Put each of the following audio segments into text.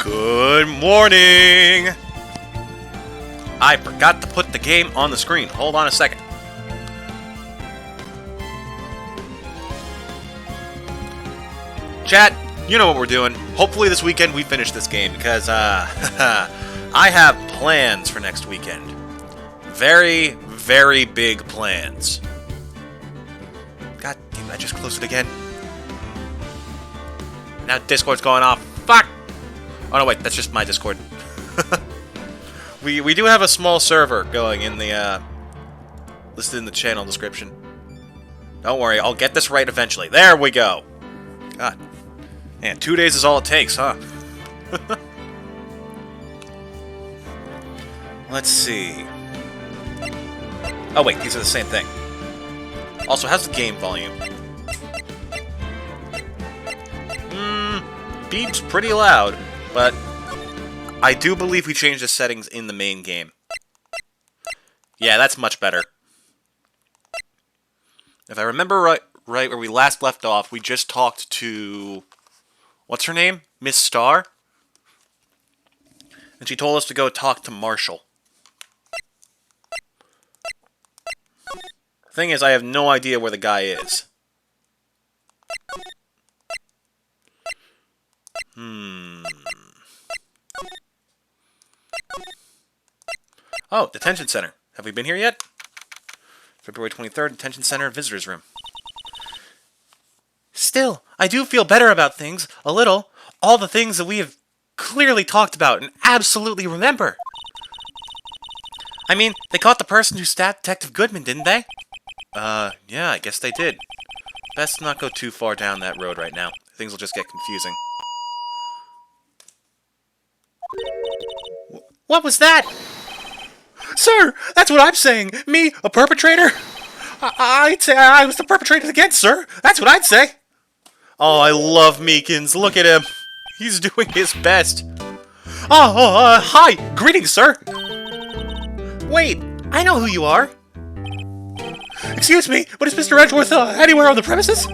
Good morning! I forgot to put the game on the screen. Hold on a second. Chat, you know what we're doing. Hopefully this weekend we finish this game because, I have plans for next weekend. Very, very big plans. God damn, I just closed it again. Now Discord's going off. Fuck! Oh no, wait, that's just my Discord. we do have a small server going in the, listed in the channel description. Don't worry, I'll get this right eventually. There we go! God. Man, 2 days is all it takes, huh? Let's see. Oh wait, these are the same thing. Also, how's the game volume? Beep's pretty loud, but I do believe we changed the settings in the main game. Yeah, that's much better. If I remember right where we last left off, we just talked to... what's her name? Miss Star? And she told us to go talk to Marshall. Thing is, I have no idea where the guy is. Oh, detention center. Have we been here yet? February 23rd, detention center, visitors room. Still, I do feel better about things, a little. All the things that we have clearly talked about and absolutely remember. I mean, they caught the person who stabbed Detective Goodman, didn't they? Yeah, I guess they did. Best not go too far down that road right now. Things will just get confusing. What was that? Sir, that's what I'm saying. Me, a perpetrator? I'd say I was the perpetrator again, sir. That's what I'd say. Oh, I love Meekins. Look at him. He's doing his best. Hi. Greetings, sir. Wait, I know who you are. Excuse me, but is Mr. Edgeworth anywhere on the premises?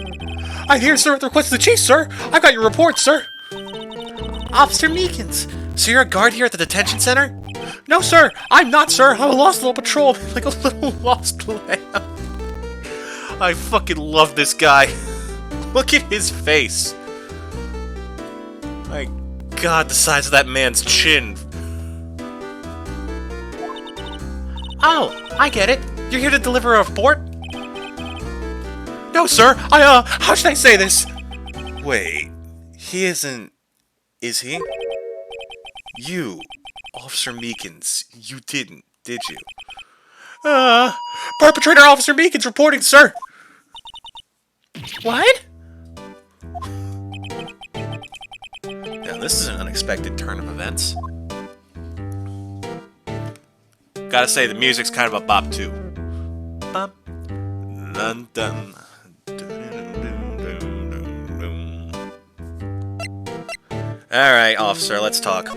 I'm here, sir, at the request of the chief, sir. I got your report, sir. Officer Meekins. So you're a guard here at the detention center? No, sir. I'm not, sir. I'm a lost little patrol. Like a little lost lamb. I fucking love this guy. Look at his face. My God, the size of that man's chin. Oh, I get it. You're here to deliver a report? No, sir. How should I say this? Wait, he isn't... is he? You, Officer Meekins, you didn't, did you? Perpetrator Officer Meekins reporting, sir! What? Now, this is an unexpected turn of events. Gotta say, the music's kind of a bop, too. Bop. Dun dun. Alright, officer, let's talk.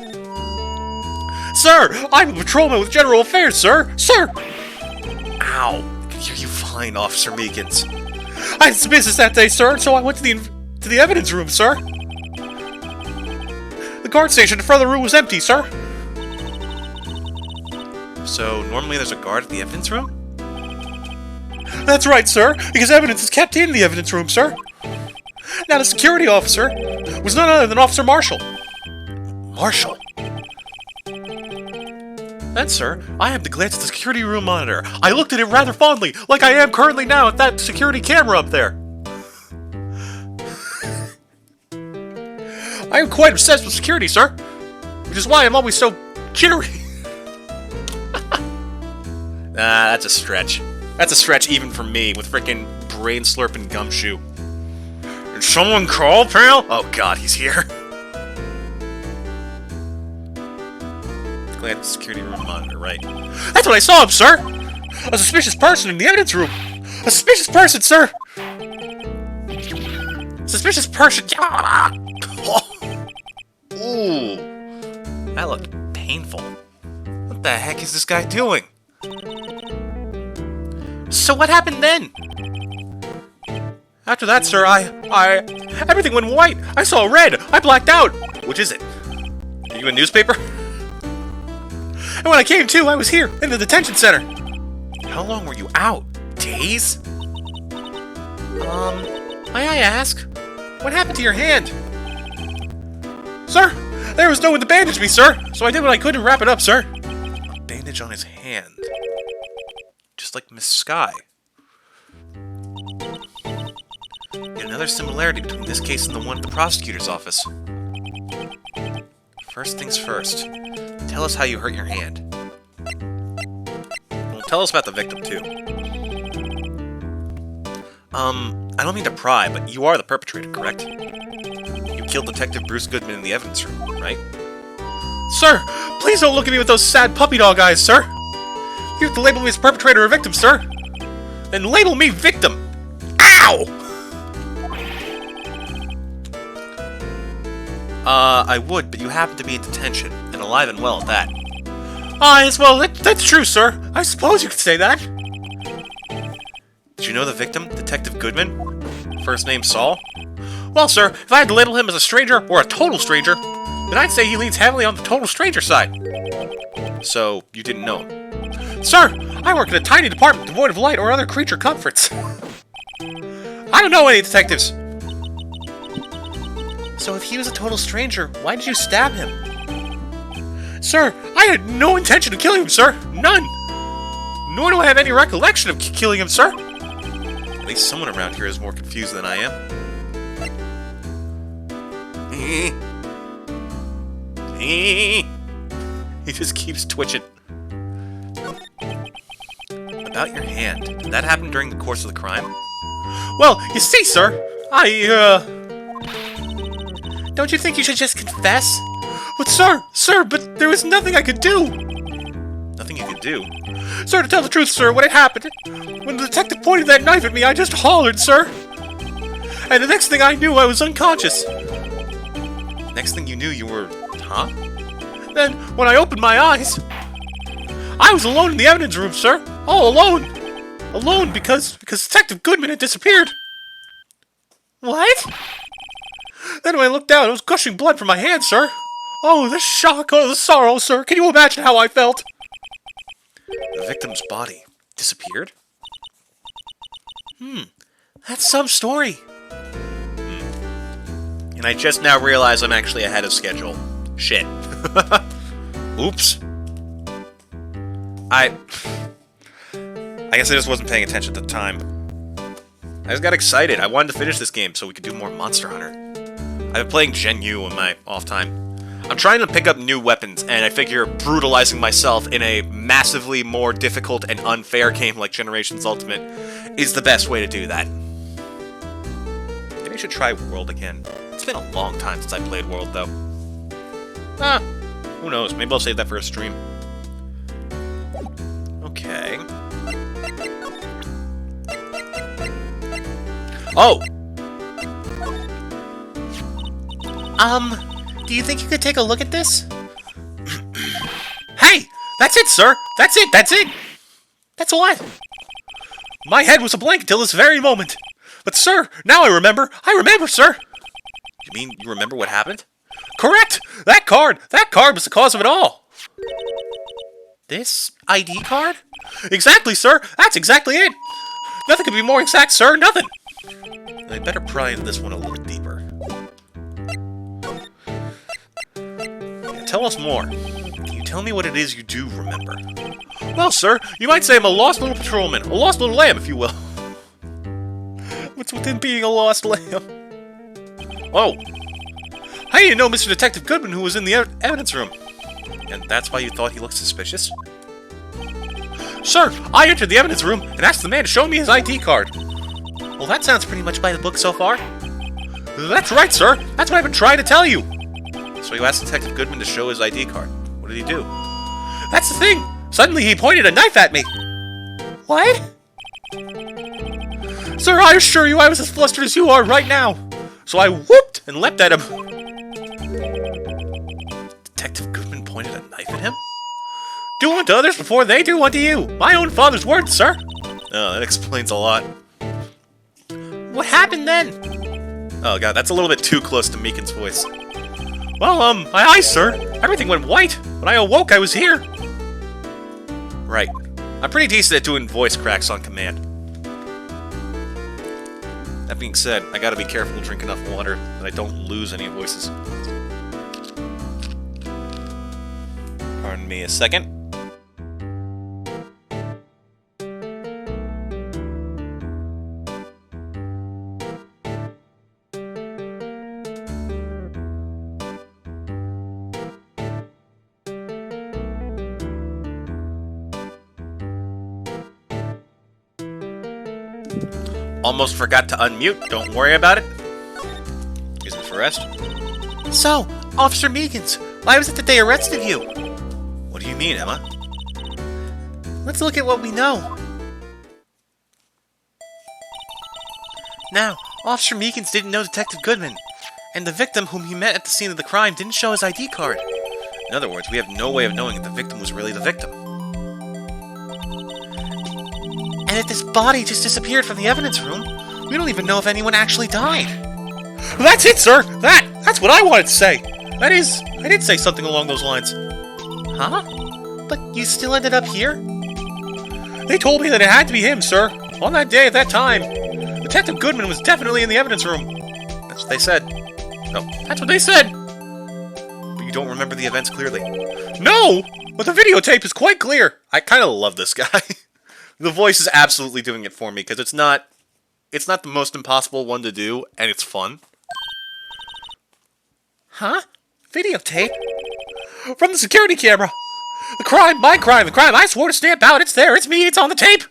Sir! I'm a patrolman with General Affairs, sir! Sir! Ow. I can hear you fine, Officer Meekins. I had some business that day, sir, so I went to the evidence room, sir. The guard station in front of the room was empty, sir. So, normally there's a guard at the evidence room? That's right, sir, because evidence is kept in the evidence room, sir. Now, the security officer was none other than Officer Marshall. Marshall? Then, sir, I happened to glance at the security room monitor. I looked at it rather fondly, like I am currently now at that security camera up there. I am quite obsessed with security, sir, which is why I'm always so jittery. That's a stretch. That's a stretch even for me, with frickin' brain-slurping gumshoe. Did someone call, pal? Oh god, he's here. Glad the security room monitor, right? That's what I saw him, sir! A suspicious person in the evidence room! A suspicious person, sir! Suspicious person! Ooh. That looked painful. What the heck is this guy doing? So what happened then? After that, sir, everything went white. I saw red. I blacked out. Which is it? Are you a newspaper? And when I came to, I was here, in the detention center. How long were you out? Days? May I ask? What happened to your hand? Sir, there was no one to bandage me, sir, so I did what I could to wrap it up, sir. A bandage on his hand. Just like Miss Sky. Yet another similarity between this case and the one at the prosecutor's office. First things first. Tell us how you hurt your hand. Well, tell us about the victim, too. I don't mean to pry, but you are the perpetrator, correct? You killed Detective Bruce Goodman in the evidence room, right? Sir! Please don't look at me with those sad puppy dog eyes, sir! You have to label me as perpetrator or victim, sir! Then label me victim! Ow! I would, but you happen to be in detention, and alive and well at that. Yes, well, that's true, sir. I suppose you could say that. Did you know the victim, Detective Goodman? First name Saul? Well, sir, if I had to label him as a stranger or a total stranger, then I'd say he leans heavily on the total stranger side. So, you didn't know him? Sir, I work in a tiny department devoid of light or other creature comforts. I don't know any detectives. So if he was a total stranger, why did you stab him? Sir, I had no intention of killing him, sir. None. Nor do I have any recollection of killing him, sir. At least someone around here is more confused than I am. He just keeps twitching. About your hand, did that happen during the course of the crime? Well, you see, sir, Don't you think you should just confess? But sir, but there was nothing I could do. Nothing you could do? Sir, to tell the truth, sir, what had happened, when the detective pointed that knife at me, I just hollered, sir. And the next thing I knew, I was unconscious. Next thing you knew, you were... Huh? Then, when I opened my eyes, I was alone in the evidence room, sir. All alone. Alone because Detective Goodman had disappeared. What? Then when I looked down, I was gushing blood from my hand, sir. Oh, the shock, oh, the sorrow, sir. Can you imagine how I felt? The victim's body disappeared? That's some story. And I just now realize I'm actually ahead of schedule. Shit. Oops. I guess I just wasn't paying attention at the time. I just got excited. I wanted to finish this game so we could do more Monster Hunter. I've been playing Gen U on my off time. I'm trying to pick up new weapons, and I figure brutalizing myself in a massively more difficult and unfair game like Generations Ultimate is the best way to do that. Maybe I should try World again. It's been a long time since I played World, though. Who knows? Maybe I'll save that for a stream. Okay. Oh! Do you think you could take a look at this? Hey! That's it, sir! That's it! That's it! That's what? My head was a blank until this very moment. But, sir, now I remember! I remember, sir! You mean you remember what happened? Correct! That card was the cause of it all! This ID card? Exactly, sir! That's exactly it! Nothing could be more exact, sir! Nothing! I better pry into this one a little deeper. Yeah, tell us more. Can you tell me what it is you do remember? Well, sir, you might say I'm a lost little patrolman. A lost little lamb, if you will. What's within being a lost lamb? Oh! I didn't know Mr. Detective Goodman who was in the evidence room. And that's why you thought he looked suspicious? Sir, I entered the evidence room and asked the man to show me his ID card. Well, that sounds pretty much by the book so far. That's right, sir. That's what I've been trying to tell you. So you asked Detective Goodman to show his ID card. What did he do? That's the thing. Suddenly he pointed a knife at me. What? Sir, I assure you I was as flustered as you are right now. So I whooped and leapt at him. Detective Goodman pointed a knife at him? Do unto others before they do unto you. My own father's words, sir. Oh, that explains a lot. What happened then? Oh god, that's a little bit too close to Meekin's voice. Well, aye, sir. Everything went white. When I awoke, I was here. Right. I'm pretty decent at doing voice cracks on command. That being said, I gotta be careful to drink enough water that I don't lose any voices. Pardon me a second. Almost forgot to unmute. Don't worry about it. Reason for arrest. So, Officer Meekins, why was it that they arrested you? What do you mean, Emma? Let's look at what we know. Now, Officer Meekins didn't know Detective Goodman, and the victim whom he met at the scene of the crime didn't show his ID card. In other words, we have no way of knowing if the victim was really the victim. And if this body just disappeared from the evidence room, we don't even know if anyone actually died. That's it, sir! That's what I wanted to say! That is, I did say something along those lines. Huh? But you still ended up here? They told me that it had to be him, sir. On that day at that time, Detective Goodman was definitely in the evidence room. That's what they said. No, that's what they said! But you don't remember the events clearly. No! But the videotape is quite clear! I kind of love this guy. The voice is absolutely doing it for me, because it's not the most impossible one to do, and it's fun. Huh? Videotape? From the security camera! The crime, my crime, the crime I swore to stamp out, it's there, it's me, it's on the tape!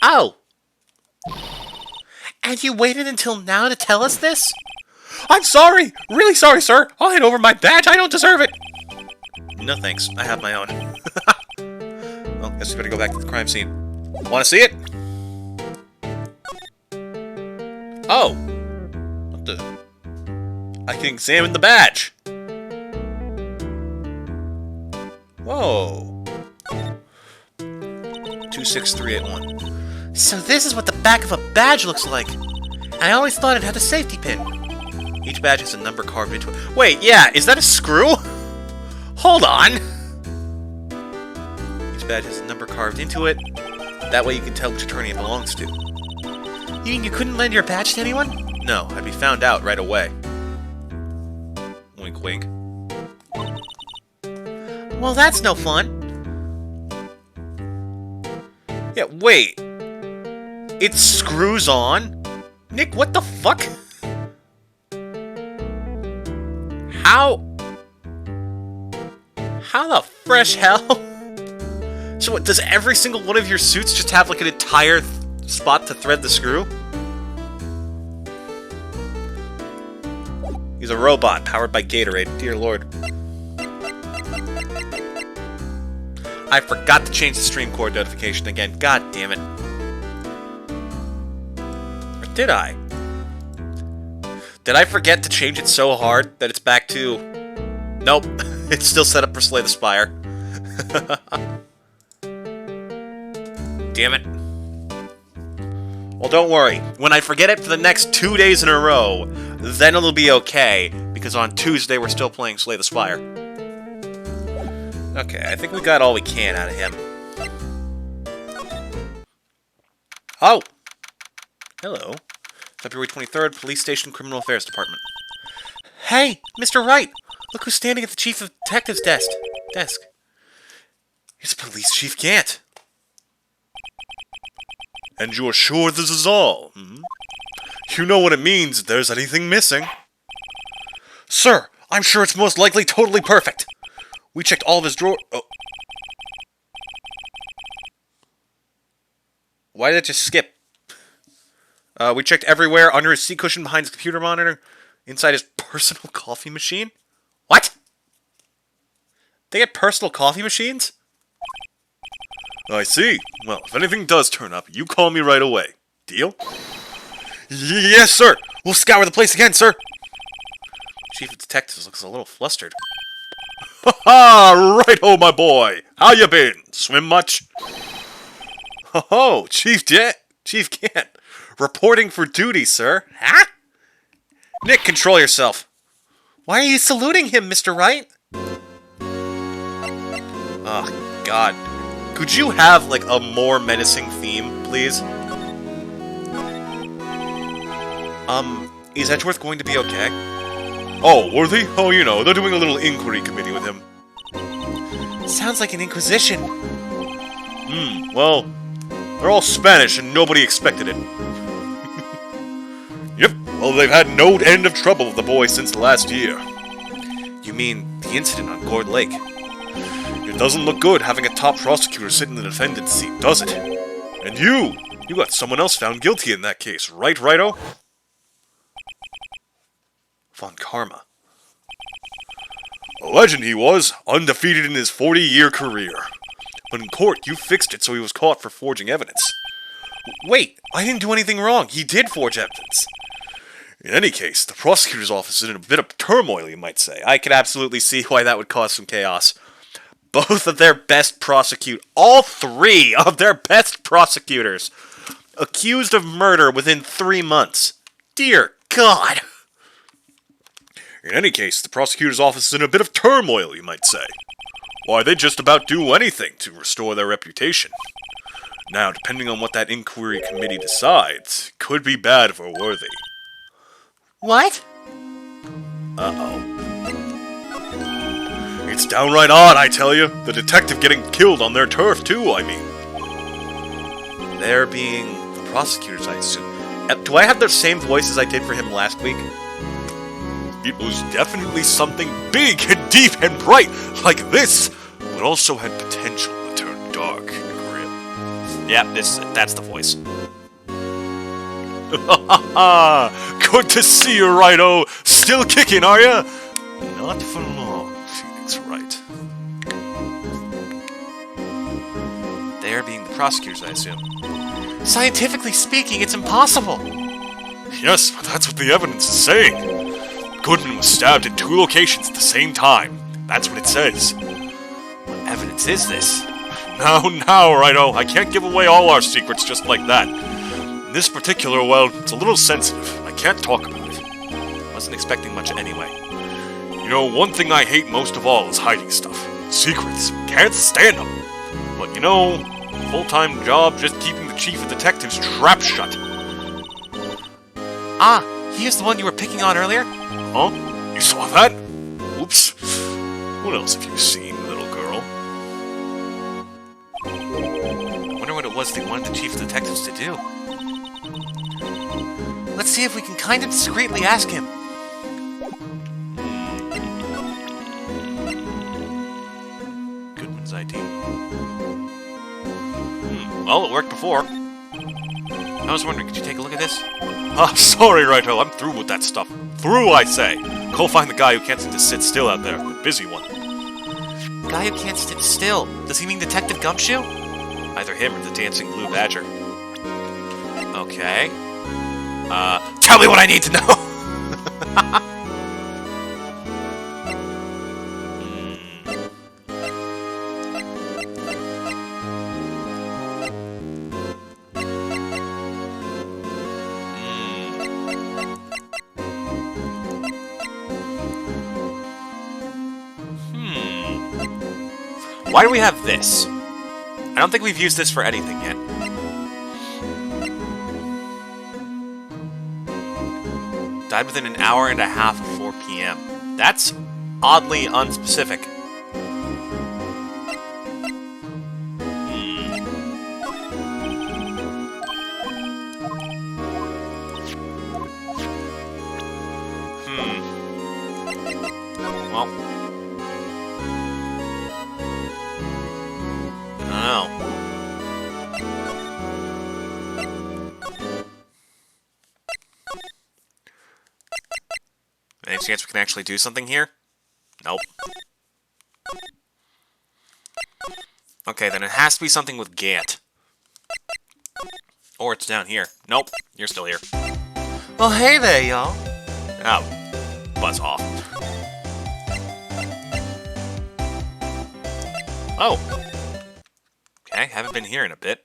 Oh. And you waited until now to tell us this? I'm sorry! Really sorry, sir! I'll hand over my badge, I don't deserve it! No thanks, I have my own. Well, guess we better go back to the crime scene. Want to see it? Oh! What the? I can examine the badge! Whoa! 26381. So this is what the back of a badge looks like! I always thought it had a safety pin. Each badge has a number carved into it. Wait, yeah, is that a screw? Hold on! Each badge has a number carved into it. That way you can tell which attorney it belongs to. You mean you couldn't lend your badge to anyone? No, I'd be found out right away. Wink, wink. Well, that's no fun. Yeah, wait. It screws on? Nick, what the fuck? How the fresh hell? So what, does every single one of your suits just have like an entire spot to thread the screw? He's a robot powered by Gatorade, dear lord. I forgot to change the stream cord notification again, god damn it. Or did I? Did I forget to change it so hard that it's back to... Nope. It's still set up for Slay the Spire. Damn it. Well, don't worry. When I forget it for the next 2 days in a row, then it'll be okay, because on Tuesday we're still playing Slay the Spire. Okay, I think we got all we can out of him. Oh! Hello. February 23rd, Police Station Criminal Affairs Department. Hey, Mr. Wright! Look who's standing at the Chief of Detective's desk. It's Police Chief Gent. And you're sure this is all? Hmm? You know what it means if there's anything missing. Sir, I'm sure it's most likely totally perfect. We checked all of his drawers. Oh. Why did it just skip? We checked everywhere, under his seat cushion, behind his computer monitor, inside his personal coffee machine. What? They get personal coffee machines? I see. Well, if anything does turn up, you call me right away. Deal? Yes, sir. We'll scour the place again, sir. Chief of Detectives looks a little flustered. Ha ha! Right-ho, my boy. How you been? Swim much? Oh, Chief Gent. Reporting for duty, sir. Huh? Nick, control yourself. Why are you saluting him, Mr. Wright? Oh, God. Could you have, like, a more menacing theme, please? Is Edgeworth going to be okay? Oh, Worthy? Oh, you know, they're doing a little inquiry committee with him. Sounds like an inquisition. Well, they're all Spanish and nobody expected it. Yep, well, they've had no end of trouble with the boy since last year. You mean the incident on Gourd Lake? It doesn't look good having a top prosecutor sit in the defendant's seat, does it? And you got someone else found guilty in that case, right, Righto? Von Karma. A legend he was, undefeated in his 40-year career. But in court, you fixed it so he was caught for forging evidence. Wait, I didn't do anything wrong. He did forge evidence. In any case, the prosecutor's office is in a bit of turmoil, you might say. I could absolutely see why that would cause some chaos. Both of their best all 3 of their best prosecutors, accused of murder within 3 months. Dear God. In any case, the prosecutor's office is in a bit of turmoil, you might say. Why, they just about do anything to restore their reputation. Now, depending on what that inquiry committee decides, it could be bad for Worthy. What? Uh-oh. It's downright odd, I tell you. The detective getting killed on their turf, too, I mean. They're being the prosecutors, I assume. Do I have the same voice as I did for him last week? It was definitely something big and deep and bright, like this, but also had potential to turn dark and grim. Yeah, that's the voice. Good to see you, Righto. Still kicking, are ya? Not for long, Phoenix Wright. They're being the prosecutors, I assume. Scientifically speaking, it's impossible. Yes, but that's what the evidence is saying. Goodman was stabbed in 2 locations at the same time. That's what it says. What evidence is this? Now, Righto, I can't give away all our secrets just like that. This particular, well, it's a little sensitive. I can't talk about it. Wasn't expecting much anyway. You know, one thing I hate most of all is hiding stuff. Secrets. Can't stand them. But you know, full-time job just keeping the chief of detectives trap shut. Ah, he is the one you were picking on earlier? Huh? You saw that? Oops. What else have you seen, little girl? I wonder what it was they wanted the chief of detectives to do. Let's see if we can kind of discreetly ask him. Goodman's ID. Well, it worked before. I was wondering, could you take a look at this? Ah, sorry, Righto, I'm through with that stuff. Through, I say. Go find the guy who can't seem to sit still out there, the busy one. Guy who can't sit still? Does he mean Detective Gumshoe? Either him or the dancing blue badger. Okay. Tell me what I need to know! Why do we have this? I don't think we've used this for anything yet. Died within an hour and a half of 4 p.m. That's oddly unspecific. Well, I don't know. Any chance we can actually do something here? Nope. Okay, then it has to be something with Gant. Or it's down here. Nope, you're still here. Well, hey there, y'all. Oh, buzz off. Oh. Okay, haven't been here in a bit.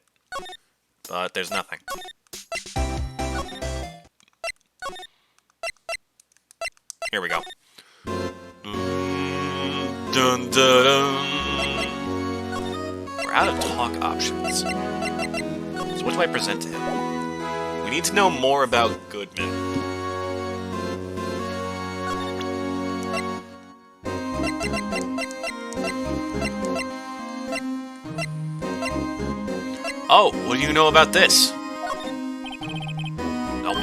But there's nothing. Here we go. Dun, dun, dun. We're out of talk options. So what do I present to him? We need to know more about Goodman. Oh, what do you know about this? Nope.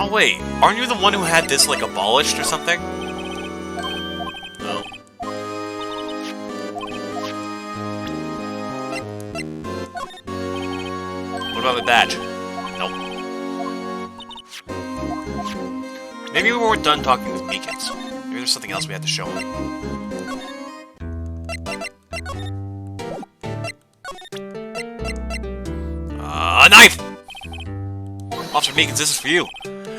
Oh wait, aren't you the one who had this, like, abolished or something? No. What about the badge? Nope. Maybe we weren't done talking with Meekins. Maybe there's something else we had to show him. A knife! Officer Meekins, this is for you.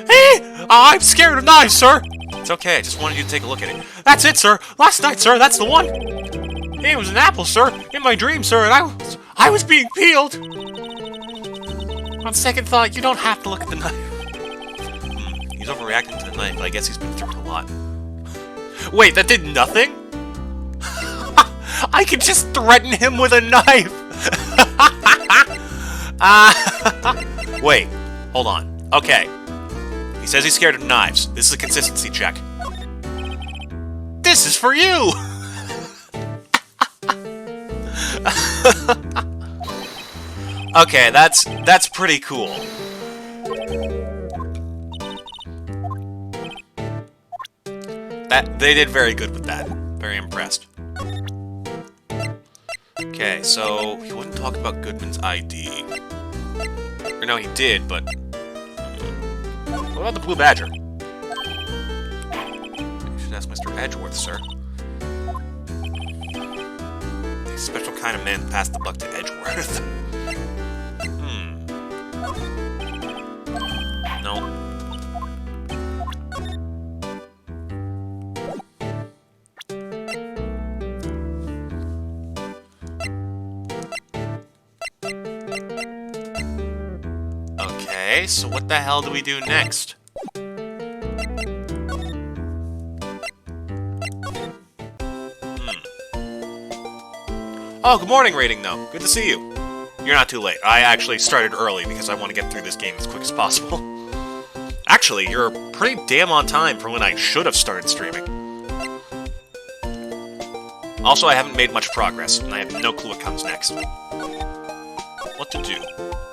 Hey! I'm scared of knives, sir! It's okay, I just wanted you to take a look at it. That's it, sir! Last night, sir, that's the one! It was an apple, sir, in my dream, sir, and I was being peeled! On second thought, you don't have to look at the knife. He's overreacting to the knife, but I guess he's been through it a lot. Wait, that did nothing? I could just threaten him with a knife! Wait, hold on. Okay. He says he's scared of knives. This is a consistency check. This is for you! Okay, that's pretty cool. They did very good with that. Very impressed. Okay, so he wouldn't talk about Goodman's ID. Or no, he did, but... What about the Blue Badger? You should ask Mr. Edgeworth, sir. A special kind of man passed the buck to Edgeworth. No. Okay, so what the hell do we do next? Oh, good morning, Rating, though. Good to see you. You're not too late. I actually started early because I want to get through this game as quick as possible. Actually, you're pretty damn on time for when I should have started streaming. Also, I haven't made much progress, and I have no clue what comes next. What to do?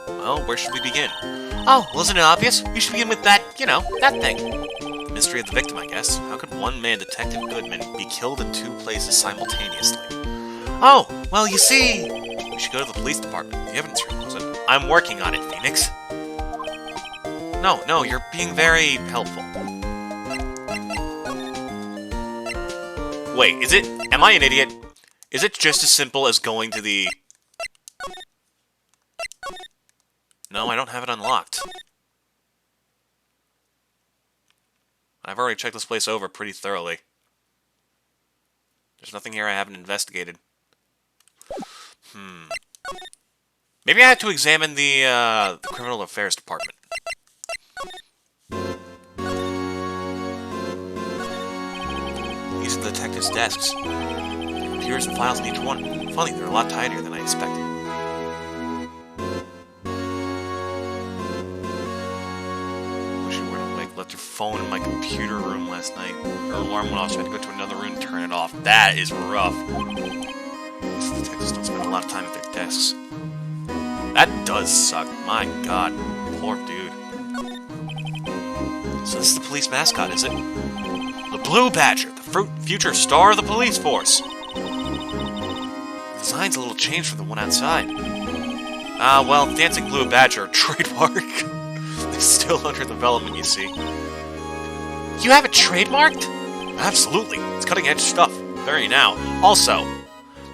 Well, where should we begin? Oh, wasn't it obvious? We should begin with that, you know, that thing. Mystery of the victim, I guess. How could one man, Detective Goodman, be killed in two places simultaneously? Oh, well, you see... We should go to the police department. The evidence room, was it? I'm working on it, Phoenix. No, you're being very helpful. Wait, is it... Am I an idiot? Is it just as simple as going to the... No, I don't have it unlocked. I've already checked this place over pretty thoroughly. There's nothing here I haven't investigated. Maybe I have to examine the Criminal Affairs Department. These are the detectives' desks. Computers and files in each one. Funny, they're a lot tidier than I expected. Wish you weren't awake. Left your phone in my computer room last night. Your alarm went off, so I had to go to another room and turn it off. That is rough. These detectives don't spend a lot of time at their desks. That does suck. My god. Poor dude. So this is the police mascot, is it? The Blue Badger, the future star of the police force. The design's a little changed from the one outside. Well, Dancing Blue Badger, trademark. It's still under development, you see. You have it trademarked? Absolutely. It's cutting-edge stuff. 30 now. Also,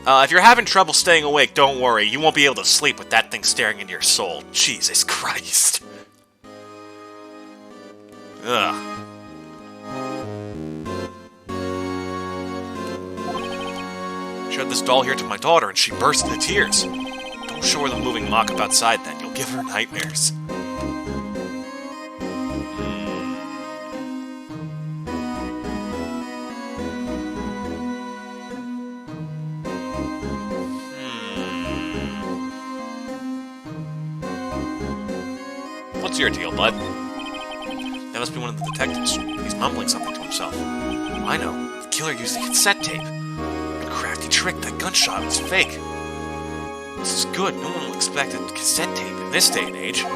if you're having trouble staying awake, don't worry. You won't be able to sleep with that thing staring into your soul. Jesus Christ. Ugh. I showed this doll here to my daughter and she burst into tears. Don't show her the moving mock-up outside then. You'll give her nightmares. What's your deal, bud? That must be one of the detectives. He's mumbling something to himself. I know. The killer used a cassette tape. A crafty trick. That gunshot was fake. This is good. No one will expect a cassette tape in this day and age. He's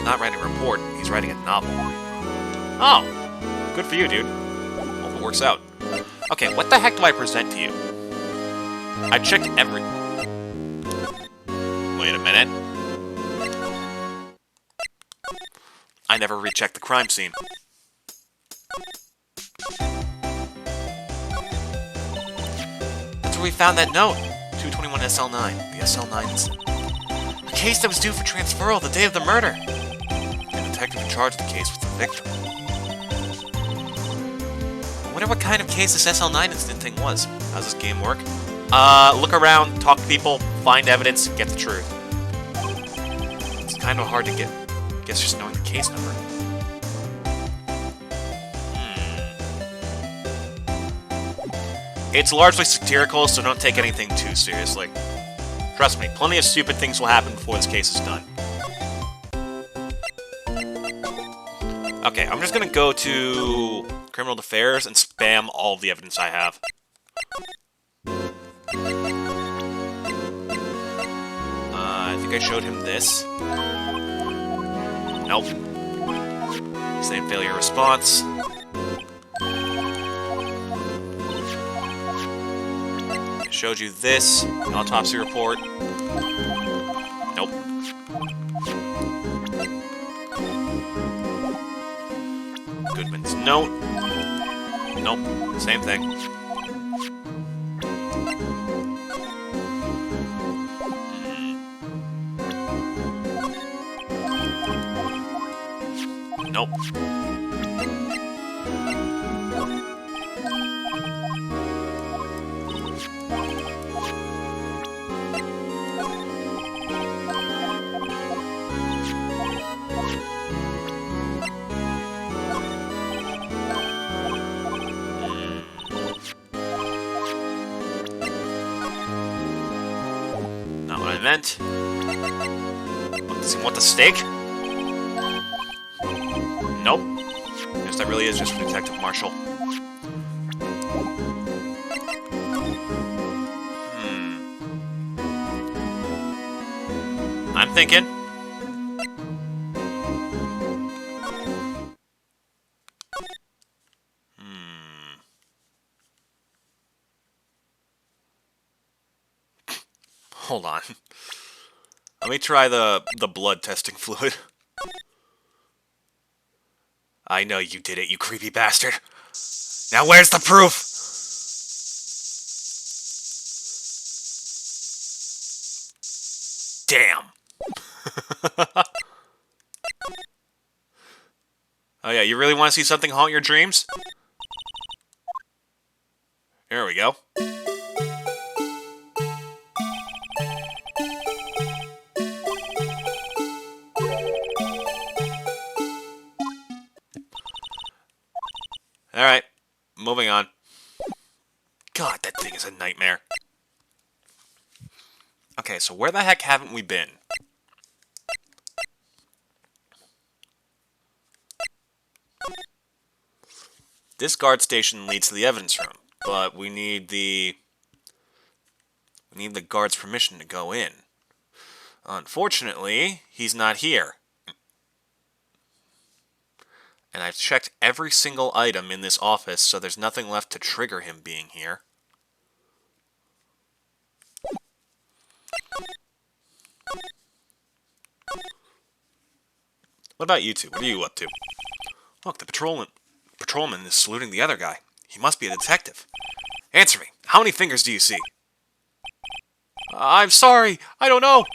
not writing a report. He's writing a novel. Oh. Good for you, dude. Hope it works out. Okay, what the heck do I present to you? I checked every... Wait a minute. I never rechecked the crime scene. That's where we found that note. 221 SL9. The SL9 is a case that was due for transferal the day of the murder. The detective in charge of the case was the victim. I wonder what kind of case this SL9 incident thing was. How's this game work? Look around, talk to people, find evidence, get the truth. It's kind of hard to get. Guess just knowing the case number. It's largely satirical, so don't take anything too seriously. Trust me, plenty of stupid things will happen before this case is done. Okay, I'm just gonna go to Criminal Affairs and spam all of the evidence I have. I think I showed him this. Nope. Same failure response. I showed you this. Autopsy report. Nope. Goodman's note. Nope. Same thing. Nope. Not what I meant. Does he want the steak? Nope. Guess that really is just for Detective Marshall. I'm thinking. Hold on. Let me try the blood testing fluid. I know you did it, you creepy bastard. Now where's the proof? Damn. Oh yeah, you really want to see something haunt your dreams? Here we go. Alright, moving on. God, that thing is a nightmare. Okay, so where the heck haven't we been? This guard station leads to the evidence room, but we need the guard's permission to go in. Unfortunately, he's not here. And I've checked every single item in this office, so there's nothing left to trigger him being here. What about you two? What are you up to? Look, the patrolman is saluting the other guy. He must be a detective. Answer me. How many fingers do you see? I'm sorry. I don't know.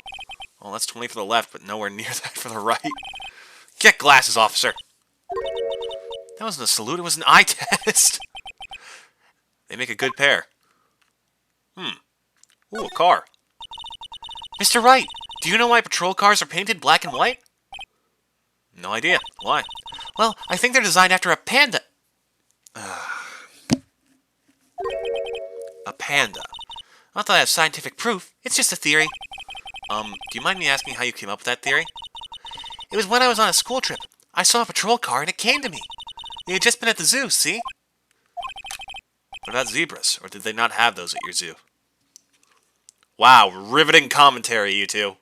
Well, that's 20 for the left, but nowhere near that for the right. Get glasses, officer. That wasn't a salute. It was an eye test. They make a good pair. Ooh, a car. Mr. Wright, do you know why patrol cars are painted black and white? No idea. Why? Well, I think they're designed after a panda. A panda. Not that I have scientific proof. It's just a theory. Do you mind me asking how you came up with that theory? It was when I was on a school trip. I saw a patrol car and it came to me. They had just been at the zoo, see? What about zebras? Or did they not have those at your zoo? Wow, riveting commentary, you two.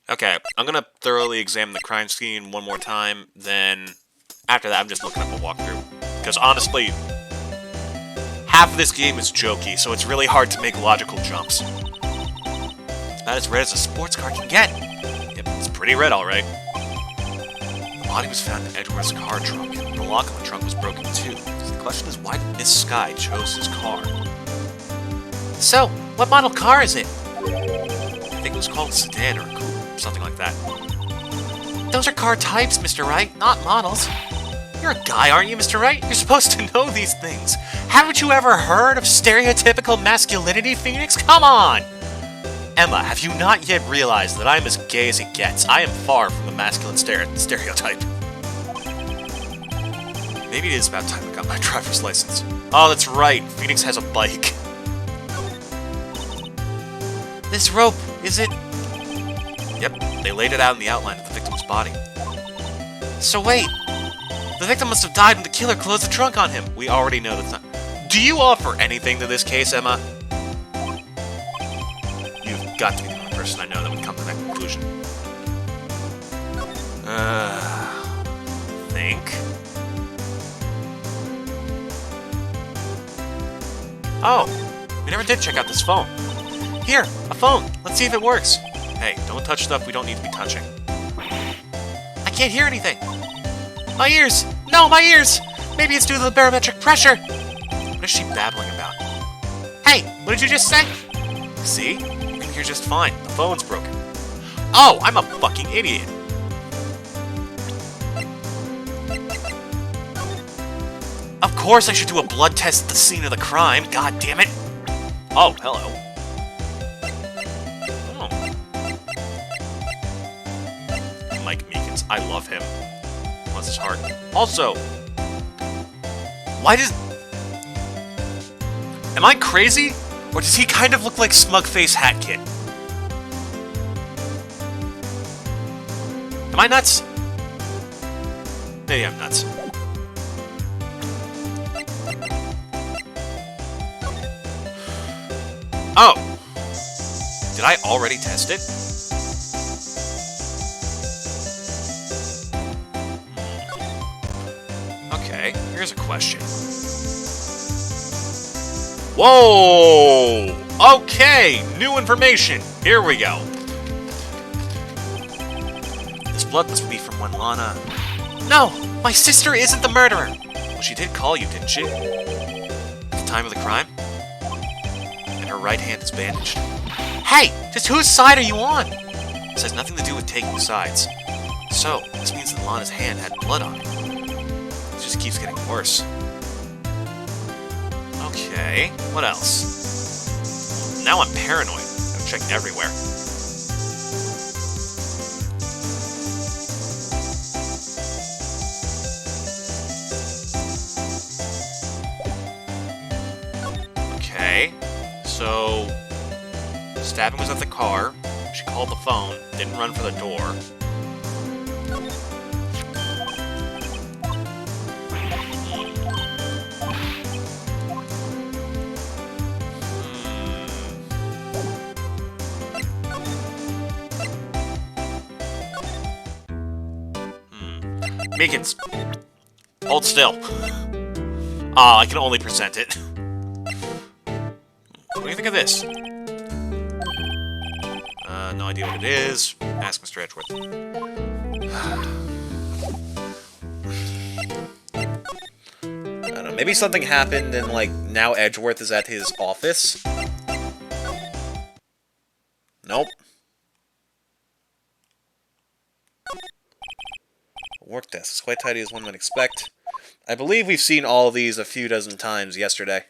Okay, I'm gonna thoroughly examine the crime scene one more time, then after that I'm just looking up a walkthrough. Because honestly, half of this game is jokey, so it's really hard to make logical jumps. It's about as red as a sports car can get. Yep, it's pretty red, alright. The body was found in Edward's car trunk, and the lock on the trunk was broken too. So the question is, why did Miss Sky chose his car? So, what model car is it? I think it was called a sedan or a coupe, something like that. Those are car types, Mr. Wright, not models. You're a guy, aren't you, Mr. Wright? You're supposed to know these things. Haven't you ever heard of stereotypical masculinity, Phoenix? Come on! Emma, have you not yet realized that I'm as gay as it gets? I am far from the masculine stereotype. Maybe it is about time I got my driver's license. Oh, that's right. Phoenix has a bike. This rope, is it? Yep, they laid it out in the outline of the victim's body. So wait, the victim must have died when the killer closed the trunk on him. We already know that's not... Do you offer anything to this case, Emma? You've got to be the only person I know that would come to that conclusion. Think? Oh, we never did check out this phone. Here, a phone. Let's see if it works. Hey, don't touch stuff we don't need to be touching. I can't hear anything. My ears! No, my ears! Maybe it's due to the barometric pressure. What is she babbling about? Hey, what did you just say? See? You can hear just fine. The phone's broken. Oh, I'm a fucking idiot. Of course I should do a blood test at the scene of the crime. God damn it. Oh, hello. Mike Meekins. I love him. Bless his heart. Also, why does... Am I crazy? Or does he kind of look like Smugface Hat Kid? Am I nuts? Maybe I'm nuts. Oh! Did I already test it? Okay, here's a question. Whoa! Okay, new information. Here we go. This blood must be from when Lana... No! My sister isn't the murderer! Well, she did call you, didn't she? At the time of the crime? And her right hand is bandaged. Hey! Just whose side are you on? This has nothing to do with taking sides. So, this means that Lana's hand had blood on it. It just keeps getting worse. Okay, what else? Now I'm paranoid. I've checked everywhere. Okay, so... Stabbing was at the car. She called the phone, didn't run for the door. Meekins, hold still. I can only present it. What do you think of this? no idea what it is. Ask Mr. Edgeworth. I don't know, maybe something happened and, like, now Edgeworth is at his office? Nope. Work desk. It's quite tidy as one might expect. I believe we've seen all these a few dozen times yesterday.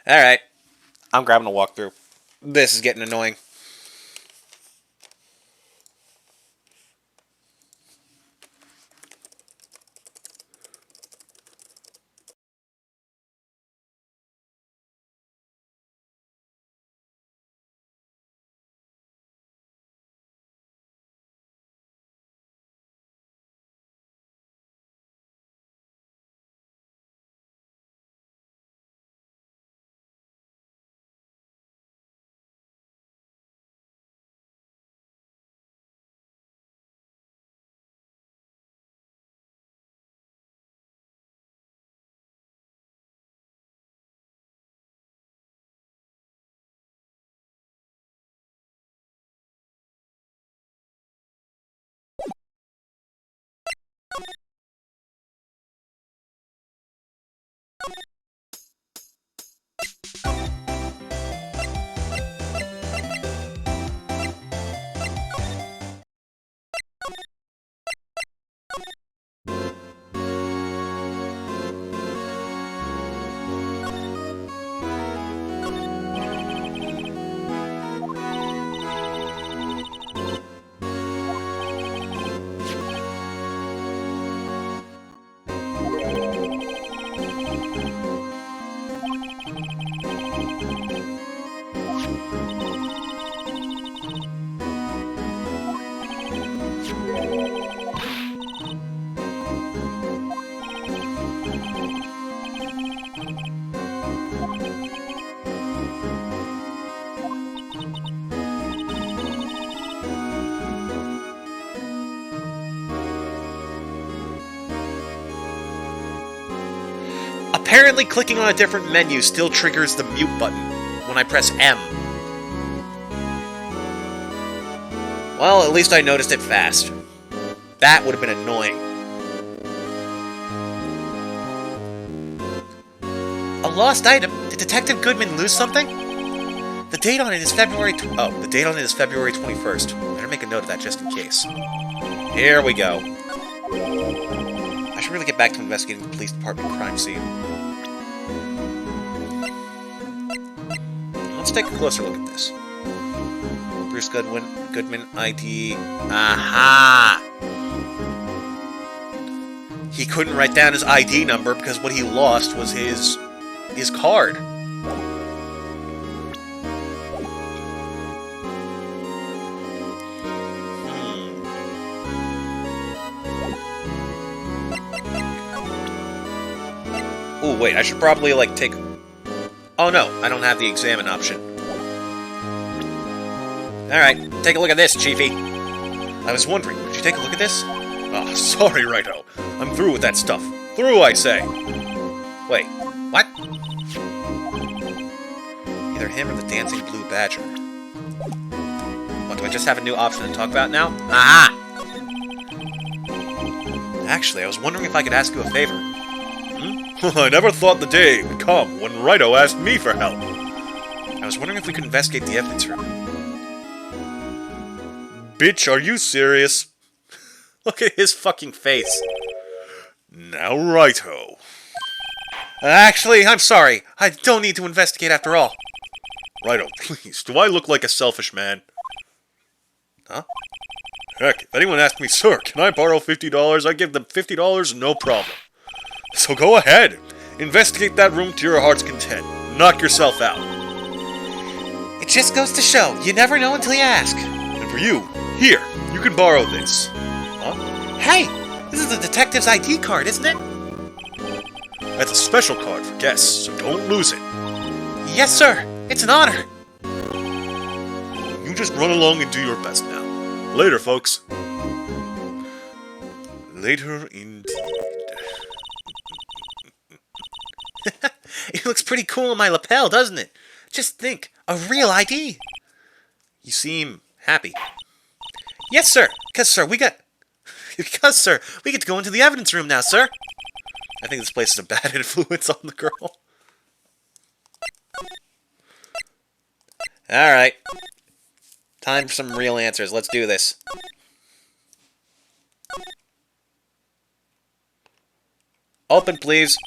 Alright. I'm grabbing a walkthrough. This is getting annoying. Apparently clicking on a different menu still triggers the mute button when I press M. Well, at least I noticed it fast. That would have been annoying. A lost item? Did Detective Goodman lose something? The date on it is February... the date on it is February 21st. Better make a note of that just in case. Here we go. I should really get back to investigating the police department crime scene. Let's take a closer look at this. Bruce Goodman ID. Aha! He couldn't write down his ID number because what he lost was his card. Oh, wait, I should probably, like, take... Oh, no, I don't have the examine option. Alright, take a look at this, Chiefy. I was wondering, would you take a look at this? Oh, sorry, Righto. I'm through with that stuff. Through, I say. Wait, what? Either him or the dancing blue badger. What, do I just have a new option to talk about now? Aha! Actually, I was wondering if I could ask you a favor. I never thought the day would come when Righto asked me for help. I was wondering if we could investigate the evidence room. Bitch, are you serious? Look at his fucking face. Now, Righto. Actually, I'm sorry. I don't need to investigate after all. Righto, please. Do I look like a selfish man? Huh? Heck, if anyone asked me, sir, can I borrow $50? I give them $50, no problem. So go ahead. Investigate that room to your heart's content. Knock yourself out. It just goes to show, you never know until you ask. And for you, here, you can borrow this. Huh? Hey, this is the detective's ID card, isn't it? That's a special card for guests, so don't lose it. Yes, sir. It's an honor. You just run along and do your best now. Later, folks. Later indeed. It looks pretty cool on my lapel, doesn't it? Just think, a real ID. You seem happy. Yes, sir. Because, sir, we get to go into the evidence room now, sir. I think this place is a bad influence on the girl. Alright. Time for some real answers. Let's do this. Open, please.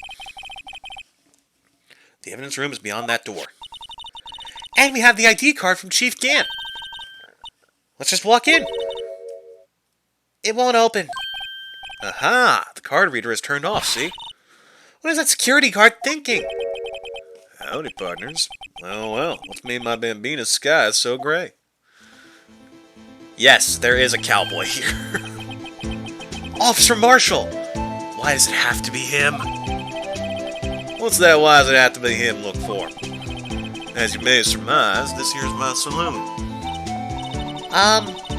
The evidence room is beyond that door. And we have the ID card from Chief Gant. Let's just walk in. It won't open. Aha! The card reader is turned off, see? What is that security guard thinking? Howdy, partners. Well, what's made my Bambina's skies so gray? Yes, there is a cowboy here. Officer Marshall! Why does it have to be him? What's that why does it have to be him look for? As you may surmise, this here's my saloon.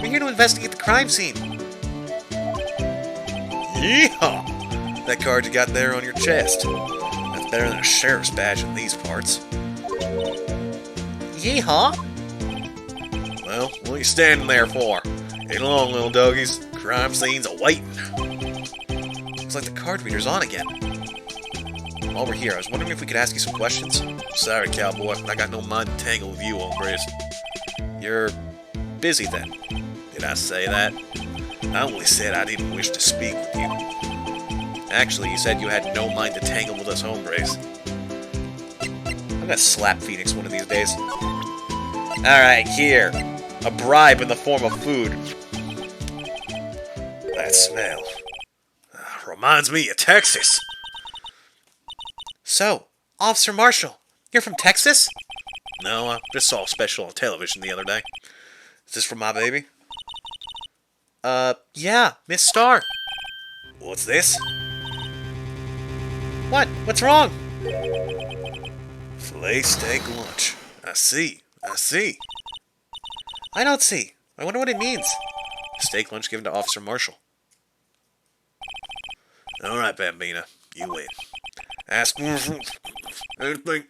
We're here to investigate the crime scene. Yeehaw! That card you got there on your chest. That's better than a sheriff's badge in these parts. Yeehaw! Well, what are you standing there for? Get along, little doggies. Crime scene's a-waiting. Looks like the card reader's on again. While we're here, I was wondering if we could ask you some questions. Sorry, cowboy, I got no mind to tangle with you, hombres. You're busy then. Did I say that? I only said I didn't wish to speak with you. Actually, you said you had no mind to tangle with us hombres. I'm gonna slap Phoenix one of these days. Alright, here. A bribe in the form of food. That smell. Reminds me of Texas. So, Officer Marshall, you're from Texas? No, I just saw a special on television the other day. Is this for my baby? Yeah, Miss Starr. What's this? What? What's wrong? Filet steak lunch. I see. I don't see. I wonder what it means. Steak lunch given to Officer Marshall. Alright, Bambina. You win. Ask me anything.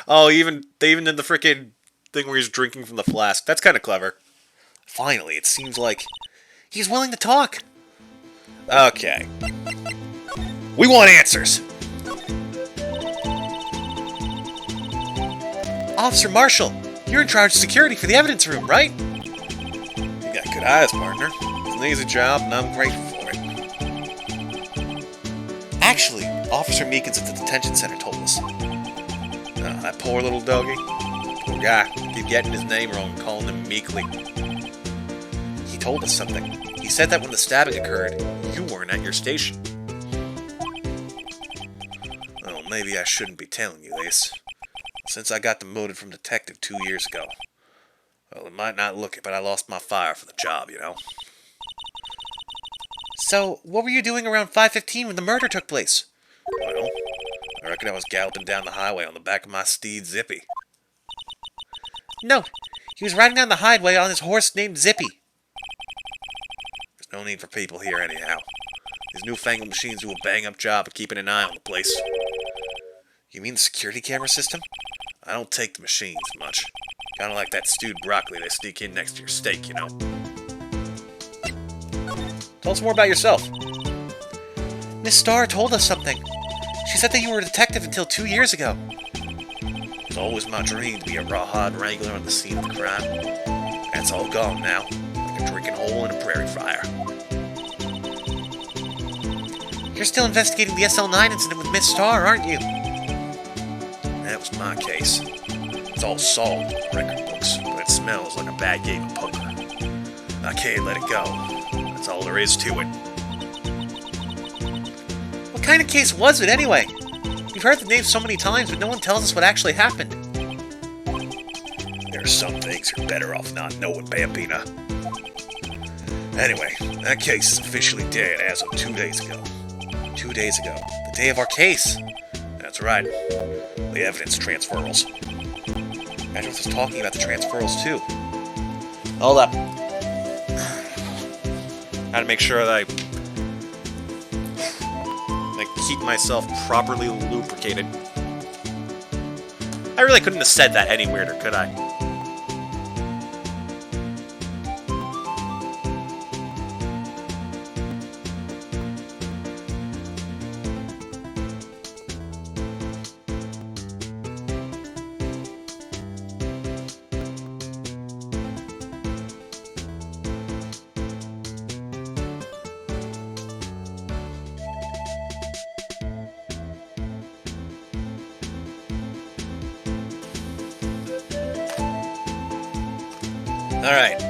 Oh, they even did the frickin' thing where he's drinking from the flask. That's kind of clever. Finally, it seems like he's willing to talk. Okay. We want answers. Officer Marshall, you're in charge of security for the evidence room, right? You got good eyes, partner. It's an easy job, and I'm grateful for it. Actually, Officer Meekins at the detention center told us. That poor little doggy. Poor guy. Keep getting his name wrong and calling him Meekly. He told us something. He said that when the stabbing occurred, you weren't at your station. Well, maybe I shouldn't be telling you this. Since I got demoted from detective 2 years ago. Well, it might not look it, but I lost my fire for the job, you know. So, what were you doing around 5:15 when the murder took place? Well, I reckon I was galloping down the highway on the back of my steed Zippy. No, he was riding down the highway on his horse named Zippy. There's no need for people here anyhow. These newfangled machines do a bang-up job of keeping an eye on the place. You mean the security camera system? I don't take the machines much. Kinda like that stewed broccoli they sneak in next to your steak, you know. Tell us more about yourself. Miss Starr told us something. She said that you were a detective until 2 years ago. It's always my dream to be a rawhide wrangler on the scene of the crime. That's all gone now, like a drinking hole in a prairie fire. You're still investigating the SL9 incident with Miss Starr, aren't you? That was my case. It's all solved in the record books, but it smells like a bad game of poker. I can't let it go. That's all there is to it. What kind of case was it, anyway? We've heard the name so many times, but no one tells us what actually happened. There are some things you're better off not knowing, Bambina. Anyway, that case is officially dead as of 2 days ago. 2 days ago? The day of our case? That's right. The evidence transferals. Edwards was talking about the transferals, too. Hold up. How to make sure that I keep myself properly lubricated. I really couldn't have said that any weirder, could I? Alright.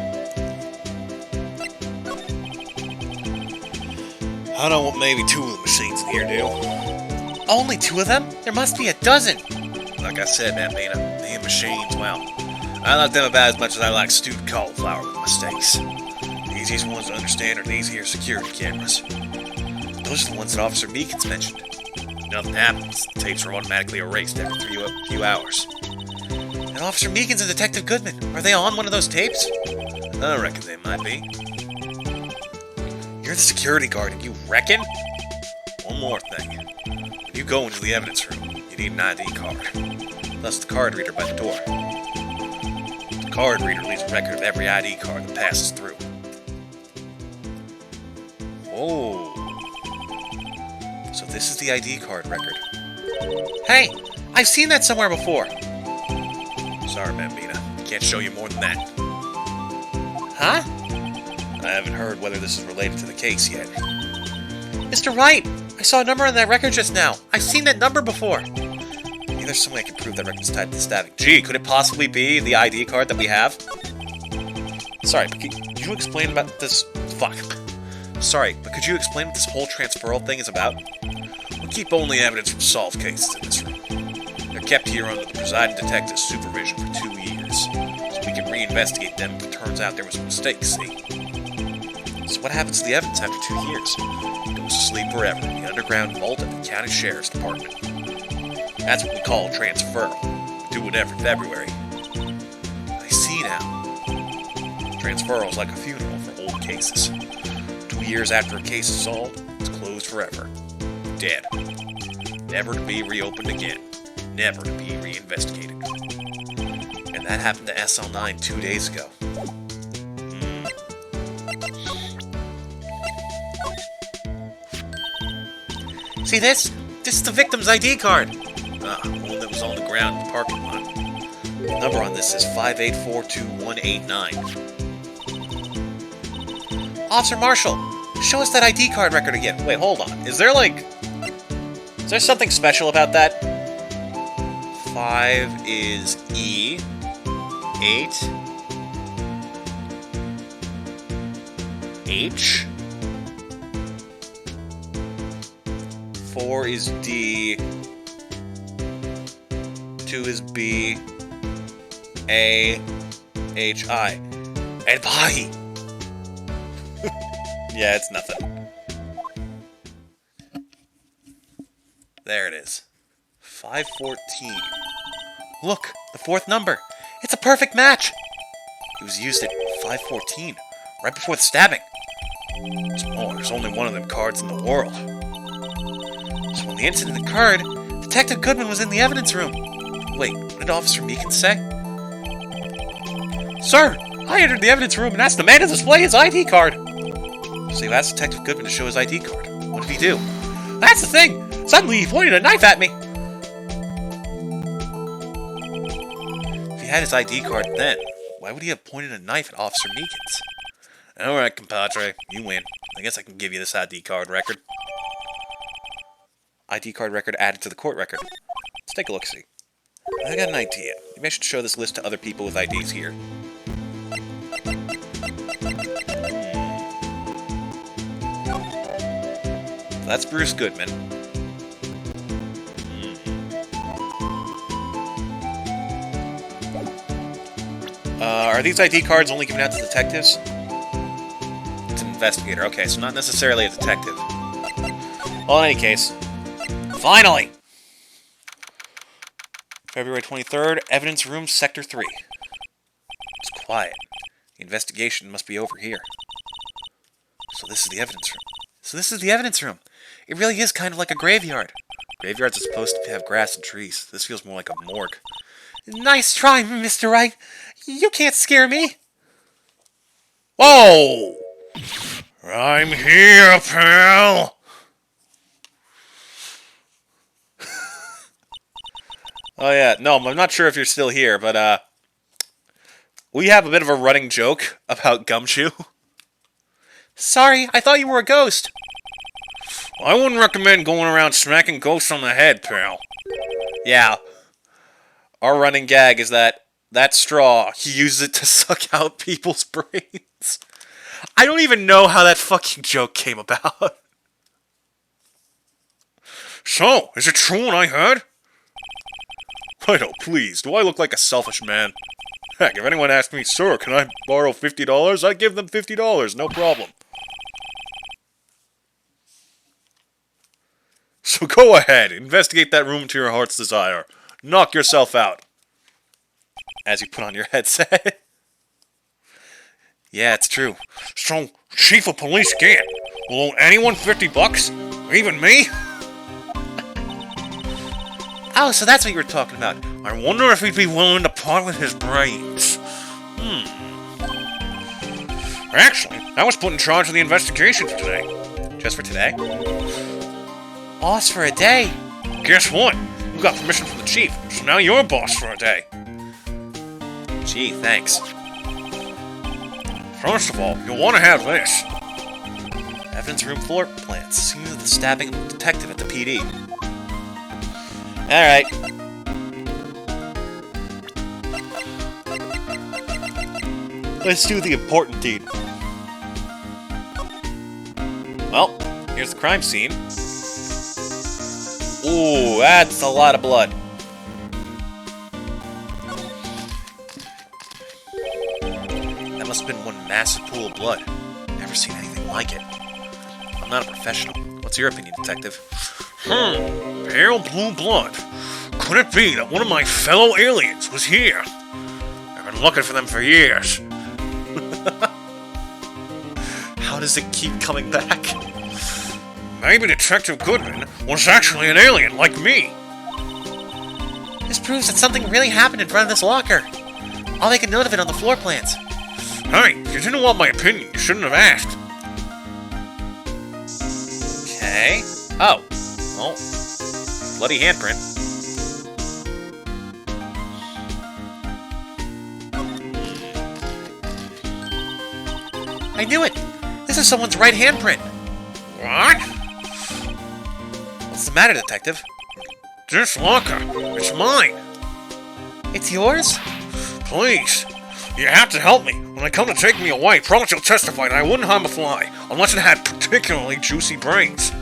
I don't want maybe 2 of the machines in here, do? Only 2 of them? There must be a dozen. Like I said, man, Mina, the machines, well, I like them about as much as I like stewed cauliflower with my steaks. The easiest ones to understand are these here security cameras. Those are the ones that Officer Meekins mentioned. Nothing happens. The tapes are automatically erased every few hours. And Officer Meekins and Detective Goodman, are they on one of those tapes? I reckon they might be. You're the security guard, and you reckon? One more thing. When you go into the evidence room, you need an ID card. Plus the card reader by the door. The card reader leaves a record of every ID card that passes through. Oh. So this is the ID card record. Hey, I've seen that somewhere before. Sorry, Bambina. Can't show you more than that. Huh? I haven't heard whether this is related to the case yet. Mr. Wright, I saw a number on that record just now. I've seen that number before. Maybe there's some way I can prove that record's tied to the stabbing. Gee, could it possibly be the ID card that we have? Sorry, but could you explain about this? Fuck. Sorry, but could you explain what this whole transferal thing is about? We keep only evidence from solved cases in this room. They're kept here under the presiding detective's supervision for 2 years, so we can reinvestigate them if it turns out there was a mistake, see? So what happens to the evidence after 2 years? It goes to sleep forever in the underground vault of the county sheriff's department. That's what we call a transferal. We do it every February. I see now. Transferal's like a funeral for old cases. 2 years after a case is solved, it's closed forever. Dead. Never to be reopened again. Never to be reinvestigated. And that happened to SL9 2 days ago. See this? This is the victim's ID card. One that was on the ground in the parking lot. The number on this is 5842189. Officer Marshall, show us that ID card record again. Wait, hold on. Is there something special about that? 5 is E. 8. H. 4 is D. 2 is B. A. H. I. And Pi. Yeah, it's nothing. There it is. 514. Look, the 4th number. It's a perfect match. It was used at 514, right before the stabbing. There's only one of them cards in the world. So when the incident occurred, Detective Goodman was in the evidence room. Wait, what did Officer Meekins say? Sir, I entered the evidence room and asked the man to display his ID card. So you asked Detective Goodman to show his ID card. What did he do? That's the thing. Suddenly he pointed a knife at me. If he had his ID card then, why would he have pointed a knife at Officer Meekins? Alright, compadre, you win. I guess I can give you this ID card record. ID card record added to the court record. Let's take a look-see. I got an idea. Maybe I should show this list to other people with IDs here. That's Bruce Goodman. Are these ID cards only given out to detectives? It's an investigator. Okay, so not necessarily a detective. Well, in any case, finally! February 23rd, evidence room, sector 3. It's quiet. The investigation must be over here. So this is the evidence room. It really is kind of like a graveyard. Graveyards are supposed to have grass and trees. This feels more like a morgue. Nice try, Mr. Wright. You can't scare me. Whoa! I'm here, pal! Oh yeah, no, I'm not sure if you're still here, but we have a bit of a running joke about Gumshoe. Sorry, I thought you were a ghost. I wouldn't recommend going around smacking ghosts on the head, pal. Yeah. Our running gag is that straw, he uses it to suck out people's brains. I don't even know how that fucking joke came about. So, is it true what I heard? I know, please. Do I look like a selfish man? Heck, if anyone asked me, sir, can I borrow $50? I'd give them $50, no problem. So go ahead, investigate that room to your heart's desire. Knock yourself out. As you put on your headset. Yeah, it's true. So, Chief of Police Gent, will owe anyone $50? Even me? Oh, so that's what you were talking about. I wonder if he'd be willing to part with his brains. Actually, I was put in charge of the investigation for today. Just for today? Boss for a day? Guess what? You got permission from the chief, so now you're boss for a day. Gee, thanks. First of all, you'll want to have this. Evidence room floor plans. Scene of the stabbing of the detective at the PD. Alright. Let's do the important deed. Well, here's the crime scene. Ooh, that's a lot of blood. That must have been one massive pool of blood. Never seen anything like it. I'm not a professional. What's your opinion, detective? Pale blue blood. Could it be that one of my fellow aliens was here? I've been looking for them for years. How does it keep coming back? Maybe Detective Goodman was actually an alien like me. This proves that something really happened in front of this locker. I'll make a note of it on the floor plans. Hey, if you didn't want my opinion, you shouldn't have asked. Okay. Oh. Well, bloody handprint. I knew it! This is someone's right handprint. What? What's the matter, detective? This locker. It's mine. It's yours? Please. You have to help me. When I come to take me away, promise you'll testify that I wouldn't harm a fly, unless it had particularly juicy brains.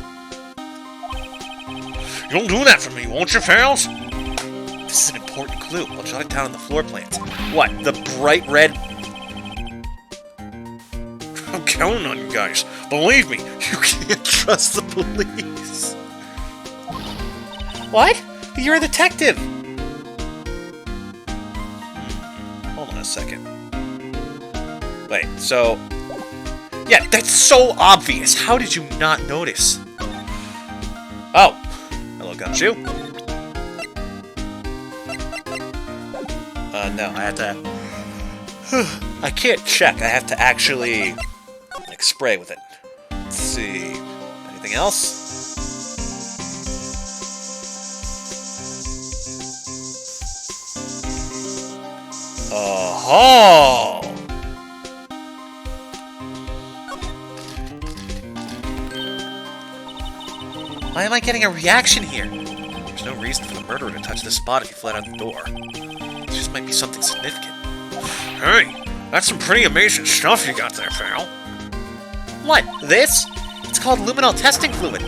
You'll do that for me, won't you, pals? This is an important clue. I'll jot it down on the floor plans. What, the bright red... I'm counting on you guys. Believe me, you can't trust the police. What? You're a detective. Hold on a second. Wait, so... Yeah, that's so obvious. How did you not notice? Oh. Hello, Gumshoe. No, I have to... I can't check. I have to actually... like, spray with it. Let's see... Anything else? Oh! Why am I getting a reaction here? There's no reason for the murderer to touch this spot if he fled out the door. This just might be something significant. Hey, that's some pretty amazing stuff you got there, pal. What? This? It's called luminol testing fluid.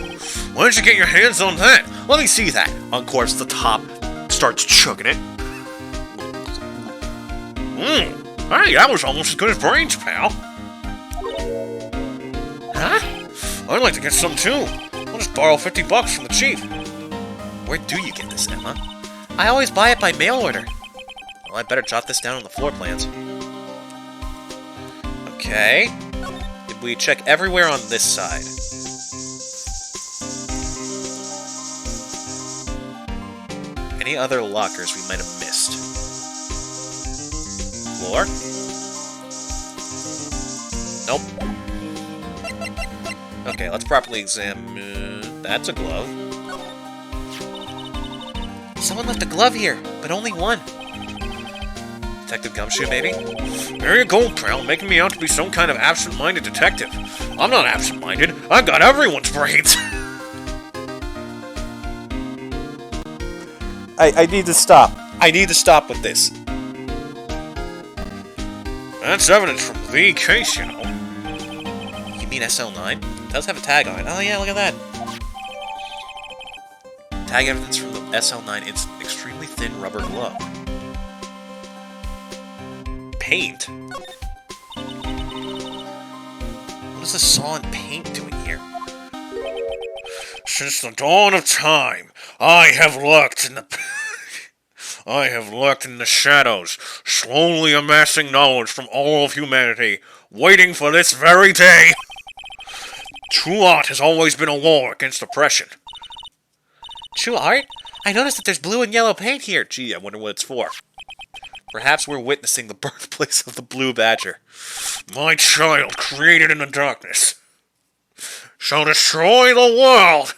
Why did you get your hands on that? Let me see that. Uncorks the top, starts chugging it. Hey, that was almost as good as brains, pal. Huh? I'd like to get some too. I'll just borrow $50 from the chief. Where do you get this, Emma? I always buy it by mail order. Well, I better jot this down on the floor plans. Okay. We check everywhere on this side. Any other lockers we might have missed? Floor? Nope. Okay, let's properly examine... that's a glove. Someone left a glove here, but only one. Detective Gumshoe, maybe? There you go, pal, making me out to be some kind of absent-minded detective. I'm not absent-minded. I've got everyone's brains. I need to stop. I need to stop with this. That's evidence from the case, you know. You mean SL9? It does have a tag on it. Oh yeah, look at that. Tag evidence from the SL9. It's an extremely thin rubber glove. Paint? What is the saw and paint doing here? Since the dawn of time, I have lurked in the... I have lurked in the shadows, slowly amassing knowledge from all of humanity, waiting for this very day. True art has always been a war against oppression. True art? I noticed that there's blue and yellow paint here. Gee, I wonder what it's for. Perhaps we're witnessing the birthplace of the Blue Badger. My child, created in the darkness, shall destroy the world.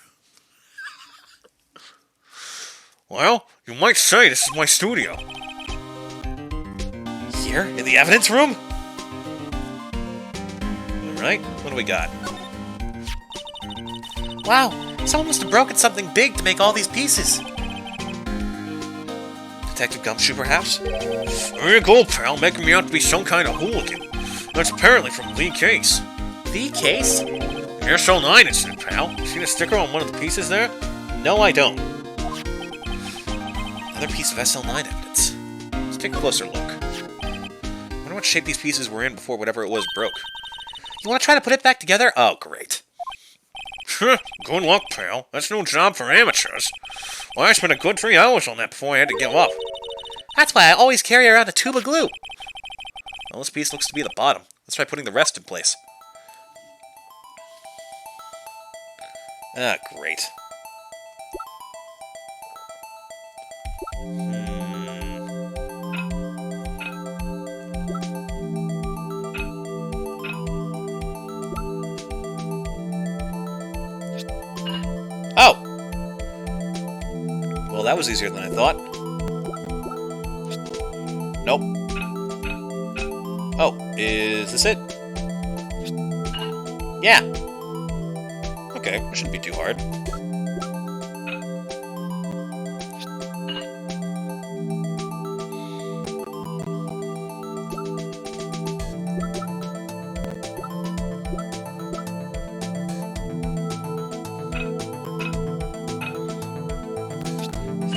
Well, you might say this is my studio. Here? In the evidence room? Alright, what do we got? Wow, someone must have broken something big to make all these pieces. Detective Gumshoe, perhaps? There you go, pal, making me out to be some kind of hooligan. That's apparently from the case. The case? The SL9 incident, pal. See the sticker on one of the pieces there? No, I don't. Another piece of SL9 evidence. Let's take a closer look. I wonder what shape these pieces were in before whatever it was broke. You want to try to put it back together? Oh, great. Good luck, pal. That's no job for amateurs. Well, I spent a good 3 hours on that before I had to give up. That's why I always carry around a tube of glue. Well, this piece looks to be the bottom. Let's try putting the rest in place. Ah, great. Oh! Well, that was easier than I thought. Nope. Oh, is this it? Yeah. Okay, it shouldn't be too hard.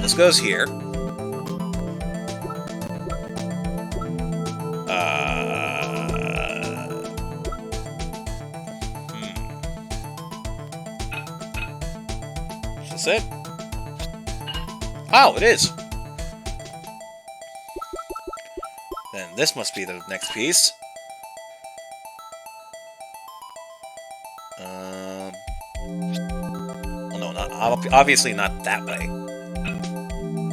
This goes here. Is this it? Oh, it is. Then this must be the next piece. Well, no, not obviously not that way.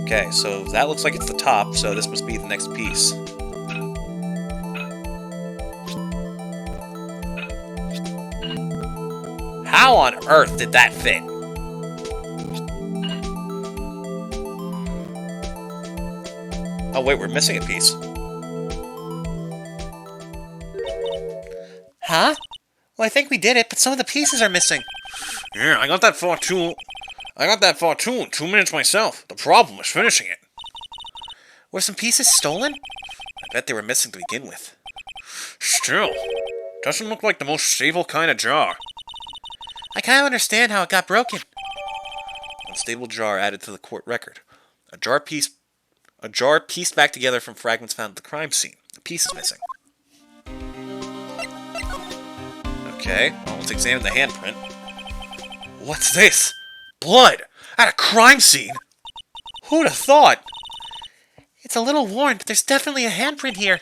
Okay, so that looks like it's the top, so this must be the next piece. How on earth did that fit? Oh wait, we're missing a piece. Huh? Well, I think we did it, but some of the pieces are missing. Yeah, I got that far too. I got that far too in 2 minutes myself. The problem was finishing it. Were some pieces stolen? I bet they were missing to begin with. Still, doesn't look like the most stable kind of jar. I kind of understand how it got broken. Unstable jar added to the court record. A jar pieced back together from fragments found at the crime scene. A piece is missing. Okay, well, let's examine the handprint. What's this? Blood! At a crime scene! Who'd have thought? It's a little worn, but there's definitely a handprint here.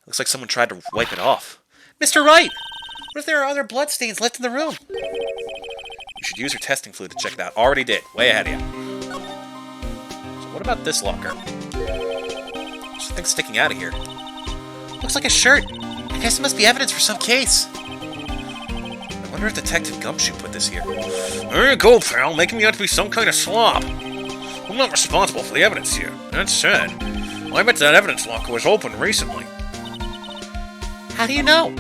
Looks like someone tried to wipe it off. Mr. Wright! What if there are other bloodstains left in the room? You should use your testing fluid to check it out. Already did. Way ahead of you. So what about this locker? Something sticking out of here. Looks like a shirt. I guess it must be evidence for some case. I wonder if Detective Gumshoe put this here. There you go, pal. Making me out to be some kind of slob. I'm not responsible for the evidence here. That's sad. I bet that evidence locker was open recently. How do you know?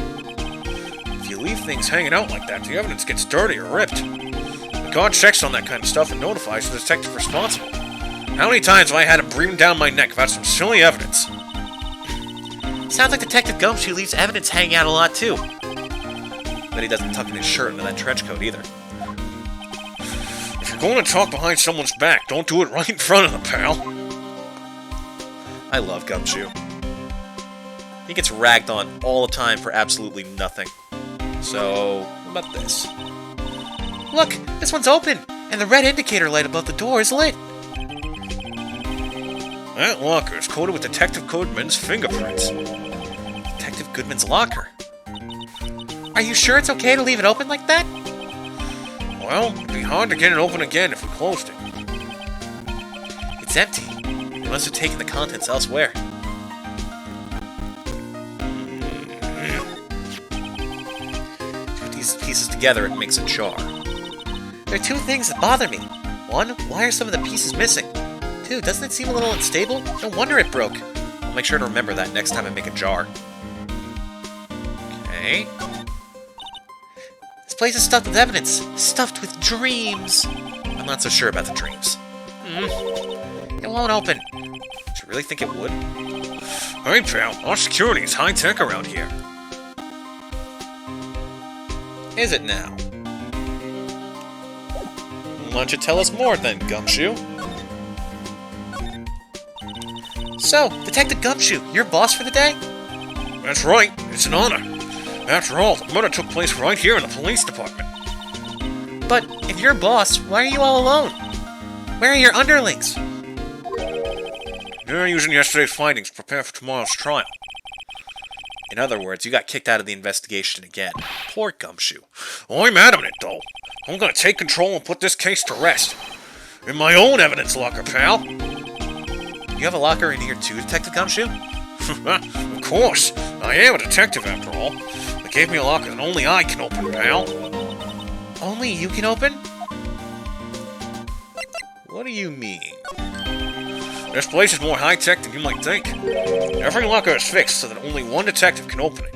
If you leave things hanging out like that, the evidence gets dirty or ripped. The guard checks on that kind of stuff and notifies the detective responsible. How many times have I had him breathing down my neck about some silly evidence? Sounds like Detective Gumshoe leaves evidence hanging out a lot, too. But he doesn't tuck in his shirt into that trench coat, either. If you're going to talk behind someone's back, don't do it right in front of them, pal. I love Gumshoe. He gets ragged on all the time for absolutely nothing. So, what about this? Look, this one's open, and the red indicator light above the door is lit. That locker is coated with Detective Goodman's fingerprints. Detective Goodman's locker? Are you sure it's okay to leave it open like that? Well, it'd be hard to get it open again if we closed it. It's empty. They must have taken the contents elsewhere. Put these pieces together, it makes a jar. There are two things that bother me. One, why are some of the pieces missing? Two, doesn't it seem a little unstable? No wonder it broke. I'll make sure to remember that next time I make a jar. Okay. This place is stuffed with evidence. Stuffed with dreams. I'm not so sure about the dreams. It won't open. Do you really think it would? Hey, pal. Our security is high-tech around here. Is it now? Why don't you tell us more then, Gumshoe? So, Detective Gumshoe, your boss for the day? That's right. It's an honor. After all, the murder took place right here in the police department. But if you're boss, why are you all alone? Where are your underlings? They're using yesterday's findings to prepare for tomorrow's trial. In other words, you got kicked out of the investigation again. Poor Gumshoe. I'm adamant, though. I'm gonna take control and put this case to rest. In my own evidence locker, pal. You have a locker in here too, Detective Gumshoe? Of course. I am a detective, after all. They gave me a locker that only I can open, pal. Only you can open? What do you mean? This place is more high-tech than you might think. Every locker is fixed so that only one detective can open it.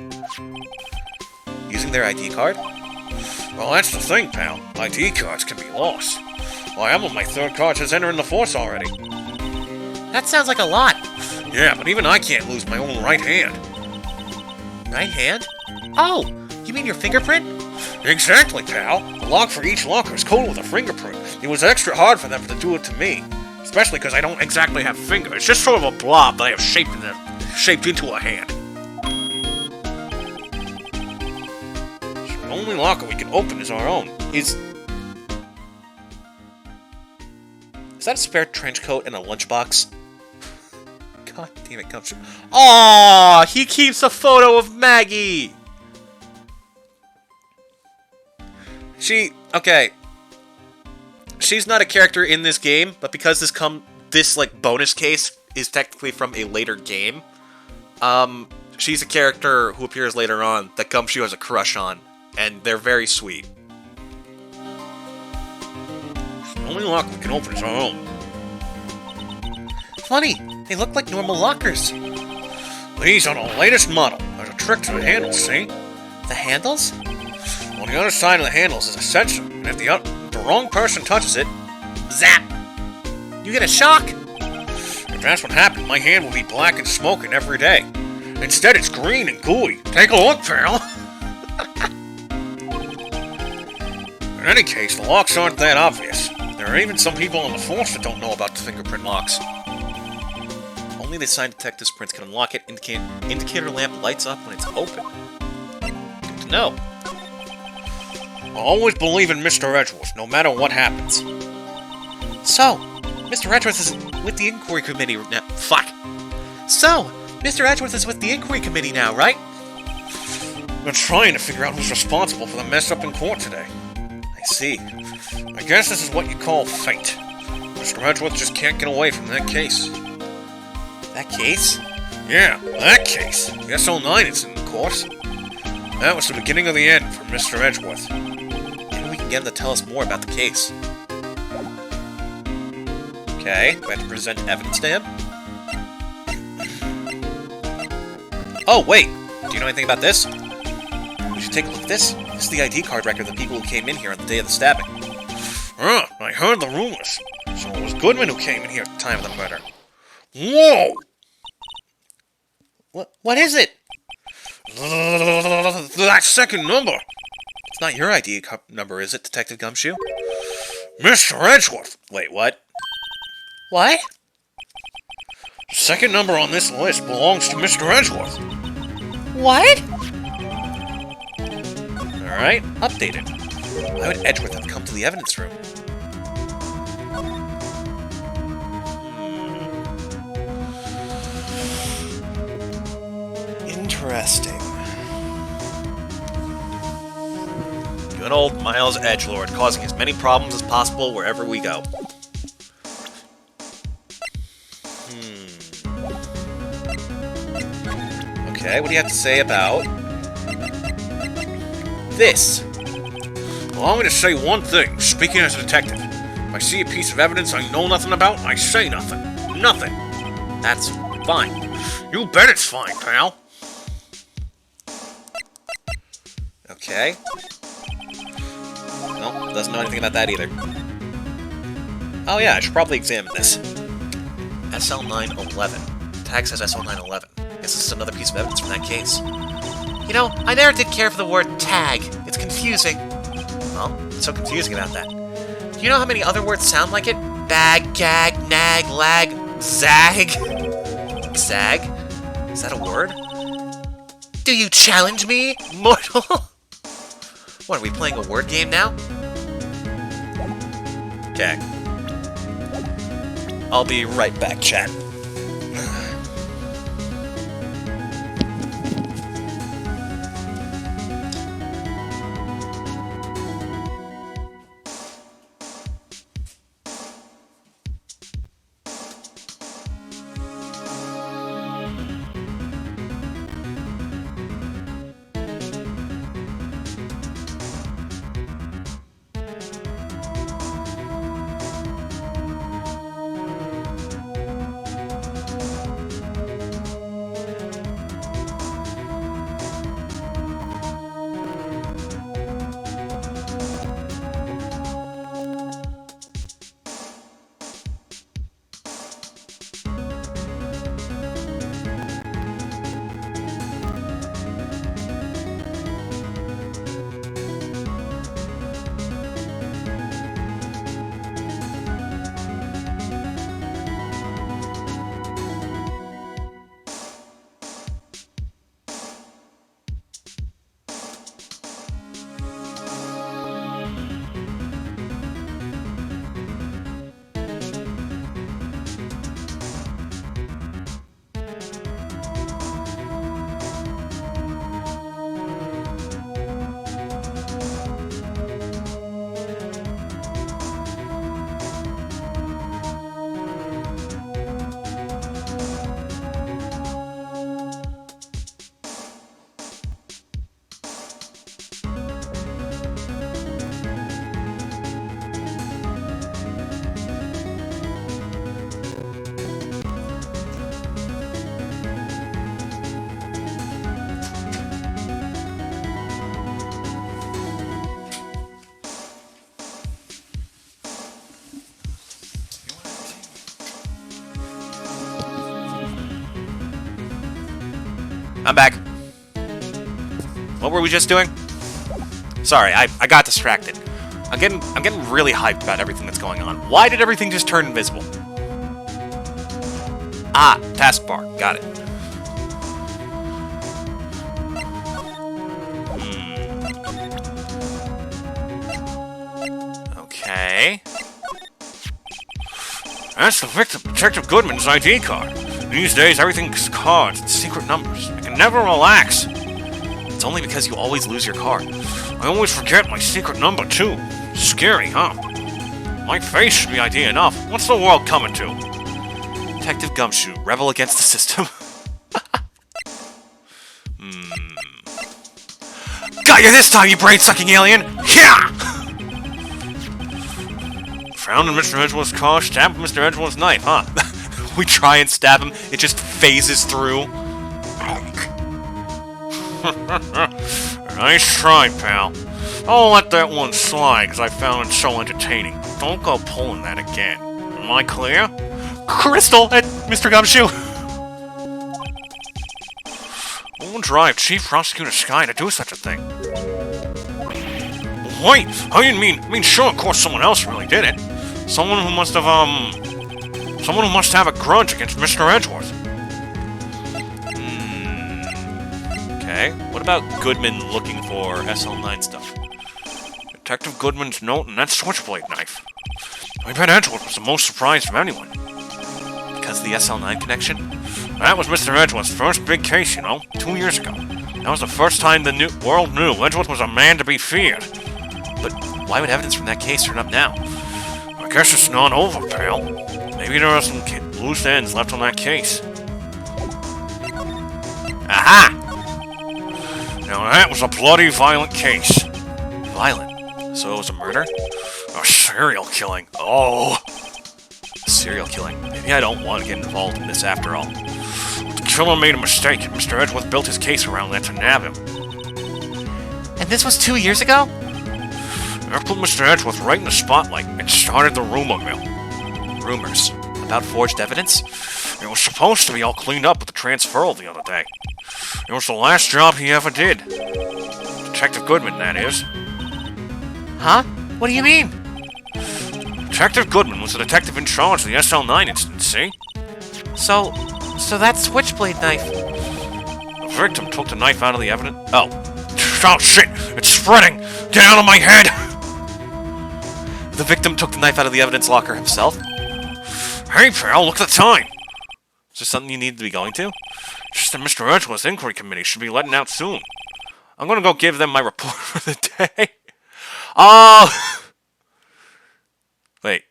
Using their ID card? Well, that's the thing, pal. ID cards can be lost. Why, I'm on my third card since entering the force already. That sounds like a lot. Yeah, but even I can't lose my own right hand. Right hand? Oh, you mean your fingerprint? Exactly, pal. The lock for each locker is coated with a fingerprint. It was extra hard for them to do it to me. Especially because I don't exactly have fingers. It's just sort of a blob that I have shaped into a hand. So the only locker we can open is our own. Is that a spare trench coat and a lunchbox? God damn it, Gumshoe. Aww, he keeps a photo of Maggie! Okay. She's not a character in this game, but because this like bonus case is technically from a later game, she's a character who appears later on that Gumshoe has a crush on, and they're very sweet. The only lock we can open is our own. Funny, they look like normal lockers. These are the latest model. There's a trick to the handles, see? The handles? On the other side of the handles is a sensor, and if the wrong person touches it, zap! You get a shock? If that's what happened, my hand will be black and smoking every day. Instead, it's green and gooey. Take a look, pal! In any case, the locks aren't that obvious. There are even some people on the force that don't know about the fingerprint locks. Only the assigned detective's prints can unlock it. Indicator lamp lights up when it's open. Good to know. I'll always believe in Mr. Edgeworth, no matter what happens. So, Mr. Edgeworth is with the inquiry committee now. Fuck. So, Mr. Edgeworth is with the inquiry committee now, right? We're trying to figure out who's responsible for the mess up in court today. I see. I guess this is what you call fate. Mr. Edgeworth just can't get away from that case. That case? Yeah, that case. The SL9 is in court. That was the beginning of the end for Mr. Edgeworth. Maybe we can get him to tell us more about the case. Okay, we have to present evidence to him? Oh, wait! Do you know anything about this? We should take a look at this. This is the ID card record of the people who came in here on the day of the stabbing. I heard the rumors. So it was Goodman who came in here at the time of the murder. Whoa! What is it? That second number! It's not your ID number, is it, Detective Gumshoe? Mr. Edgeworth! Wait, what? What? The second number on this list belongs to Mr. Edgeworth. What? Alright, updated. Why would Edgeworth have come to the evidence room? Interesting. Good old Miles Edgelord, causing as many problems as possible wherever we go. Okay, what do you have to say about this? Well, I'm going to say one thing, speaking as a detective. If I see a piece of evidence I know nothing about, I say nothing. Nothing. That's fine. You bet it's fine, pal. Okay. Well, doesn't know anything about that either. Oh yeah, I should probably examine this. SL911. Tag says SL911. Guess this is another piece of evidence from that case. You know, I never did care for the word tag. It's confusing. Well, what's so confusing about that? Do you know how many other words sound like it? Bag, gag, nag, lag, zag. Zag? Is that a word? Do you challenge me, mortal? What, are we playing a word game now? Okay. I'll be right back, chat. I'm back. What were we just doing? Sorry, I got distracted. I'm getting really hyped about everything that's going on. Why did everything just turn invisible? Ah, taskbar. Got it. Okay. That's the victim, Detective Goodman's ID card. These days, everything's cards and secret numbers. I can never relax. It's It's only because you always lose your card. I always forget my secret number, too. Scary, huh? My face should be ID enough. What's the world coming to? Detective Gumshoe, rebel against the system. Got you this time, you brain-sucking alien! Yeah! Found in Mr. Edgeworth's car, stabbed Mr. Edgeworth's knife, huh? We try and stab him, it just phases through. Nice try, pal. I'll let that one slide, because I found it so entertaining. Don't go pulling that again. Am I clear? Crystal and Mr. Gumshoe! Who would drive Chief Prosecutor Sky to do such a thing? Wait! I didn't mean, sure, of course someone else really did it. Someone who must have a grudge against Mr. Edgeworth. Okay, what about Goodman looking for SL9 stuff? Detective Goodman's note and that switchblade knife. I bet Edgeworth was the most surprised of anyone. Because of the SL9 connection? That was Mr. Edgeworth's first big case, 2 years ago. That was the first time the world knew Edgeworth was a man to be feared. But why would evidence from that case turn up now? I guess it's not over, pal. Maybe there are some loose ends left on that case. Aha! Now that was a bloody, violent case. Violent? So it was a murder? A serial killing. Oh! A serial killing. Maybe I don't want to get involved in this after all. The killer made a mistake, and Mr. Edgeworth built his case around that to nab him. And this was 2 years ago? I put Mr. Edgeworth right in the spotlight and started the rumor mill. Rumors? About forged evidence? It was supposed to be all cleaned up with the transferal the other day. It was the last job he ever did. Detective Goodman, that is. Huh? What do you mean? Detective Goodman was the detective in charge of the SL9 incident, see? So that switchblade knife... The victim took the knife out of the evidence... Oh, shit! It's spreading! Get out of my head! The victim took the knife out of the evidence locker himself? Hey, pal, look at the time! Is there something you need to be going to? Just that Mr. Edgeworth's inquiry committee should be letting out soon. I'm gonna go give them my report for the day. Oh! Wait.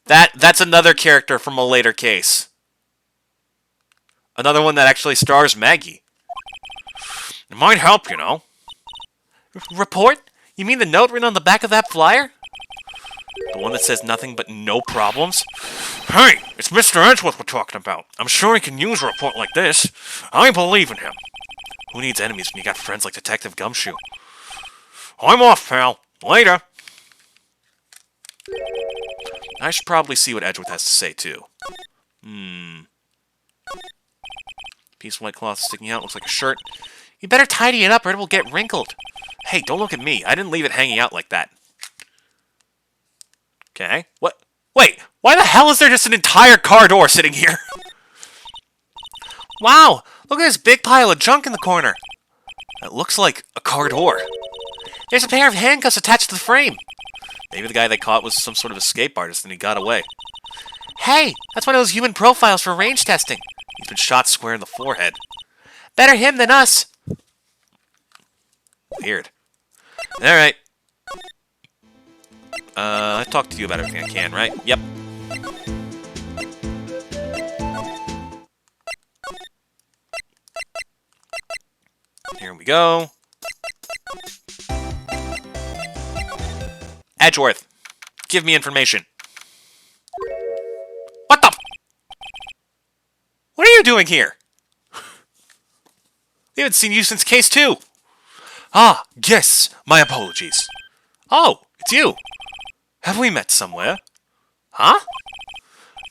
That's another character from a later case. Another one that actually stars Maggie. It might help, Report? You mean the note written on the back of that flyer? The one that says nothing but no problems? Hey, it's Mr. Edgeworth we're talking about. I'm sure he can use a report like this. I believe in him. Who needs enemies when you got friends like Detective Gumshoe? I'm off, pal. Later. I should probably see what Edgeworth has to say, too. Piece of white cloth sticking out, looks like a shirt. You better tidy it up or it will get wrinkled. Hey, don't look at me. I didn't leave it hanging out like that. Okay. What? Wait, why the hell is there just an entire car door sitting here? Wow, look at this big pile of junk in the corner. It looks like a car door. There's a pair of handcuffs attached to the frame. Maybe the guy they caught was some sort of escape artist and he got away. Hey, that's one of those human profiles for range testing. He's been shot square in the forehead. Better him than us. Weird. Alright. I talked to you about everything I can, right? Yep. Here we go. Edgeworth, give me information. What the? What are you doing here? We haven't seen you since case 2. Ah, yes, my apologies. Oh, it's you. Have we met somewhere? Huh?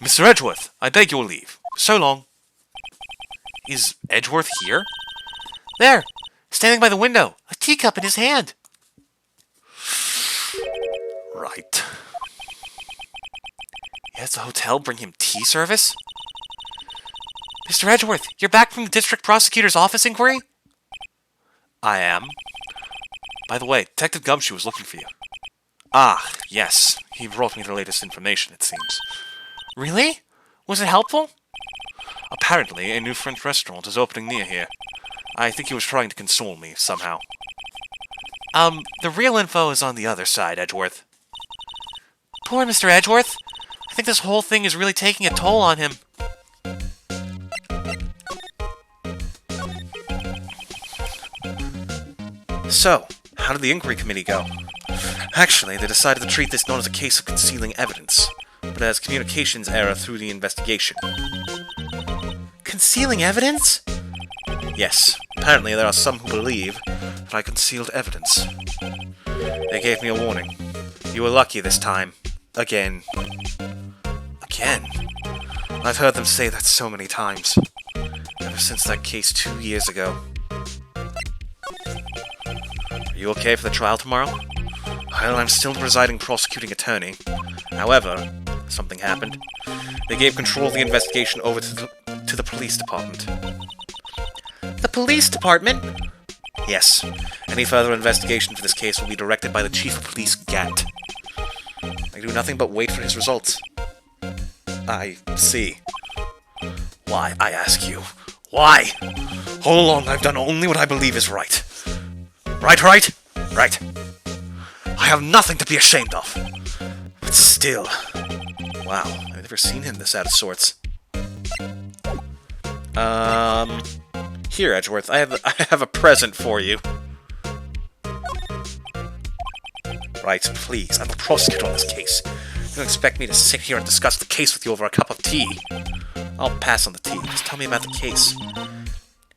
Mr. Edgeworth, I beg your leave. So long. Is Edgeworth here? There, standing by the window, a teacup in his hand. Right. Has the hotel bring him tea service? Mr. Edgeworth, you're back from the district prosecutor's office inquiry? I am. By the way, Detective Gumshoe was looking for you. Ah, yes. He brought me the latest information, it seems. Really? Was it helpful? Apparently, a new French restaurant is opening near here. I think he was trying to console me, somehow. The real info is on the other side, Edgeworth. Poor Mr. Edgeworth. I think this whole thing is really taking a toll on him. So, how did the inquiry committee go? Actually, they decided to treat this not as a case of concealing evidence, but as communications error through the investigation. Concealing evidence? Yes, apparently there are some who believe that I concealed evidence. They gave me a warning. You were lucky this time. Again. Again? I've heard them say that so many times. Ever since that case 2 years ago. Are you okay for the trial tomorrow? Well, I'm still the presiding prosecuting attorney. However, something happened. They gave control of the investigation over to the police department. The police department? Yes. Any further investigation for this case will be directed by the Chief of Police, Gent. I do nothing but wait for his results. I see. Why, I ask you? Why? All along I've done only what I believe is right. Right? Right. I have nothing to be ashamed of. But still... Wow, I've never seen him this out of sorts. Here, Edgeworth, I have a present for you. Right, please, I'm a prosecutor on this case. You don't expect me to sit here and discuss the case with you over a cup of tea. I'll pass on the tea. Just tell me about the case.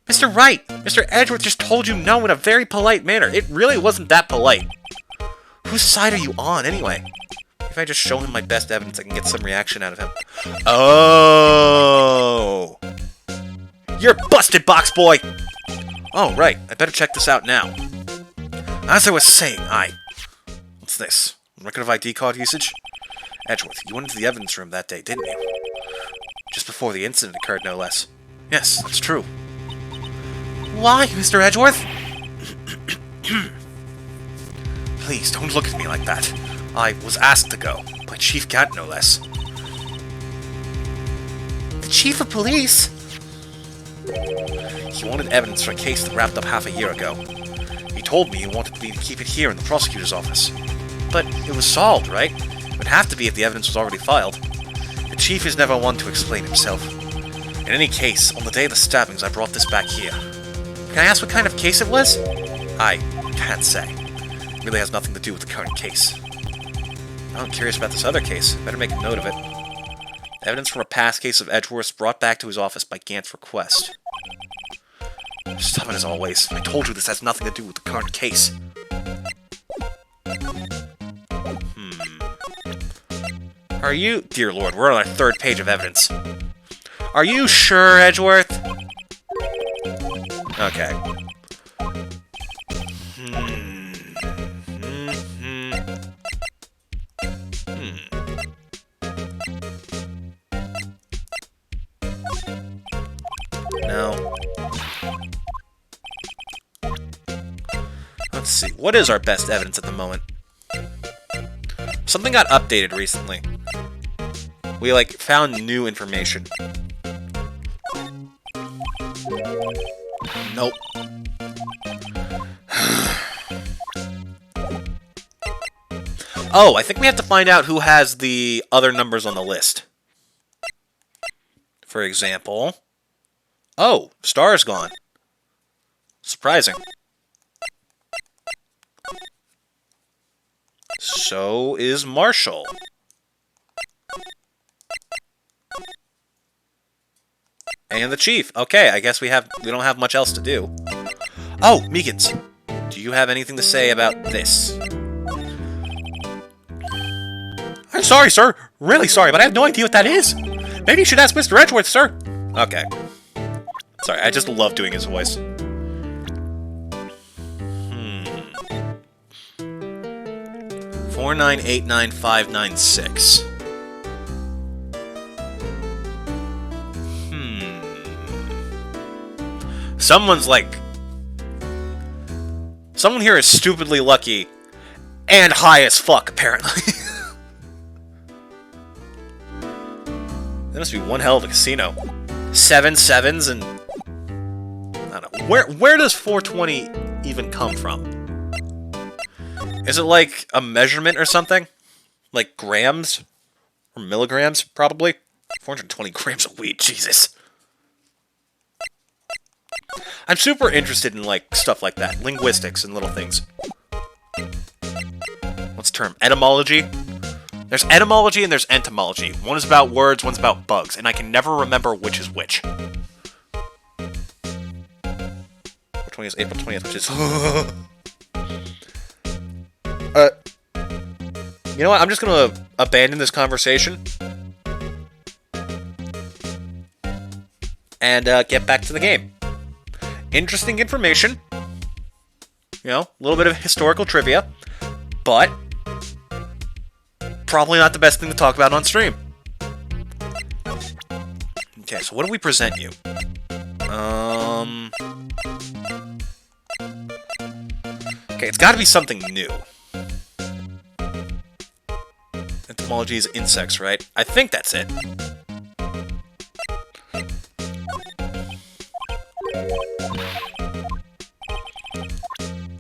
Mr. Wright! Mr. Edgeworth just told you no in a very polite manner. It really wasn't that polite. Whose side are you on, anyway? If I just show him my best evidence, I can get some reaction out of him. Oh! You're busted, box boy! Oh, right. I better check this out now. As I was saying, What's this? Record of ID card usage? Edgeworth, you went into the evidence room that day, didn't you? Just before the incident occurred, no less. Yes, that's true. Why, Mr. Edgeworth? Please, don't look at me like that. I was asked to go, by Chief Gent, no less. The Chief of Police? He wanted evidence for a case that wrapped up half a year ago. He told me he wanted me to keep it here in the prosecutor's office. But it was solved, right? It would have to be if the evidence was already filed. The Chief is never one to explain himself. In any case, on the day of the stabbings, I brought this back here. Can I ask what kind of case it was? I can't say. It really has nothing to do with the current case. I'm curious about this other case. Better make a note of it. Evidence from a past case of Edgeworth's brought back to his office by Gant's request. Stubborn as always. I told you this has nothing to do with the current case. Are you... Dear Lord, we're on our third page of evidence. Are you sure, Edgeworth? Okay. No. Let's see. What is our best evidence at the moment? Something got updated recently. We, found new information. Nope. Oh, I think we have to find out who has the other numbers on the list. For example... Oh, Star's gone. Surprising. So is Marshall. And the Chief. Okay, I guess we don't have much else to do. Oh, Meekins. Do you have anything to say about this? I'm sorry, sir. Really sorry, but I have no idea what that is. Maybe you should ask Mr. Edgeworth, sir. Okay. Sorry, I just love doing his voice. 4989596. Someone here is stupidly lucky and high as fuck, apparently. That must be one hell of a casino. 7 sevens and... don't know. Where does 420 even come from? Is it like a measurement or something? Like grams? Or milligrams, probably? 420 grams of weed, Jesus. I'm super interested in, like, stuff like that. Linguistics and little things. What's the term? Etymology? There's etymology and there's entomology. One is about words, one's about bugs, and I can never remember which is which. 420 is April 20th, which is... You know what? I'm just gonna abandon this conversation. And get back to the game. Interesting information. You know, a little bit of historical trivia. But probably not the best thing to talk about on stream. Okay, so what do we present you? Okay, it's gotta be something new. Entomology is insects, right? I think that's it.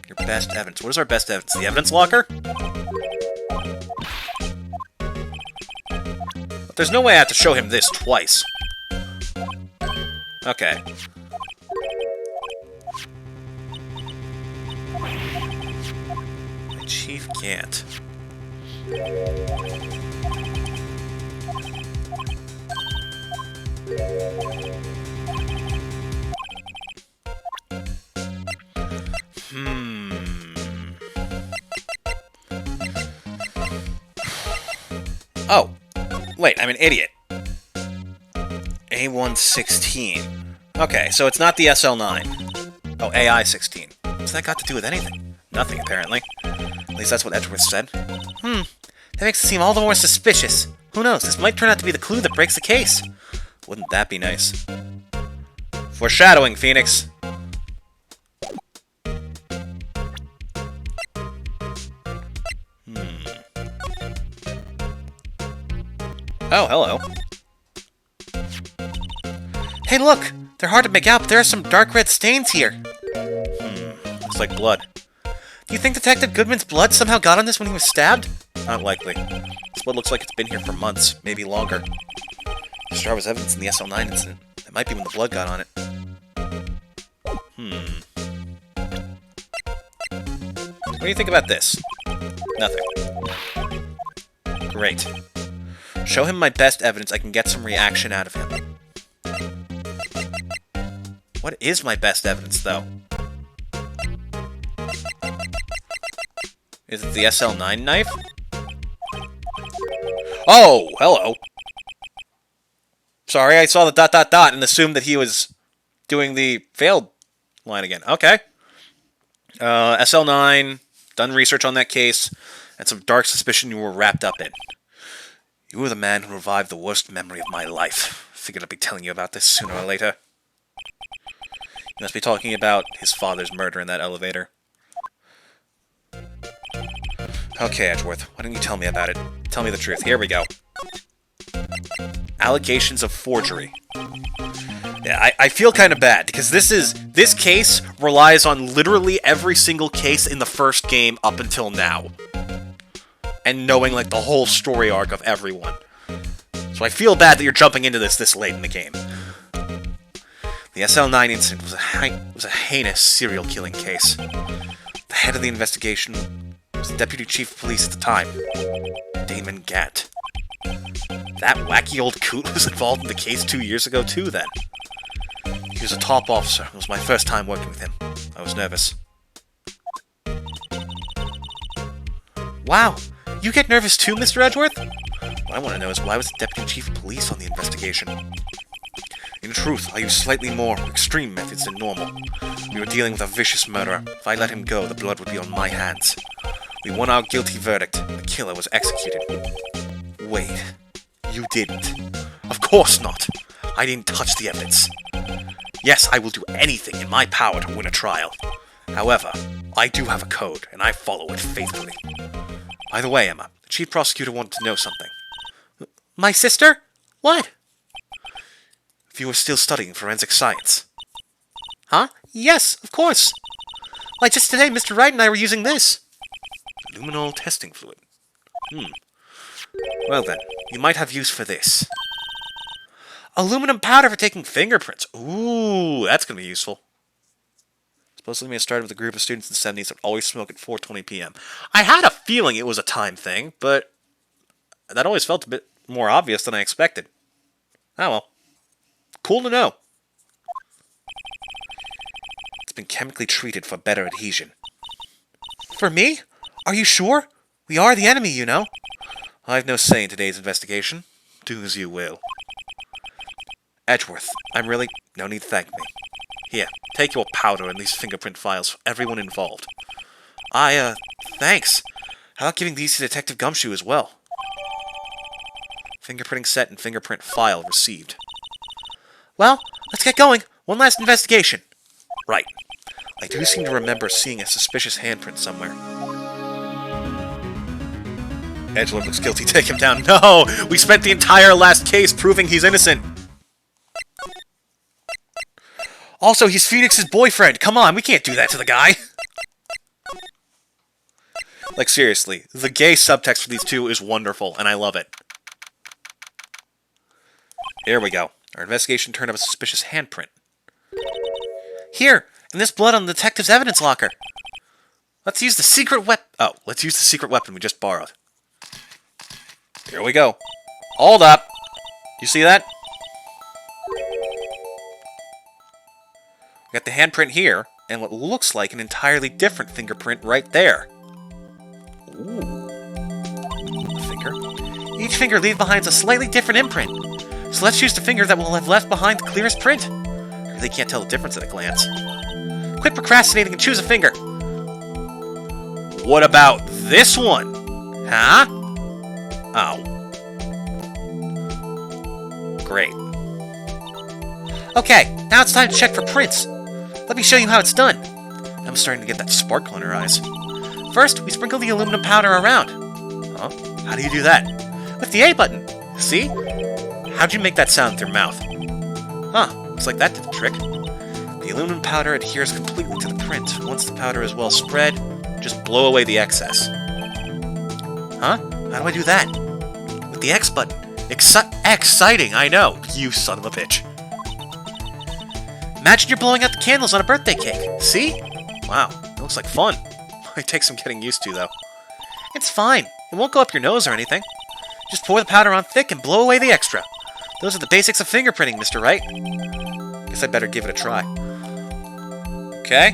Your best evidence. What is our best evidence? The evidence locker? But there's no way I have to show him this twice. Okay. Chief Gent. Oh, wait, I'm an idiot. A116. Okay, so it's not the SL9. Oh, AI16. What's that got to do with anything? Nothing, apparently. At least that's what Edgeworth said. That makes it seem all the more suspicious. Who knows, this might turn out to be the clue that breaks the case. Wouldn't that be nice? Foreshadowing, Phoenix. Oh, hello. Hey, look! They're hard to make out, but there are some dark red stains here. Looks like blood. Do you think Detective Goodman's blood somehow got on this when he was stabbed? Not likely. This blood looks like it's been here for months, maybe longer. There's Jarvis evidence in the SL9 incident. That might be when the blood got on it. What do you think about this? Nothing. Great. Show him my best evidence, I can get some reaction out of him. What is my best evidence, though? Is it the SL9 knife? Oh, hello. Sorry, I saw the ... and assumed that he was doing the failed line again. Okay. SL9, done research on that case, and some dark suspicion you were wrapped up in. You were the man who revived the worst memory of my life. Figured I'd be telling you about this sooner or later. You must be talking about his father's murder in that elevator. Okay, Edgeworth, why don't you tell me about it? Tell me the truth. Here we go. Allegations of forgery. Yeah, I feel kind of bad, because this case relies on literally every single case in the first game up until now. And knowing, like, the whole story arc of everyone. So I feel bad that you're jumping into this late in the game. The SL9 incident was a heinous serial killing case. The head of the investigation was the Deputy Chief of Police at the time, Damon Gatt. That wacky old coot was involved in the case 2 years ago too, then. He was a top officer. It was my first time working with him. I was nervous. Wow! You get nervous too, Mr. Edgeworth? What I want to know is why was the Deputy Chief of Police on the investigation? In truth, I used slightly more extreme methods than normal. We were dealing with a vicious murderer. If I let him go, the blood would be on my hands. We won our guilty verdict. The killer was executed. Wait, you didn't? Of course not. I didn't touch the evidence. Yes, I will do anything in my power to win a trial. However, I do have a code, and I follow it faithfully. By the way, Emma, the Chief Prosecutor wanted to know something. My sister? What? If you were still studying forensic science. Huh? Yes, of course. Like just today, Mr. Wright and I were using this. Luminol testing fluid. Well then, you might have use for this. Aluminum powder for taking fingerprints. Ooh, that's going to be useful. Supposedly, I started with a group of students in the 70s that would always smoke at 4:20 p.m. I had a feeling it was a time thing, but that always felt a bit more obvious than I expected. Oh well. Cool to know. It's been chemically treated for better adhesion. For me? Are you sure? We are the enemy, you know. I've no say in today's investigation. Do as you will. Edgeworth, no need to thank me. Here, take your powder and these fingerprint files for everyone involved. Thanks. How about giving these to Detective Gumshoe as well? Fingerprinting set and fingerprint file received. Well, let's get going. One last investigation. Right. I do seem to remember seeing a suspicious handprint somewhere. Edgelord looks guilty. Take him down. No! We spent the entire last case proving he's innocent. Also, he's Phoenix's boyfriend. Come on, we can't do that to the guy. Like, seriously, the gay subtext for these two is wonderful, and I love it. Here we go. Our investigation turned up a suspicious handprint. Here, and this blood on the detective's evidence locker. Let's use the secret let's use the secret weapon we just borrowed. Here we go. Hold up. You see that? We got the handprint here, and what looks like an entirely different fingerprint right there. Ooh. Finger. Each finger leaves behind a slightly different imprint. So let's choose the finger that will have left behind the clearest print. I really can't tell the difference at a glance. Quit procrastinating and choose a finger. What about this one? Huh? Oh. Great. Okay, now it's time to check for prints. Let me show you how it's done. I'm starting to get that sparkle in her eyes. First, we sprinkle the aluminum powder around. Huh? How do you do that? With the A button. See? How'd you make that sound with your mouth? Huh, looks like that did the trick. The aluminum powder adheres completely to the print. Once the powder is well spread, just blow away the excess. Huh? How do I do that? With the X button. Exciting, I know, you son of a bitch. Imagine you're blowing out the candles on a birthday cake. See? Wow, it looks like fun. It takes some getting used to, though. It's fine. It won't go up your nose or anything. Just pour the powder on thick and blow away the extra. Those are the basics of fingerprinting, Mr. Wright. Guess I'd better give it a try. Okay.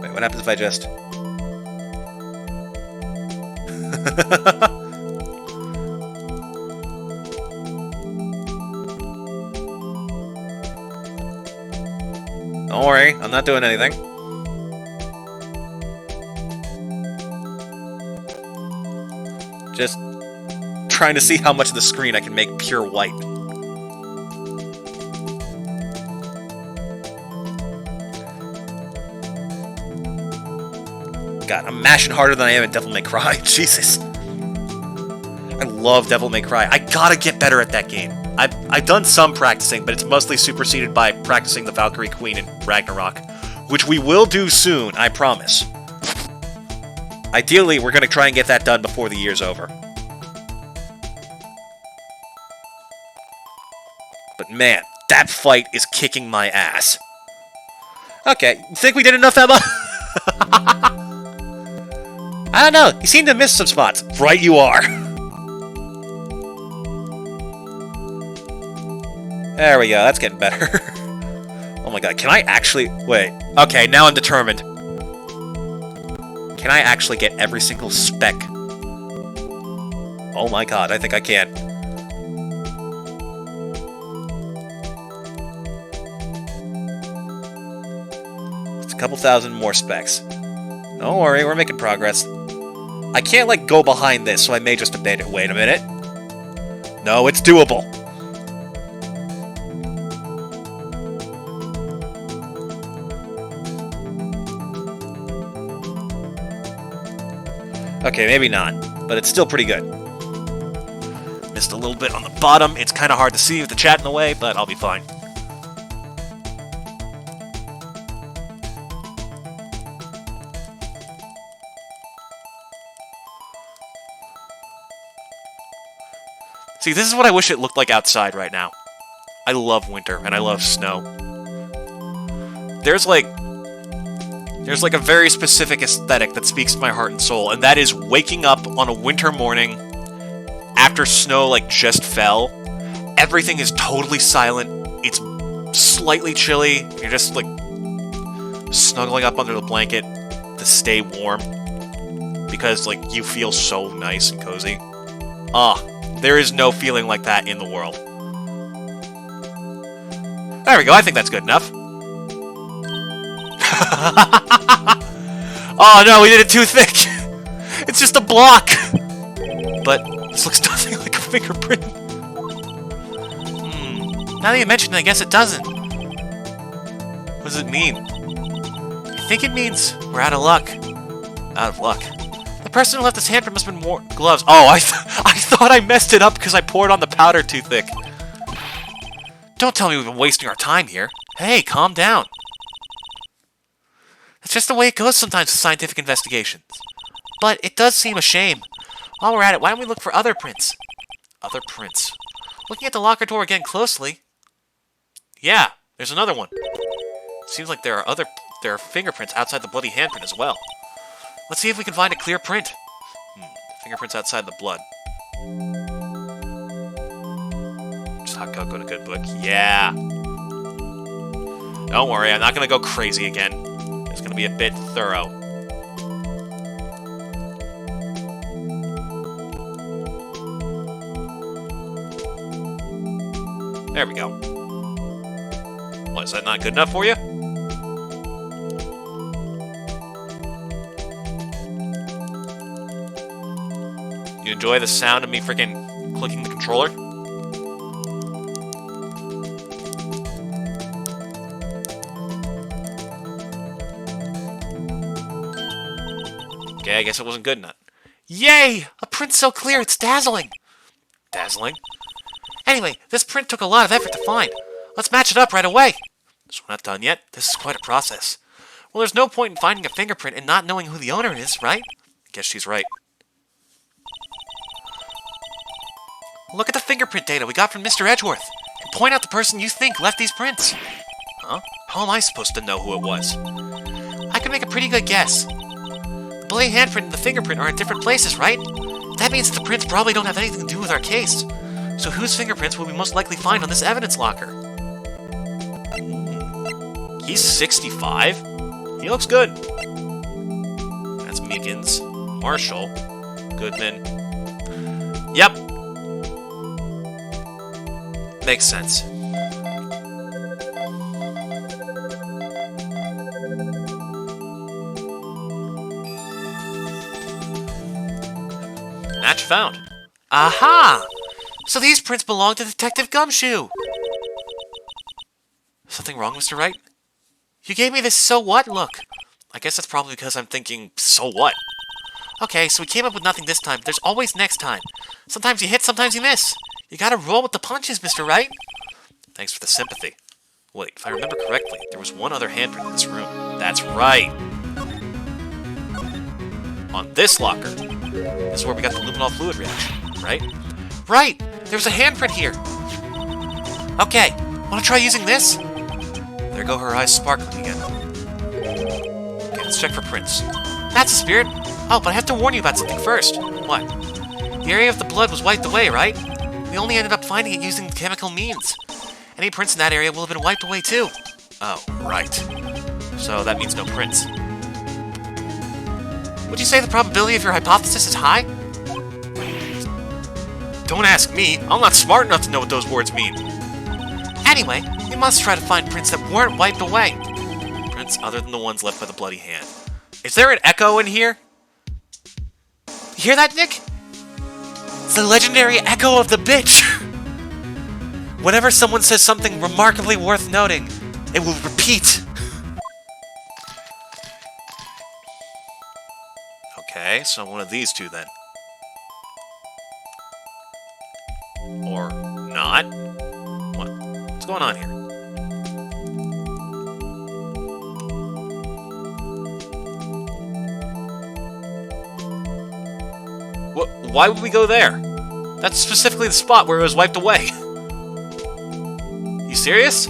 Wait, what happens if I just... Don't worry, I'm not doing anything. Just trying to see how much of the screen I can make pure white. God, I'm mashing harder than I am at Devil May Cry. Jesus. I love Devil May Cry. I gotta get better at that game. I've done some practicing, but it's mostly superseded by practicing the Valkyrie Queen in Ragnarok, which we will do soon, I promise. Ideally, we're going to try and get that done before the year's over. But man, that fight is kicking my ass. Okay, think we did enough, Emma? I don't know, you seem to miss some spots. Right you are. There we go, that's getting better. Oh my god, can I actually... Wait, okay, now I'm determined. Can I actually get every single speck? Oh my god, I think I can. It's a couple thousand more specks. Don't worry, we're making progress. I can't, like, go behind this, so I may just abandon it. Wait a minute. No, it's doable. Okay, maybe not, but it's still pretty good. Missed a little bit on the bottom. It's kind of hard to see with the chat in the way, but I'll be fine. See, this is what I wish it looked like outside right now. I love winter, and I love snow. There's like a very specific aesthetic that speaks to my heart and soul, and that is waking up on a winter morning after snow like just fell. Everything is totally silent. It's slightly chilly. You're just like snuggling up under the blanket to stay warm because like you feel so nice and cozy. There is no feeling like that in the world. There we go. I think that's good enough. Oh no, we did it too thick. It's just a block. But this looks nothing like a fingerprint. Now that you mention it, I guess it doesn't. What does it mean? I think it means we're out of luck. Out of luck. The person who left his handprint must have been worn gloves. Oh, I thought I messed it up because I poured on the powder too thick. Don't tell me we've been wasting our time here. Hey, calm down. That's just the way it goes sometimes with scientific investigations. But it does seem a shame. While we're at it, why don't we look for other prints? Other prints. Looking at the locker door again closely. Yeah, there's another one. Seems like there are fingerprints outside the bloody handprint as well. Let's see if we can find a clear print. Fingerprints outside the blood. Just hot cocoa in a good book. Yeah. Don't worry, I'm not going to go crazy again. It's going to be a bit thorough. There we go. What, is that not good enough for you? You enjoy the sound of me freaking clicking the controller? Okay, I guess it wasn't good enough. Yay! A print so clear, it's dazzling! Dazzling? Anyway, this print took a lot of effort to find. Let's match it up right away. So we're not done yet. This is quite a process. Well, there's no point in finding a fingerprint and not knowing who the owner is, right? I guess she's right. Look at the fingerprint data we got from Mr. Edgeworth, and point out the person you think left these prints. Huh? How am I supposed to know who it was? I can make a pretty good guess. The bloody handprint and the fingerprint are in different places, right? That means the prints probably don't have anything to do with our case. So whose fingerprints will we most likely find on this evidence locker? He's 65? He looks good. That's Meekins, Marshall, Goodman. Yep. Makes sense. Match found. Aha! So these prints belong to Detective Gumshoe! Something wrong, Mr. Wright? You gave me this so what look. I guess that's probably because I'm thinking, so what? Okay, so we came up with nothing this time. There's always next time. Sometimes you hit, sometimes you miss. You gotta roll with the punches, Mr. Wright. Thanks for the sympathy. Wait, if I remember correctly, there was one other handprint in this room. That's right. On this locker. This is where we got the luminol fluid reaction, right? Right! There's a handprint here! Okay, wanna try using this? There go her eyes sparkling again. Okay, let's check for prints. That's the spirit! Oh, but I have to warn you about something first. What? The area of the blood was wiped away, right? We only ended up finding it using chemical means. Any prints in that area will have been wiped away too. Oh, right. So that means no prints. Would you say the probability of your hypothesis is high? Don't ask me. I'm not smart enough to know what those words mean. Anyway, we must try to find prints that weren't wiped away. Prints other than the ones left by the bloody hand. Is there an echo in here? You hear that, Nick? It's the legendary echo of the bitch! Whenever someone says something remarkably worth noting, it will repeat. Okay, so one of these two then. Or not. What? What's going on here? What? Why would we go there? That's specifically the spot where it was wiped away. You serious?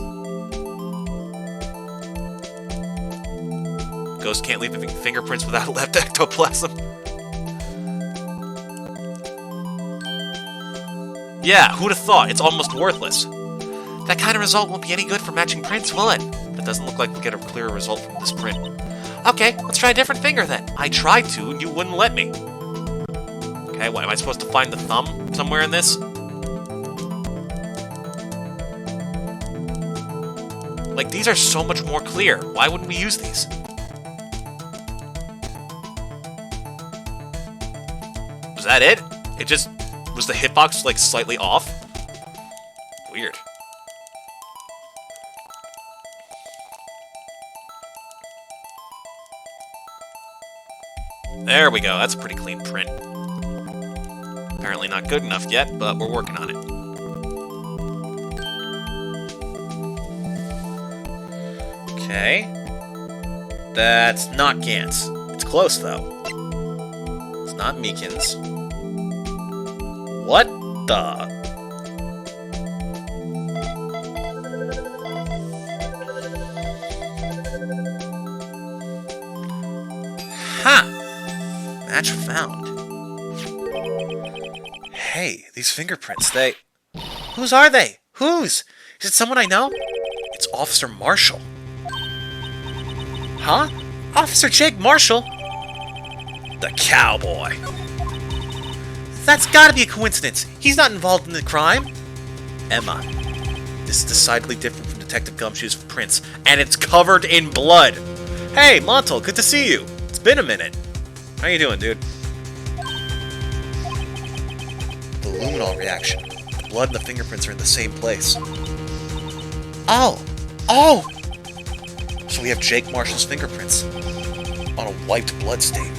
Ghost can't leave fingerprints without left ectoplasm. Yeah, who'd have thought? It's almost worthless. That kind of result won't be any good for matching prints, will it? It doesn't look like we'll get a clearer result from this print. Okay, let's try a different finger then. I tried to, and you wouldn't let me. Okay, what, am I supposed to find the thumb somewhere in this? Like, these are so much more clear. Why wouldn't we use these? Was that it? It just... Was the hitbox, like, slightly off? Weird. There we go, that's a pretty clean print. Apparently not good enough yet, but we're working on it. Okay. That's not Gant's. It's close, though. It's not Meekins. What the? Huh. Match found. Hey, these fingerprints, they... Whose are they? Whose? Is it someone I know? It's Officer Marshall. Huh? Officer Jake Marshall? The cowboy. That's gotta be a coincidence. He's not involved in the crime. Emma. This is decidedly different from Detective Gumshoe's prints, and it's covered in blood. Hey, Montel, good to see you. It's been a minute. How you doing, dude? The luminol reaction. The blood and the fingerprints are in the same place. Oh! Oh! So we have Jake Marshall's fingerprints on a wiped blood stain.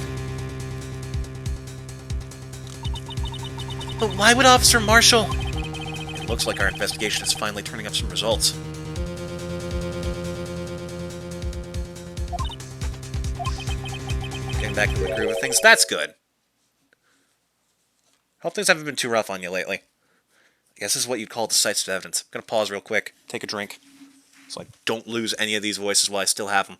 But why would Officer Marshall... It looks like our investigation is finally turning up some results. Getting back to the groove of things, that's good. Hope things haven't been too rough on you lately. I guess this is what you'd call decisive evidence. I'm gonna pause real quick, take a drink, so I don't lose any of these voices while I still have them.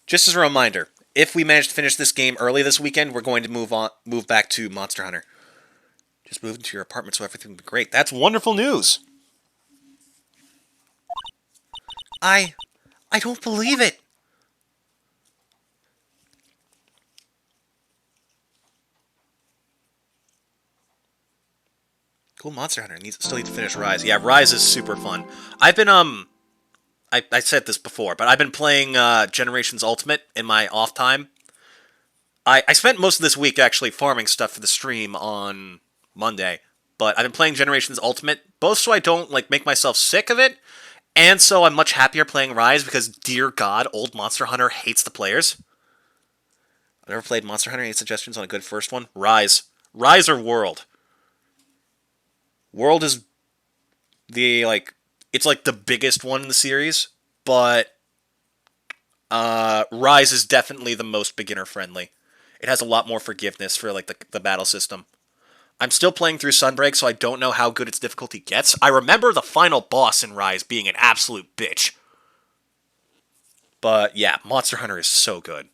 Just as a reminder, if we manage to finish this game early this weekend, we're going to move back to Monster Hunter. Just move into your apartment so everything will be great. That's wonderful news! I don't believe it! Cool, Monster Hunter still need to finish Rise. Yeah, Rise is super fun. I've been, I said this before, but I've been playing Generations Ultimate in my off time. I spent most of this week actually farming stuff for the stream on Monday, but I've been playing Generations Ultimate, both so I don't like make myself sick of it, and so I'm much happier playing Rise because, dear God, old Monster Hunter hates the players. I've never played Monster Hunter. Any suggestions on a good first one? Rise. Rise or World? World is the, like... It's like the biggest one in the series, but Rise is definitely the most beginner-friendly. It has a lot more forgiveness for like the battle system. I'm still playing through Sunbreak, so I don't know how good its difficulty gets. I remember the final boss in Rise being an absolute bitch. But yeah, Monster Hunter is so good.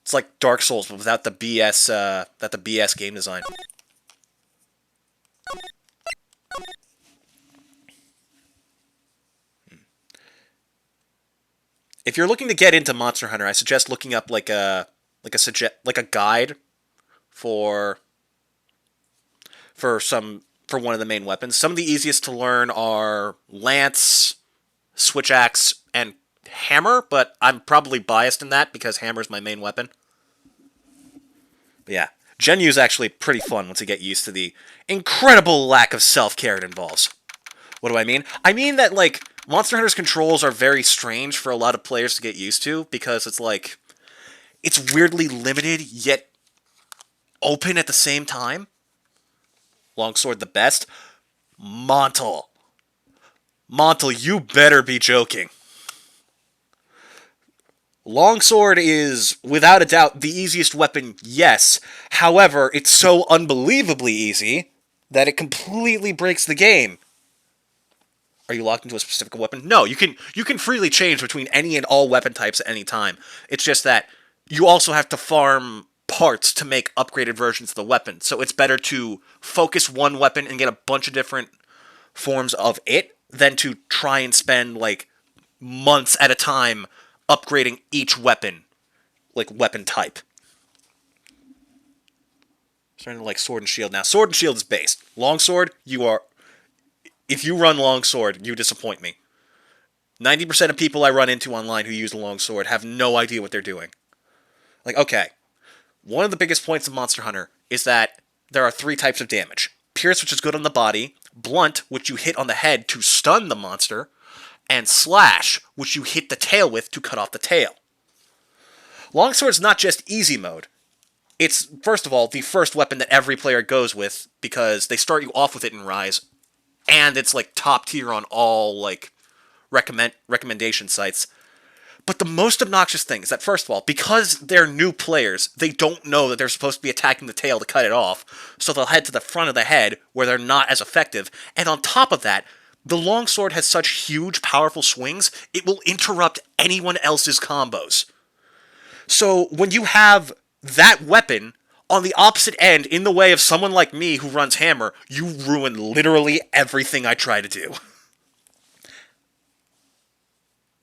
It's like Dark Souls, but without the BS game design. If you're looking to get into Monster Hunter, I suggest looking up like a guide for one of the main weapons. Some of the easiest to learn are Lance, Switch Axe, and Hammer, but I'm probably biased in that because Hammer's my main weapon. But yeah, Gen U is actually pretty fun once you get used to the incredible lack of self-care it involves. What do I mean? I mean that, like, Monster Hunter's controls are very strange for a lot of players to get used to, because it's like, it's weirdly limited, yet open at the same time. Longsword the best. Montel, you better be joking. Longsword is, without a doubt, the easiest weapon, yes. However, it's so unbelievably easy that it completely breaks the game. Are you locked into a specific weapon? No, you can freely change between any and all weapon types at any time. It's just that you also have to farm parts to make upgraded versions of the weapon. So it's better to focus one weapon and get a bunch of different forms of it than to try and spend, like, months at a time upgrading each weapon, like, weapon type. Starting to like Sword and Shield now. Sword and Shield is based. Longsword, if you run Longsword, you disappoint me. 90% of people I run into online who use a Longsword have no idea what they're doing. Like, okay, one of the biggest points of Monster Hunter is that there are 3 types of damage. Pierce, which is good on the body, Blunt, which you hit on the head to stun the monster, and Slash, which you hit the tail with to cut off the tail. Longsword's not just easy mode. It's, first of all, the first weapon that every player goes with, because they start you off with it in Rise, and it's, like, top tier on all, like, recommendation sites. But the most obnoxious thing is that, first of all, because they're new players, they don't know that they're supposed to be attacking the tail to cut it off, so they'll head to the front of the head, where they're not as effective, and on top of that, the Longsword has such huge, powerful swings, it will interrupt anyone else's combos. So, when you have that weapon on the opposite end, in the way of someone like me who runs Hammer, you ruin literally everything I try to do.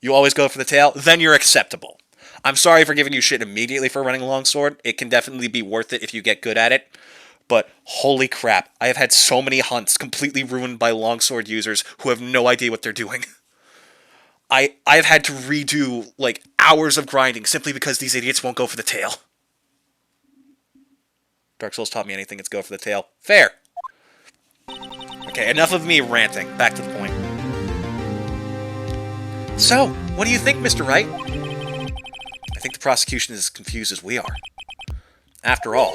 You always go for the tail? Then you're acceptable. I'm sorry for giving you shit immediately for running Longsword. It can definitely be worth it if you get good at it. But holy crap, I have had so many hunts completely ruined by Longsword users who have no idea what they're doing. I've had to redo, like, hours of grinding simply because these idiots won't go for the tail. Dark Souls taught me anything, it's go for the tail. Fair. Okay, enough of me ranting. Back to the point. So, what do you think, Mr. Wright? I think the prosecution is as confused as we are. After all,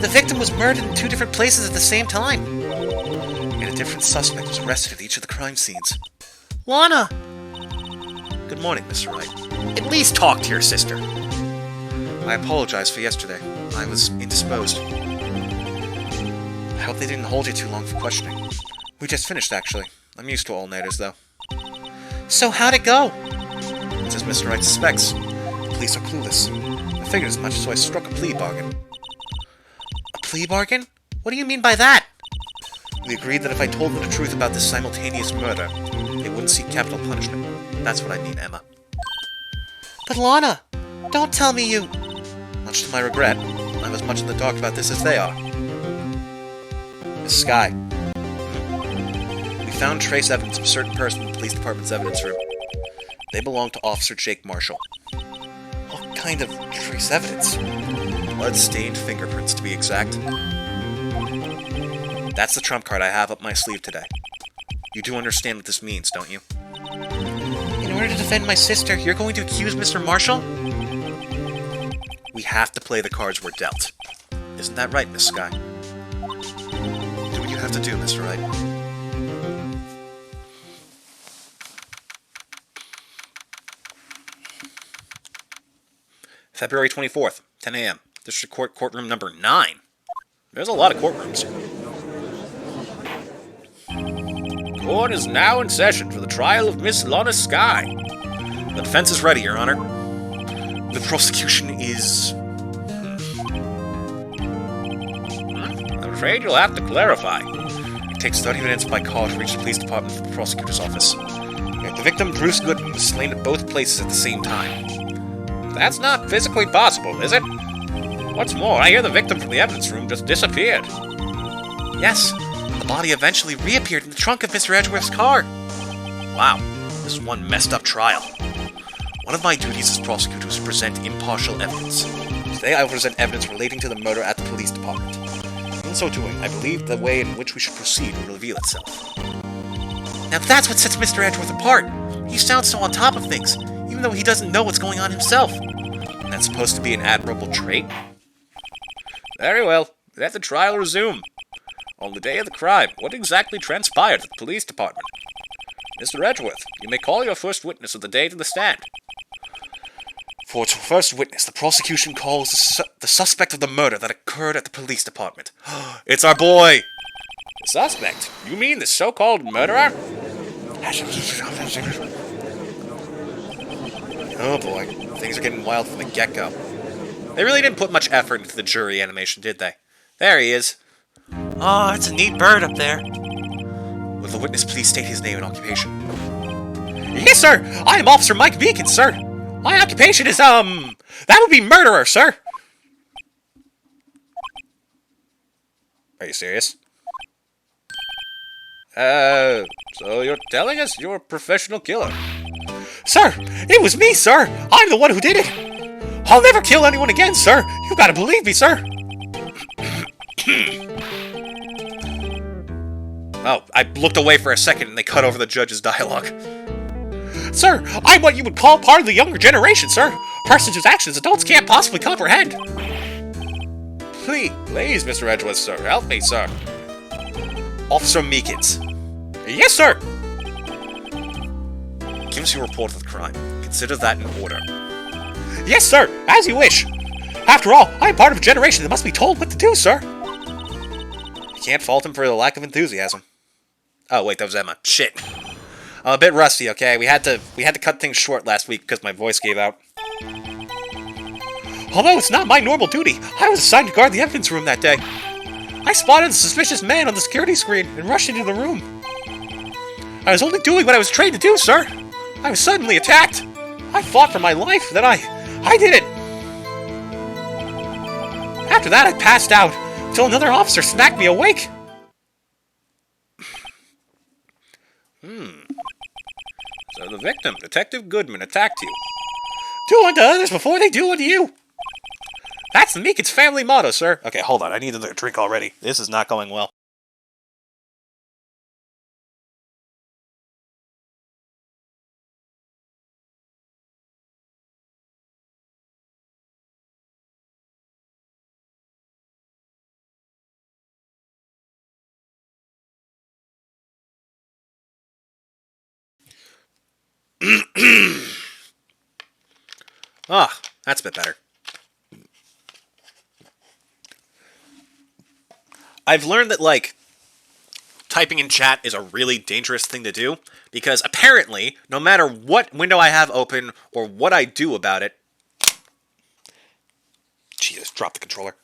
the victim was murdered in 2 different places at the same time. And a different suspect was arrested at each of the crime scenes. Lana! Good morning, Mr. Wright. At least talk to your sister. I apologize for yesterday. I was indisposed. I hope they didn't hold you too long for questioning. We just finished, actually. I'm used to all-nighters, though. So how'd it go? It's as Mr. Wright suspects. The police are clueless. I figured as much, so I struck a plea bargain. A plea bargain? What do you mean by that? We agreed that if I told them the truth about this simultaneous murder, they wouldn't seek capital punishment. That's what I mean, Emma. But Lana, don't tell me you... Much to my regret, I'm as much in the dark about this as they are. Miss Skye. We found trace evidence of a certain person in the police department's evidence room. They belong to Officer Jake Marshall. What kind of trace evidence? Blood-stained fingerprints, to be exact. That's the trump card I have up my sleeve today. You do understand what this means, don't you? In order to defend my sister, you're going to accuse Mr. Marshall? We have to play the cards we're dealt. Isn't that right, Miss Skye? Do what you have to do, Mr. Wright. February 24th, 10 a.m. District Court courtroom number 9. There's a lot of courtrooms. Court is now in session for the trial of Miss Lana Skye. The defense is ready, Your Honor. The prosecution is... I'm afraid you'll have to clarify. It takes 30 minutes by car to reach the police department from the prosecutor's office. The victim, Bruce Goodman, was slain at both places at the same time. That's not physically possible, is it? What's more, I hear the victim from the evidence room just disappeared. Yes, the body eventually reappeared in the trunk of Mr. Edgeworth's car. Wow, this is one messed up trial. One of my duties as prosecutor is to present impartial evidence. Today I will present evidence relating to the murder at the police department. In so doing, I believe the way in which we should proceed will reveal itself. Now that's what sets Mr. Edgeworth apart. He sounds so on top of things, even though he doesn't know what's going on himself. And that's supposed to be an admirable trait? Very well. Let the trial resume. On the day of the crime, what exactly transpired at the police department? Mr. Edgeworth, you may call your first witness of the day to the stand. For its first witness, the prosecution calls the suspect of the murder that occurred at the police department. It's our boy! The suspect? You mean the so-called murderer? Oh boy, things are getting wild from the get-go. They really didn't put much effort into the jury animation, did they? There he is. Oh, it's a neat bird up there. Will the witness please state his name and occupation? Yes, sir! I am Officer Mike Beacon, sir! My occupation is, that would be murderer, sir! Are you serious? So you're telling us you're a professional killer? Sir, it was me, sir! I'm the one who did it! I'll never kill anyone again, sir! You gotta believe me, sir! Oh, I looked away for a second and they cut over the judge's dialogue. Sir, I'm what you would call part of the younger generation, sir. Persons whose actions adults can't possibly comprehend. Please, Mr. Edgeworth, sir. Help me, sir. Officer Meekins. Yes, sir. Give us your report of the crime. Consider that in order. Yes, sir. As you wish. After all, I'm part of a generation that must be told what to do, sir. You can't fault him for the lack of enthusiasm. Oh, wait, that was Emma. Shit. I'm a bit rusty, okay? We had to cut things short last week because my voice gave out. Although it's not my normal duty, I was assigned to guard the evidence room that day. I spotted a suspicious man on the security screen and rushed into the room. I was only doing what I was trained to do, sir. I was suddenly attacked. I fought for my life, then I did it. After that, I passed out until another officer smacked me awake. So the victim, Detective Goodman, attacked you. Do unto others before they do unto you. That's the Meekins family motto, sir. Okay, hold on. I need another drink already. This is not going well. Ah, that's a bit better. I've learned that, like, typing in chat is a really dangerous thing to do, because apparently, no matter what window I have open or what I do about it... Jesus, drop the controller.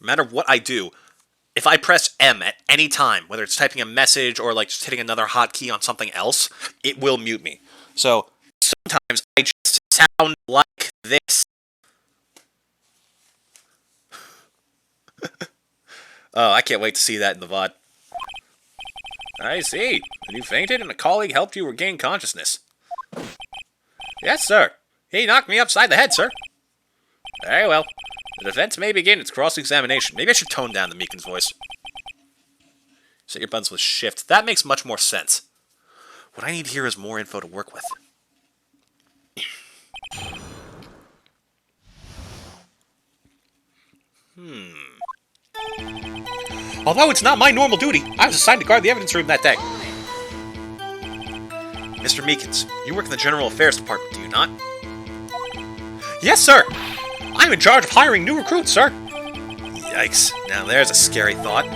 No matter what I do, if I press M at any time, whether it's typing a message or, like, just hitting another hotkey on something else, it will mute me. So, sometimes I just sound like this. Oh, I can't wait to see that in the VOD. I see. You fainted and a colleague helped you regain consciousness. Yes, sir. He knocked me upside the head, sir. Very well. The defense may begin its cross-examination. Maybe I should tone down the Meekins voice. Set your buttons with shift. That makes much more sense. What I need here is more info to work with. Although it's not my normal duty, I was assigned to guard the evidence room that day. Mr. Meekins, you work in the General Affairs Department, do you not? Yes, sir! I'm in charge of hiring new recruits, sir! Yikes. Now there's a scary thought.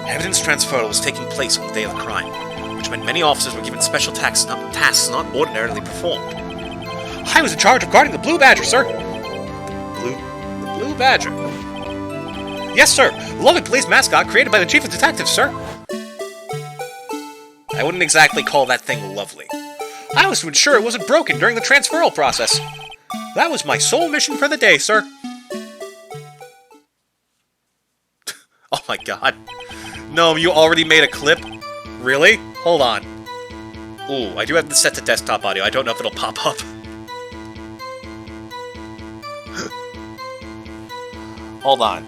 Evidence transfer was taking place on the day of the crime, which meant many officers were given special tasks not ordinarily performed. I was in charge of guarding the Blue Badger, sir! The Blue Badger? Yes, sir! The lovely police mascot created by the Chief of Detectives, sir! I wouldn't exactly call that thing lovely. I was to ensure it wasn't broken during the transferal process. That was my sole mission for the day, sir. Oh my god. No, you already made a clip? Really? Hold on. Ooh, I do have this set to desktop audio. I don't know if it'll pop up. Hold on.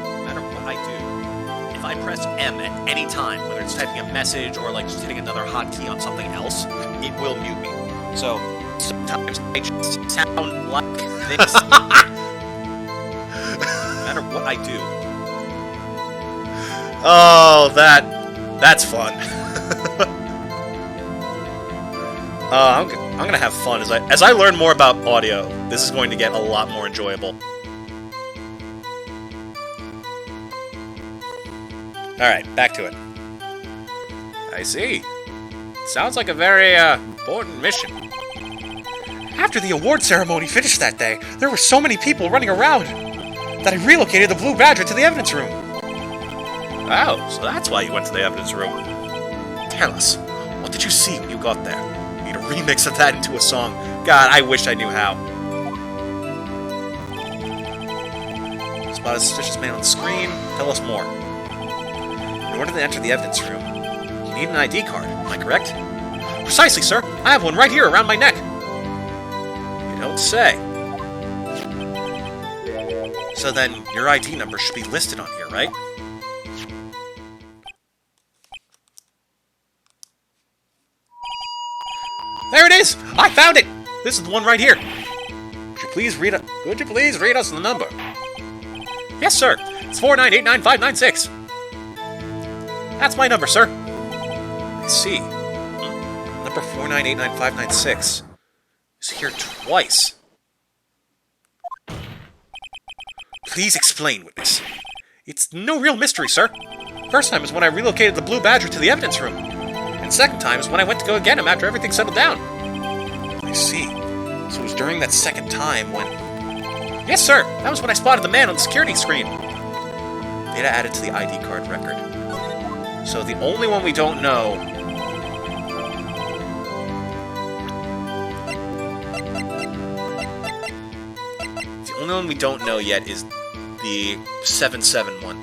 No matter what I do, if I press M at any time, whether it's typing a message or like just hitting another hotkey on something else, it will mute me. So sometimes I just sound like this. No matter what I do. Oh, that's fun. I'm gonna have fun as I learn more about audio. This is going to get a lot more enjoyable. Alright, back to it. I see. Sounds like a very, important mission. After the award ceremony finished that day, there were so many people running around that I relocated the Blue Badger to the evidence room. Oh, so that's why you went to the evidence room. Tell us, what did you see when you got there? Need a remix of that into a song. God, I wish I knew how. Spot a suspicious man on the screen. Tell us more. In order to enter the evidence room, you need an ID card. Am I correct? Precisely, sir. I have one right here around my neck. You don't say. So then, your ID number should be listed on here, right? There it is! I found it! This is the one right here. Would you please read us the number? Yes, sir. It's 4989596. That's my number, sir. I see. Number 4989596 is here twice. Please explain, witness. It's no real mystery, sir. First time is when I relocated the Blue Badger to the evidence room. And second time is when I went to go get him after everything settled down. I see. So it was during that second time when... Yes, sir. That was when I spotted the man on the security screen. Data added to the ID card record. So the only one we don't know... The only one we don't know yet is the 771.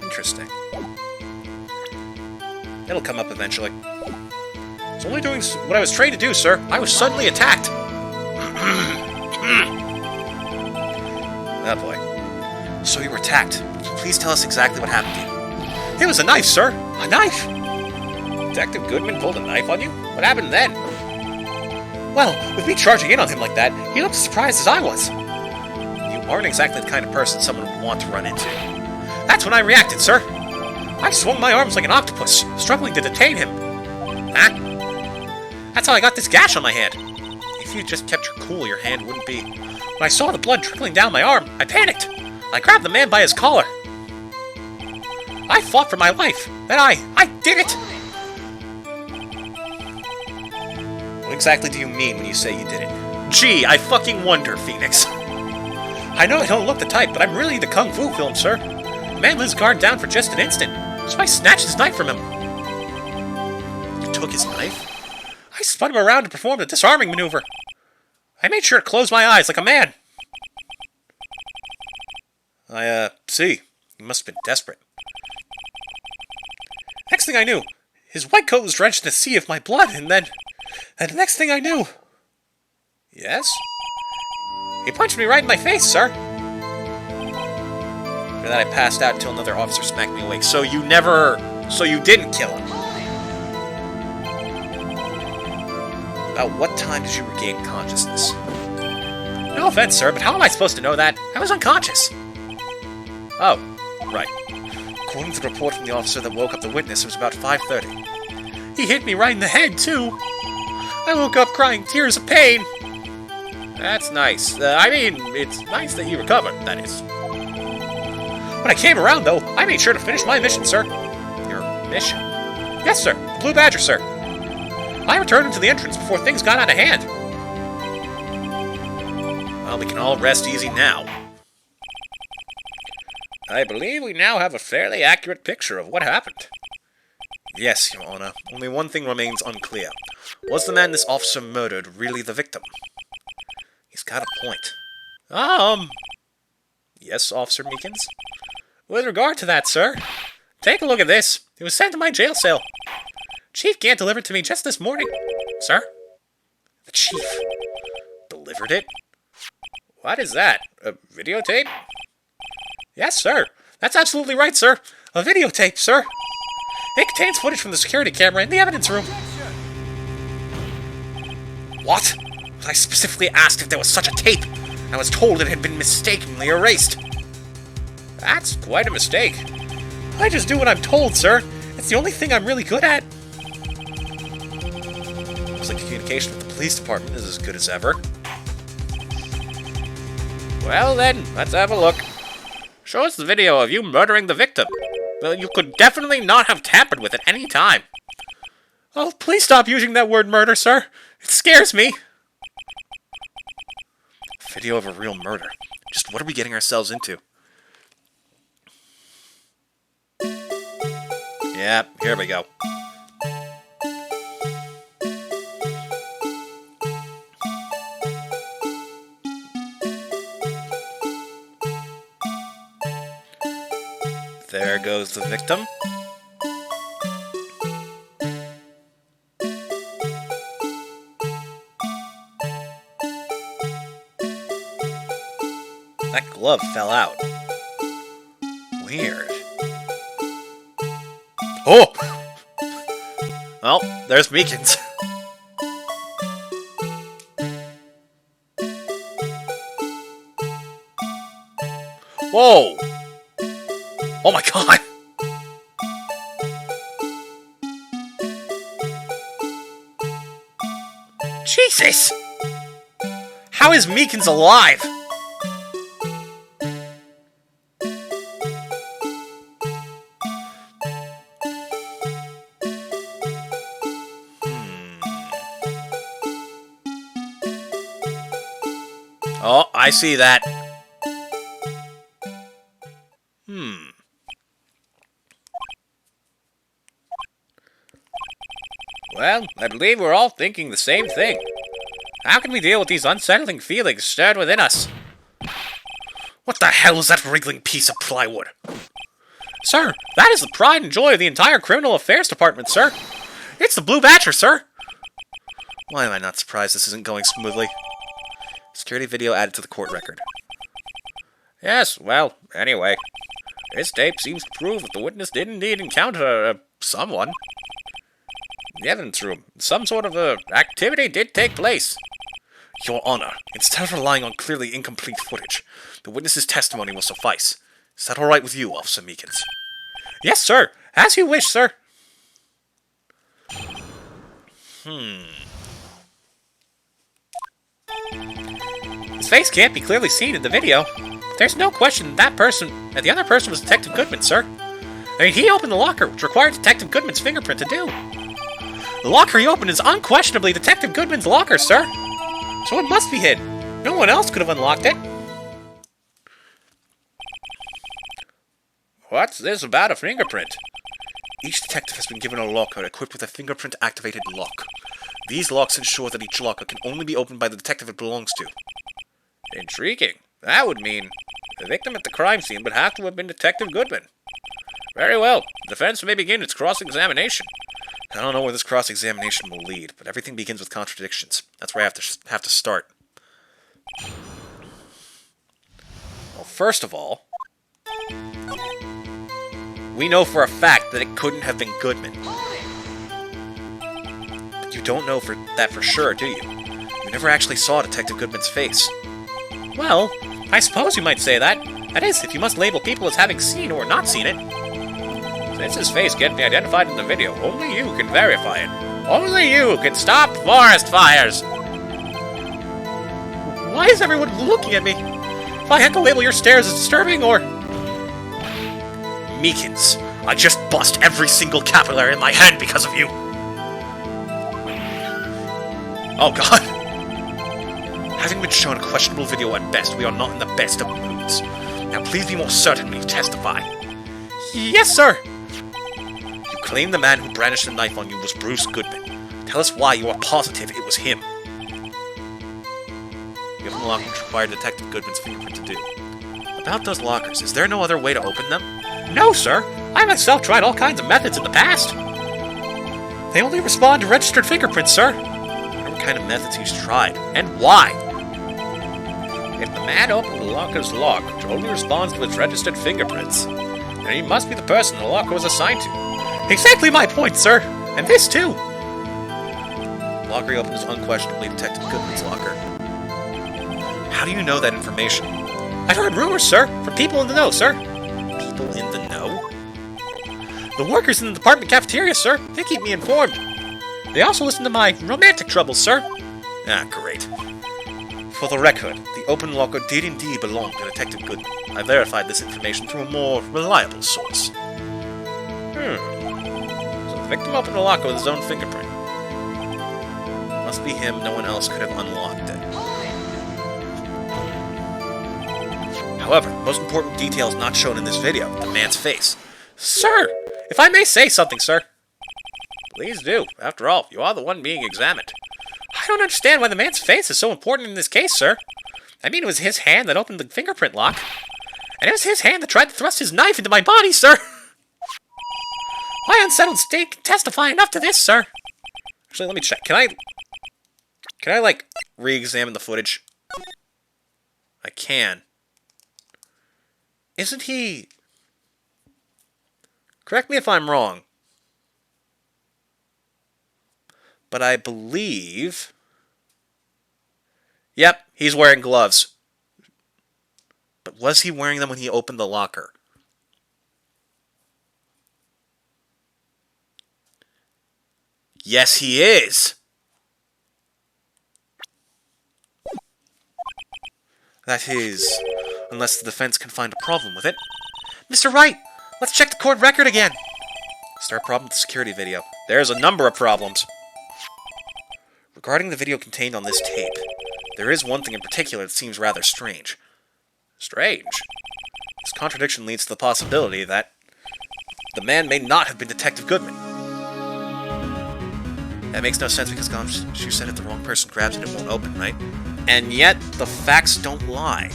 Interesting. It'll come up eventually. I was only doing what I was trained to do, sir. I was suddenly attacked. Oh boy. So you were attacked. Please tell us exactly what happened to you. It was a knife, sir. A knife? Detective Goodman pulled a knife on you? What happened then? Well, with me charging in on him like that, he looked as surprised as I was. You aren't exactly the kind of person someone would want to run into. That's when I reacted, sir. I swung my arms like an octopus, struggling to detain him. Huh? That's how I got this gash on my hand. If you just kept your cool, your hand wouldn't be. When I saw the blood trickling down my arm, I panicked. I grabbed the man by his collar. I fought for my life. Then I did it! What exactly do you mean when you say you did it? Gee, I fucking wonder, Phoenix. I know I don't look the type, but I'm really the kung fu film, sir. The man let his guard down for just an instant, so I snatched his knife from him. You took his knife? I spun him around to perform a disarming maneuver. I made sure to close my eyes like a man. I see. You must have been desperate. Next thing I knew, his white coat was drenched in a sea of my blood, and the next thing I knew... Yes? He punched me right in my face, sir. After that, I passed out until another officer smacked me awake. So you didn't kill him. About what time did you regain consciousness? No offense, sir, but how am I supposed to know that? I was unconscious. Oh, right. According to the report from the officer that woke up the witness, it was about 5:30. He hit me right in the head, too. I woke up crying tears of pain. That's nice. It's nice that you recovered, that is. When I came around, though, I made sure to finish my mission, sir. Your mission? Yes, sir. Blue Badger, sir. I returned him to the entrance before things got out of hand. Well, we can all rest easy now. I believe we now have a fairly accurate picture of what happened. Yes, Your Honor. Only one thing remains unclear. Was the man this officer murdered really the victim? He's got a point. Yes, Officer Meekins? With regard to that, sir, take a look at this. It was sent to my jail cell. Chief Gant delivered it to me just this morning. Sir? The Chief delivered it? What is that? A videotape? Yes, sir. That's absolutely right, sir. A videotape, sir. It contains footage from the security camera in the evidence room. What? I specifically asked if there was such a tape. I was told it had been mistakenly erased. That's quite a mistake. I just do what I'm told, sir. It's the only thing I'm really good at. Looks like communication with the police department is as good as ever. Well then, let's have a look. Show us the video of you murdering the victim. Well, you could definitely not have tampered with it any time. Oh, please stop using that word murder, sir. It scares me. Video of a real murder. Just what are we getting ourselves into? Yep, here we go. There goes the victim. That glove fell out. Weird. Oh! Well, there's Meekins. Whoa! Oh my god! Jesus! How is Meekins alive? Oh, I see that. Well, I believe we're all thinking the same thing. How can we deal with these unsettling feelings stirred within us? What the hell is that wriggling piece of plywood? Sir, that is the pride and joy of the entire Criminal Affairs Department, sir. It's the Blue Badger, sir. Why am I not surprised this isn't going smoothly? Security video added to the court record. Yes, well, anyway. This tape seems to prove that the witness did indeed encounter someone. In the evidence room, some sort of activity did take place. Your Honor, instead of relying on clearly incomplete footage, the witness's testimony will suffice. Is that all right with you, Officer Meekins? Yes, sir. As you wish, sir. His face can't be clearly seen in the video. There's no question that the other person was Detective Goodman, sir. I mean, he opened the locker, which required Detective Goodman's fingerprint to do. The locker he opened is unquestionably Detective Goodman's locker, sir. So it must be hidden. No one else could have unlocked it. What's this about a fingerprint? Each detective has been given a locker equipped with a fingerprint-activated lock. These locks ensure that each locker can only be opened by the detective it belongs to. Intriguing. That would mean the victim at the crime scene would have to have been Detective Goodman. Very well. The defense may begin its cross-examination. I don't know where this cross-examination will lead, but everything begins with contradictions. That's where I have to start. Well, first of all, we know for a fact that it couldn't have been Goodman. But you don't know that for sure, do you? You never actually saw Detective Goodman's face. Well, I suppose you might say that. That is, if you must label people as having seen or not seen it. Since his face can't be identified in the video, only you can verify it. Only you can stop forest fires! Why is everyone looking at me? If I had to label your stares as disturbing, or... Meekins, I just bust every single capillary in my head because of you! Oh god. Having been shown a questionable video at best, we are not in the best of moods. Now please be more certain when you testify. Yes, sir! You claim the man who brandished the knife on you was Bruce Goodman. Tell us why you are positive it was him. Given the locker which required Detective Goodman's fingerprint to do. About those lockers, is there no other way to open them? No, sir! I myself tried all kinds of methods in the past. They only respond to registered fingerprints, sir. I wonder what kind of methods he's tried, and why. If the man opened the locker's lock, which only responds to its registered fingerprints, then he must be the person the locker was assigned to. Exactly my point, sir. And this, too. The locker he opened is unquestionably Detective Goodman's locker. How do you know that information? I've heard rumors, sir, from people in the know, sir. People in the know? The workers in the department cafeteria, sir. They keep me informed. They also listen to my romantic troubles, sir. Ah, great. For the record, the open locker did indeed belong to Detective Goodman. I verified this information through a more reliable source. So the victim opened the locker with his own fingerprint. Must be him, no one else could have unlocked it. However, the most important detail is not shown in this video, the man's face. Sir! If I may say something, sir. Please do. After all, you are the one being examined. I don't understand why the man's face is so important in this case, sir. I mean, it was his hand that opened the fingerprint lock. And it was his hand that tried to thrust his knife into my body, sir. My unsettled state can testify enough to this, sir. Actually, let me check. Can I, like, re-examine the footage? I can. Isn't he... Correct me if I'm wrong. But I believe... Yep, he's wearing gloves. But was he wearing them when he opened the locker? Yes, he is! That is, unless the defense can find a problem with it. Mr. Wright, let's check the court record again. Is there a problem with the security video? There's a number of problems. Regarding the video contained on this tape, there is one thing in particular that seems rather strange. Strange? This contradiction leads to the possibility that the man may not have been Detective Goodman. That makes no sense because you said if the wrong person grabs it, it won't open, right? And yet, the facts don't lie.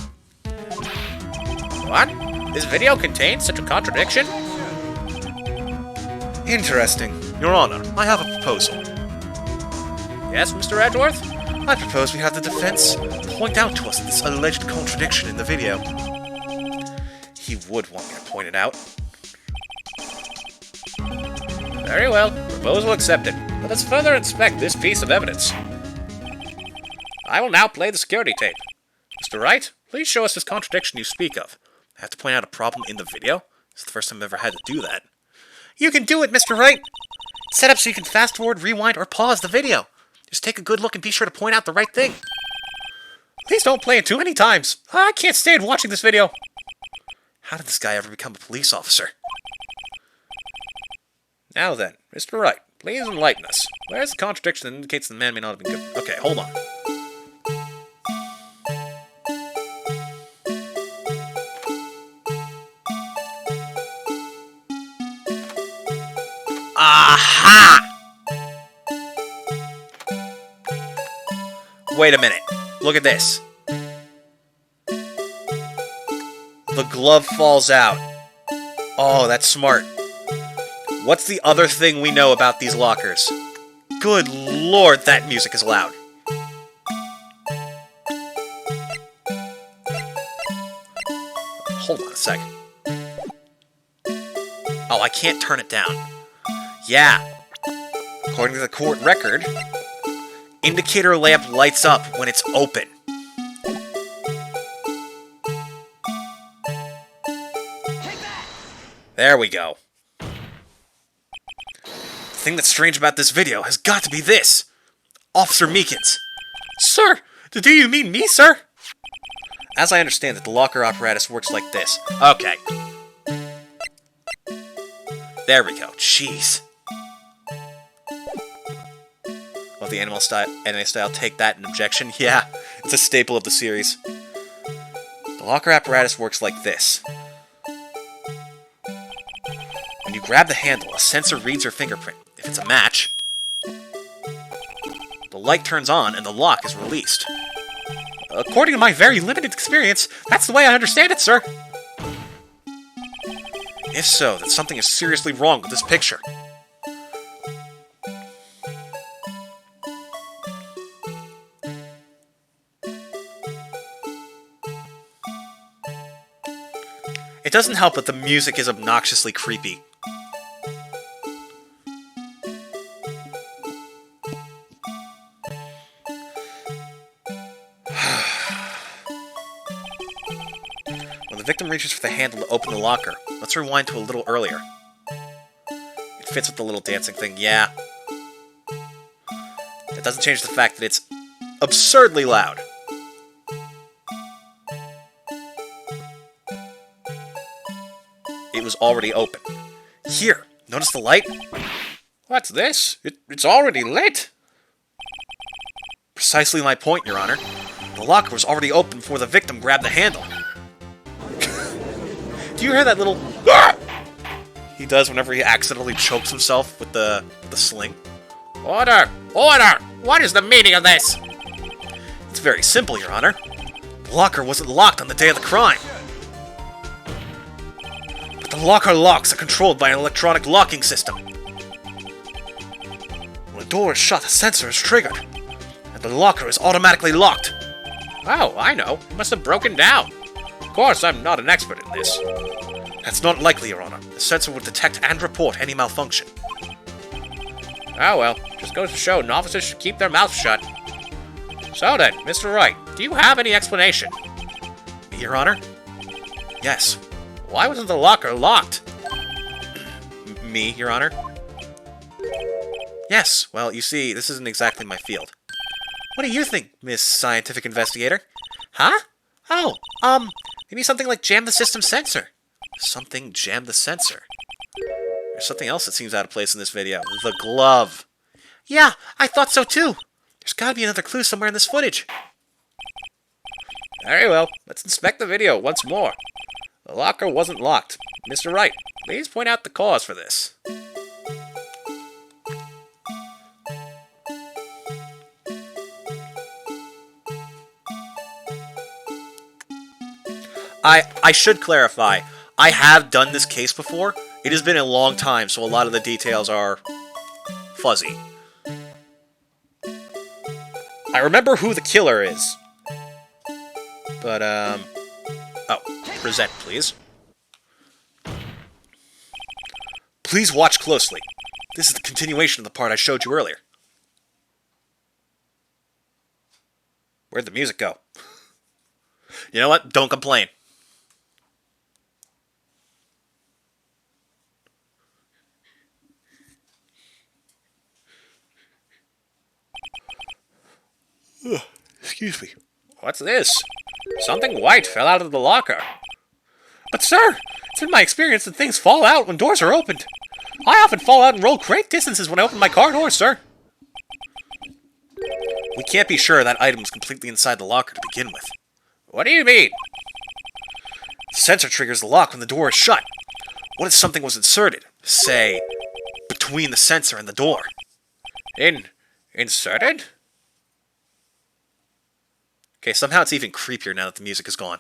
What? This video contains such a contradiction? Interesting. Your Honor, I have a proposal. Yes, Mr. Edgeworth? I propose we have the defense point out to us this alleged contradiction in the video. He would want me to point it out. Very well. Proposal accepted. Let us further inspect this piece of evidence. I will now play the security tape. Mr. Wright, please show us this contradiction you speak of. I have to point out a problem in the video? It's the first time I've ever had to do that. You can do it, Mr. Wright! It's set up so you can fast forward, rewind, or pause the video. Just take a good look and be sure to point out the right thing. Please don't play it too many times. I can't stand watching this video. How did this guy ever become a police officer? Now then, Mr. Wright, please enlighten us. Where's the contradiction that indicates the man may not have been good? Okay, hold on. Aha! Wait a minute. Look at this. The glove falls out. Oh, that's smart. What's the other thing we know about these lockers? Good lord, that music is loud. Hold on a sec. Oh, I can't turn it down. Yeah. According to the court record, indicator lamp lights up when it's open. There we go. The thing that's strange about this video has got to be this. Officer Meekins. Sir, do you mean me, sir? As I understand it, the locker apparatus works like this. Okay. There we go. Jeez. Well, the anime style take that an objection? Yeah, it's a staple of the series. The locker apparatus works like this. When you grab the handle, a sensor reads your fingerprint. If it's a match, the light turns on and the lock is released. According to my very limited experience, that's the way I understand it, sir. If so, then something is seriously wrong with this picture. It doesn't help that the music is obnoxiously creepy. When the victim reaches for the handle to open the locker, let's rewind to a little earlier. It fits with the little dancing thing, yeah. It doesn't change the fact that it's absurdly loud. It was already open. Here, notice the light? What's this? It's already lit. Precisely my point, Your Honor. The locker was already open before the victim grabbed the handle. Do you hear that little he does whenever he accidentally chokes himself with the sling? Order! Order! What is the meaning of this? It's very simple, Your Honor. The locker wasn't locked on the day of the crime. But the locker locks are controlled by an electronic locking system. When the door is shut, the sensor is triggered, and the locker is automatically locked. Oh, I know. It must have broken down. Of course, I'm not an expert in this. That's not likely, Your Honor. The sensor would detect and report any malfunction. Oh well, just goes to show novices should keep their mouths shut. So then, Mr. Wright, do you have any explanation? Me, Your Honor? Yes. Why wasn't the locker locked? Me, Your Honor? Yes, well, you see, this isn't exactly my field. What do you think, Miss Scientific Investigator? Huh? Oh, maybe something like jam the system sensor. Something jam the sensor. There's something else that seems out of place in this video. The glove. Yeah, I thought so too. There's gotta be another clue somewhere in this footage. Very well, let's inspect the video once more. The locker wasn't locked. Mr. Wright, please point out the cause for this. I should clarify, I have done this case before. It has been a long time, so a lot of the details are fuzzy. I remember who the killer is. But, oh, present, please. Please watch closely. This is the continuation of the part I showed you earlier. Where'd the music go? You know what? Don't complain. Excuse me. What's this? Something white fell out of the locker. But sir, it's been my experience that things fall out when doors are opened. I often fall out and roll great distances when I open my car door, sir. We can't be sure that item is completely inside the locker to begin with. What do you mean? The sensor triggers the lock when the door is shut. What if something was inserted, say, between the sensor and the door? Inserted? Okay, somehow it's even creepier now that the music is gone.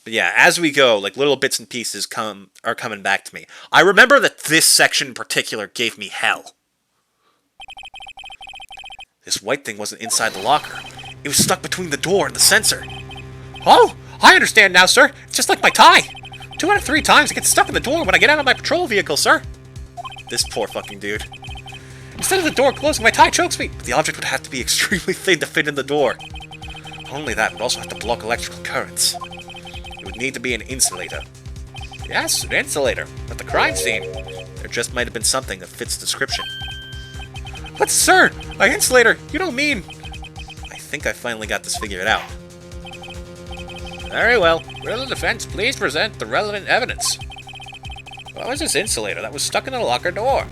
But yeah, as we go, like little bits and pieces are coming back to me. I remember that this section in particular gave me hell. This white thing wasn't inside the locker. It was stuck between the door and the sensor. Oh, I understand now, sir. It's just like my tie. 2 out of 3 times it gets stuck in the door when I get out of my patrol vehicle, sir. This poor fucking dude. Instead of the door closing, my tie chokes me, but the object would have to be extremely thin to fit in the door. Not only that, it would also have to block electrical currents. It would need to be an insulator. Yes, an insulator. At the crime scene, there just might have been something that fits the description. But sir, an insulator, you don't mean... I think I finally got this figured out. Very well. Will the defense please present the relevant evidence? What was this insulator that was stuck in the locker door?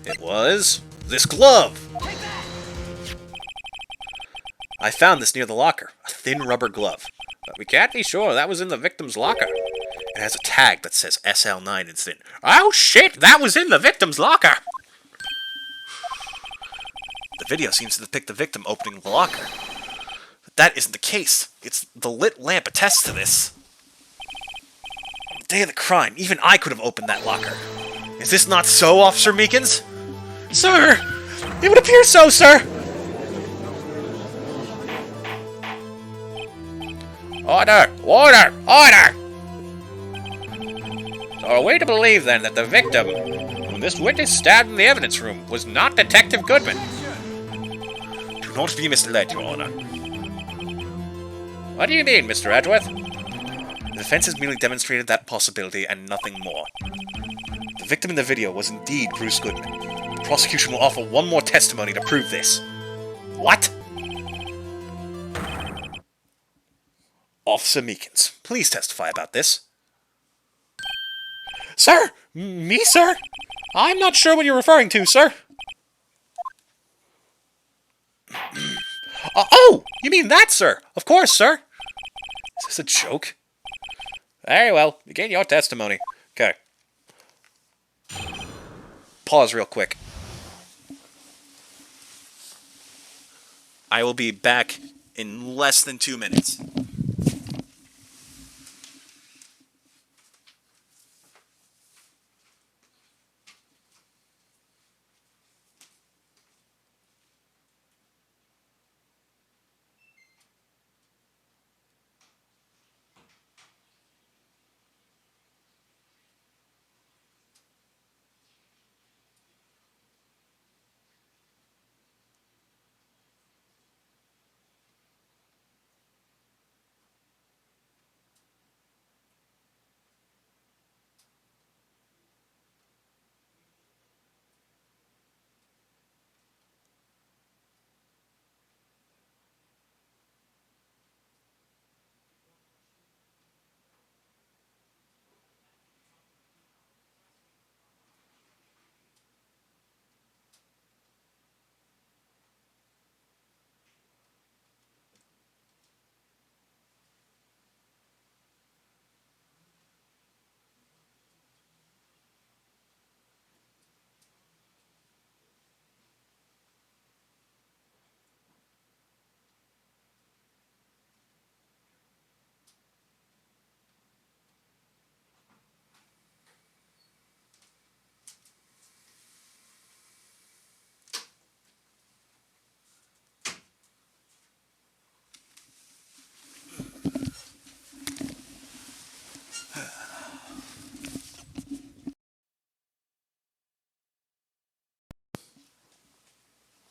It was this glove. I found this near the locker, a thin rubber glove. But we can't be sure that was in the victim's locker. It has a tag that says SL9 in thin. Oh shit, that was in the victim's locker! The video seems to depict the victim opening the locker. But that isn't the case. It's the lit lamp attests to this. On the day of the crime, even I could have opened that locker. Is this not so, Officer Meekins? Sir! It would appear so, sir! Order! Order! Order! So are we to believe, then, that the victim, whom this witness stabbed in the evidence room, was not Detective Goodman? Do not be misled, Your Honor. What do you mean, Mr. Edgeworth? The defense has merely demonstrated that possibility and nothing more. The victim in the video was indeed Bruce Goodman. The prosecution will offer one more testimony to prove this. What? Officer Meekins, please testify about this. Sir! Me, sir? I'm not sure what you're referring to, sir. Oh! You mean that, sir? Of course, sir. Is this a joke? Very well. Begin your testimony. Okay. Pause real quick. I will be back in less than 2 minutes.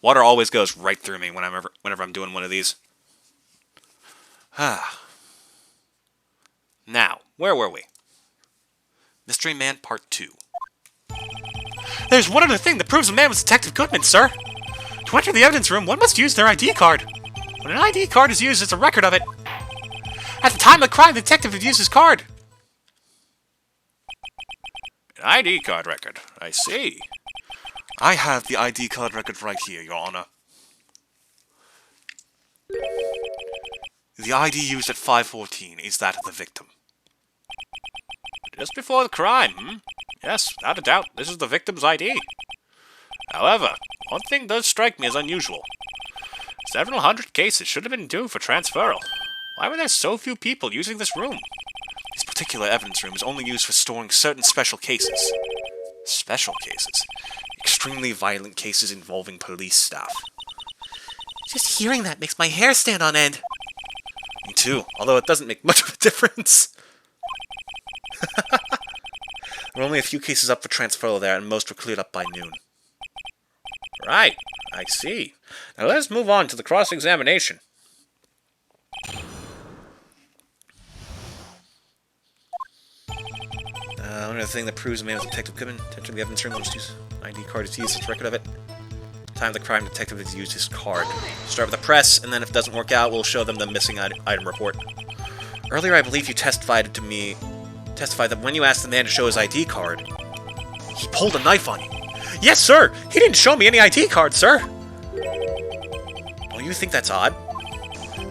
Water always goes right through me whenever I'm doing one of these. Now, where were we? Mystery Man Part 2. There's one other thing that proves a man was Detective Goodman, sir. To enter the evidence room, one must use their ID card. When an ID card is used, it's a record of it. At the time of the crime, the detective had used his card. An ID card record. I see. I have the ID card record right here, Your Honor. The ID used at 5:14 is that of the victim. Just before the crime, Yes, without a doubt, this is the victim's ID. However, one thing does strike me as unusual. Several hundred cases should have been due for transferal. Why were there so few people using this room? This particular evidence room is only used for storing certain special cases. Special cases? Extremely violent cases involving police staff. Just hearing that makes my hair stand on end. Me too, although it doesn't make much of a difference. There were only a few cases up for transferal there, and most were cleared up by noon. Right, I see. Now let's move on to the cross-examination. Another thing that proves a man was Detective Goodman. Entering the evidence room, must use ID card is used as record of it. Time of the crime, detective has used his card. Start with the press, and then if it doesn't work out, we'll show them the missing item report. Earlier, I believe you testified that when you asked the man to show his ID card, he pulled a knife on you. Yes, sir! He didn't show me any ID card, sir! Don't you think that's odd?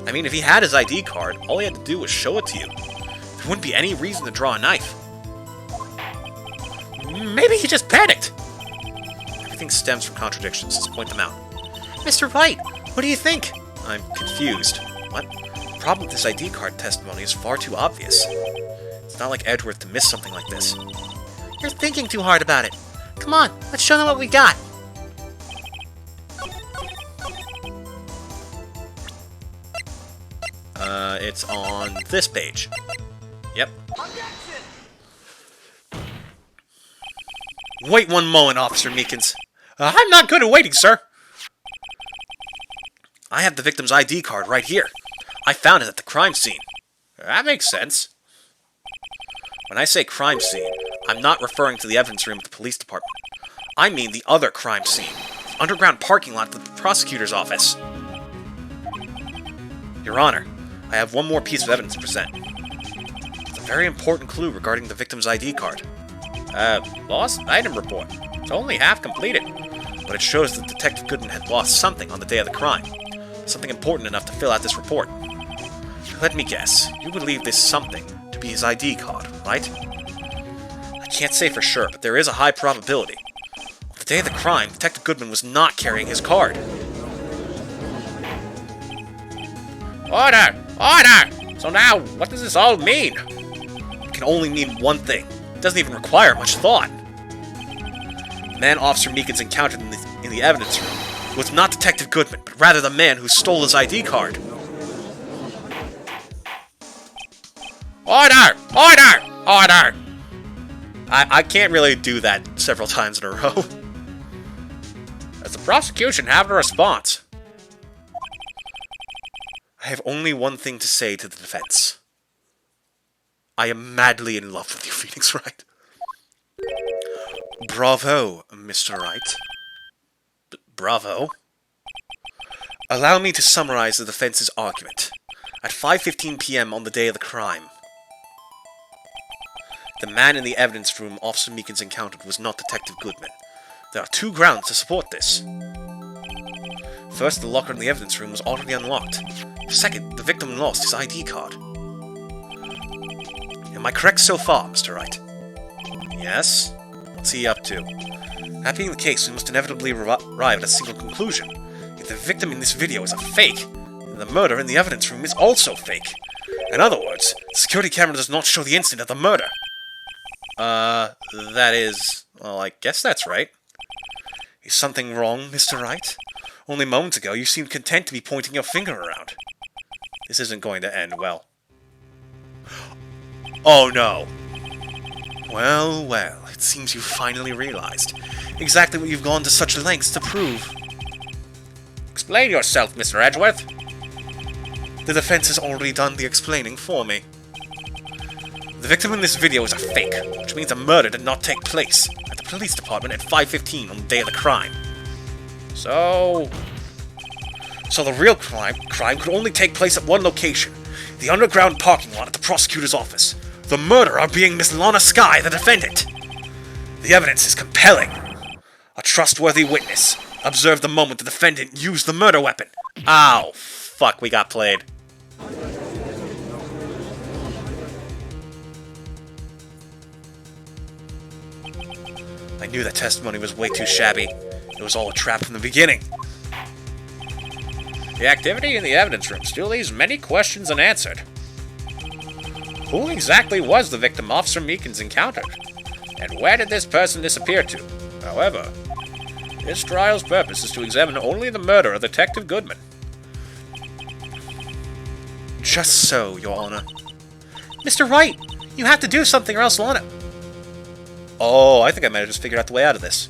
I mean, if he had his ID card, all he had to do was show it to you. There wouldn't be any reason to draw a knife. Maybe he just panicked! Everything stems from contradictions. Let's point them out. Mr. Wright, what do you think? I'm confused. What? The problem with this ID card testimony is far too obvious. It's not like Edgeworth to miss something like this. You're thinking too hard about it. Come on, let's show them what we got. It's on this page. Yep. Wait one moment, Officer Meekins. I'm not good at waiting, sir. I have the victim's ID card right here. I found it at the crime scene. That makes sense. When I say crime scene, I'm not referring to the evidence room at the police department. I mean the other crime scene. The underground parking lot at the prosecutor's office. Your Honor, I have one more piece of evidence to present. It's a very important clue regarding the victim's ID card. Lost item report. It's only half completed, but it shows that Detective Goodman had lost something on the day of the crime. Something important enough to fill out this report. Let me guess, you believe this something to be his ID card, right? I can't say for sure, but there is a high probability. On the day of the crime, Detective Goodman was not carrying his card. Order! Order! So now, what does this all mean? It can only mean one thing. It doesn't even require much thought. The man Officer Meekins encountered in the evidence room was not Detective Goodman, but rather the man who stole his ID card. Order! Order! Order! I can't really do that several times in a row. Does the prosecution have a response? I have only one thing to say to the defense. I am madly in love with you, Phoenix Wright. Bravo, Mr. Wright. Bravo. Allow me to summarize the defense's argument. At 5:15 p.m. on the day of the crime, the man in the evidence room Officer Meekins encountered was not Detective Goodman. There are two grounds to support this. First, the locker in the evidence room was already unlocked. Second, the victim lost his ID card. Am I correct so far, Mr. Wright? Yes? What's he up to? That being the case, we must inevitably arrive at a single conclusion. If the victim in this video is a fake, then the murder in the evidence room is also fake. In other words, the security camera does not show the instant of the murder. That is... well, I guess that's right. Is something wrong, Mr. Wright? Only moments ago, you seemed content to be pointing your finger around. This isn't going to end well. Oh no! Well, well, it seems you've finally realized exactly what you've gone to such lengths to prove. Explain yourself, Mr. Edgeworth. The defense has already done the explaining for me. The victim in this video is a fake, which means a murder did not take place at the police department at 5:15 on the day of the crime. So the real crime could only take place at one location, the underground parking lot at the prosecutor's office. The murderer being Miss Lana Skye, the defendant. The evidence is compelling. A trustworthy witness observed the moment the defendant used the murder weapon. Ow, fuck, we got played. I knew that testimony was way too shabby. It was all a trap from the beginning. The activity in the evidence room still leaves many questions unanswered. Who exactly was the victim Officer Meekins encountered? And where did this person disappear to? However, this trial's purpose is to examine only the murder of Detective Goodman. Just so, Your Honor. Mr. Wright, you have to do something or else Lana... Oh, I think I might have just figured out the way out of this.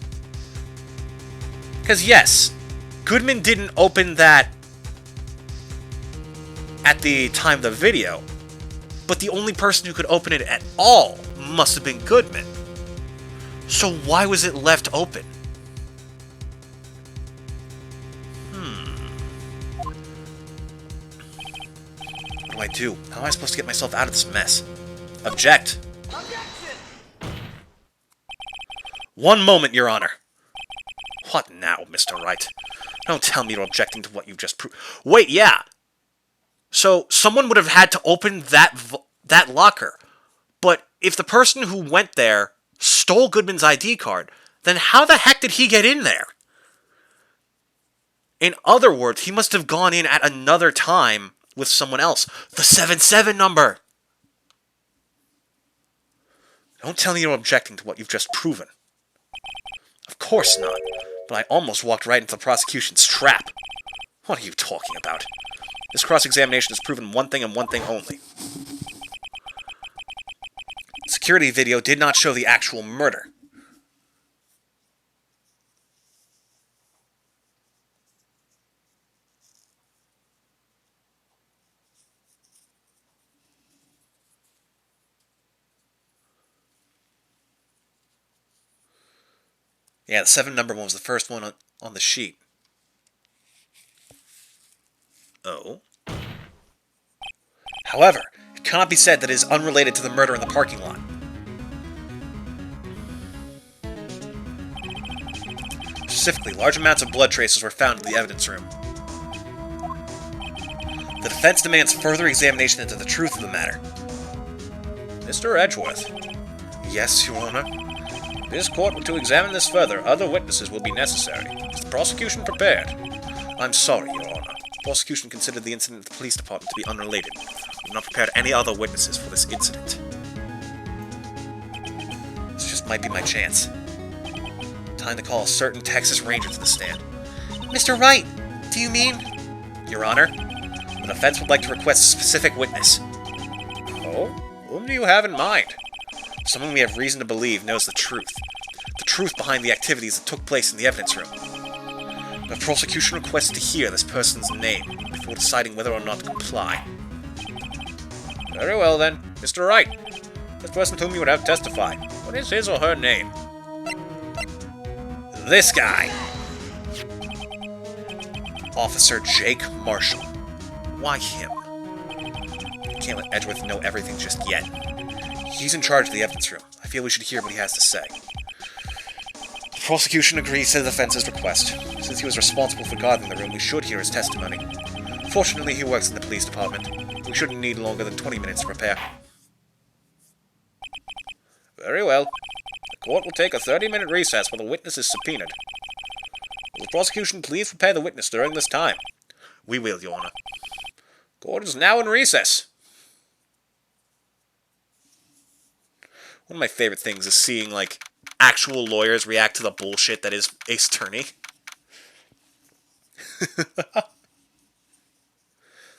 Because yes, Goodman didn't open that at the time of the video, but the only person who could open it at all must have been Goodman. So why was it left open? What do I do? How am I supposed to get myself out of this mess? Object. One moment, Your Honor. What now, Mr. Wright? Don't tell me you're objecting to what you've just proved. Wait, yeah. So, someone would have had to open that locker. But if the person who went there stole Goodman's ID card, then how the heck did he get in there? In other words, he must have gone in at another time with someone else. The 77 number! Don't tell me you're objecting to what you've just proven. Of course not, but I almost walked right into the prosecution's trap. What are you talking about? This cross-examination has proven one thing and one thing only. Security video did not show the actual murder. Yeah, the 7-number one was the first one on the sheet. Oh. However, it cannot be said that it is unrelated to the murder in the parking lot. Specifically, large amounts of blood traces were found in the evidence room. The defense demands further examination into the truth of the matter. Mr. Edgeworth. Yes, Your Honor. This court to examine this further. Other witnesses will be necessary. Is the prosecution prepared? I'm sorry, Your Honor. The prosecution considered the incident at the police department to be unrelated. We have not prepared any other witnesses for this incident. This just might be my chance. Time to call a certain Texas Ranger to the stand. Mr. Wright, do you mean? Your Honor, the defense would like to request a specific witness. Oh? Whom do you have in mind? Someone we have reason to believe knows the truth. The truth behind the activities that took place in the evidence room. The prosecution requests to hear this person's name before deciding whether or not to comply. Very well then, Mr. Wright. This person whom you would have testify. What is his or her name? This guy. Officer Jake Marshall. Why him? Can't let Edgeworth know everything just yet. He's in charge of the evidence room. I feel we should hear what he has to say. The prosecution agrees to the defense's request. Since he was responsible for guarding the room, we should hear his testimony. Fortunately, he works in the police department. We shouldn't need longer than 20 minutes to prepare. Very well. The court will take a 30-minute recess while the witness is subpoenaed. Will the prosecution please prepare the witness during this time? We will, Your Honor. Court is now in recess. One of my favorite things is seeing, like, actual lawyers react to the bullshit that is Ace Attorney.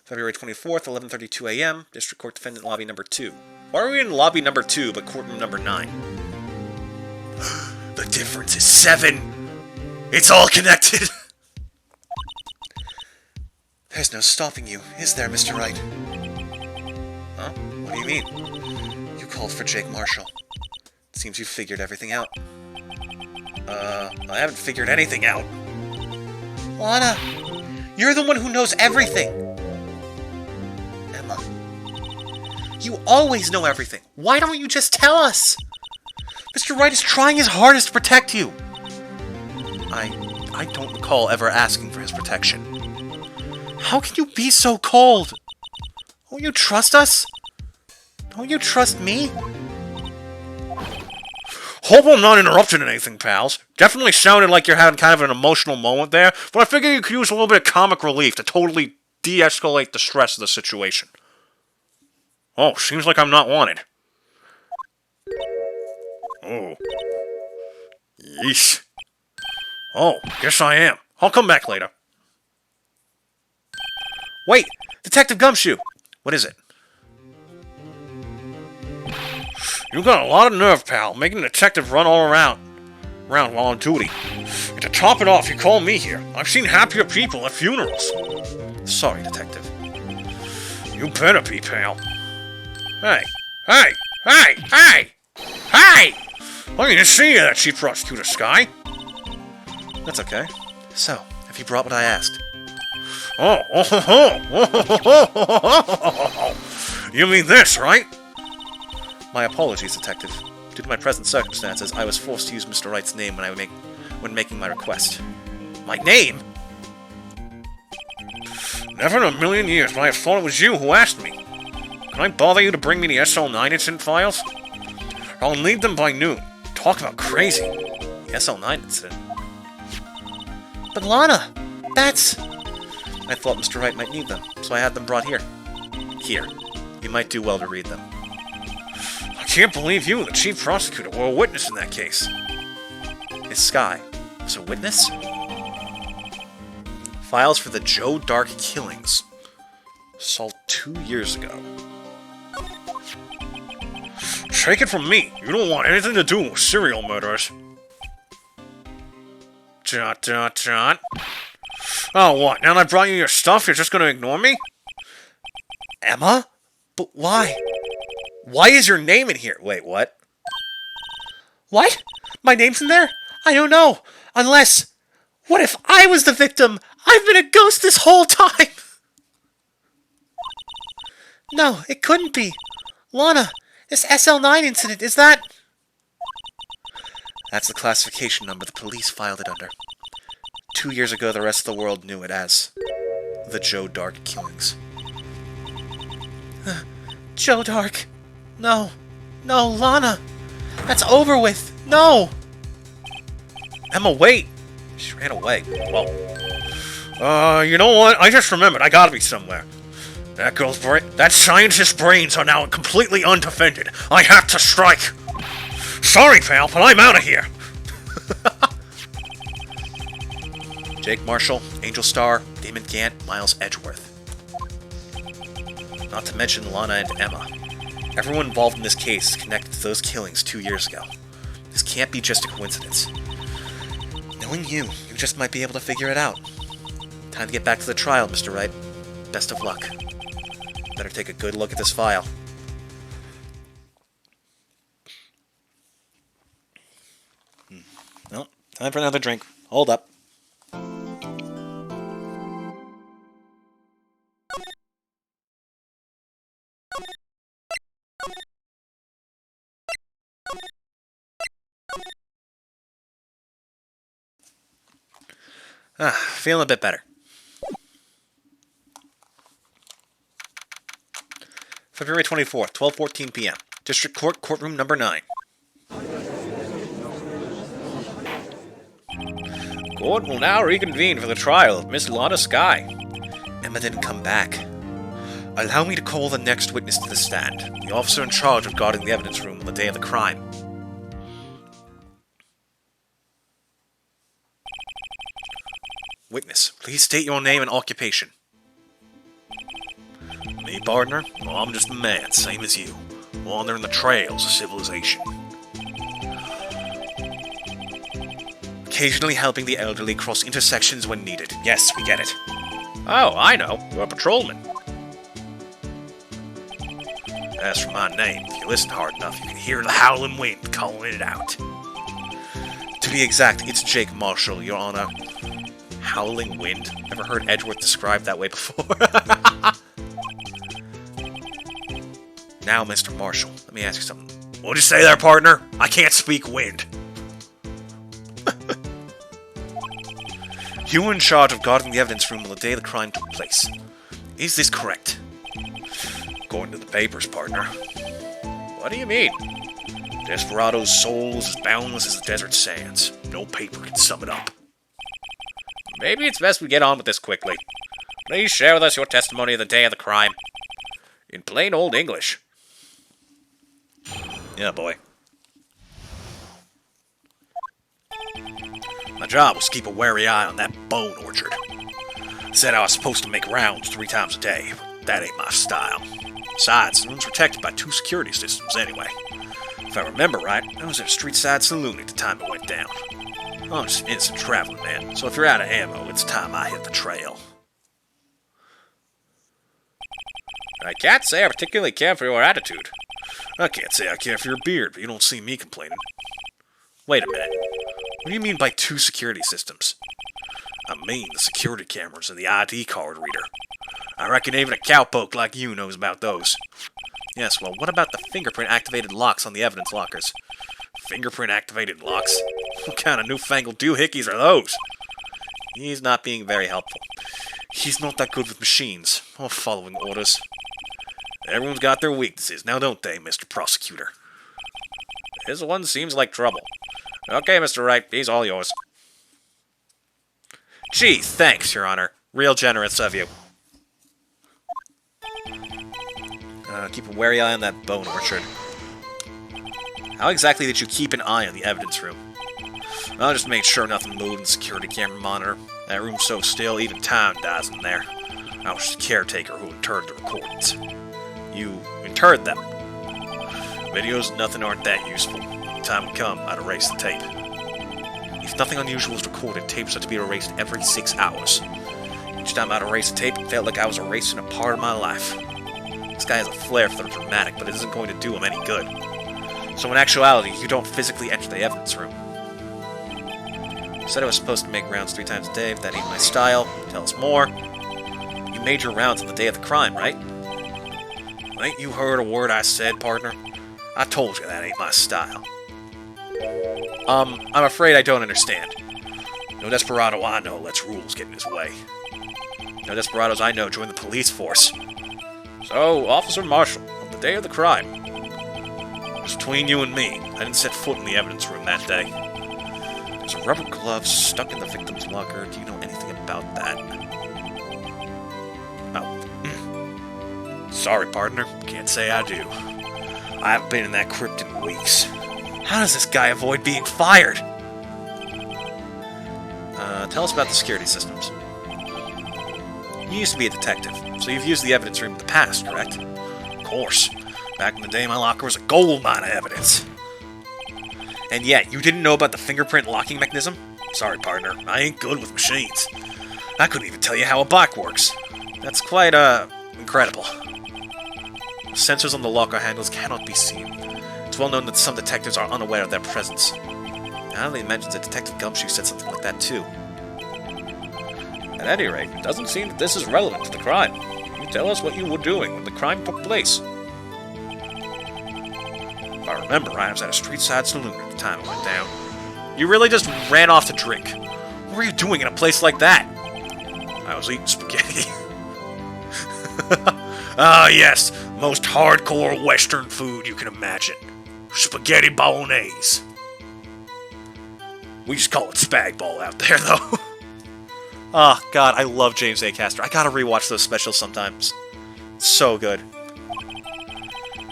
February 24th, 11:32 a.m., District Court Defendant Lobby Number 2. Why are we in Lobby Number 2, but Courtroom Number 9? The difference is 7! It's all connected! There's no stopping you, is there, Mr. Wright? Huh? What do you mean? You called for Jake Marshall. It seems you figured everything out. I haven't figured anything out. Lana, you're the one who knows everything. Emma, you always know everything. Why don't you just tell us? Mr. Wright is trying his hardest to protect you. I don't recall ever asking for his protection. How can you be so cold? Don't you trust us? Don't you trust me? Hope I'm not interrupting anything, pals. Definitely sounded like you're having kind of an emotional moment there, but I figure you could use a little bit of comic relief to totally de-escalate the stress of the situation. Oh, seems like I'm not wanted. Oh. Yeesh. Oh, guess I am. I'll come back later. Wait! Detective Gumshoe! What is it? You got a lot of nerve, pal, making the detective run all around while on duty. And to top it off, you call me here. I've seen happier people at funerals. Sorry, detective. You better be, pal. Hey! Hey! Hey! Hey! Hey! I didn't see you, that Chief Prosecutor Sky. That's okay. So, have you brought what I asked? You mean this, right? My apologies, detective. Due to my present circumstances, I was forced to use Mr. Wright's name when making my request. My name? Never in a million years would I have thought it was you who asked me. Can I bother you to bring me the SL9 incident files? I'll need them by noon. Talk about crazy. The SL9 incident. But Lana, that's... I thought Mr. Wright might need them, so I had them brought here. Here. You might do well to read them. I can't believe you, the chief prosecutor, were a witness in that case. Is Sky was a witness? Files for the Joe Dark killings. Assault 2 years ago. Take it from me. You don't want anything to do with serial murderers. Dot, dot, dot. Oh, what? Now that I brought you your stuff, you're just gonna ignore me? Emma? But why? Why is your name in here? Wait, what? What? My name's in there? I don't know. Unless... What if I was the victim? I've been a ghost this whole time! No, it couldn't be. Lana, this SL9 incident, is that... That's the classification number the police filed it under. 2 years ago, the rest of the world knew it as... the Joe Dark killings. Joe Dark. No. No, Lana. That's over with. No! Emma, wait! She ran away. Well... you know what? I just remembered. I gotta be somewhere. That girl's brain... That scientist's brains are now completely undefended. I have to strike! Sorry, pal, but I'm out of here! Jake Marshall, Angel Star, Damon Gant, Miles Edgeworth. Not to mention Lana and Emma. Everyone involved in this case is connected to those killings 2 years ago. This can't be just a coincidence. Knowing you just might be able to figure it out. Time to get back to the trial, Mr. Wright. Best of luck. Better take a good look at this file. Well, time for another drink. Hold up. Feeling a bit better. February 24th, 12:14 p.m. District Court, Courtroom Number 9. Court will now reconvene for the trial of Miss Lana Skye. Emma didn't come back. Allow me to call the next witness to the stand, the officer in charge of guarding the evidence room on the day of the crime. Witness, please state your name and occupation. Me, partner? Well, I'm just a man, same as you, wandering the trails of civilization. Occasionally helping the elderly cross intersections when needed. Yes, we get it. Oh, I know. You're a patrolman. As for my name, if you listen hard enough, you can hear the howling wind calling it out. To be exact, it's Jake Marshall, Your Honor. Howling wind? Never heard Edgeworth described that way before. Now, Mr. Marshall, let me ask you something. What'd you say there, partner? I can't speak wind. You were in charge of guarding the evidence room on the day the crime took place. Is this correct? According to the papers, partner. What do you mean? Desperado's soul is as boundless as the desert sands. No paper can sum it up. Maybe it's best we get on with this quickly. Please share with us your testimony of the day of the crime. In plain old English. Yeah, boy. My job was to keep a wary eye on that bone orchard. Said I was supposed to make rounds 3 times a day, but that ain't my style. Besides, the room's protected by 2 security systems anyway. If I remember right, I was at a street-side saloon at the time it went down. I'm just an innocent traveling man, so if you're out of ammo, it's time I hit the trail. I can't say I particularly care for your attitude. I can't say I care for your beard, but you don't see me complaining. Wait a minute. What do you mean by 2 security systems? I mean the security cameras and the ID card reader. I reckon even a cowpoke like you knows about those. Yes, well, what about the fingerprint-activated locks on the evidence lockers? Fingerprint-activated locks? What kind of newfangled doohickeys are those? He's not being very helpful. He's not that good with machines, or following orders. Everyone's got their weaknesses, now don't they, Mr. Prosecutor? This one seems like trouble. Okay, Mr. Wright, he's all yours. Gee, thanks, Your Honor. Real generous of you. Keep a wary eye on that bone orchard. How exactly did you keep an eye on the evidence room? I just made sure nothing moved in the security camera monitor. That room's so still, even time dies in there. I was the caretaker who interred the recordings. You interred them. Videos, nothing aren't that useful. Time would come, I'd erase the tape. If nothing unusual is recorded, tapes are to be erased every 6 hours. Each time I'd erase a tape, it felt like I was erasing a part of my life. This guy has a flair for the dramatic, but it isn't going to do him any good. So in actuality, you don't physically enter the evidence room. You said I was supposed to make rounds 3 times a day, but that ain't my style. Tell us more. You made your rounds on the day of the crime, right? Ain't you heard a word I said, partner? I told you that ain't my style. I'm afraid I don't understand. No desperado I know lets rules get in his way. No desperados I know join the police force. So, Officer Marshall, on the day of the crime. Just between you and me, I didn't set foot in the evidence room that day. There's a rubber glove stuck in the victim's locker. Do you know anything about that? Oh. Sorry, partner. Can't say I do. I haven't been in that crypt in weeks. How does this guy avoid being fired? Tell us about the security systems. You used to be a detective, so you've used the evidence room in the past, correct? Of course. Back in the day, my locker was a gold mine of evidence. And yet, you didn't know about the fingerprint locking mechanism? Sorry, partner. I ain't good with machines. I couldn't even tell you how a bike works. That's quite, incredible. The sensors on the locker handles cannot be seen. It's well known that some detectives are unaware of their presence. Now that he mentions it, Detective Gumshoe said something like that too. At any rate, it doesn't seem that this is relevant to the crime. You tell us what you were doing when the crime took place. If I remember, I was at a street-side saloon at the time it went down. You really just ran off to drink. What were you doing in a place like that? I was eating spaghetti. Ah, yes, most hardcore Western food you can imagine. Spaghetti bolognese. We just call it spag ball out there, though. Oh, God, I love James A. Caster. I gotta rewatch those specials sometimes. So good.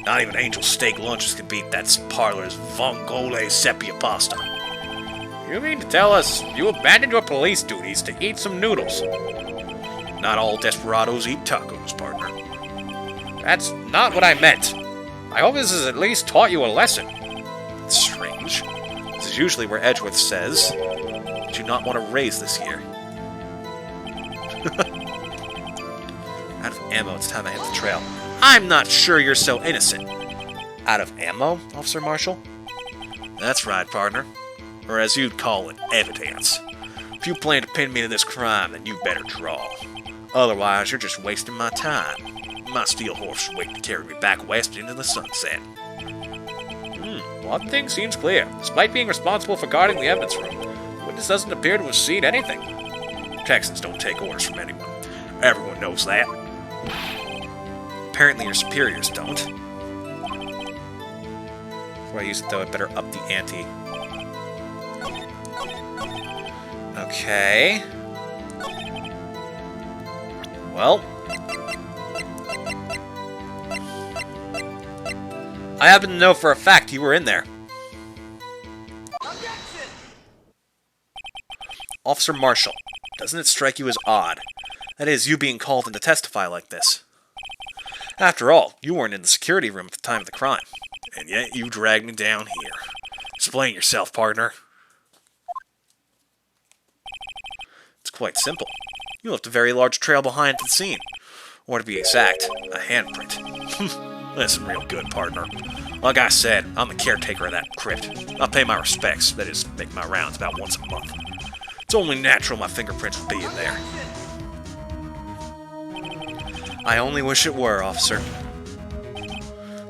Not even Angel's steak lunches can beat that parlor's vongole sepia pasta. You mean to tell us you abandoned your police duties to eat some noodles? Not all desperados eat tacos, partner. That's not what I meant. I hope this has at least taught you a lesson. It's strange. This is usually where Edgeworth says, "Did you not want to raise this year?" Out of ammo, it's time I hit the trail. I'm not sure you're so innocent. Out of ammo, Officer Marshall? That's right, partner. Or as you'd call it, evidence. If you plan to pin me to this crime, then you better draw. Otherwise, you're just wasting my time. My steel horse is waiting to carry me back west into the sunset. One thing seems clear. Despite being responsible for guarding the evidence room, the witness doesn't appear to have seen anything. Texans don't take orders from anyone. Everyone knows that. Apparently your superiors don't. Before I use it, though, I better up the ante. Okay. Well. I happen to know for a fact you were in there. Objection! Officer Marshall, doesn't it strike you as odd? That is, you being called in to testify like this. After all, you weren't in the security room at the time of the crime. And yet you dragged me down here. Explain yourself, partner. It's quite simple. You left a very large trail behind at the scene. Or to be exact, a handprint. Listen real good, partner. Like I said, I'm the caretaker of that crypt. I pay my respects, that is, make my rounds about once a month. It's only natural my fingerprints would be in there. I only wish it were, officer.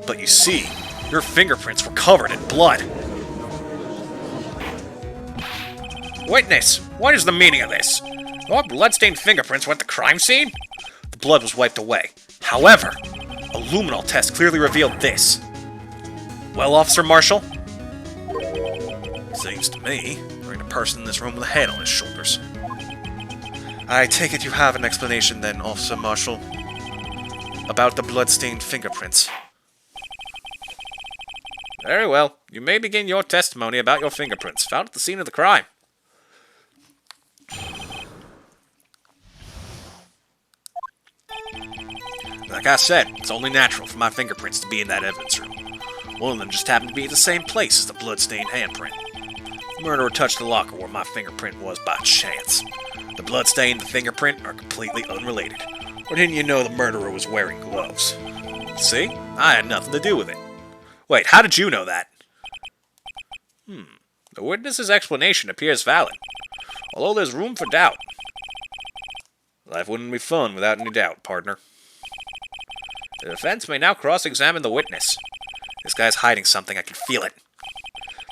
But you see, your fingerprints were covered in blood. Witness, what is the meaning of this? Your bloodstained fingerprints were at the crime scene? The blood was wiped away. However, a luminol test clearly revealed this. Well, Officer Marshall? Seems to me, there ain't a person in this room with a head on his shoulders. I take it you have an explanation then, Officer Marshall, about the blood-stained fingerprints. Very well. You may begin your testimony about your fingerprints found at the scene of the crime. Like I said, it's only natural for my fingerprints to be in that evidence room. One of them just happened to be at the same place as the blood-stained handprint. The murderer touched the locker where my fingerprint was by chance. The bloodstain and the fingerprint are completely unrelated. Or didn't you know the murderer was wearing gloves? See? I had nothing to do with it. Wait, how did you know that? The witness's explanation appears valid, although there's room for doubt. Life wouldn't be fun without any doubt, partner. The defense may now cross-examine the witness. This guy's hiding something, I can feel it.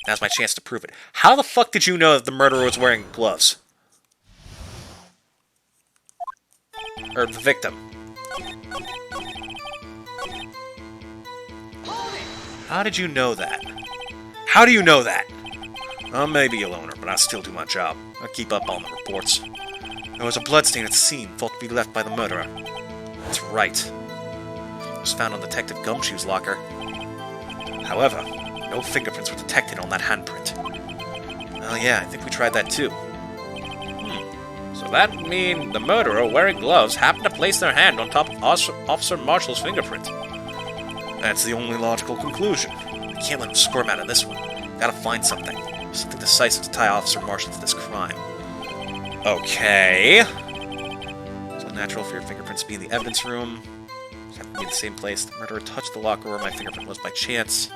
Now's my chance to prove it. How the fuck did you know that the murderer was wearing gloves? Or the victim. How did you know that? How do you know that? I may be a loner, but I still do my job. I keep up on the reports. There was a bloodstain at the scene, thought to be left by the murderer. That's right. It was found on Detective Gumshoe's locker. However, no fingerprints were detected on that handprint. Oh yeah, I think we tried that too. So that would mean the murderer, wearing gloves, happened to place their hand on top of Officer Marshall's fingerprint. That's the only logical conclusion. We can't let him squirm out of this one. Gotta find something. Something decisive to tie Officer Marshall to this crime. Okay. It's unnatural for your fingerprints to be in the evidence room. It have to be in the same place. The murderer touched the locker where my fingerprint was by chance.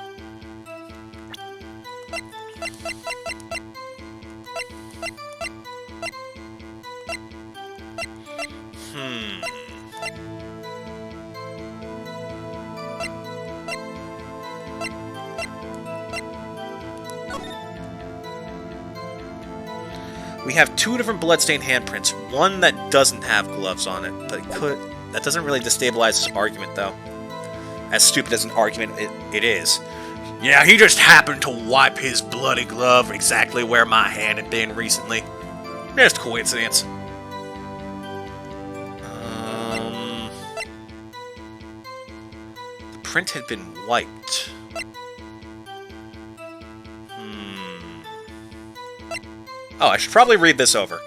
We have two different bloodstained handprints. One that doesn't have gloves on it, but that doesn't really destabilize his argument, though. As stupid as an argument it is. Yeah, he just happened to wipe his bloody glove exactly where my hand had been recently. Just coincidence. The print had been wiped. Oh, I should probably read this over.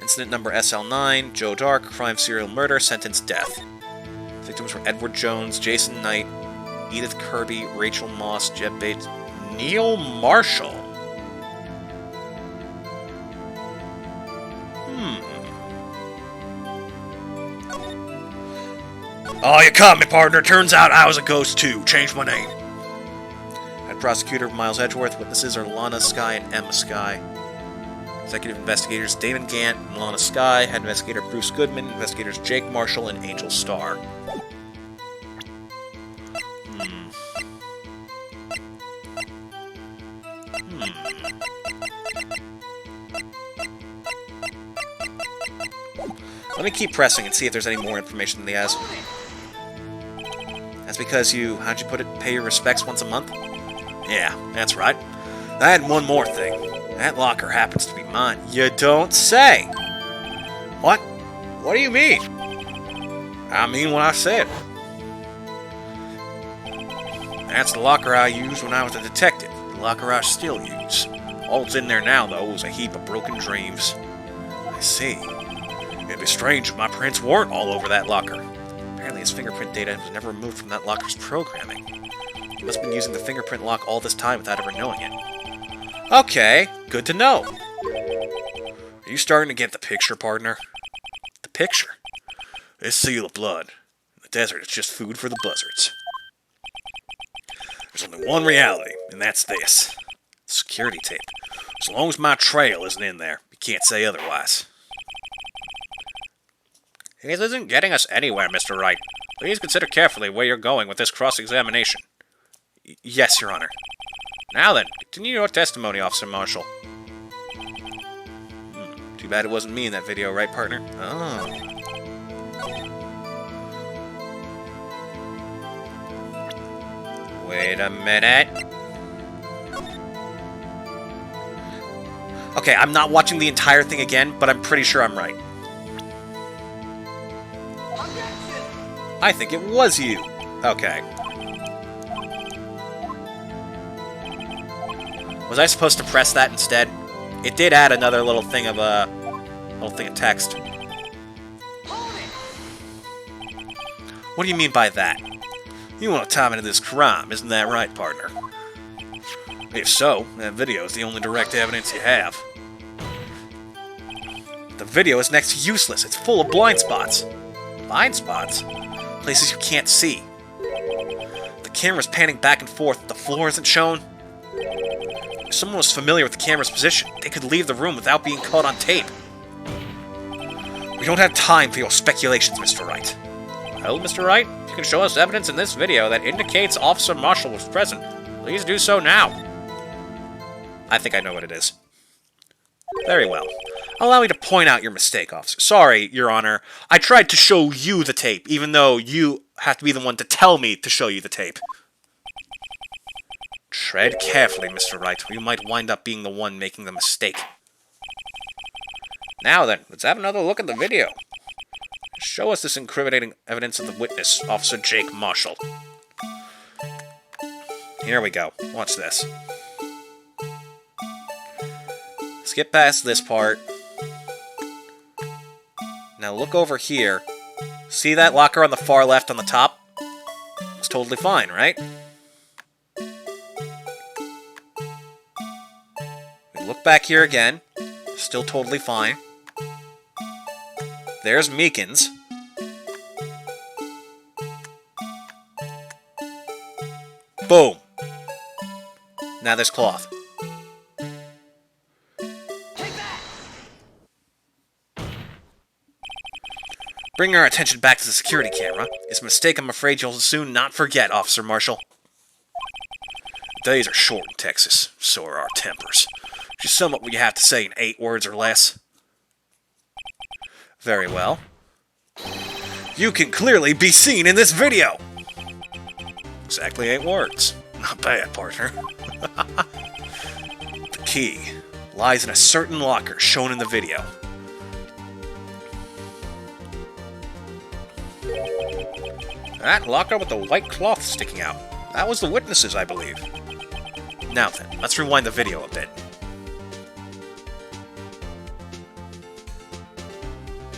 Incident number SL9, Joe Dark, crime serial murder, sentence death. Victims were Edward Jones, Jason Knight, Edith Kirby, Rachel Moss, Jeb Bates, Neil Marshall. Oh, you caught me, partner. Turns out I was a ghost too. Changed my name. Head prosecutor Miles Edgeworth. Witnesses are Lana Skye and Emma Skye. Executive investigators Damon Gant and Lana Skye, head investigator Bruce Goodman, investigators Jake Marshall and Angel Starr. Let me keep pressing and see if there's any more information than he has. That's because how'd you put it, pay your respects once a month? Yeah, that's right. I had one more thing. That locker happens to be mine. You don't say. What? What do you mean? I mean what I said. That's the locker I used when I was a detective. The locker I still use. All that's in there now, though, is a heap of broken dreams. I see. It'd be strange if my prints weren't all over that locker. Apparently his fingerprint data was never removed from that locker's programming. He must have been using the fingerprint lock all this time without ever knowing it. Okay, good to know. Are you starting to get the picture, partner? The picture? This seal of blood. In the desert, it's just food for the buzzards. There's only one reality, and that's this. Security tape. As long as my trail isn't in there, you can't say otherwise. This isn't getting us anywhere, Mr. Wright. Please consider carefully where you're going with this cross-examination. Yes, Your Honor. Now then, continue your testimony, Officer Marshall. Too bad it wasn't me in that video, right, partner? Oh. Wait a minute. Okay, I'm not watching the entire thing again, but I'm pretty sure I'm right. I think it was you. Okay. Was I supposed to press that instead? It did add another little thing of text. What do you mean by that? You want to time into this crime, isn't that right, partner? If so, that video is the only direct evidence you have. The video is next to useless. It's full of blind spots. Blind spots? Places you can't see. The camera's panning back and forth. The floor isn't shown. If someone was familiar with the camera's position, they could leave the room without being caught on tape. We don't have time for your speculations, Mr. Wright. Well, Mr. Wright, if you can show us evidence in this video that indicates Officer Marshall was present, please do so now. I think I know what it is. Very well. Allow me to point out your mistake, officer. Sorry, Your Honor. I tried to show you the tape, even though you have to be the one to tell me to show you the tape. Tread carefully, Mr. Wright, or you might wind up being the one making the mistake. Now then, let's have another look at the video. Show us this incriminating evidence of the witness, Officer Jake Marshall. Here we go. Watch this. Skip past this part. Now look over here. See that locker on the far left on the top? It's totally fine, right? We look back here again. Still totally fine. There's Meekins. Boom. Now there's Cloth. Bring our attention back to the security camera. It's a mistake I'm afraid you'll soon not forget, Officer Marshall. Days are short in Texas, so are our tempers. Just sum up what you have to say in 8 words or less. Very well. You can clearly be seen in this video! Exactly 8 words. Not bad, partner. The key lies in a certain locker shown in the video. That locker with the white cloth sticking out. That was the witnesses, I believe. Now then, let's rewind the video a bit.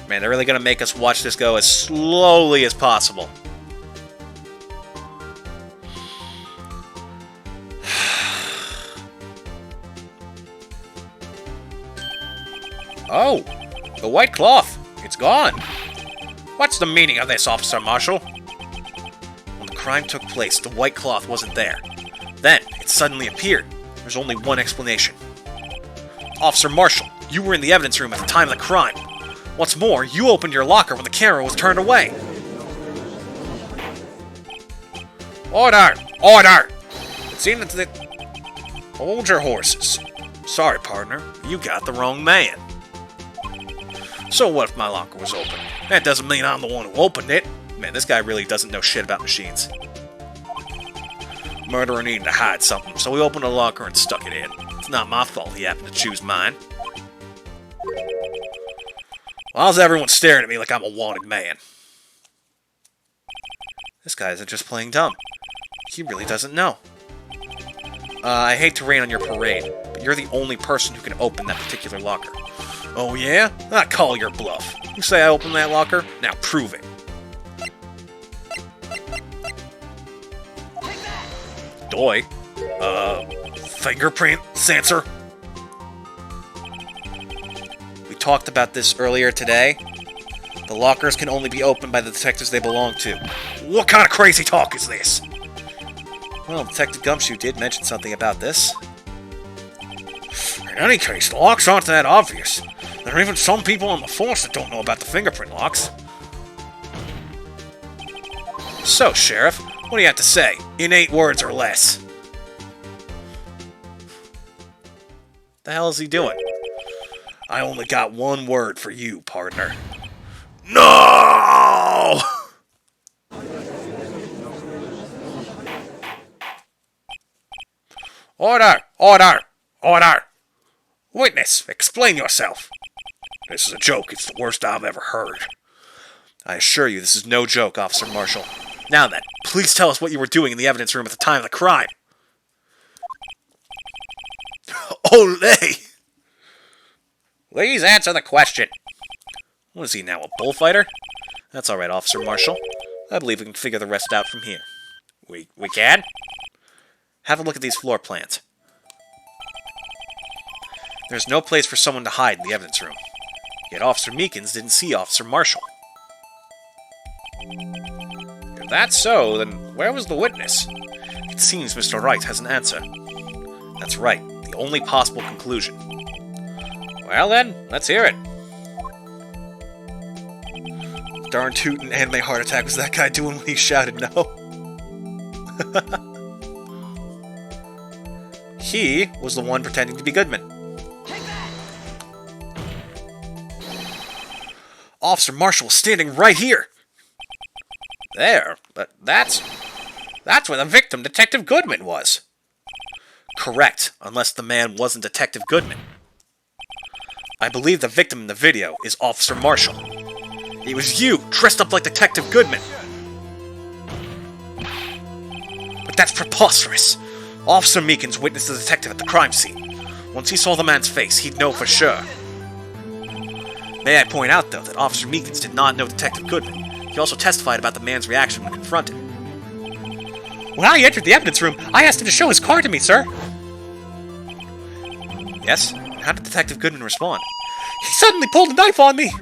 Man, they're really gonna make us watch this go as slowly as possible. Oh, the white cloth. It's gone. What's the meaning of this, Officer Marshall? When the crime took place, the white cloth wasn't there. Then, it suddenly appeared. There's only one explanation. Officer Marshall, you were in the evidence room at the time of the crime. What's more, you opened your locker when the camera was turned away. Order! Order! It seems that... Hold your horses. Sorry, partner. You got the wrong man. So what if my locker was open? That doesn't mean I'm the one who opened it. Man, this guy really doesn't know shit about machines. Murderer needed to hide something, so he opened a locker and stuck it in. It's not my fault he happened to choose mine. Why's everyone staring at me like I'm a wanted man? This guy isn't just playing dumb. He really doesn't know. I hate to rain on your parade, but you're the only person who can open that particular locker. Oh yeah? I call your bluff. You say I opened that locker? Now prove it. Doy? Fingerprint sensor? We talked about this earlier today. The lockers can only be opened by the detectives they belong to. What kind of crazy talk is this? Well, Detective Gumshoe did mention something about this. In any case, the locks aren't that obvious. There are even some people on the force that don't know about the fingerprint locks. So, Sheriff, what do you have to say? In 8 words or less. The hell is he doing? I only got 1 word for you, partner. No! Order! Order! Order! Witness, explain yourself. This is a joke. It's the worst I've ever heard. I assure you, this is no joke, Officer Marshall. Now then, please tell us what you were doing in the evidence room at the time of the crime. Olé! Please answer the question. What is he now, a bullfighter? That's alright, Officer Marshall. I believe we can figure the rest out from here. We can? Have a look at these floor plans. There's no place for someone to hide in the evidence room. Yet Officer Meekins didn't see Officer Marshall. If that's so, then where was the witness? It seems Mr. Wright has an answer. That's right, the only possible conclusion. Well then, let's hear it. Darn tootin' anime heart attack was that guy doing when he shouted no? He was the one pretending to be Goodman. Officer Marshall was standing right here. There, but that's where the victim, Detective Goodman, was. Correct, unless the man wasn't Detective Goodman. I believe the victim in the video is Officer Marshall. It was you, dressed up like Detective Goodman. But that's preposterous. Officer Meekins witnessed the detective at the crime scene. Once he saw the man's face, he'd know for sure. May I point out, though, that Officer Meekins did not know Detective Goodman. He also testified about the man's reaction when confronted. When I entered the evidence room, I asked him to show his card to me, sir. Yes? How did Detective Goodman respond? He suddenly pulled a knife on me!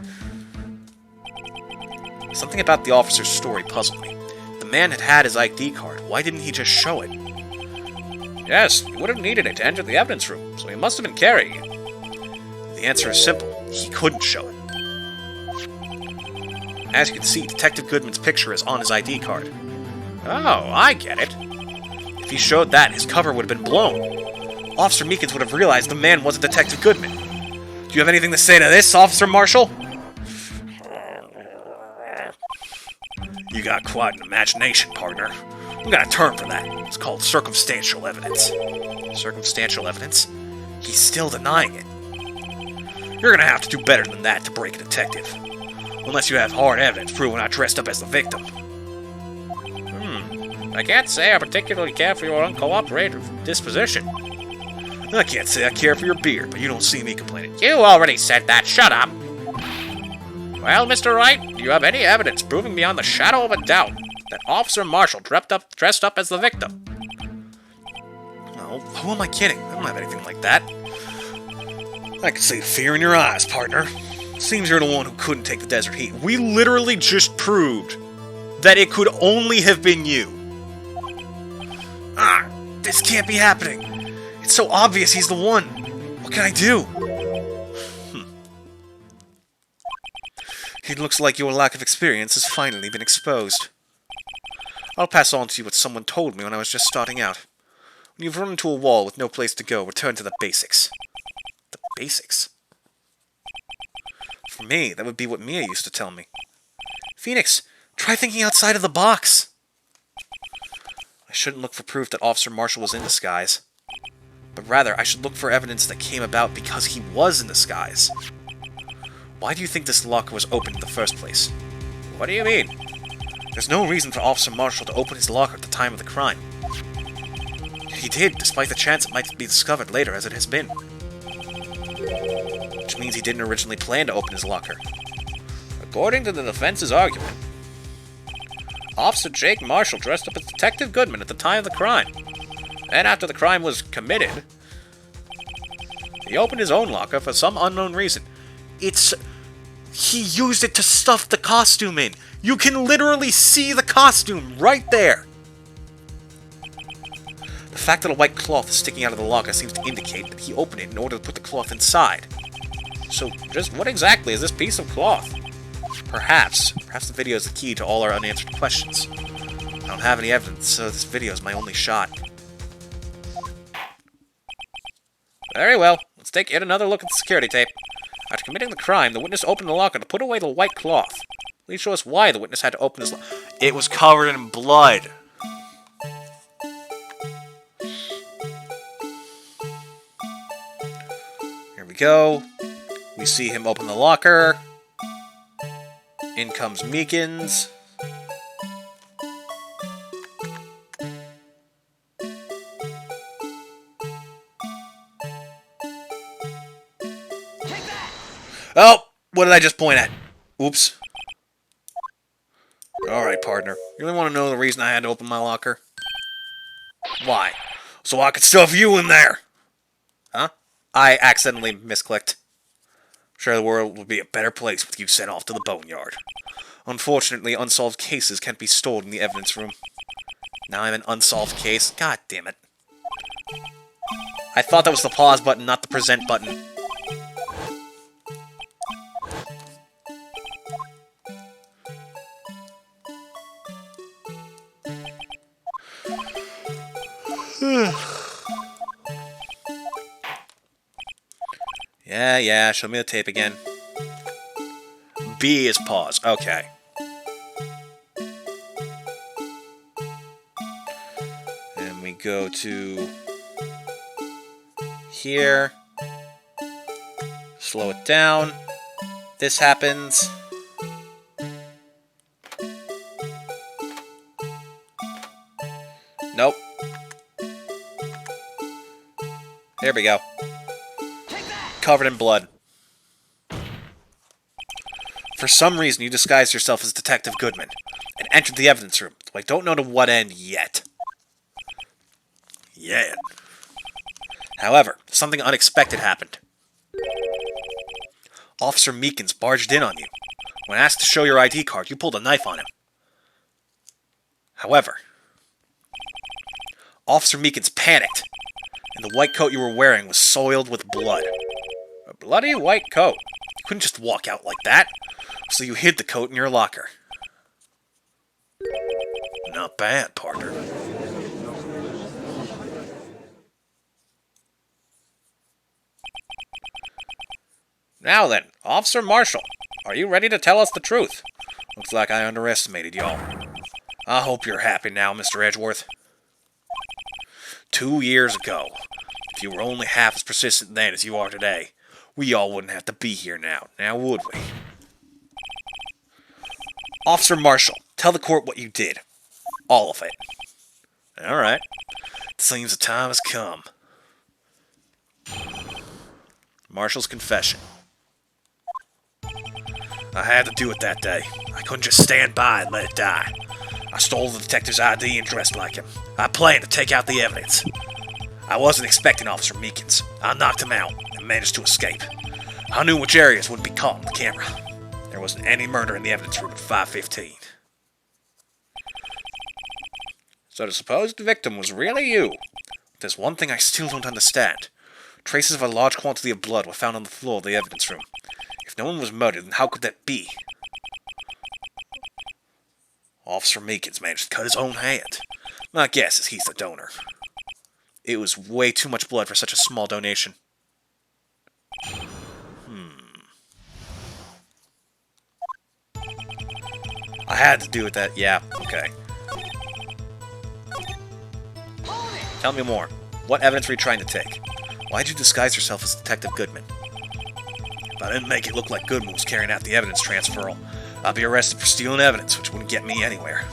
Something about the officer's story puzzled me. The man had his ID card. Why didn't he just show it? Yes, he would have needed it to enter the evidence room, so he must have been carrying it. The answer is simple. He couldn't show it. As you can see, Detective Goodman's picture is on his ID card. Oh, I get it. If he showed that, his cover would have been blown. Officer Meekins would have realized the man wasn't Detective Goodman. Do you have anything to say to this, Officer Marshall? You got quite an imagination, partner. We got a term for that. It's called circumstantial evidence. Circumstantial evidence? He's still denying it. You're gonna have to do better than that to break a detective. Unless you have hard evidence proving I dressed up as the victim. I can't say I particularly care for your uncooperative disposition. I can't say I care for your beard, but you don't see me complaining. You already said that. Shut up. Well, Mr. Wright, do you have any evidence proving beyond the shadow of a doubt that Officer Marshall dressed up as the victim? No, who am I kidding? I don't have anything like that. I can see fear in your eyes, partner. Seems you're the one who couldn't take the desert heat. We literally just proved that it could only have been you. This can't be happening. It's so obvious he's the one. What can I do? It looks like your lack of experience has finally been exposed. I'll pass on to you what someone told me when I was just starting out. When you've run into a wall with no place to go, return to the basics. The basics? For me, that would be what Mia used to tell me. Phoenix, try thinking outside of the box. I shouldn't look for proof that Officer Marshall was in disguise. But rather, I should look for evidence that came about because he was in disguise. Why do you think this locker was opened in the first place? What do you mean? There's no reason for Officer Marshall to open his locker at the time of the crime. He did, despite the chance it might be discovered later as it has been. Which means he didn't originally plan to open his locker. According to the defense's argument, Officer Jake Marshall dressed up as Detective Goodman at the time of the crime. And after the crime was committed, he opened his own locker for some unknown reason. He used it to stuff the costume in. You can literally see the costume right there. The fact that a white cloth is sticking out of the locker seems to indicate that he opened it in order to put the cloth inside. So, just what exactly is this piece of cloth? Perhaps the video is the key to all our unanswered questions. I don't have any evidence, so this video is my only shot. Very well, let's take yet another look at the security tape. After committing the crime, the witness opened the locker to put away the white cloth. Please show us why the witness had to open his locker. It was covered in blood. Here we go. We see him open the locker. In comes Meekins. Oh, what did I just point at? Oops. Alright, partner. You really want to know the reason I had to open my locker? Why? So I could stuff you in there! Huh? I accidentally misclicked. Sure, the world would be a better place with you sent off to the boneyard. Unfortunately, unsolved cases can't be stored in the evidence room. Now I'm an unsolved case? God damn it. I thought that was the pause button, not the present button. Yeah, show me the tape again. B is pause, okay. And we go to here. Slow it down. This happens. Nope. There we go. Covered in blood. For some reason, you disguised yourself as Detective Goodman and entered the evidence room, though I don't know to what end yet. However, something unexpected happened. Officer Meekins barged in on you. When asked to show your ID card, you pulled a knife on him. However, Officer Meekins panicked, and the white coat you were wearing was soiled with blood. A bloody white coat. You couldn't just walk out like that, so you hid the coat in your locker. Not bad, partner. Now then, Officer Marshall, are you ready to tell us the truth? Looks like I underestimated y'all. I hope you're happy now, Mr. Edgeworth. 2 years ago, if you were only half as persistent then as you are today, we all wouldn't have to be here now would we? Officer Marshall, tell the court what you did. All of it. Alright. It seems the time has come. Marshall's confession. I had to do it that day. I couldn't just stand by and let it die. I stole the detective's ID and dressed like him. I planned to take out the evidence. I wasn't expecting Officer Meekins. I knocked him out and managed to escape. I knew which areas wouldn't be caught on the camera. There wasn't any murder in the evidence room at 5:15. So the supposed victim was really you. There's one thing I still don't understand. Traces of a large quantity of blood were found on the floor of the evidence room. If no one was murdered, then how could that be? Officer Meekins managed to cut his own hand. My guess is he's the donor. It was way too much blood for such a small donation. I had to do with that. Yeah, okay. Tell me more. What evidence were you trying to take? Why'd you disguise yourself as Detective Goodman? If I didn't make it look like Goodman was carrying out the evidence transferal, I'd be arrested for stealing evidence, which wouldn't get me anywhere.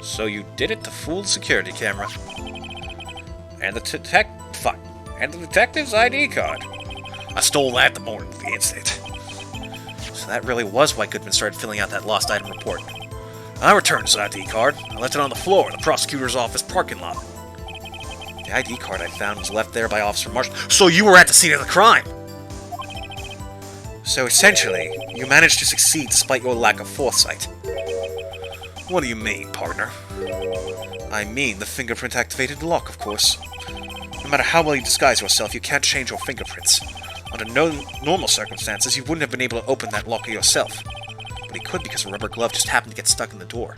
So you did it to fool the security camera. And the detective's ID card. I stole that the morning of the incident. So that really was why Goodman started filling out that lost item report. I returned his ID card. I left it on the floor in the prosecutor's office parking lot. The ID card I found was left there by Officer Marshall. So you were at the scene of the crime! So essentially, you managed to succeed despite your lack of foresight. What do you mean, partner? I mean the fingerprint-activated lock, of course. No matter how well you disguise yourself, you can't change your fingerprints. Under no normal circumstances, you wouldn't have been able to open that locker yourself. But he could because a rubber glove just happened to get stuck in the door.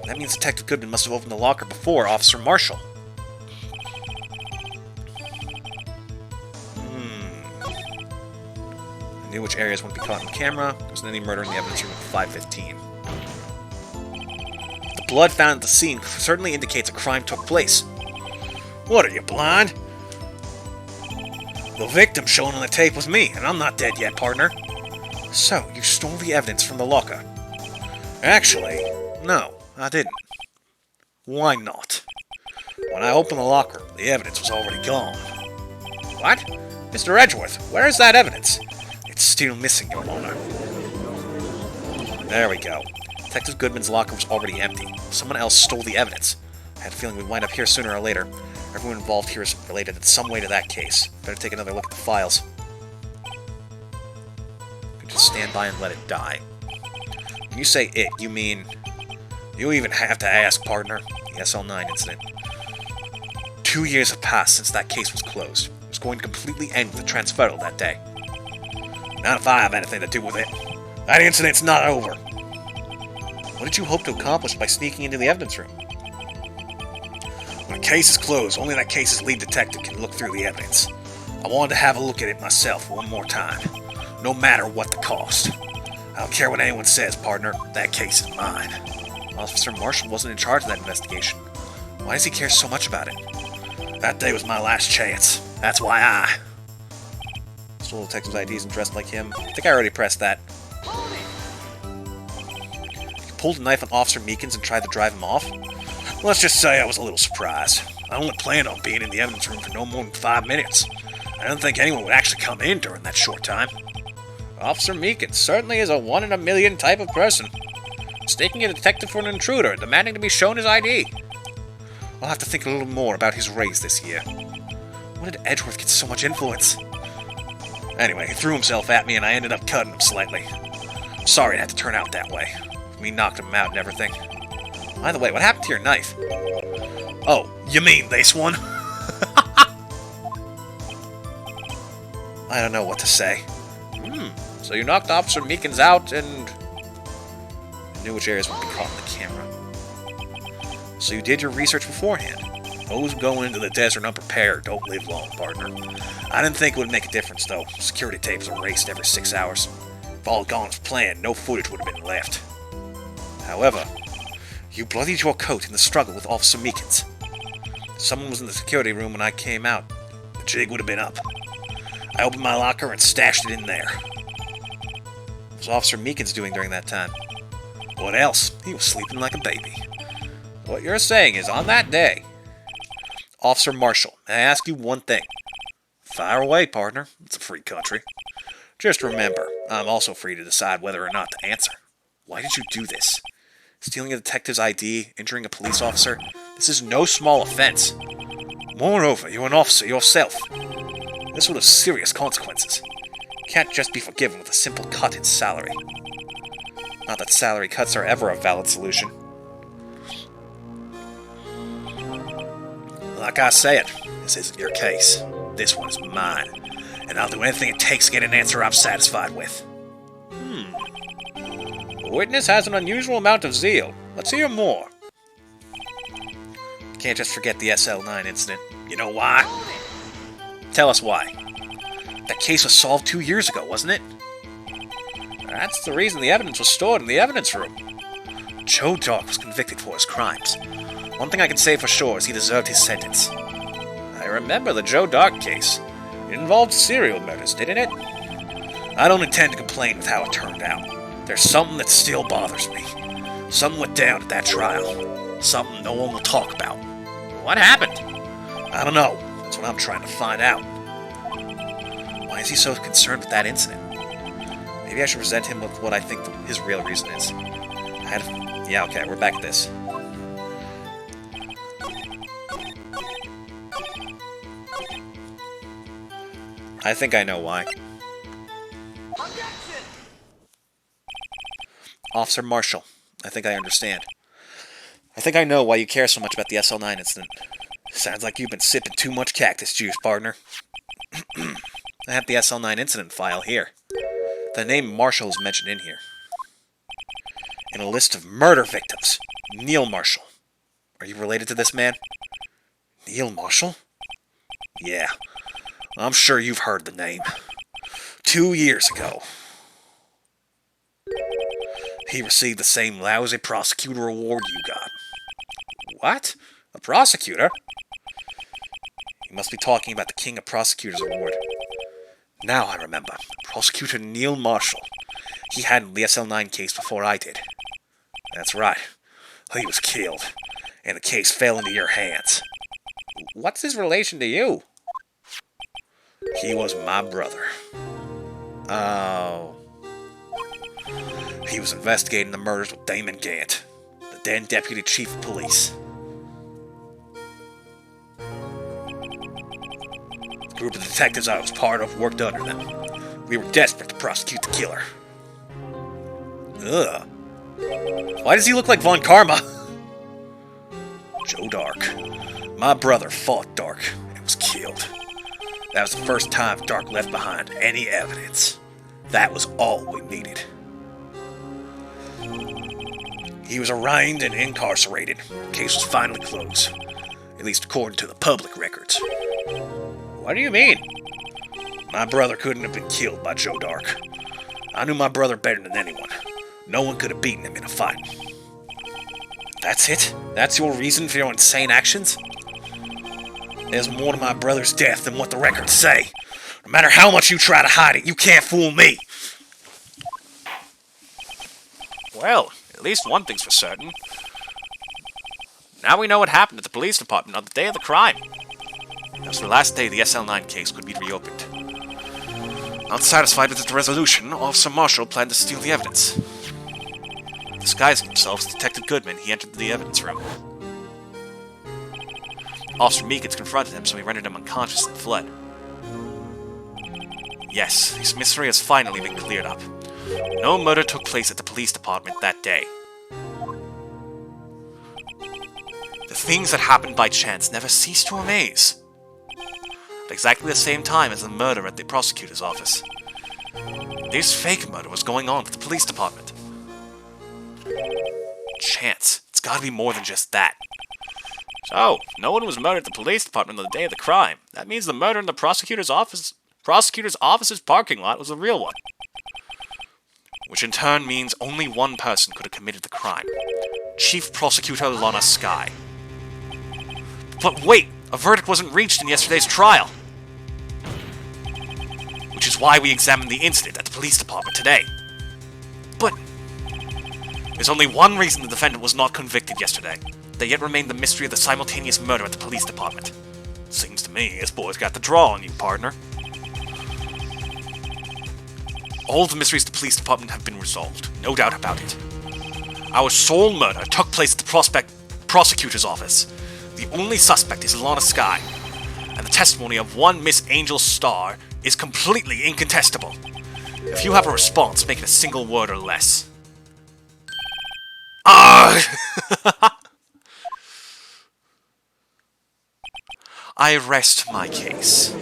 That means Detective Goodman must have opened the locker before Officer Marshall. I knew which areas wouldn't be caught on camera. There wasn't any murder in the evidence room at 5:15. The blood found at the scene certainly indicates a crime took place. What are you, blind? The victim shown on the tape was me, and I'm not dead yet, partner. So, you stole the evidence from the locker. Actually, no, I didn't. Why not? When I opened the locker, the evidence was already gone. What? Mr. Edgeworth, where is that evidence? It's still missing, Your Honor. There we go. Detective Goodman's locker was already empty. Someone else stole the evidence. I had a feeling we'd wind up here sooner or later. Everyone involved here is related in some way to that case. Better take another look at the files. Could just stand by and let it die. When you say it, you mean... You even have to ask, partner. The SL9 incident. 2 years have passed since that case was closed. It was going to completely end with the transferal that day. Not if I have anything to do with it. That incident's not over. What did you hope to accomplish by sneaking into the evidence room? When a case is closed, only that case's lead detective can look through the evidence. I wanted to have a look at it myself one more time, no matter what the cost. I don't care what anyone says, partner. That case is mine. Officer Marshall wasn't in charge of that investigation. Why does he care so much about it? That day was my last chance. That's why I... Stole detective's IDs and dressed like him. I think I already pressed that. You pulled a knife on Officer Meekins and tried to drive him off? Let's just say I was a little surprised. I only planned on being in the evidence room for no more than 5 minutes. I didn't think anyone would actually come in during that short time. Officer Meekins certainly is a 1 in a million type of person. Mistaking a detective for an intruder, demanding to be shown his ID. I'll have to think a little more about his raise this year. When did Edgeworth get so much influence? Anyway, he threw himself at me and I ended up cutting him slightly. I'm sorry it had to turn out that way. We knocked him out and everything. By the way, what happened to your knife? Oh, you mean this one? I don't know what to say. So you knocked Officer Meekins out and... knew which areas would be caught on the camera. So you did your research beforehand. Those going into the desert unprepared don't live long, partner. I didn't think it would make a difference, though. Security tapes are erased every 6 hours. If all had gone as planned, no footage would have been left. However, you bloodied your coat in the struggle with Officer Meekins. If someone was in the security room when I came out, the jig would have been up. I opened my locker and stashed it in there. What was Officer Meekins doing during that time? What else? He was sleeping like a baby. What you're saying is, on that day... Officer Marshall, may I ask you one thing? Fire away, partner. It's a free country. Just remember, I'm also free to decide whether or not to answer. Why did you do this? Stealing a detective's ID, injuring a police officer? This is no small offense. Moreover, you're an officer yourself. This would have serious consequences. You can't just be forgiven with a simple cut in salary. Not that salary cuts are ever a valid solution. Like I said, this isn't your case. This one is mine. And I'll do anything it takes to get an answer I'm satisfied with. The witness has an unusual amount of zeal. Let's hear more. Can't just forget the SL9 incident. You know why? Tell us why. That case was solved 2 years ago, wasn't it? That's the reason the evidence was stored in the evidence room. Joe Dark was convicted for his crimes. One thing I can say for sure is he deserved his sentence. I remember the Joe Dark case. It involved serial murders, didn't it? I don't intend to complain with how it turned out. There's something that still bothers me. Something went down at that trial. Something no one will talk about. What happened? I don't know. That's what I'm trying to find out. Why is he so concerned with that incident? Maybe I should present him with what I think his real reason is. Yeah, okay, we're back at this. I think I know why. Objection! Officer Marshall, I think I understand. I think I know why you care so much about the SL9 incident. Sounds like you've been sipping too much cactus juice, partner. I have the SL9 incident file here. The name Marshall is mentioned in here. In a list of murder victims. Neil Marshall. Are you related to this man? Neil Marshall? Yeah. I'm sure you've heard the name. 2 years ago, he received the same lousy prosecutor award you got. What? A prosecutor? You must be talking about the King of Prosecutors Award. Now I remember. Prosecutor Neil Marshall. He handled the SL9 case before I did. That's right. He was killed, and the case fell into your hands. What's his relation to you? He was my brother. Oh. He was investigating the murders with Damon Gant, the then Deputy Chief of Police. The group of detectives I was part of worked under them. We were desperate to prosecute the killer. Ugh. Why does he look like Von Karma? Joe Dark. My brother fought Dark and was killed. That was the first time Dark left behind any evidence. That was all we needed. He was arraigned and incarcerated. The case was finally closed. At least according to the public records. What do you mean? My brother couldn't have been killed by Joe Dark. I knew my brother better than anyone. No one could have beaten him in a fight. That's it? That's your reason for your insane actions? There's more to my brother's death than what the records say. No matter how much you try to hide it, you can't fool me. Well, at least one thing's for certain. Now we know what happened at the police department on the day of the crime. That was the last day the SL9 case could be reopened. Not satisfied with the resolution, Officer Marshall planned to steal the evidence. Disguising himself as Detective Goodman, he entered the evidence room. Officer Meekins confronted him, so he rendered him unconscious and fled. Yes, this mystery has finally been cleared up. No murder took place at the police department that day. The things that happened by chance never cease to amaze. At exactly the same time as the murder at the prosecutor's office. This fake murder was going on at the police department. Chance. It's gotta be more than just that. So, if no one was murdered at the police department on the day of the crime. That means the murder in the prosecutor's office's parking lot was a real one. Which in turn means only one person could have committed the crime. Chief Prosecutor Lana Skye. But wait! A verdict wasn't reached in yesterday's trial! Which is why we examined the incident at the police department today. But there's only one reason the defendant was not convicted yesterday. There yet remained the mystery of the simultaneous murder at the police department. Seems to me this boy's got the draw on you, partner. All the mysteries of the police department have been resolved, no doubt about it. Our sole murder took place at the prosecutor's office. The only suspect is Lana Skye, and the testimony of one Miss Angel Starr is completely incontestable. If you have a response, make it a single word or less. I rest my case.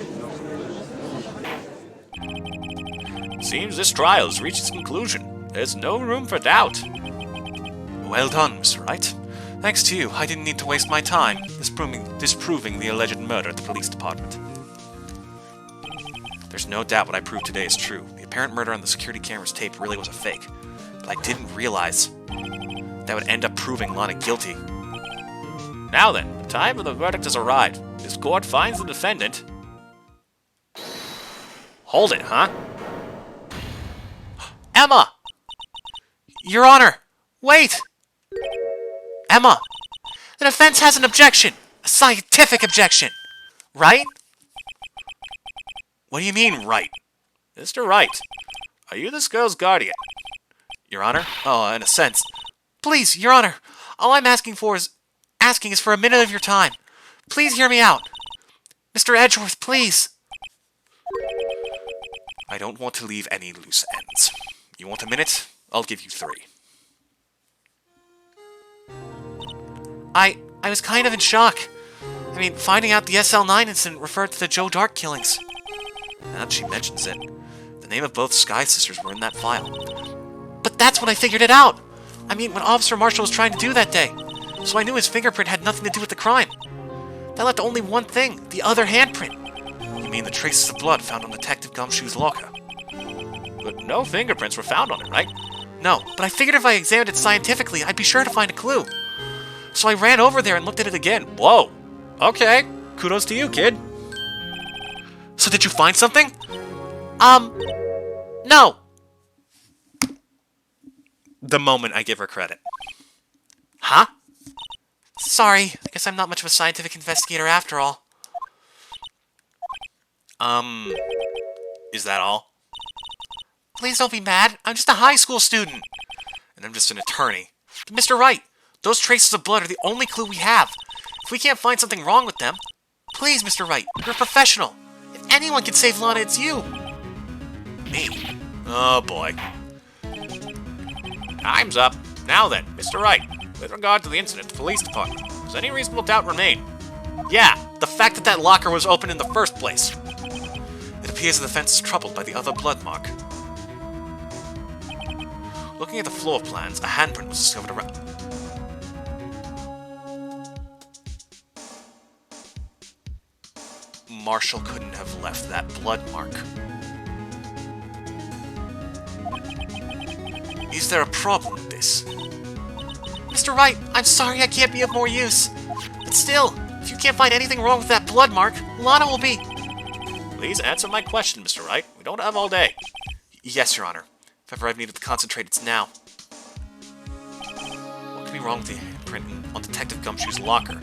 Seems this trial has reached its conclusion. There's no room for doubt. Well done, Mr. Wright. Thanks to you, I didn't need to waste my time disproving the alleged murder at the police department. There's no doubt what I proved today is true. The apparent murder on the security camera's tape really was a fake. But I didn't realize that would end up proving Lana guilty. Now then, the time of the verdict has arrived. This court finds the defendant... Hold it, huh? Emma! Your Honor! Wait! Emma! The defense has an objection! A scientific objection! Right? What do you mean, right? Mr. Wright, are you this girl's guardian? Your Honor? Oh, in a sense. Please, Your Honor, all I'm asking is for a minute of your time. Please hear me out. Mr. Edgeworth, please. I don't want to leave any loose ends. You want a minute? I'll give you 3. I was kind of in shock. I mean, finding out the SL9 incident referred to the Joe Dark killings. Now that she mentions it, the name of both Sky sisters were in that file. But that's when I figured it out! I mean, when Officer Marshall was trying to do that day. So I knew his fingerprint had nothing to do with the crime. That left only one thing, the other handprint. You mean the traces of blood found on Detective Gumshoe's locker? But no fingerprints were found on it, right? No, but I figured if I examined it scientifically, I'd be sure to find a clue. So I ran over there and looked at it again. Whoa! Okay, kudos to you, kid. So did you find something? No. The moment I give her credit. Huh? Sorry, I guess I'm not much of a scientific investigator after all. Is that all? Please don't be mad. I'm just a high school student. and I'm just an attorney. But Mr. Wright, those traces of blood are the only clue we have. If we can't find something wrong with them, please, Mr. Wright, you're a professional. If anyone can save Lana, it's you. Me? Oh, boy. Time's up. Now then, Mr. Wright, with regard to the incident at the police department, does any reasonable doubt remain? Yeah, the fact that that locker was open in the first place. It appears the defense is troubled by the other blood mark. Looking at the floor plans, a handprint was discovered around... Marshall couldn't have left that blood mark. Is there a problem with this? Mr. Wright, I'm sorry I can't be of more use. But still, if you can't find anything wrong with that blood mark, Lana will be... Please answer my question, Mr. Wright. We don't have all day. Yes, Your Honor. If ever I've needed to concentrate, it's now. What could be wrong with the handprint on Detective Gumshoe's locker?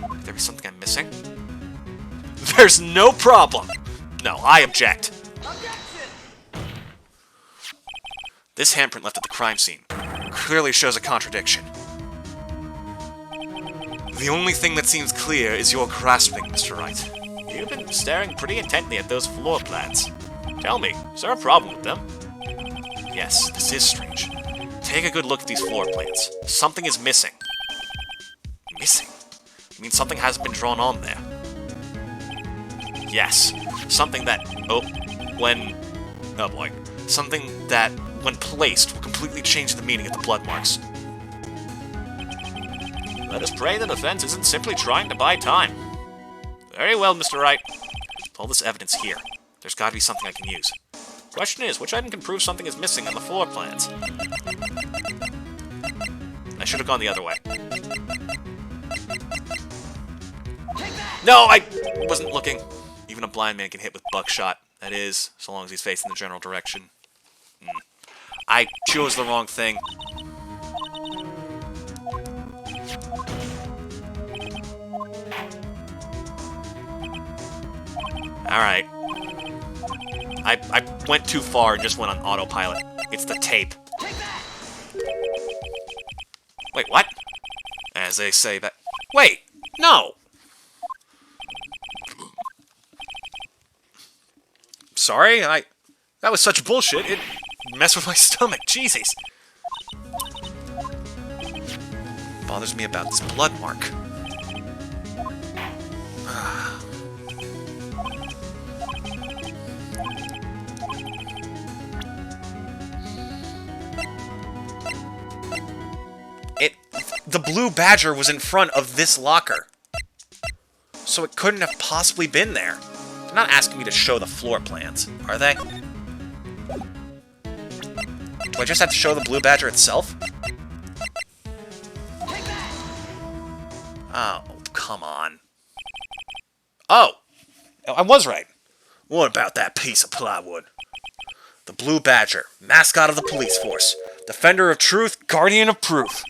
Could there be something I'm missing? There's no problem! No, I object. Objection! This handprint left at the crime scene clearly shows a contradiction. The only thing that seems clear is your grasping, Mr. Wright. You've been staring pretty intently at those floor plans. Tell me, is there a problem with them? Yes, this is strange. Take a good look at these floor plans. Something is missing. Missing? You mean something hasn't been drawn on there? Yes, something that... Oh boy. Something that, when placed, will completely change the meaning of the blood marks. Let us pray the defense isn't simply trying to buy time. Very well, Mr. Wright. With all this evidence here, there's gotta be something I can use. Question is, which item can prove something is missing on the floor plans? I should have gone the other way. No, I wasn't looking. Even a blind man can hit with buckshot. That is, so long as he's facing the general direction. I chose the wrong thing. Alright. I went too far and just went on autopilot. It's the tape. Wait, what? As they say that... Wait! No! Sorry, that was such bullshit, it messed with my stomach, Jesus. Bothers me about this blood mark. The blue badger was in front of this locker. So it couldn't have possibly been there. They're not asking me to show the floor plans, are they? Do I just have to show the blue badger itself? Oh, come on. Oh! I was right. What about that piece of plywood? The blue badger, mascot of the police force. Defender of truth, guardian of proof.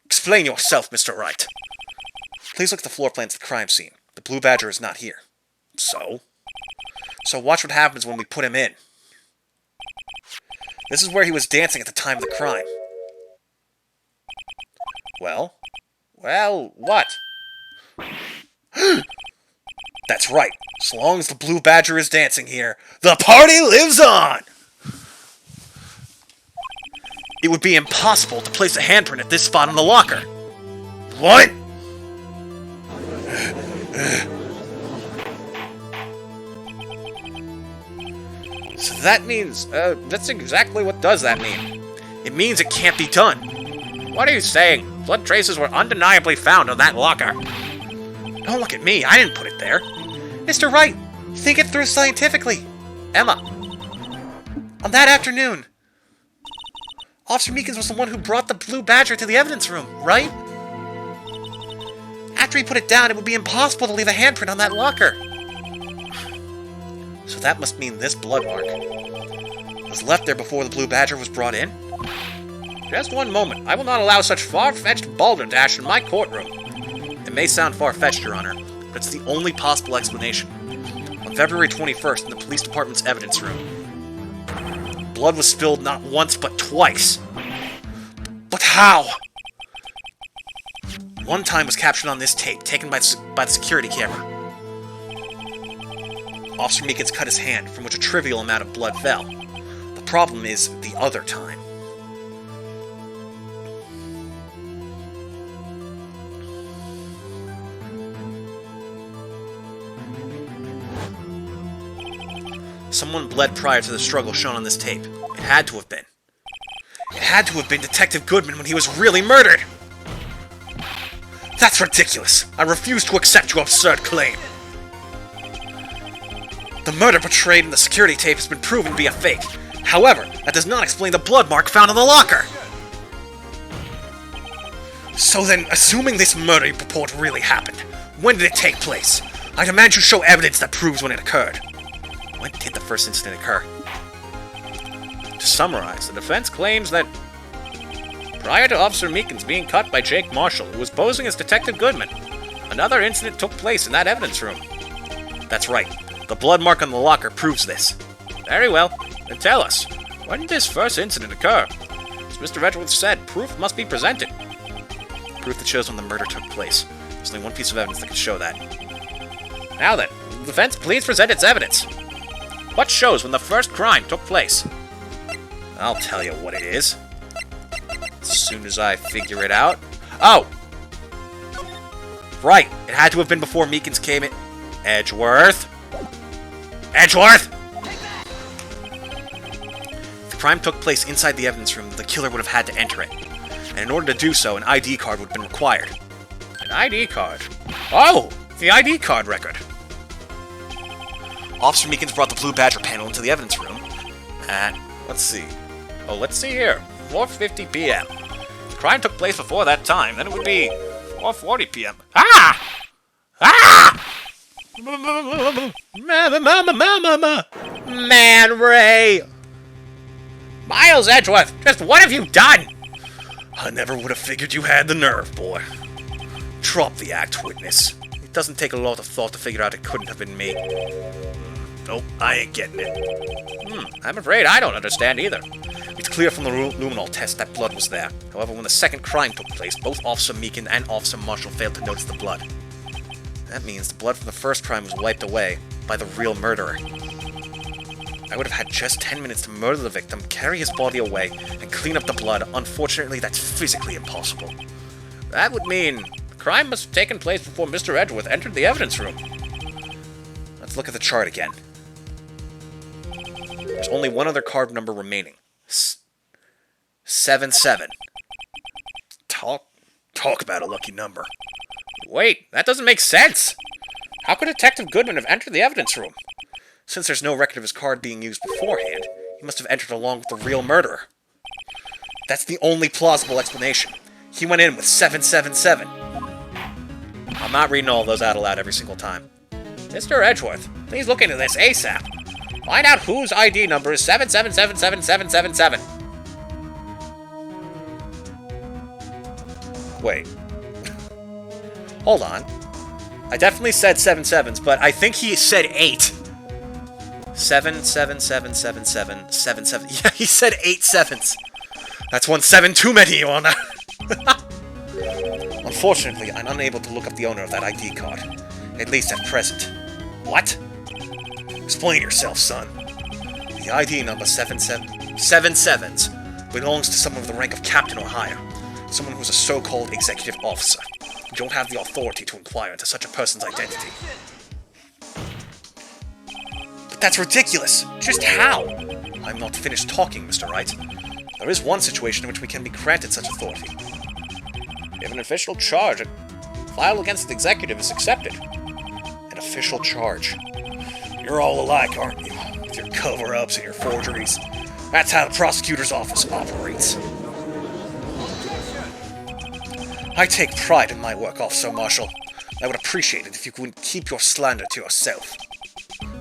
Explain yourself, Mr. Wright. Please look at the floor plans of the crime scene. The blue badger is not here. So? So watch what happens when we put him in. This is where he was dancing at the time of the crime. Well, what? That's right. As long as the blue badger is dancing here, the party lives on! It would be impossible to place a handprint at this spot on the locker. What? So that means, that's exactly what does that mean. It means it can't be done. What are you saying? Blood traces were undeniably found on that locker. Don't look at me, I didn't put it there. Mr. Wright, think it through scientifically. Emma, on that afternoon, Officer Meekins was the one who brought the blue badger to the evidence room, right? After he put it down, it would be impossible to leave a handprint on that locker. So that must mean this blood mark was left there before the blue badger was brought in? Just one moment. I will not allow such far-fetched balderdash in my courtroom. It may sound far-fetched, Your Honor, but it's the only possible explanation. On February 21st, in the police department's evidence room, blood was spilled not once but twice. But how? One time was captured on this tape, taken by the security camera. Officer Meekins cut his hand, from which a trivial amount of blood fell. The problem is the other time. Someone bled prior to the struggle shown on this tape. It had to have been. It had to have been Detective Goodman when he was really murdered! That's ridiculous! I refuse to accept your absurd claim! The murder portrayed in the security tape has been proven to be a fake. However, that does not explain the blood mark found in the locker! So then, assuming this murder you purport really happened, when did it take place? I demand you show evidence that proves when it occurred. When did the first incident occur? To summarize, the defense claims that prior to Officer Meekins being cut by Jake Marshall, who was posing as Detective Goodman, another incident took place in that evidence room. That's right. The blood mark on the locker proves this. Very well. Then tell us, when did this first incident occur? As Mr. Edgeworth said, proof must be presented. Proof that shows when the murder took place. There's only one piece of evidence that can show that. Now then, the defense please present its evidence. What shows when the first crime took place? I'll tell you what it is. As soon as I figure it out. Oh! Right, it had to have been before Meekins came in. Edgeworth? Edgeworth! If the crime took place inside the evidence room, the killer would have had to enter it. And in order to do so, an ID card would have been required. An ID card? Oh! The ID card record. Officer Meekins brought the Blue Badger panel into the evidence room at, let's see here, 4:50 p.m. If the crime took place before that time, then it would be 4:40 p.m. Ah! Ah! Man Ray! Miles Edgeworth, just what have you done? I never would have figured you had the nerve, boy. Drop the act, witness. It doesn't take a lot of thought to figure out it couldn't have been me. Nope, I ain't getting it. I'm afraid I don't understand either. It's clear from the luminol test that blood was there. However, when the second crime took place, both Officer Meekins and Officer Marshall failed to notice the blood. That means the blood from the first crime was wiped away by the real murderer. I would have had just 10 minutes to murder the victim, carry his body away, and clean up the blood. Unfortunately, that's physically impossible. That would mean the crime must have taken place before Mr. Edgeworth entered the evidence room. Let's look at the chart again. There's only one other card number remaining. 7-7. Talk about a lucky number. Wait, that doesn't make sense! How could Detective Goodman have entered the evidence room? Since there's no record of his card being used beforehand, he must have entered along with the real murderer. That's the only plausible explanation. He went in with 777. I'm not reading all those out aloud every single time. Mr. Edgeworth, please look into this ASAP. Find out whose ID number is 7777777. Wait. Hold on. I definitely said 7 sevens, but I think he said 8. 7777777. Yeah, he said 8 sevens. That's 1 7 too many, Your Honor. Unfortunately, I'm unable to look up the owner of that ID card. At least at present. What? Explain yourself, son. The ID number 7 sevens belongs to someone with the rank of captain or higher. Someone who's a so-called executive officer. You don't have the authority to inquire into such a person's identity. But that's ridiculous! Just how? I'm not finished talking, Mr. Wright. There is one situation in which we can be granted such authority. If an official charge filed against the executive is accepted. An official charge. You're all alike, aren't you? With your cover-ups and your forgeries. That's how the prosecutor's office operates. I take pride in my work, Officer Marshall. I would appreciate it if you could keep your slander to yourself.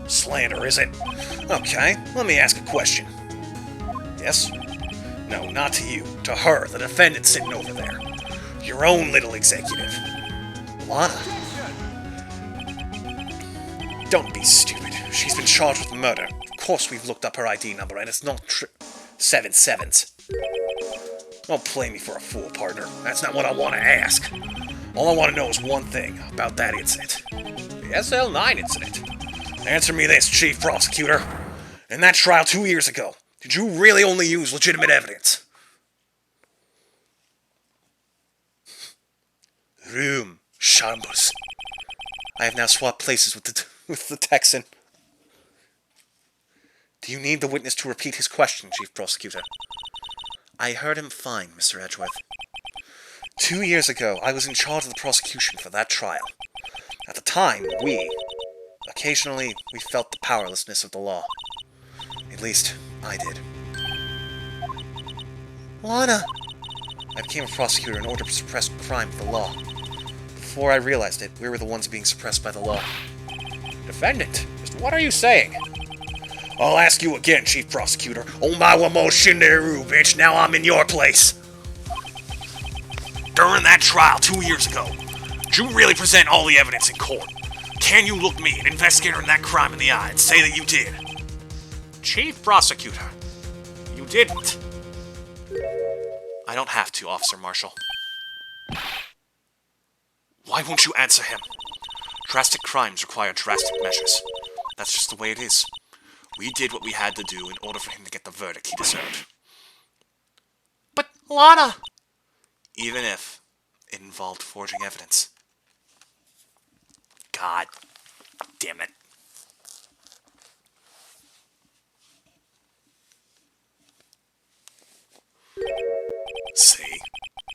Slander, is it? Okay, let me ask a question. Yes? No, not to you. To her, the defendant sitting over there. Your own little executive. Lana. Don't be stupid. She's been charged with murder. Of course we've looked up her ID number, and it's not true. 7 sevens. Don't play me for a fool, partner. That's not what I want to ask. All I want to know is one thing about that incident. The SL9 incident. Answer me this, Chief Prosecutor. In that trial 2 years ago, did you really only use legitimate evidence? Room shambles. I have now swapped places with the Texan. Do you need the witness to repeat his question, Chief Prosecutor? I heard him fine, Mr. Edgeworth. 2 years ago, I was in charge of the prosecution for that trial. At the time, occasionally, we felt the powerlessness of the law. At least, I did. Lana! I became a prosecutor in order to suppress crime with the law. Before I realized it, we were the ones being suppressed by the law. Defendant, just what are you saying? I'll ask you again, Chief Prosecutor. Oh my wamo shinderu, bitch, now I'm in your place. During that trial 2 years ago, did you really present all the evidence in court? Can you look me, an investigator in that crime, in the eye and say that you did? Chief Prosecutor, you didn't. I don't have to, Officer Marshall. Why won't you answer him? Drastic crimes require drastic measures. That's just the way it is. We did what we had to do in order for him to get the verdict he deserved. But, Lana! Even if it involved forging evidence. God damn it. See?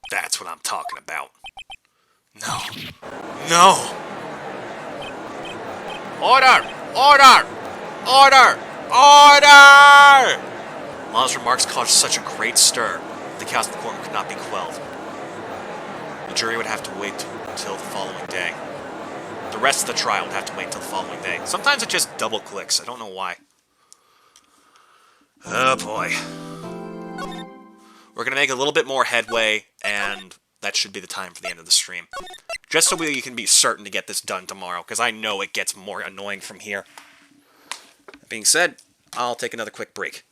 That's what I'm talking about. No. No! Order! Order! Order! Order! Lana's remarks caused such a great stir, the chaos of the courtroom could not be quelled. The jury would have to wait until the following day. The rest of the trial would have to wait until the following day. Sometimes it just double clicks, I don't know why. Oh boy. We're gonna make a little bit more headway, and that should be the time for the end of the stream. Just so we can be certain to get this done tomorrow, because I know it gets more annoying from here. That being said, I'll take another quick break.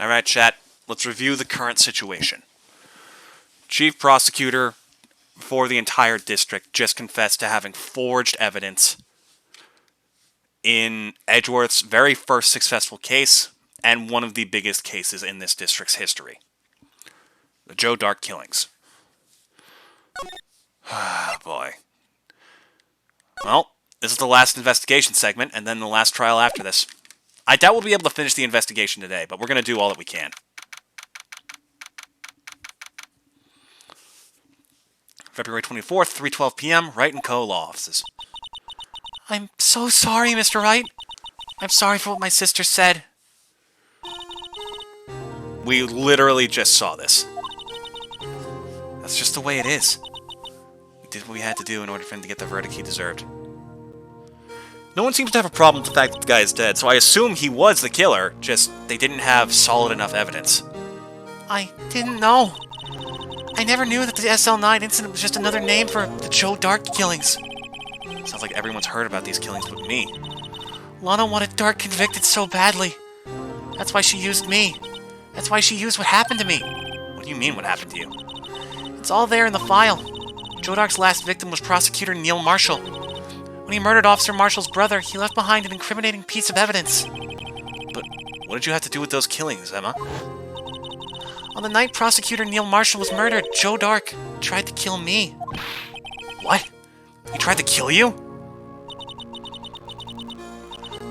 Alright, chat, let's review the current situation. Chief Prosecutor for the entire district just confessed to having forged evidence in Edgeworth's very first successful case, and one of the biggest cases in this district's history. The Joe Dark killings. Ah, boy. Well, this is the last investigation segment, and then the last trial after this. I doubt we'll be able to finish the investigation today, but we're going to do all that we can. February 24th, 3:12 p.m., Wright & Co. Law Offices. I'm so sorry, Mr. Wright. I'm sorry for what my sister said. We literally just saw this. That's just the way it is. We did what we had to do in order for him to get the verdict he deserved. No one seems to have a problem with the fact that the guy is dead, so I assume he was the killer, just they didn't have solid enough evidence. I didn't know. I never knew that the SL9 incident was just another name for the Joe Dark killings. Sounds like everyone's heard about these killings but me. Lana wanted Dark convicted so badly. That's why she used me. That's why she used what happened to me. What do you mean, what happened to you? It's all there in the file. Joe Dark's last victim was prosecutor Neil Marshall. When he murdered Officer Marshall's brother, he left behind an incriminating piece of evidence. But what did you have to do with those killings, Emma? On the night prosecutor Neil Marshall was murdered, Joe Dark tried to kill me. What? He tried to kill you?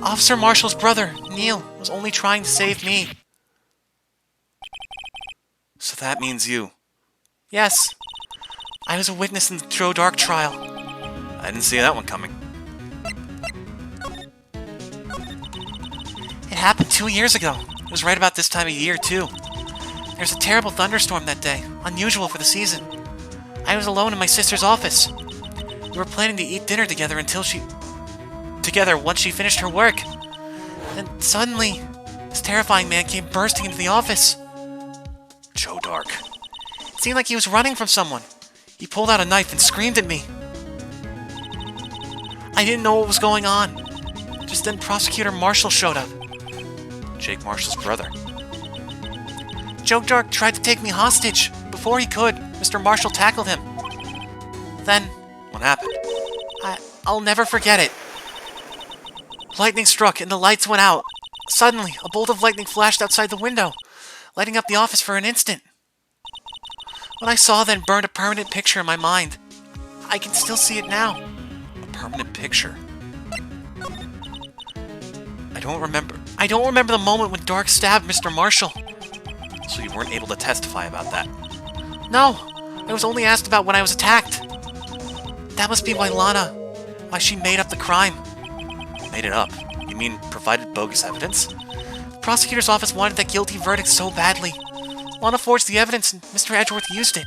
Officer Marshall's brother, Neil, was only trying to save me. So that means you. Yes. I was a witness in the Joe Dark trial. I didn't see that one coming. It happened 2 years ago. It was right about this time of year, too. There was a terrible thunderstorm that day, unusual for the season. I was alone in my sister's office. We were planning to eat dinner together once she finished her work. Then suddenly, this terrifying man came bursting into the office. Joe Dark. It seemed like he was running from someone. He pulled out a knife and screamed at me. I didn't know what was going on. Just then Prosecutor Marshall showed up. Jake Marshall's brother. Joe Dark tried to take me hostage. Before he could, Mr. Marshall tackled him. Then, What happened? I'll never forget it. Lightning struck and the lights went out. Suddenly, a bolt of lightning flashed outside the window, lighting up the office for an instant. What I saw then burned a permanent picture in my mind. I can still see it now. A permanent picture? I don't remember. I don't remember the moment when Dark stabbed Mr. Marshall. So you weren't able to testify about that? No, I was only asked about when I was attacked. That must be why she made up the crime. Made it up? You mean provided bogus evidence? The prosecutor's office wanted that guilty verdict so badly. Lana forged the evidence and Mr. Edgeworth used it.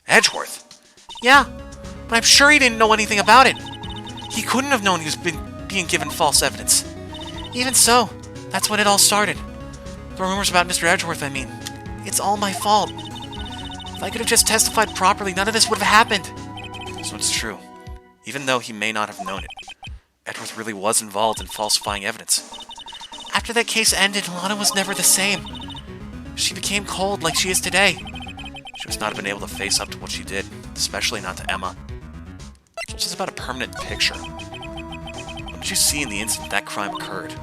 Edgeworth? Yeah, but I'm sure he didn't know anything about it. He couldn't have known he was being given false evidence. Even so, that's when it all started. The rumors about Mr. Edgeworth, I mean. It's all my fault. If I could have just testified properly, none of this would have happened. So it's true. Even though he may not have known it, Edgeworth really was involved in falsifying evidence. After that case ended, Lana was never the same. She became cold like she is today. She must not have been able to face up to what she did, especially not to Emma. So what's this about a permanent picture? What did you see in the instant that crime occurred?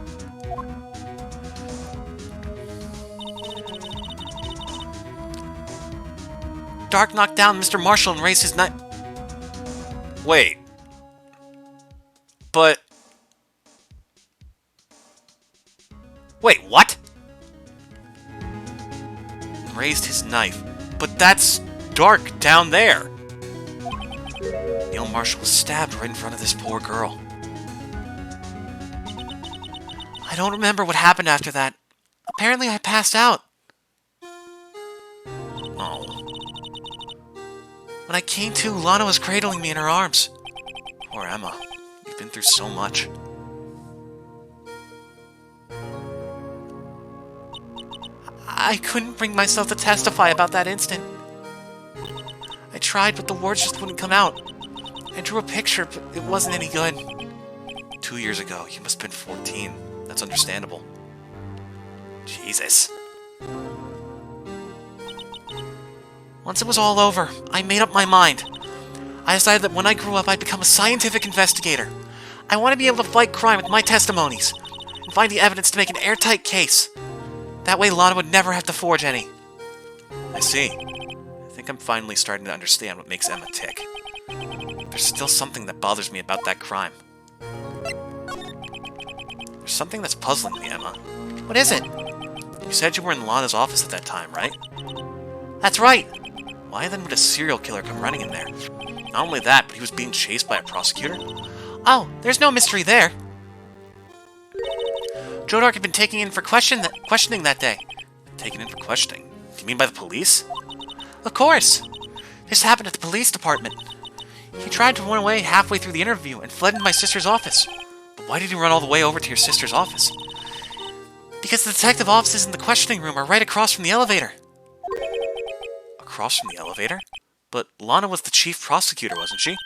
Dark knocked down Mr. Marshall and raised his knife. Wait. But... Wait, what? Raised his knife. But that's Dark down there. Neil Marshall was stabbed right in front of this poor girl. I don't remember what happened after that. Apparently I passed out. Oh. When I came to, Lana was cradling me in her arms. Poor Emma. You've been through so much. I couldn't bring myself to testify about that instant. I tried, but the words just wouldn't come out. I drew a picture, but it wasn't any good. 2 years ago, you must have been 14. That's understandable. Jesus. Once it was all over, I made up my mind. I decided that when I grew up, I'd become a scientific investigator. I want to be able to fight crime with my testimonies, and find the evidence to make an airtight case. That way Lana would never have to forge any. I see. I think I'm finally starting to understand what makes Emma tick. There's still something that bothers me about that crime. There's something that's puzzling me, Emma. What is it? You said you were in Lana's office at that time, right? That's right. Why then would a serial killer come running in there? Not only that, but he was being chased by a prosecutor? Oh, there's no mystery there. Joe Dark had been taken in for questioning that day. Taken in for questioning? Do you mean by the police? Of course. This happened at the police department. He tried to run away halfway through the interview and fled into my sister's office. But Why did you run all the way over to your sister's office? Because the detective offices in the questioning room are right across from the elevator. Across from the elevator? But Lana was the chief prosecutor, wasn't she?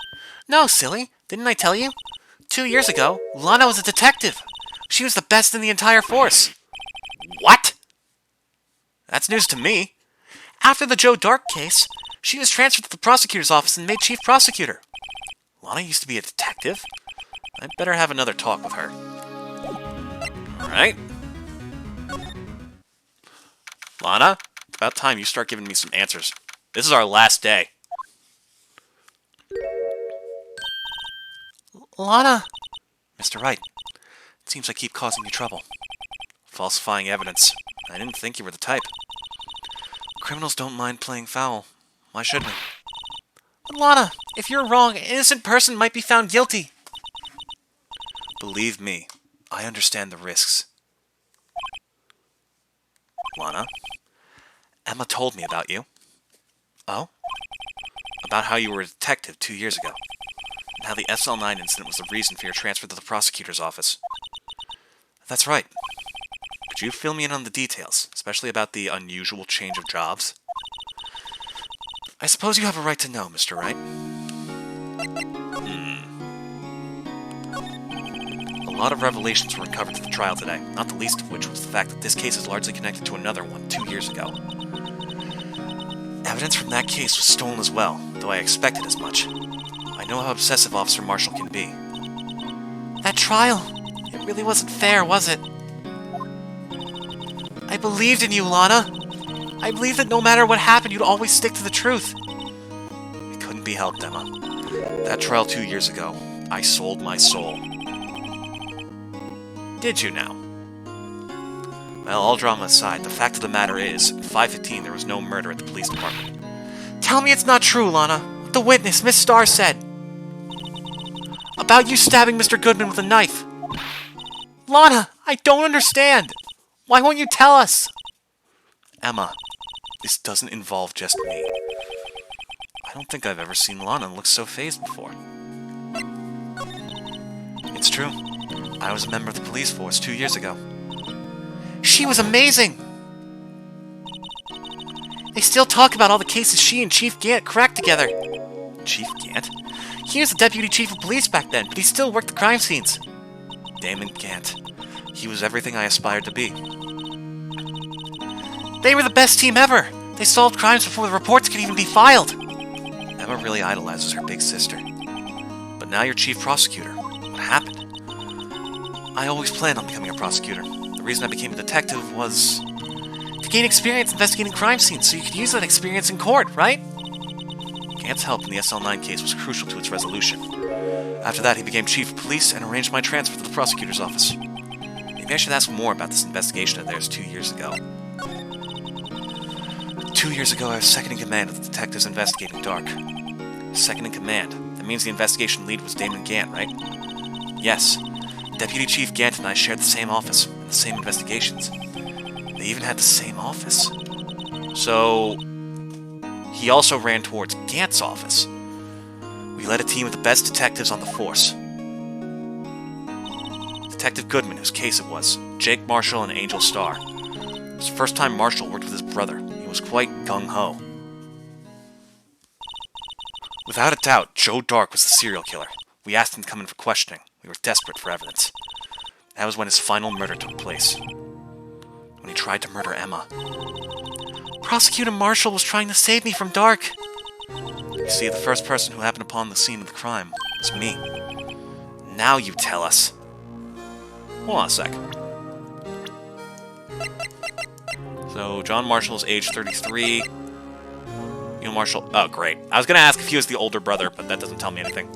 No, silly. Didn't I tell you? 2 years ago, Lana was a detective. She was the best in the entire force. What? That's news to me. After the Joe Dark case, she was transferred to the prosecutor's office and made chief prosecutor. Lana used to be a detective? I'd better have another talk with her. Alright. Lana, it's about time you start giving me some answers. This is our last day. Lana! Mr. Wright, it seems I keep causing you trouble. Falsifying evidence. I didn't think you were the type. Criminals don't mind playing foul. Why should we? But Lana, if you're wrong, an innocent person might be found guilty. Believe me, I understand the risks. Lana, Emma told me about you. Oh? About how you were a detective 2 years ago. And how the SL9 incident was the reason for your transfer to the prosecutor's office. That's right. Could you fill me in on the details, especially about the unusual change of jobs? I suppose you have a right to know, Mr. Wright. A lot of revelations were uncovered at the trial today, not the least of which was the fact that this case is largely connected to another one 2 years ago. Evidence from that case was stolen as well, though I expected as much. I know how obsessive Officer Marshall can be. That trial, it really wasn't fair, was it? I believed in you, Lana. I believed that no matter what happened, you'd always stick to the truth. It couldn't be helped, Emma. That trial 2 years ago, I sold my soul. Did you now? Well, all drama aside, the fact of the matter is, at 5:15 there was no murder at the police department. Tell me it's not true, Lana. What the witness, Miss Starr, said. About you stabbing Mr. Goodman with a knife. Lana, I don't understand. Why won't you tell us? Emma, this doesn't involve just me. I don't think I've ever seen Lana look so fazed before. It's true. I was a member of the police force 2 years ago. She was amazing! They still talk about all the cases she and Chief Gant cracked together. Chief Gant? He was the deputy chief of police back then, but he still worked the crime scenes. Damon Gant. He was everything I aspired to be. They were the best team ever! They solved crimes before the reports could even be filed! Emma really idolizes her big sister. But now you're chief prosecutor. What happened? I always planned on becoming a prosecutor. The reason I became a detective was to gain experience investigating crime scenes so you could use that experience in court, right? Gant's help in the SL9 case was crucial to its resolution. After that, he became chief of police and arranged my transfer to the prosecutor's office. Maybe I should ask more about this investigation of theirs 2 years ago. 2 years ago, I was second in command of the detectives investigating Dark. Second in command. That means the investigation lead was Damon Gant, right? Yes. Deputy Chief Gant and I shared the same office, and the same investigations. They even had the same office. So, he also ran towards Gant's office. We led a team of the best detectives on the force. Detective Goodman, whose case it was, Jake Marshall and Angel Starr. It was the first time Marshall worked with his brother. He was quite gung-ho. Without a doubt, Joe Dark was the serial killer. We asked him to come in for questioning. We were desperate for evidence. That was when his final murder took place. When he tried to murder Emma. Prosecutor Marshall was trying to save me from Dark. You see, the first person who happened upon the scene of the crime was me. Now you tell us. Hold on a sec. So, John Marshall is age 33. Neil Marshall... Oh, great. I was going to ask if he was the older brother, but that doesn't tell me anything.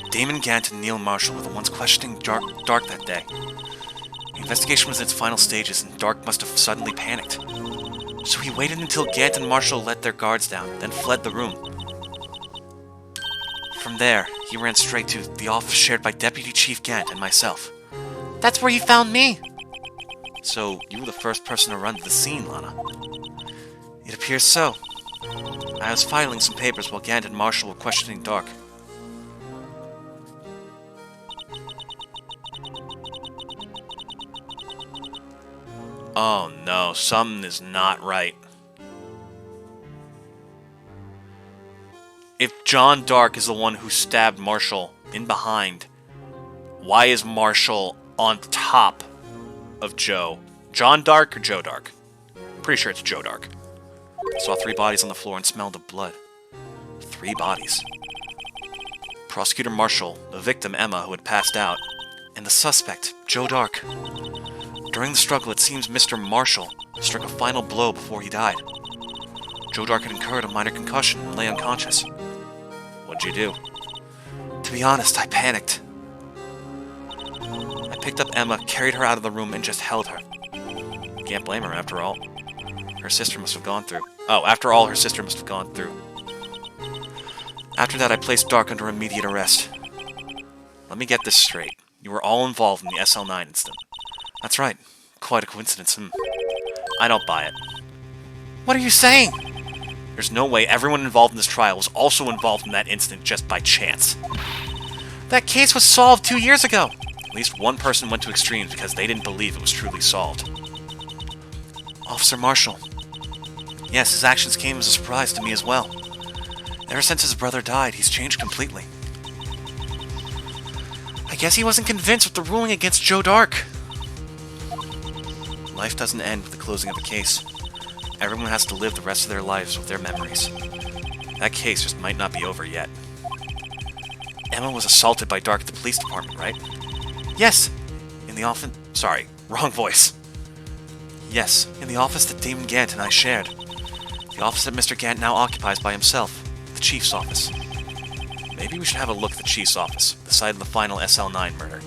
Damon Gant and Neil Marshall were the ones questioning Dark that day. The investigation was in its final stages, and Dark must have suddenly panicked. So he waited until Gant and Marshall let their guards down, then fled the room. From there, he ran straight to the office shared by Deputy Chief Gant and myself. That's where he found me! So, you were the first person to run to the scene, Lana. It appears so. I was filing some papers while Gant and Marshall were questioning Dark. Oh no, something is not right. If John Dark is the one who stabbed Marshall in behind, why is Marshall on top of Joe? John Dark or Joe Dark? I'm pretty sure it's Joe Dark. I saw 3 bodies on the floor and smelled of blood. 3 bodies. Prosecutor Marshall, the victim Emma who had passed out, and the suspect, Joe Dark. During the struggle, it seems Mr. Marshall struck a final blow before he died. Joe Dark had incurred a minor concussion and lay unconscious. What'd you do? To be honest, I panicked. I picked up Emma, carried her out of the room, and just held her. Can't blame her, after all. Her sister must have gone through. Oh, after all, her sister must have gone through. After that, I placed Dark under immediate arrest. Let me get this straight. You were all involved in the SL9 incident. That's right. Quite a coincidence. I don't buy it. What are you saying? There's no way everyone involved in this trial was also involved in that incident just by chance. That case was solved 2 years ago. At least one person went to extremes because they didn't believe it was truly solved. Officer Marshall. Yes, his actions came as a surprise to me as well. Ever since his brother died, he's changed completely. I guess he wasn't convinced with the ruling against Joe Dark. Life doesn't end with the closing of a case. Everyone has to live the rest of their lives with their memories. That case just might not be over yet. Emma was assaulted by Dark at the police department, right? Yes. In the office... Sorry, wrong voice. Yes, in the office that Damon Gant and I shared. The office that Mr. Gant now occupies by himself. The Chief's office. Maybe we should have a look at the Chief's office, the site of the final SL9 murder.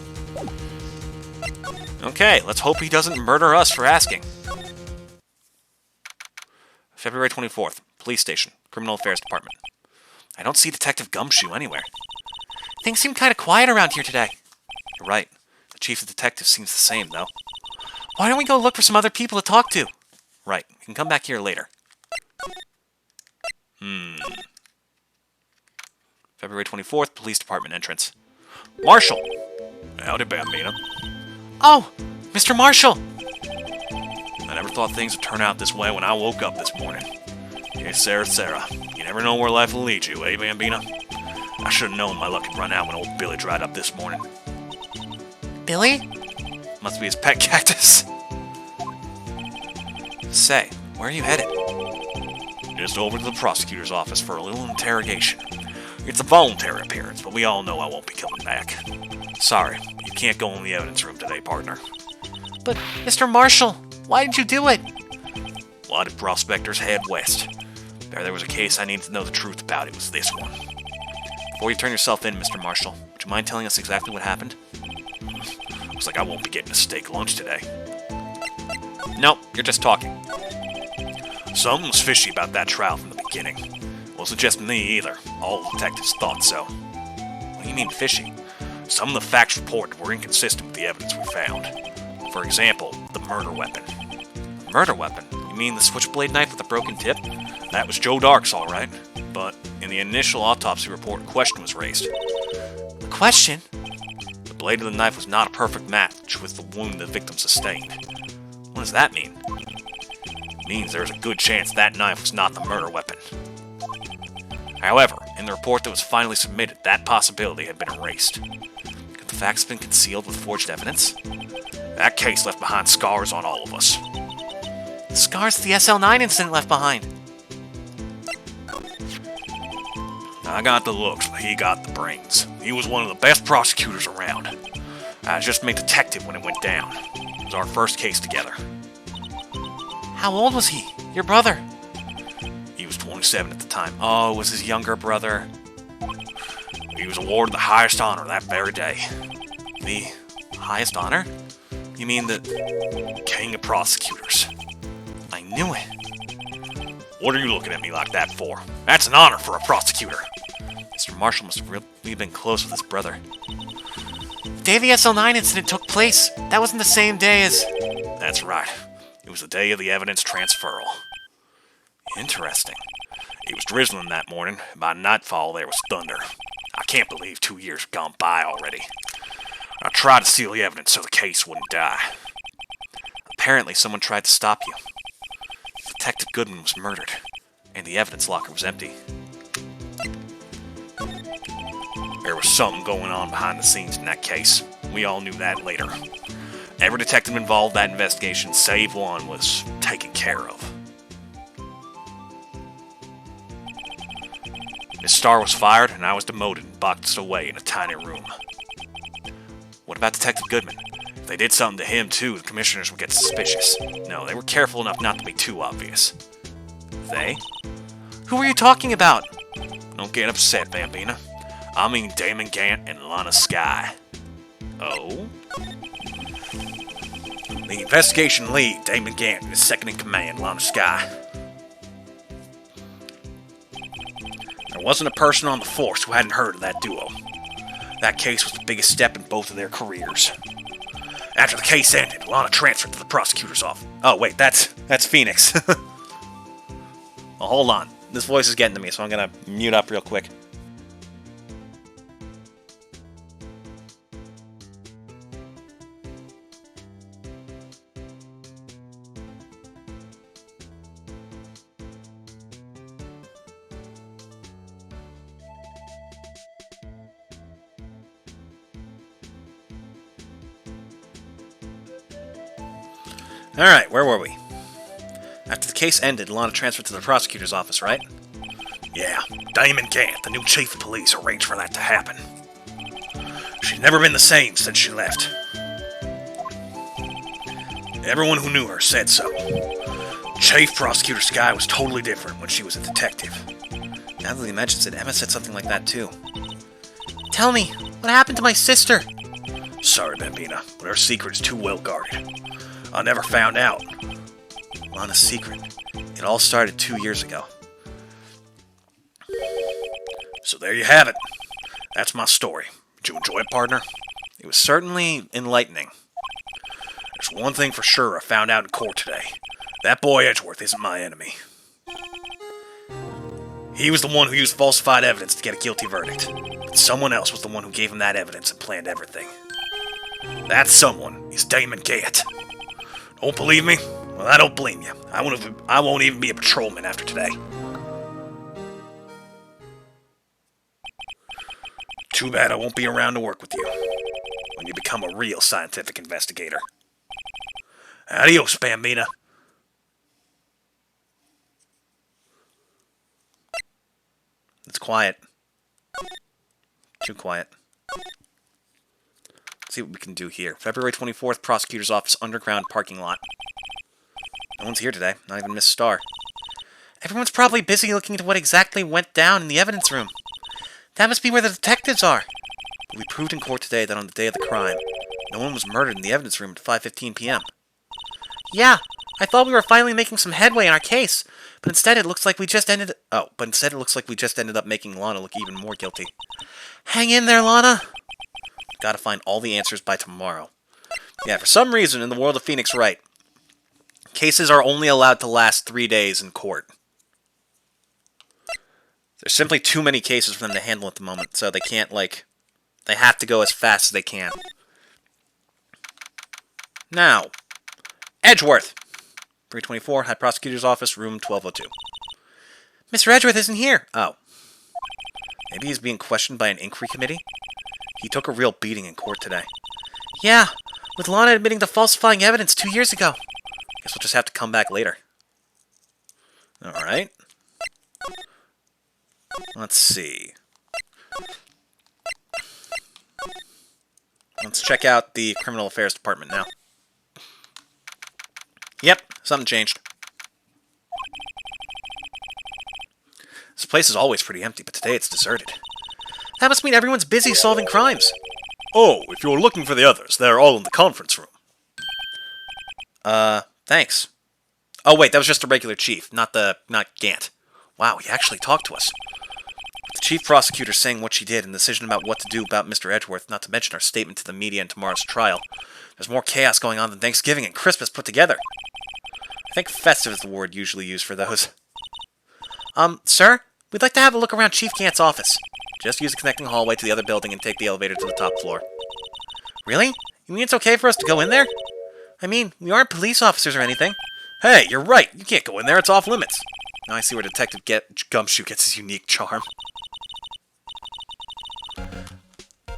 Okay, let's hope he doesn't murder us for asking. February 24th, Police Station, Criminal Affairs Department. I don't see Detective Gumshoe anywhere. Things seem kind of quiet around here today. You're right. The Chief of Detectives seems the same, though. Why don't we go look for some other people to talk to? Right, we can come back here later. February 24th, Police Department entrance. Marshall! Howdy, Bambina. Oh, Mr. Marshall! I never thought things would turn out this way when I woke up this morning. Hey, Sarah, you never know where life will lead you, eh, Bambina? I should have known my luck would run out when old Billy dried up this morning. Billy? Must be his pet cactus. Say, where are you headed? Just over to the prosecutor's office for a little interrogation. It's a voluntary appearance, but we all know I won't be coming back. Sorry, you can't go in the evidence room today, partner. But, Mr. Marshall, why did you do it? Why did prospectors head west? There was a case I needed to know the truth about. It was this one. Before you turn yourself in, Mr. Marshall, would you mind telling us exactly what happened? Looks like I won't be getting a steak lunch today. Nope, you're just talking. Something was fishy about that trial from the beginning. Wasn't just me either. All the detectives thought so. What do you mean fishy? Some of the facts reported were inconsistent with the evidence we found. For example, the murder weapon. Murder weapon? You mean the switchblade knife with the broken tip? That was Joe Dark's, all right. But in the initial autopsy report, a question was raised. A question? The blade of the knife was not a perfect match with the wound the victim sustained. What does that mean? It means there's a good chance that knife was not the murder weapon. However, in the report that was finally submitted, that possibility had been erased. Could the facts have been concealed with forged evidence? That case left behind scars on all of us. Scars the SL9 incident left behind. I got the looks, but he got the brains. He was one of the best prosecutors around. I was just made detective when it went down. It was our first case together. How old was he? Your brother? He was 27 at the time. Oh, it was his younger brother. He was awarded the highest honor that very day. The highest honor? You mean the King of Prosecutors? I knew it. What are you looking at me like that for? That's an honor for a prosecutor. Mr. Marshall must have really been close with his brother. The day the SL9 incident took place, that wasn't the same day as... That's right. It was the day of the evidence transferal. Interesting. It was drizzling that morning, and by nightfall there was thunder. I can't believe 2 years have gone by already. I tried to seal the evidence so the case wouldn't die. A Apparently, someone tried to stop you. Detective Goodman was murdered, and the evidence locker was empty. There was something going on behind the scenes in that case. We all knew that later. Every detective involved in that investigation, save one, was taken care of. Miss Starr was fired, and I was demoted and boxed away in a tiny room. What about Detective Goodman? If they did something to him, too, the commissioners would get suspicious. No, they were careful enough not to be too obvious. They? Who are you talking about? Don't get upset, Bambina. I mean Damon Gant and Lana Skye. Oh? The investigation lead, Damon Gant, and his second-in-command, Lana Skye. There wasn't a person on the force who hadn't heard of that duo. That case was the biggest step in both of their careers. After the case ended, Lana transferred to the prosecutor's office. Oh, wait, that's Phoenix. Well, hold on. This voice is getting to me, so I'm gonna mute up real quick. Alright, where were we? After the case ended, Lana transferred to the prosecutor's office, right? Yeah, Damon Gant, the new chief of police, arranged for that to happen. She'd never been the same since she left. Everyone who knew her said so. Chief Prosecutor Skye was totally different when she was a detective. Now that he mentions it, Emma said something like that too. Tell me, what happened to my sister? Sorry, Bambina, but her secret is too well guarded. I never found out. Lana's secret. It all started 2 years ago. So there you have it. That's my story. Did you enjoy it, partner? It was certainly enlightening. There's one thing for sure I found out in court today. That boy Edgeworth isn't my enemy. He was the one who used falsified evidence to get a guilty verdict. But someone else was the one who gave him that evidence and planned everything. That someone is Damon Gant. Don't believe me? Well, I don't blame you. I won't even be a patrolman after today. Too bad I won't be around to work with you when you become a real scientific investigator. Adios, Bambina. It's quiet. Too quiet. See what we can do here. February 24th, prosecutor's office underground parking lot. No one's here today, not even Miss Starr. Everyone's probably busy looking into what exactly went down in the evidence room. That must be where the detectives are. But we proved in court today that on the day of the crime, no one was murdered in the evidence room at 5:15 p.m. Yeah, I thought we were finally making some headway in our case, but instead it looks like we just ended up making Lana look even more guilty. Hang in there, Lana. Gotta find all the answers by tomorrow. Yeah, for some reason in the world of Phoenix Wright, cases are only allowed to last 3 days in court. There's simply too many cases for them to handle at the moment, so they can't, they have to go as fast as they can. Now, Edgeworth! 324, High Prosecutor's Office, room 1202. Mr. Edgeworth isn't here! Oh. Maybe he's being questioned by an inquiry committee? He took a real beating in court today. Yeah, with Lana admitting to falsifying evidence 2 years ago. Guess we'll just have to come back later. Alright. Let's see. Let's check out the Criminal Affairs Department now. Yep, something changed. This place is always pretty empty, but today it's deserted. That must mean everyone's busy solving crimes. Oh, if you're looking for the others, they're all in the conference room. Thanks. Oh wait, that was just a regular chief, not Gant. Wow, he actually talked to us. The chief prosecutor saying what she did and the decision about what to do about Mr. Edgeworth, not to mention our statement to the media in tomorrow's trial. There's more chaos going on than Thanksgiving and Christmas put together. I think festive is the word usually used for those. Sir? We'd like to have a look around Chief Gant's office. Just use the connecting hallway to the other building and take the elevator to the top floor. Really? You mean it's okay for us to go in there? I mean, we aren't police officers or anything. Hey, you're right. You can't go in there. It's off limits. Now I see where Detective Gumshoe gets his unique charm.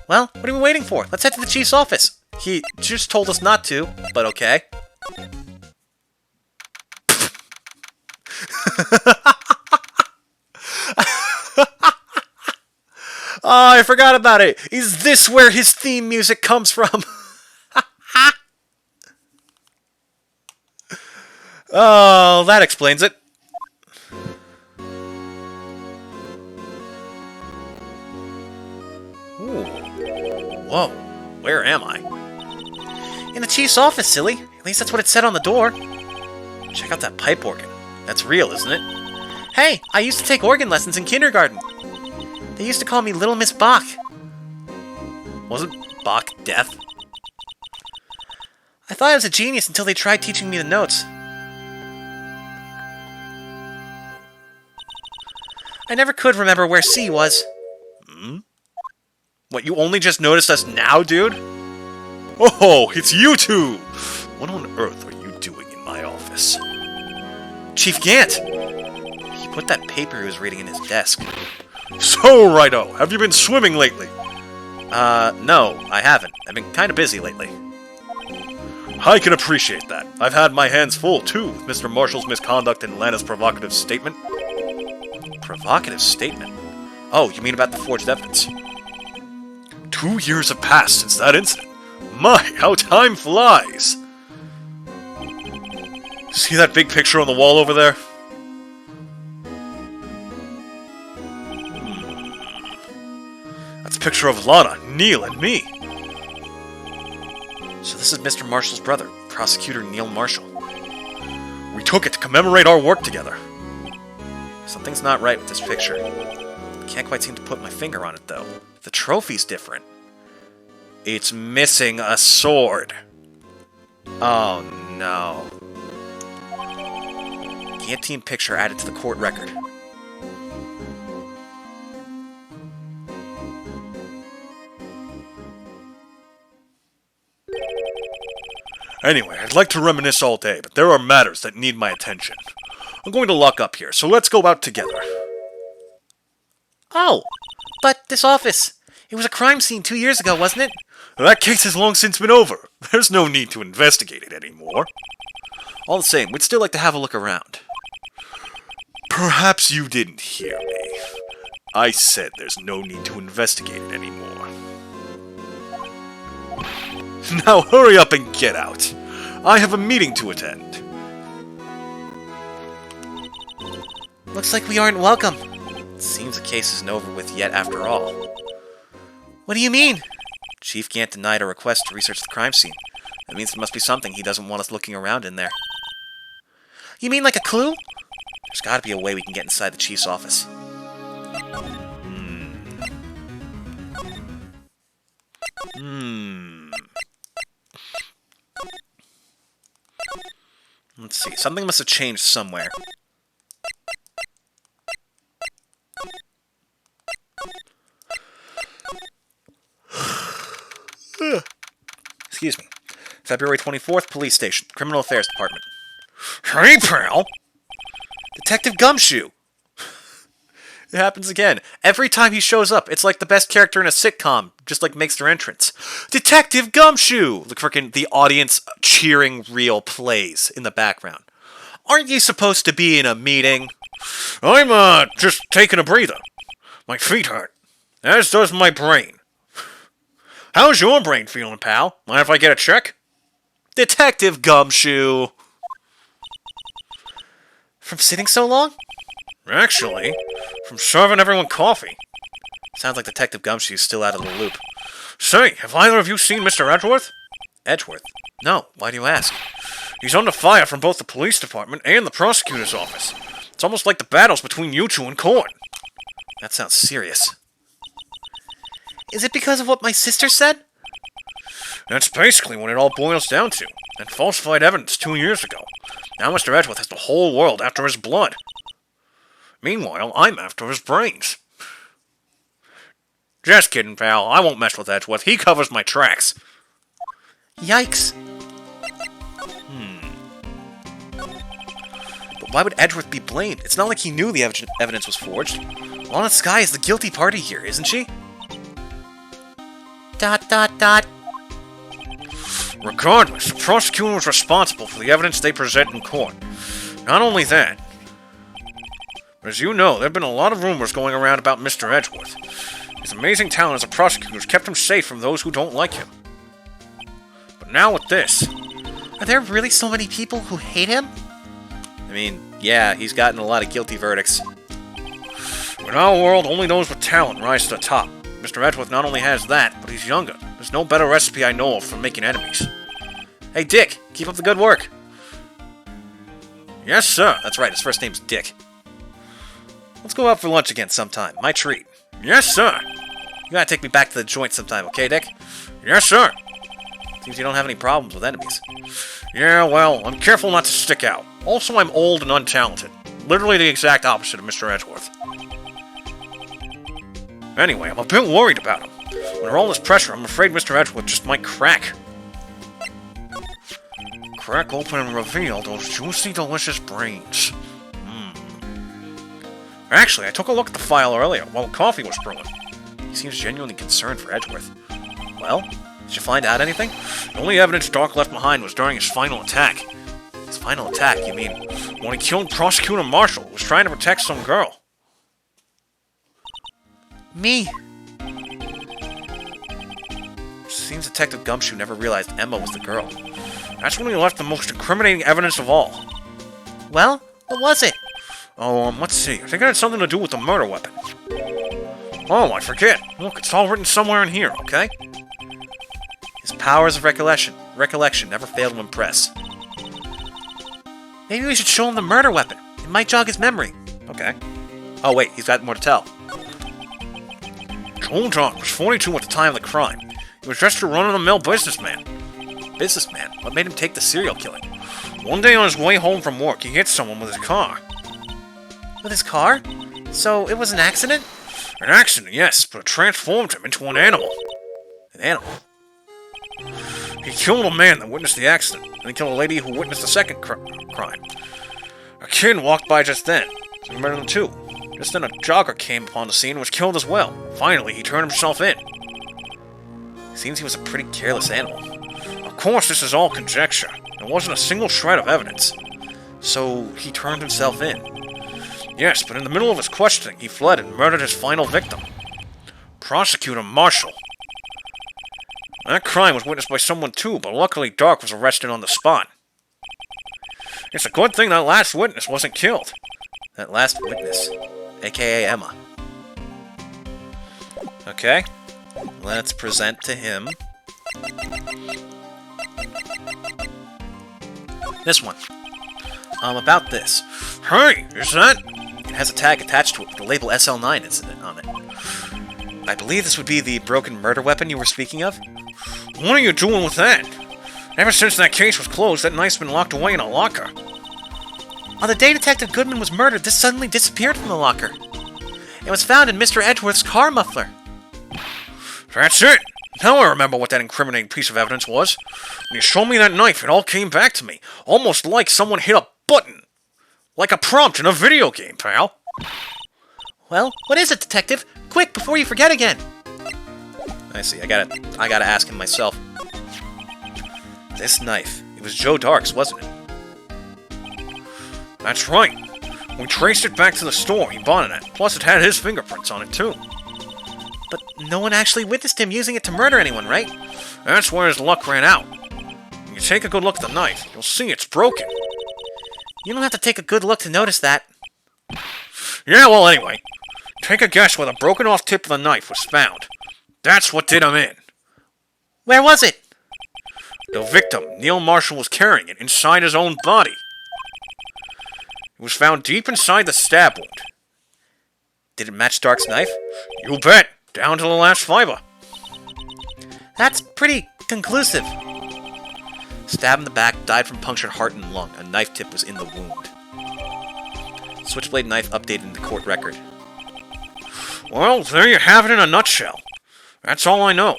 Well, what are we waiting for? Let's head to the chief's office. He just told us not to, but okay. Oh, I forgot about it. Is this where his theme music comes from? Oh, that explains it. Ooh. Whoa, where am I? In the chief's office, silly. At least that's what it said on the door. Check out that pipe organ. That's real, isn't it? Hey, I used to take organ lessons in kindergarten. They used to call me Little Miss Bach. Wasn't Bach deaf? I thought I was a genius until they tried teaching me the notes. I never could remember where C was. Hmm? What, you only just noticed us now, dude? Oh, it's you two! What on earth are you doing in my office? Chief Gant! He put that paper he was reading in his desk. So, Righto, have you been swimming lately? No, I haven't. I've been kind of busy lately. I can appreciate that. I've had my hands full, too, with Mr. Marshall's misconduct and Lana's provocative statement. Provocative statement? Oh, you mean about the forged evidence? 2 years have passed since that incident. My, how time flies! See that big picture on the wall over there? That's a picture of Lana, Neil, and me. So this is Mr. Marshall's brother, Prosecutor Neil Marshall. We took it to commemorate our work together. Something's not right with this picture. Can't quite seem to put my finger on it, though. The trophy's different. It's missing a sword. Oh, no. Guillotine picture added to the court record. Anyway, I'd like to reminisce all day, but there are matters that need my attention. I'm going to lock up here, so let's go out together. Oh, but this office. It was a crime scene 2 years ago, wasn't it? That case has long since been over. There's no need to investigate it anymore. All the same, we'd still like to have a look around. Perhaps you didn't hear me. I said there's no need to investigate it anymore. Now hurry up and get out. I have a meeting to attend. Looks like we aren't welcome. It seems the case isn't over with yet after all. What do you mean? Chief Gant denied a request to research the crime scene. That means there must be something he doesn't want us looking around in there. You mean like a clue? There's gotta be a way we can get inside the chief's office. Let's see. Something must have changed somewhere. Excuse me. February 24th, Police Station, Criminal Affairs Department. Hey, pal! Detective Gumshoe! It happens again. Every time he shows up, it's like the best character in a sitcom, just like makes their entrance. Detective Gumshoe! The frickin' the audience cheering real plays in the background. Aren't you supposed to be in a meeting? I'm, just taking a breather. My feet hurt. As does my brain. How's your brain feeling, pal? Mind if I get a check? Detective Gumshoe! From sitting so long? Actually, from serving everyone coffee. Sounds like Detective Gumshoe's still out of the loop. Say, have either of you seen Mr. Edgeworth? Edgeworth? No, why do you ask? He's under fire from both the police department and the prosecutor's office. It's almost like the battle's between you two in court. That sounds serious. Is it because of what my sister said? That's basically what it all boils down to. That falsified evidence 2 years ago. Now Mr. Edgeworth has the whole world after his blood. Meanwhile, I'm after his brains. Just kidding, pal. I won't mess with Edgeworth. He covers my tracks. Yikes. why would Edgeworth be blamed? It's not like he knew the evidence was forged. Lana Skye is the guilty party here, isn't she? ... Regardless, the prosecutor was responsible for the evidence they present in court. Not only that, but as you know, there have been a lot of rumors going around about Mr. Edgeworth. His amazing talent as a prosecutor has kept him safe from those who don't like him. But now with this... Are there really so many people who hate him? I mean, yeah, he's gotten a lot of guilty verdicts. In our world, only those with talent rise to the top. Mr. Edgeworth not only has that, but he's younger. There's no better recipe I know of for making enemies. Hey, Dick, keep up the good work. Yes, sir. That's right, his first name's Dick. Let's go out for lunch again sometime. My treat. Yes, sir. You gotta take me back to the joint sometime, okay, Dick? Yes, sir. Seems you don't have any problems with enemies. Yeah, well, I'm careful not to stick out. Also, I'm old and untalented. Literally the exact opposite of Mr. Edgeworth. Anyway, I'm a bit worried about him. Under all this pressure, I'm afraid Mr. Edgeworth just might crack. Crack open and reveal those juicy, delicious brains. Actually, I took a look at the file earlier while coffee was brewing. He seems genuinely concerned for Edgeworth. Well, did you find out anything? The only evidence Dark left behind was during his final attack. His final attack, you mean when he killed Prosecutor Marshall, who was trying to protect some girl? Me. Seems Detective Gumshoe never realized Emma was the girl. That's when he left the most incriminating evidence of all. Well, what was it? Oh, let's see. I think it had something to do with the murder weapon. Oh, I forget. Look, it's all written somewhere in here, okay? His powers of recollection never fail to impress. Maybe we should show him the murder weapon. It might jog his memory. Okay. Oh, wait, he's got more to tell. Joel Dark was 42 at the time of the crime. He was just a run-of-the-mill businessman. Businessman? What made him take the serial killing? One day on his way home from work, he hit someone with his car. With his car? So it was an accident? An accident, yes, but it transformed him into an animal. An animal? He killed a man that witnessed the accident, and he killed a lady who witnessed the second crime. A kid walked by just then, so he murdered them too. Just then a jogger came upon the scene and was killed as well. Finally, he turned himself in. Seems he was a pretty careless animal. Of course, this is all conjecture. There wasn't a single shred of evidence. So, he turned himself in. Yes, but in the middle of his questioning, he fled and murdered his final victim. Prosecutor Marshall. That crime was witnessed by someone too, but luckily Dark was arrested on the spot. It's a good thing that last witness wasn't killed. That last witness, aka Emma. Okay, let's present to him this one. About this. Hey, is that? It has a tag attached to it with the label SL9 incident on it. I believe this would be the broken murder weapon you were speaking of. What are you doing with that? Ever since that case was closed, that knife's been locked away in a locker. On the day Detective Goodman was murdered, this suddenly disappeared from the locker. It was found in Mr. Edgeworth's car muffler. That's it! Now I remember what that incriminating piece of evidence was. When you showed me that knife, it all came back to me. Almost like someone hit a button. Like a prompt in a video game, pal. Well, what is it, Detective? Quick, before you forget again. I see, I gotta ask him myself. This knife, it was Joe Dark's, wasn't it? That's right. We traced it back to the store he bought it at. Plus it had his fingerprints on it, too. But no one actually witnessed him using it to murder anyone, right? That's where his luck ran out. When you take a good look at the knife, you'll see it's broken. You don't have to take a good look to notice that. Yeah, well, anyway. Take a guess where the broken-off tip of the knife was found. That's what did him in. Where was it? The victim, Neil Marshall, was carrying it inside his own body. It was found deep inside the stab wound. Did it match Dark's knife? You bet! Down to the last fiber. That's pretty conclusive. Stabbed in the back, died from punctured heart and lung. A knife tip was in the wound. Switchblade knife updated in the court record. Well, there you have it in a nutshell. That's all I know.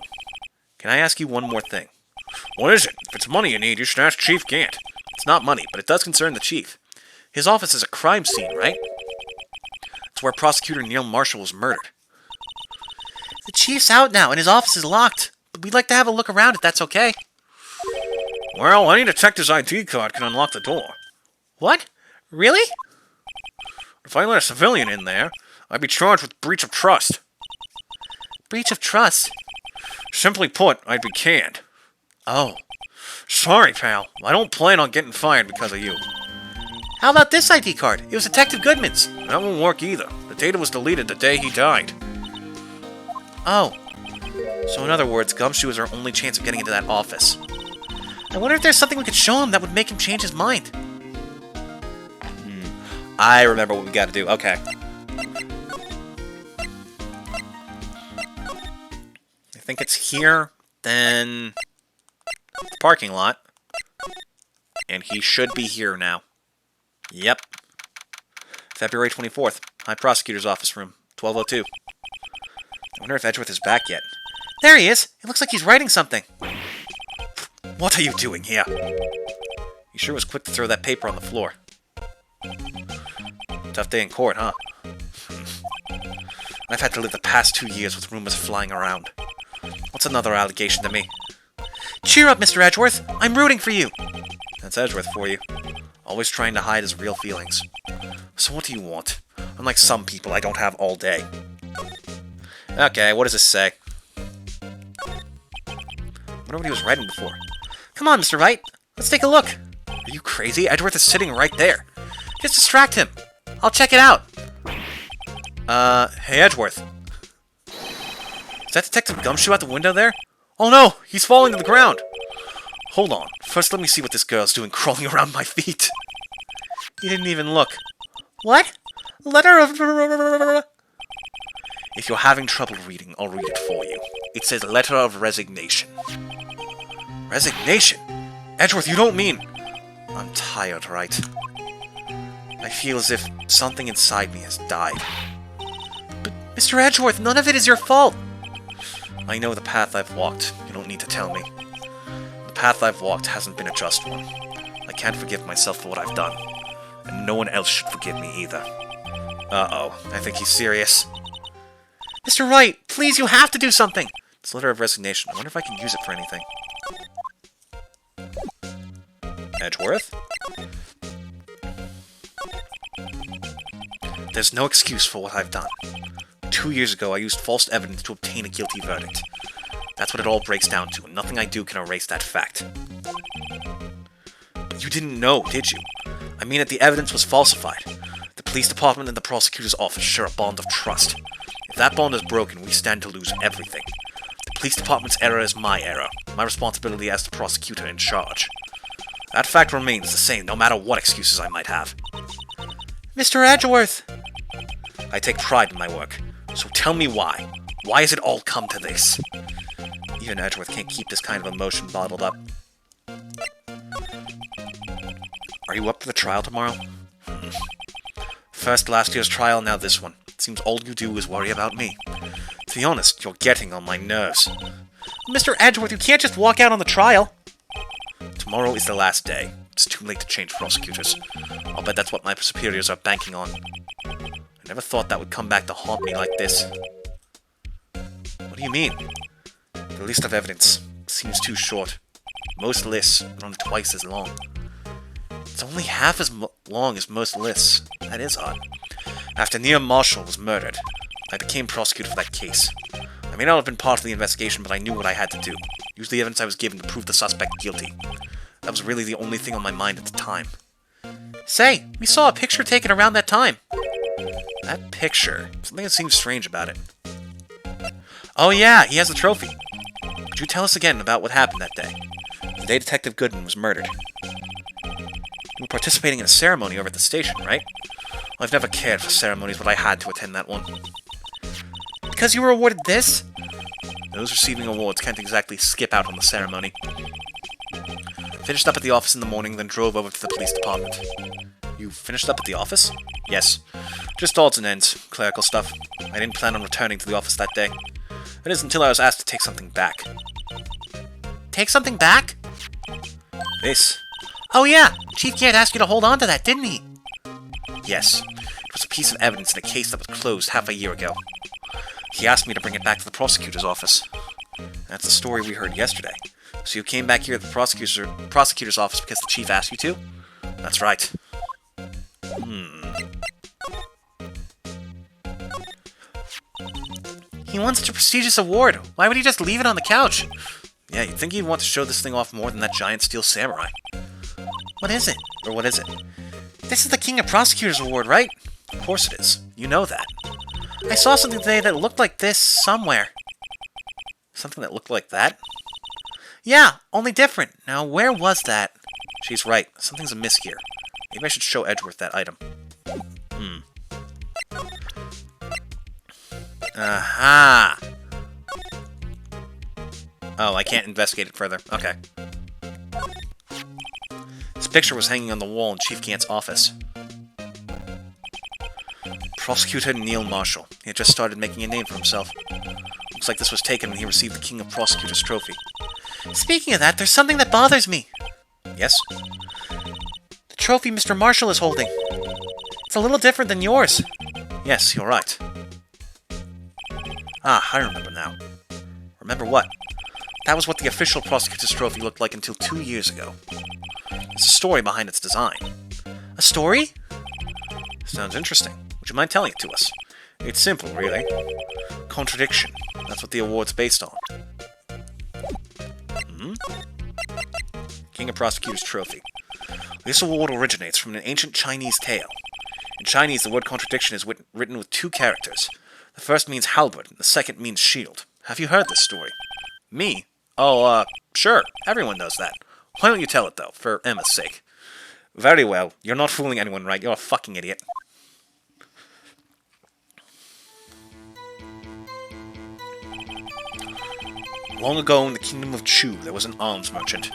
Can I ask you one more thing? What is it? If it's money you need, you should ask Chief Gant. It's not money, but it does concern the Chief. His office is a crime scene, right? It's where Prosecutor Neil Marshall was murdered. The chief's out now, and his office is locked. But we'd like to have a look around if that's okay. Well, any detective's ID card can unlock the door. What? Really? If I let a civilian in there, I'd be charged with breach of trust. Breach of trust? Simply put, I'd be canned. Oh. Sorry, pal. I don't plan on getting fired because of you. How about this ID card? It was Detective Goodman's. That won't work either. The data was deleted the day he died. Oh. So in other words, Gumshoe is our only chance of getting into that office. I wonder if there's something we could show him that would make him change his mind. I remember what we gotta do. Okay. I think it's here, then the parking lot. And he should be here now. Yep. February 24th. High Prosecutor's Office Room. 1202. I wonder if Edgeworth is back yet. There he is! It looks like he's writing something. What are you doing here? He sure was quick to throw that paper on the floor. Tough day in court, huh? I've had to live the past 2 years with rumors flying around. What's another allegation to me? Cheer up, Mr. Edgeworth! I'm rooting for you! That's Edgeworth for you. Always trying to hide his real feelings. So what do you want? Unlike some people, I don't have all day. Okay, what does this say? I wonder what he was writing before. Come on, Mr. Wright. Let's take a look. Are you crazy? Edgeworth is sitting right there. Just distract him. I'll check it out. Hey, Edgeworth. Is that Detective Gumshoe out the window there? Oh no, he's falling to the ground. Hold on. First, let me see what this girl's doing crawling around my feet. He didn't even look. What? Letter of... If you're having trouble reading, I'll read it for you. It says letter of resignation. Resignation? Edgeworth, you don't mean... I'm tired, right? I feel as if something inside me has died. But, Mr. Edgeworth, none of it is your fault! I know the path I've walked. You don't need to tell me. The path I've walked hasn't been a just one. I can't forgive myself for what I've done. And no one else should forgive me either. Uh-oh. I think he's serious. Mr. Wright, please, you have to do something! It's a letter of resignation. I wonder if I can use it for anything. Edgeworth? There's no excuse for what I've done. 2 years ago, I used false evidence to obtain a guilty verdict. That's what it all breaks down to, and nothing I do can erase that fact. But you didn't know, did you? I mean that the evidence was falsified. The police department and the prosecutor's office share a bond of trust. If that bond is broken, we stand to lose everything. The police department's error is my error, my responsibility as the prosecutor in charge. That fact remains the same, no matter what excuses I might have. Mr. Edgeworth! I take pride in my work, so tell me why. Why has it all come to this? Even Edgeworth can't keep this kind of emotion bottled up. Are you up for the trial tomorrow? First last year's trial, now this one. It seems all you do is worry about me. To be honest, you're getting on my nerves. Mr. Edgeworth, you can't just walk out on the trial. Tomorrow is the last day. It's too late to change prosecutors. I'll bet that's what my superiors are banking on. I never thought that would come back to haunt me like this. What do you mean? The list of evidence seems too short. Most lists are only twice as long. It's only half as long as most lists. That is odd. After Neil Marshall was murdered, I became prosecutor for that case. I may not have been part of the investigation, but I knew what I had to do. Use the evidence I was given to prove the suspect guilty. That was really the only thing on my mind at the time. Say, we saw a picture taken around that time. That picture? Something that seems strange about it. Oh yeah, he has the trophy. Could you tell us again about what happened that day? The day Detective Goodman was murdered. You were participating in a ceremony over at the station, right? Well, I've never cared for ceremonies, but I had to attend that one. Because you were awarded this? Those receiving awards can't exactly skip out on the ceremony. Finished up at the office in the morning, then drove over to the police department. You finished up at the office? Yes. Just odds and ends, clerical stuff. I didn't plan on returning to the office that day. It isn't until I was asked to take something back. Take something back? This. Oh yeah, Chief Gent asked you to hold on to that, didn't he? Yes. It was a piece of evidence in a case that was closed half a year ago. He asked me to bring it back to the prosecutor's office. That's the story we heard yesterday. So you came back here to the prosecutor's office because the chief asked you to? That's right. He wants such a prestigious award. Why would he just leave it on the couch? Yeah, you'd think he'd want to show this thing off more than that giant steel samurai. What is it? Or what is it? This is the King of Prosecutors Award, right? Of course it is. You know that. I saw something today that looked like this somewhere. Something that looked like that? Yeah, only different. Now, where was that? She's right. Something's amiss here. Maybe I should show Edgeworth that item. Aha! Oh, I can't investigate it further. Okay. This picture was hanging on the wall in Chief Gant's office. Prosecutor Neil Marshall. He had just started making a name for himself. Looks like this was taken when he received the King of Prosecutors trophy. Speaking of that, there's something that bothers me. Yes? The trophy Mr. Marshall is holding. It's a little different than yours. Yes, you're right. Ah, I remember now. Remember what? That was what the official prosecutor's trophy looked like until 2 years ago. There's a story behind its design. A story? Sounds interesting. Would you mind telling it to us? It's simple, really. Contradiction. That's what the award's based on. King of Prosecutors Trophy. This award originates from an ancient Chinese tale. In Chinese, the word contradiction is written with 2 characters. The first means halberd, and the second means shield. Have you heard this story? Me? Oh, sure. Everyone knows that. Why don't you tell it, though, for Emma's sake? Very well. You're not fooling anyone, right? You're a fucking idiot. Long ago in the kingdom of Chu, there was an arms merchant.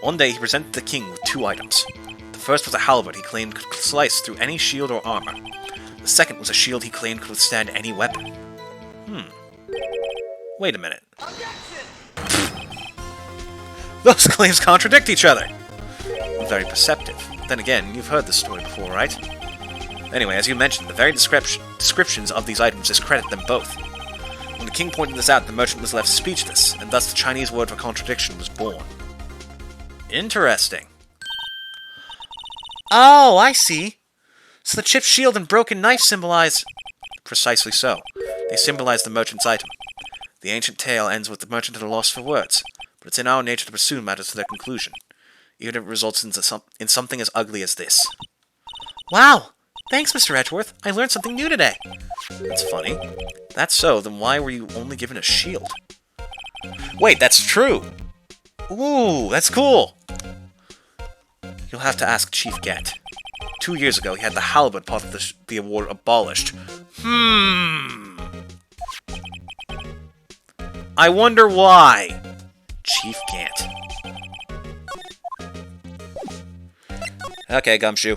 One day he presented the king with 2 items. The first was a halberd he claimed could slice through any shield or armor. The second was a shield he claimed could withstand any weapon. Wait a minute. Those claims contradict each other! Very perceptive. Then again, you've heard this story before, right? Anyway, as you mentioned, the very descriptions of these items discredit them both. When the king pointed this out, the merchant was left speechless, and thus the Chinese word for contradiction was born. Interesting. Oh, I see. So the chipped shield and broken knife symbolize... Precisely so. They symbolize the merchant's item. The ancient tale ends with the merchant at a loss for words, but it's in our nature to pursue matters to their conclusion, even if it results in something as ugly as this. Wow! Thanks, Mr. Edgeworth. I learned something new today. That's funny. That's so, then why were you only given a shield? Wait, that's true! Ooh, that's cool! You'll have to ask Chief Gant. 2 years ago, he had the halberd part of the award abolished. I wonder why. Chief Gant. Okay, Gumshoe.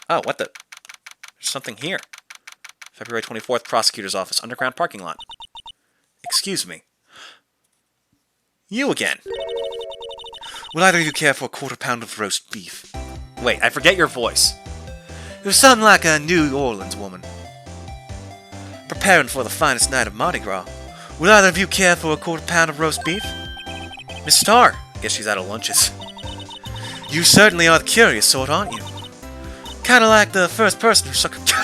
Oh, what the? There's something here. February 24th, Prosecutor's Office, underground parking lot. Excuse me. You again. Will either of you care for a quarter pound of roast beef? Wait, I forget your voice. You sound like a New Orleans woman. Preparing for the finest night of Mardi Gras. Will either of you care for a quarter pound of roast beef? Miss Starr. Guess she's out of lunches. You certainly are the curious sort, aren't you? Kinda like the first person who sucked a...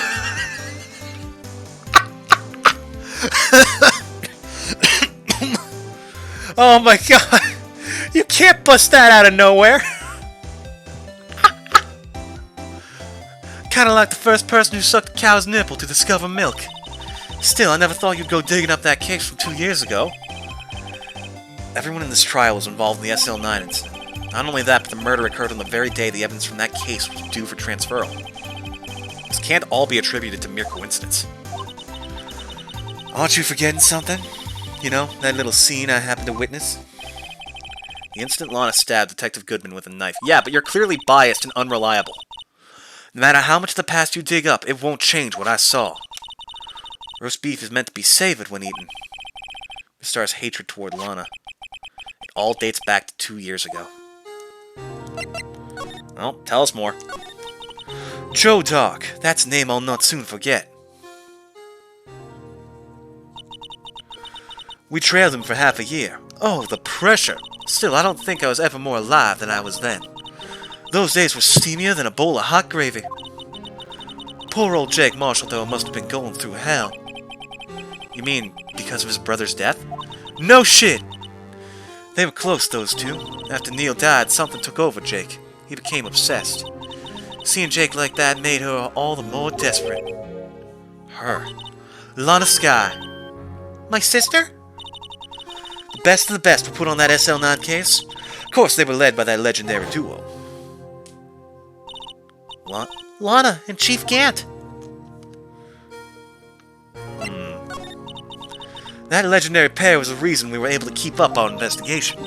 Oh my god! You can't bust that out of nowhere! Kinda like the first person who sucked a cow's nipple to discover milk. Still, I never thought you'd go digging up that case from 2 years ago. Everyone in this trial was involved in the SL9 incident. Not only that, but the murder occurred on the very day the evidence from that case was due for transferal. This can't all be attributed to mere coincidence. Aren't you forgetting something? You know, that little scene I happened to witness? The instant Lana stabbed Detective Goodman with a knife. Yeah, but you're clearly biased and unreliable. No matter how much of the past you dig up, it won't change what I saw. Roast beef is meant to be savored when eaten. Miss Starr's hatred toward Lana. It all dates back to 2 years ago. Well, tell us more. Joe Dog. That's a name I'll not soon forget. We trailed him for half a year. Oh, the pressure! Still, I don't think I was ever more alive than I was then. Those days were steamier than a bowl of hot gravy. Poor old Jake Marshall, though, must have been going through hell. You mean because of his brother's death? No shit! They were close, those two. After Neil died, something took over Jake. He became obsessed. Seeing Jake like that made her all the more desperate. Her. Lana Skye. My sister? The best of the best were put on that SL9 case. Of course, they were led by that legendary duo. Lana and Chief Gant. That legendary pair was the reason we were able to keep up our investigation.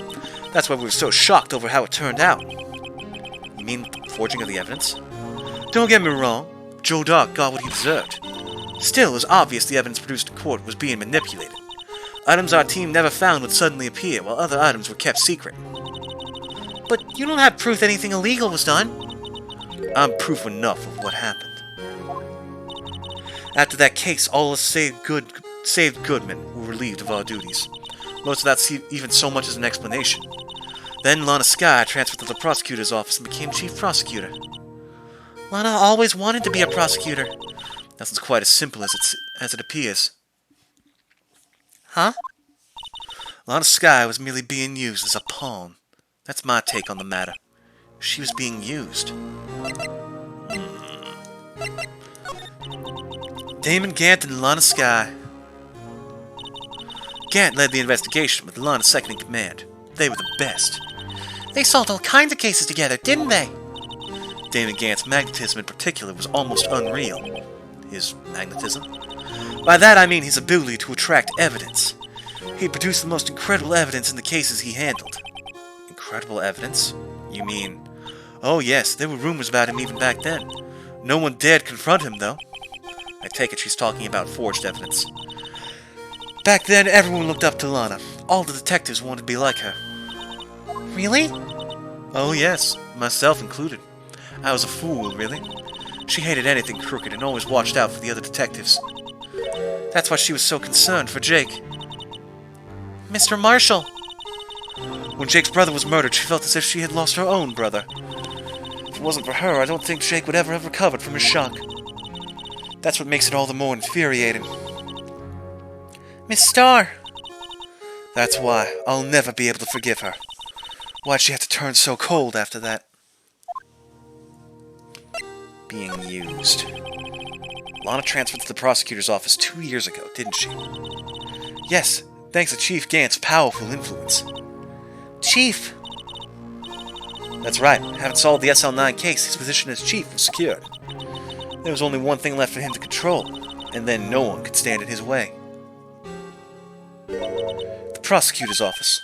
That's why we were so shocked over how it turned out. You mean the forging of the evidence? Don't get me wrong, Joe Dog got what he deserved. Still, it was obvious the evidence produced in court was being manipulated. Items our team never found would suddenly appear, while other items were kept secret. But you don't have proof anything illegal was done. I'm proof enough of what happened. After that case, all of us saved Goodman were relieved of our duties. Most without even so much as an explanation. Then Lana Skye transferred to the prosecutor's office and became chief prosecutor. Lana always wanted to be a prosecutor. Nothing's quite as simple as it appears. Huh? Lana Skye was merely being used as a pawn. That's my take on the matter. She was being used. Damon Gant and Lana Skye. Gant led the investigation, with Lana second in command. They were the best. They solved all kinds of cases together, didn't they? Damon Gant's magnetism in particular was almost unreal. His magnetism? By that I mean his ability to attract evidence. He produced the most incredible evidence in the cases he handled. Incredible evidence? You mean... Oh yes, there were rumors about him even back then. No one dared confront him, though. I take it she's talking about forged evidence. Back then, everyone looked up to Lana. All the detectives wanted to be like her. Really? Oh yes, myself included. I was a fool, really. She hated anything crooked and always watched out for the other detectives. That's why she was so concerned for Jake. Mr. Marshall! When Jake's brother was murdered, she felt as if she had lost her own brother. If it wasn't for her, I don't think Jake would ever have recovered from his shock. That's what makes it all the more infuriating. Miss Starr! That's why I'll never be able to forgive her. Why'd she have to turn so cold after that? Being used. Lana transferred to the prosecutor's office 2 years ago, didn't she? Yes, thanks to Chief Gant's powerful influence. Chief! That's right. Having solved the SL9 case, his position as chief was secured. There was only one thing left for him to control, and then no one could stand in his way. The prosecutor's office.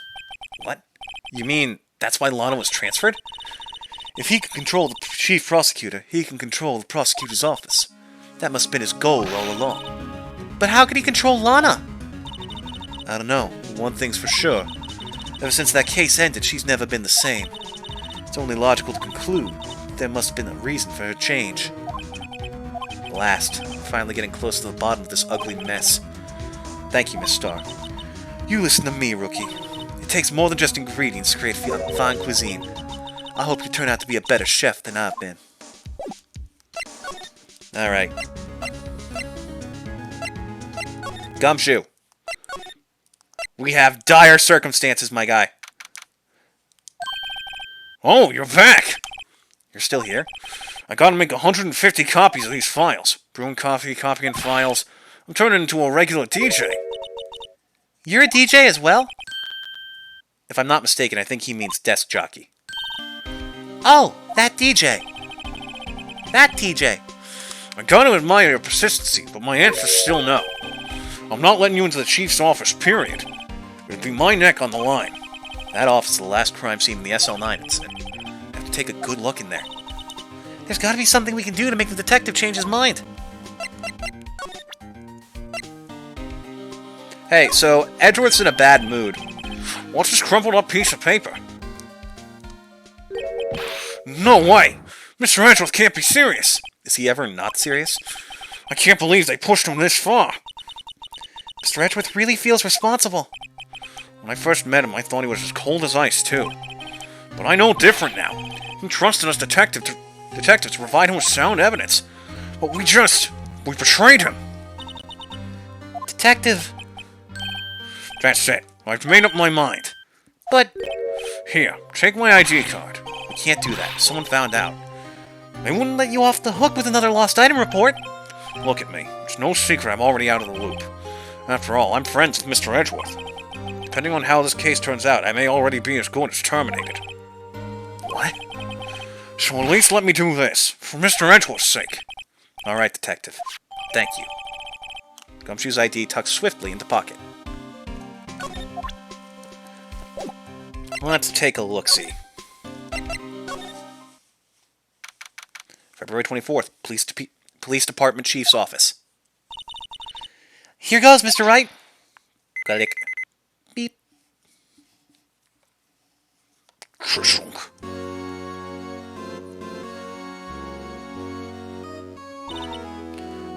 What? You mean that's why Lana was transferred? If he can control the chief prosecutor, he can control the prosecutor's office. That must have been his goal all along. But how could he control Lana? I don't know. One thing's for sure. Ever since that case ended, she's never been the same. It's only logical to conclude there must have been a reason for her change. Last, finally getting close to the bottom of this ugly mess. Thank you, Miss Starr. You listen to me, rookie. It takes more than just ingredients to create fine cuisine. I hope you turn out to be a better chef than I've been. Alright. Gumshoe. We have dire circumstances, my guy. Oh, you're back! You're still here? I gotta make 150 copies of these files. Brewing coffee, copying files. I'm turning into a regular DJ. You're a DJ as well? If I'm not mistaken, I think he means desk jockey. Oh, that DJ. That DJ. I gotta admire your persistency, but my answer's still no. I'm not letting you into the chief's office, period. It'd be my neck on the line. That office is the last crime scene in the SL9 incident. I have to take a good look in there. There's gotta be something we can do to make the detective change his mind. Hey, so Edgeworth's in a bad mood. What's this crumpled up piece of paper? No way! Mr. Edgeworth can't be serious! Is he ever not serious? I can't believe they pushed him this far. Mr. Edgeworth really feels responsible. When I first met him, I thought he was as cold as ice, too. But I know different now. He trusted us detectives to provide him with sound evidence. But we betrayed him. Detective. That's it. I've made up my mind. But... Here, take my ID card. We can't do that. Someone found out. They wouldn't let you off the hook with another lost item report. Look at me. It's no secret I'm already out of the loop. After all, I'm friends with Mr. Edgeworth. Depending on how this case turns out, I may already be as good as terminated. What? So at least let me do this, for Mr. Edgeworth's sake. Alright, Detective. Thank you. Gumshoe's ID tucks swiftly into pocket. Let's take a look-see. February 24th, Police Department Chief's Office. Here goes, Mr. Wright. Click. Beep.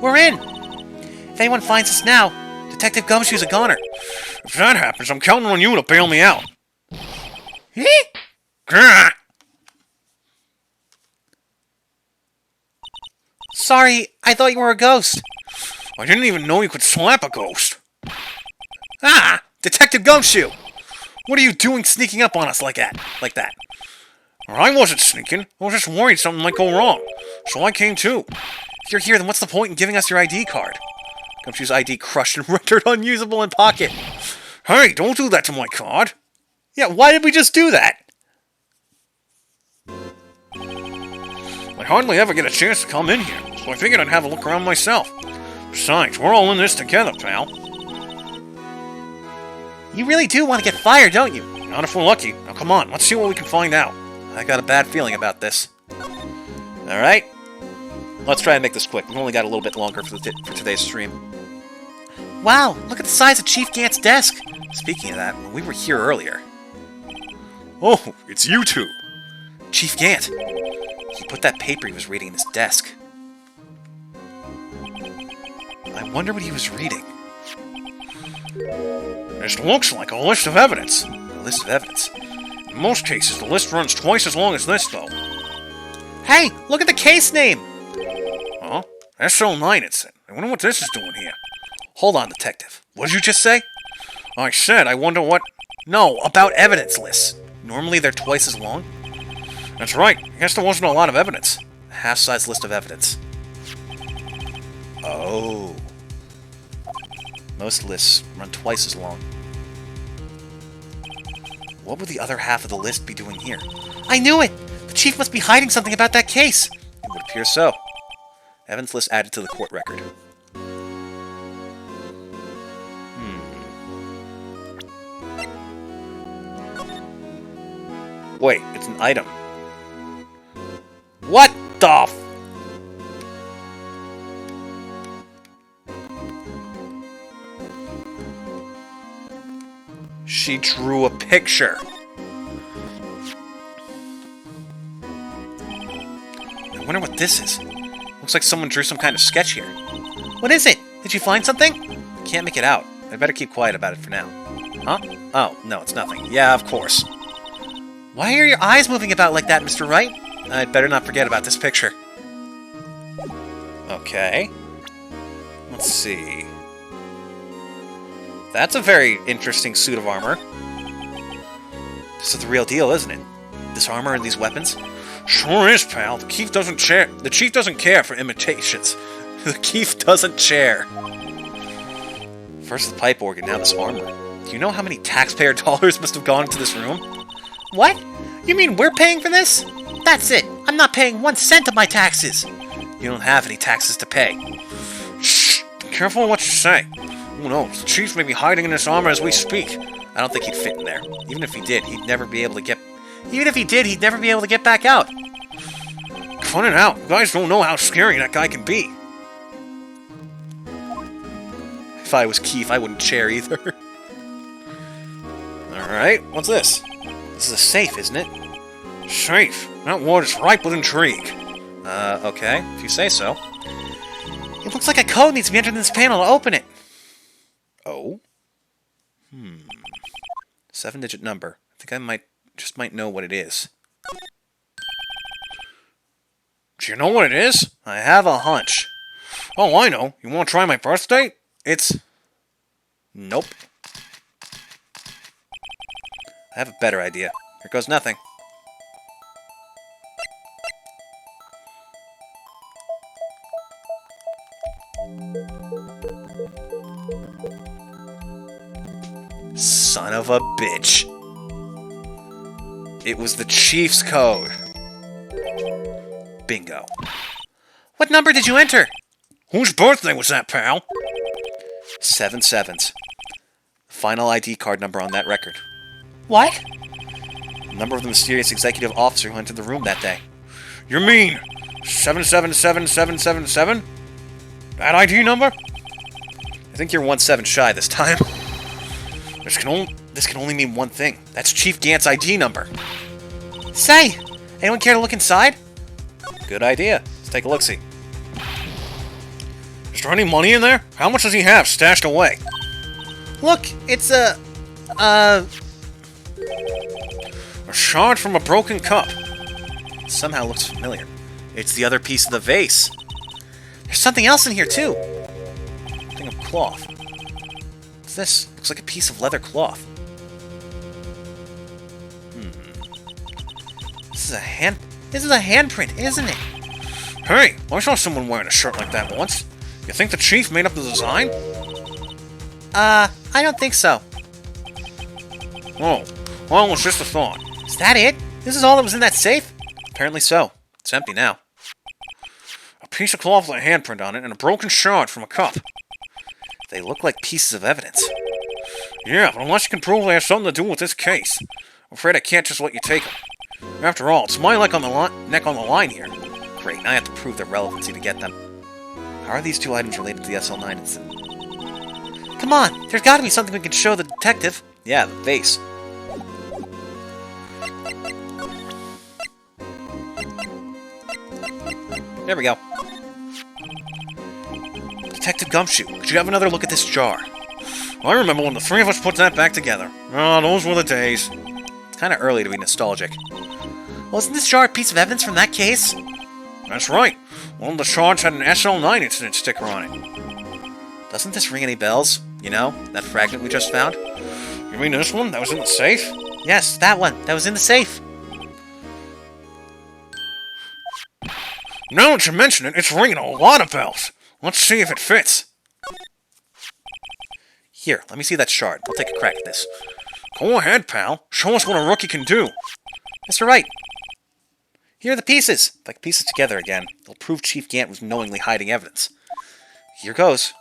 We're in! If anyone finds us now, Detective Gumshoe's a goner. If that happens, I'm counting on you to bail me out. Sorry, I thought you were a ghost. I didn't even know you could slap a ghost. Ah! Detective Gumshoe! What are you doing sneaking up on us like that? I wasn't sneaking. I was just worried something might go wrong. So I came too. If you're here, then what's the point in giving us your ID card? Gumshoe's ID crushed and rendered unusable in pocket. Hey, don't do that to my card. Yeah, why did we just do that? I hardly ever get a chance to come in here, so I figured I'd have a look around myself. Besides, we're all in this together, pal. You really do want to get fired, don't you? Not if we're lucky. Now come on, let's see what we can find out. I got a bad feeling about this. Alright. Let's try and make this quick. We've only got a little bit longer for today's stream. Wow, look at the size of Chief Gant's desk. Speaking of that, we were here earlier. Oh, it's you two. Chief Gant. He put that paper he was reading in his desk. I wonder what he was reading. This looks like a list of evidence. A list of evidence? In most cases, the list runs twice as long as this, though. Hey, look at the case name! Huh? SO9, it said. I wonder what this is doing here. Hold on, Detective. What did you just say? I said, I wonder what... No, about evidence lists. Normally they're twice as long. That's right. I guess there wasn't a lot of evidence. A half-size list of evidence. Oh. Most lists run twice as long. What would the other half of the list be doing here? I knew it! The chief must be hiding something about that case! It would appear so. Evidence list added to the court record. Wait, it's an item. What the f... She drew a picture. I wonder what this is. Looks like someone drew some kind of sketch here. What is it? Did you find something? Can't make it out. I'd better keep quiet about it for now. Huh? Oh, no, it's nothing. Yeah, of course. Why are your eyes moving about like that, Mr. Wright? I'd better not forget about this picture. Okay. Let's see. That's a very interesting suit of armor. This is the real deal, isn't it? This armor and these weapons? Sure is, pal. The chief doesn't care for imitations. The chief doesn't care. First the pipe organ, now this armor. Do you know how many taxpayer dollars must have gone into this room? What? You mean we're paying for this? That's it. I'm not paying 1 cent of my taxes. You don't have any taxes to pay. Shh! Be careful what you say. Who knows? The chief may be hiding in this armor as we speak. I don't think he'd fit in there. Even if he did, he'd never be able to get back out. Cut it out. You guys don't know how scary that guy can be. If I was Keith, I wouldn't chair either. Alright, what's this? This is a safe, isn't it? Safe? That word is ripe with intrigue. Okay, if you say so. It looks like a code needs to be entered in this panel to open it. Oh? 7-digit number. I think I might know what it is. Do you know what it is? I have a hunch. Oh, I know. You want to try my birth date? It's... Nope. I have a better idea. Here goes nothing. Son of a bitch. It was the Chief's code. Bingo. What number did you enter? Whose birthday was that, pal? 7 sevens. Final ID card number on that record. What? The number of the mysterious executive officer who entered the room that day. You mean 777777? That ID number? I think you're 1 7 shy this time. This can only mean one thing. That's Chief Gant's ID number. Say, anyone care to look inside? Good idea. Let's take a look-see. Is there any money in there? How much does he have stashed away? Look, it's a shard from a broken cup. It somehow looks familiar. It's the other piece of the vase. There's something else in here, too. A thing of cloth. What's this? Looks like a piece of leather cloth. This is a handprint, isn't it? Hey, I saw someone wearing a shirt like that once. You think the chief made up the design? I don't think so. Oh, well, it's just a thought. Is that it? This is all that was in that safe? Apparently so. It's empty now. A piece of cloth with a handprint on it and a broken shard from a cup. They look like pieces of evidence. Yeah, but unless you can prove they have something to do with this case, I'm afraid I can't just let you take them. After all, it's my neck on the line here. Great, now I have to prove their relevancy to get them. How are these two items related to the SL9 incident? Come on, there's gotta be something we can show the detective. Yeah, the vase. There we go. Detective Gumshoe, could you have another look at this jar? I remember when the three of us put that back together. Oh, those were the days. It's kind of early to be nostalgic. Wasn't this jar a piece of evidence from that case? That's right. One of the shards had an SL9 incident sticker on it. Doesn't this ring any bells? You know, that fragment we just found? You mean this one that was in the safe? Yes, that one that was in the safe. Now that you mention it, it's ringing a lot of bells. Let's see if it fits. Here, let me see that shard. I'll take a crack at this. Go ahead, pal. Show us what a rookie can do. Mr. Wright. Here are the pieces. If I can piece it together again, it'll prove Chief Gant was knowingly hiding evidence. Here goes.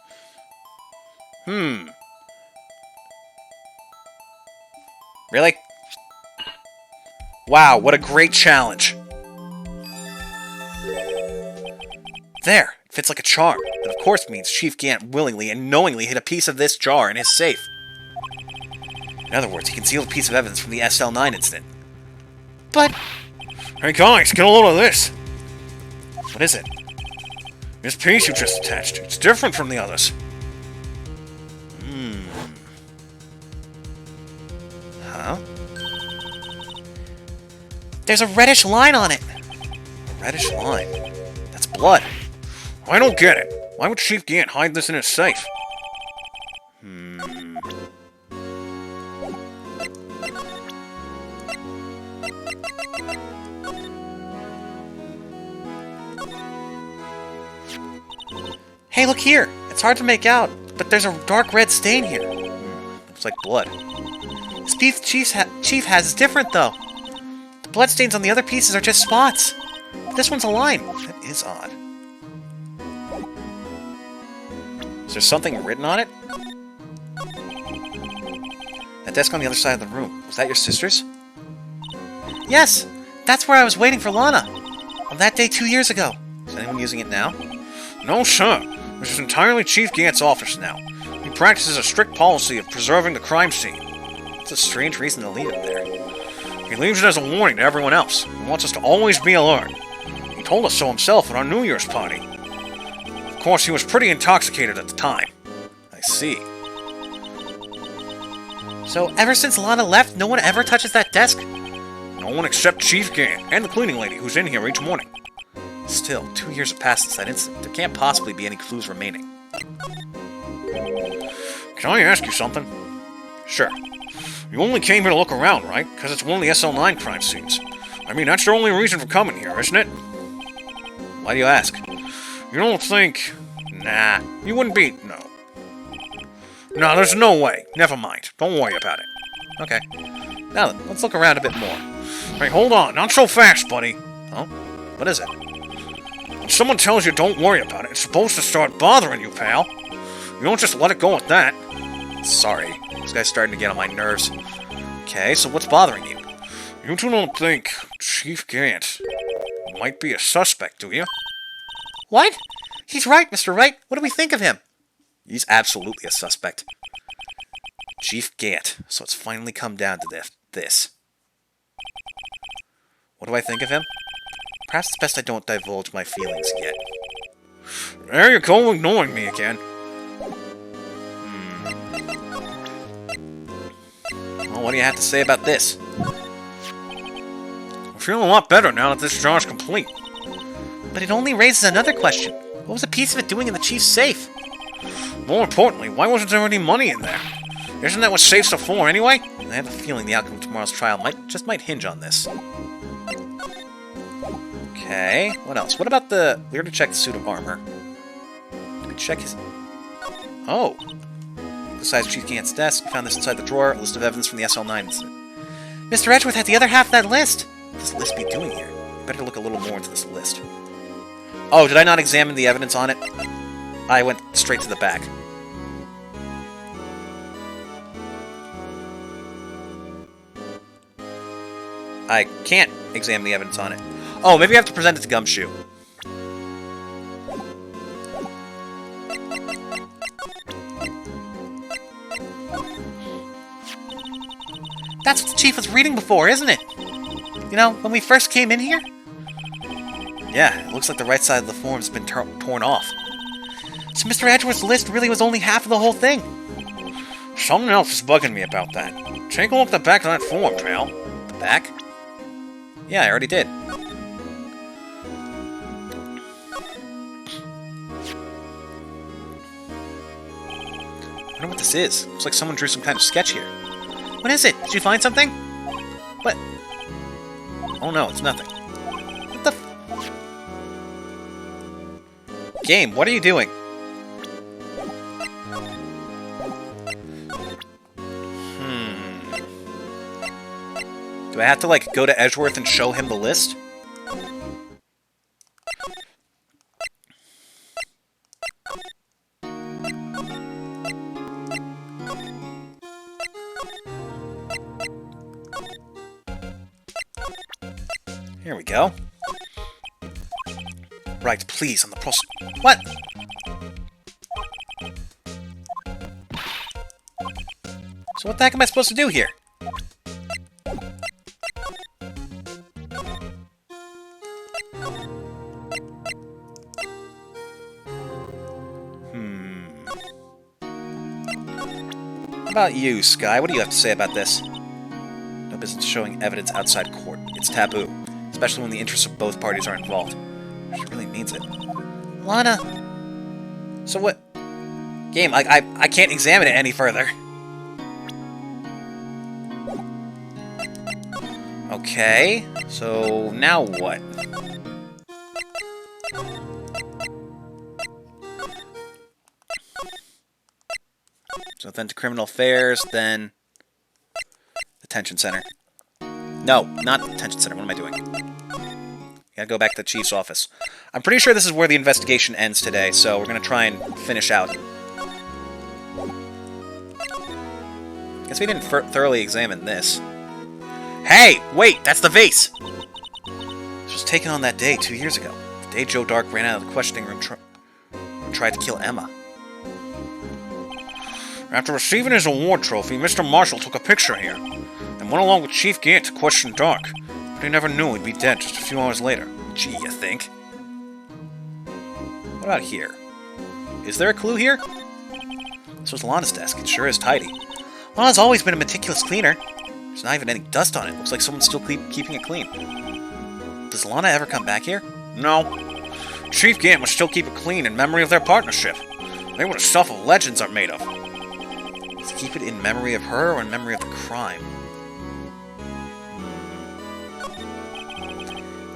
Really? Wow, what a great challenge. There, it fits like a charm. That of course means Chief Gant willingly and knowingly hid a piece of this jar in his safe. In other words, he concealed a piece of evidence from the SL9 incident. But... Hey guys, get a load of this! What is it? This piece you just attached. It's different from the others. Huh? There's a reddish line on it! A reddish line? That's blood. I don't get it. Why would Chief Gant hide this in his safe? Hey, look here! It's hard to make out, but there's a dark red stain here. Looks like blood. This piece Chief has is different, though. The bloodstains on the other pieces are just spots. This one's a line. That is odd. Is there something written on it? That desk on the other side of the room. Was that your sister's? Yes! That's where I was waiting for Lana. On that day 2 years ago. Is anyone using it now? No, sir. This is entirely Chief Gant's office now. He practices a strict policy of preserving the crime scene. It's a strange reason to leave it there. He leaves it as a warning to everyone else. He wants us to always be alert. He told us so himself at our New Year's party. Of course, he was pretty intoxicated at the time. I see. So, ever since Lana left, no one ever touches that desk? No one except Chief Gent and the cleaning lady who's in here each morning. Still, 2 years have passed since that incident. There can't possibly be any clues remaining. Can I ask you something? Sure. You only came here to look around, right? Because it's one of the SL9 crime scenes. I mean, that's your only reason for coming here, isn't it? Why do you ask? You don't think... Nah, you wouldn't be... No. No, there's no way. Never mind. Don't worry about it. Okay. Now then, let's look around a bit more. Hey, hold on. Not so fast, buddy. Oh? What is it? When someone tells you don't worry about it, it's supposed to start bothering you, pal. You don't just let it go at that. Sorry. This guy's starting to get on my nerves. Okay, so what's bothering you? You two don't think Chief Gent might be a suspect, do you? What? He's right, Mr. Wright. What do we think of him? He's absolutely a suspect. Chief Gent. So it's finally come down to this. What do I think of him? Perhaps it's best I don't divulge my feelings yet. There you go, ignoring me again. Well, what do you have to say about this? I feel a lot better now that this jar's complete. But it only raises another question. What was a piece of it doing in the chief's safe? More importantly, why wasn't there any money in there? Isn't that what safes are for, anyway? I have a feeling the outcome of tomorrow's trial might hinge on this. Okay, what else? What about the... We already checked the suit of armor. Did we check his... Oh! Besides Chief Gant's desk, we found this inside the drawer, a list of evidence from the SL9 incident. Mr. Edgeworth had the other half of that list. What does this list be doing here? We better look a little more into this list. Oh, did I not examine the evidence on it? I went straight to the back. I can't examine the evidence on it. Oh, maybe I have to present it to Gumshoe. That's what the chief was reading before, isn't it? You know, when we first came in here? Yeah, it looks like the right side of the form's been torn off. So Mr. Edgeworth's list really was only half of the whole thing. Something else is bugging me about that. Take a look at the back of that form, pal. The back? Yeah, I already did. I wonder what this is. Looks like someone drew some kind of sketch here. What is it? Did you find something? What? Oh no, it's nothing. What the Game, what are you doing? Do I have to, like, go to Edgeworth and show him the list? Here we go. Right, please, on the pros... What? So what the heck am I supposed to do here? How about you, Sky? What do you have to say about this? No business showing evidence outside court. It's taboo, especially when the interests of both parties are involved. She really means it. Lana. So what? Game, I can't examine it any further. Okay, so now what? So then to criminal affairs, then detention center. No, not the detention center. What am I doing? Gotta go back to the chief's office. I'm pretty sure this is where the investigation ends today, so we're gonna try and finish out. Guess we didn't thoroughly examine this. Hey, wait, that's the vase! This was taken on that day 2 years ago. The day Joe Dark ran out of the questioning room and tried to kill Emma. After receiving his award trophy, Mr. Marshall took a picture here, and went along with Chief Gent to question Dark, but he never knew he'd be dead just a few hours later. Gee, you think? What about here? Is there a clue here? This was Lana's desk. It sure is tidy. Lana's always been a meticulous cleaner. There's not even any dust on it. Looks like someone's still keeping it clean. Does Lana ever come back here? No. Chief Gant must still keep it clean in memory of their partnership. They were the stuff of legends are made of. Let's keep it in memory of her or in memory of the crime.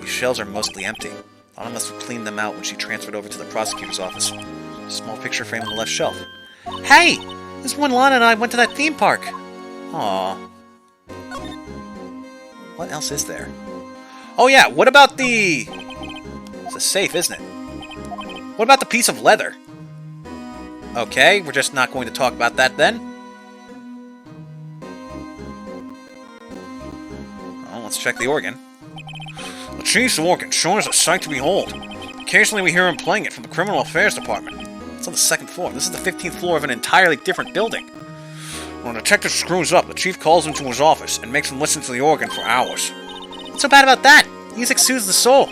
These shelves are mostly empty. Lana must have cleaned them out when she transferred over to the prosecutor's office. Small picture frame on the left shelf. Hey! This is when Lana and I went to that theme park. Aww. What else is there? Oh yeah, what about the... It's a safe, isn't it? What about the piece of leather? Okay, we're just not going to talk about that then. Well, let's check the organ. The chief's organ sure is a sight to behold. Occasionally we hear him playing it from the Criminal Affairs Department. It's on the 2nd floor. This is the 15th floor of an entirely different building. When a detective screws up, the chief calls him to his office and makes him listen to the organ for hours. What's so bad about that? Music soothes the soul.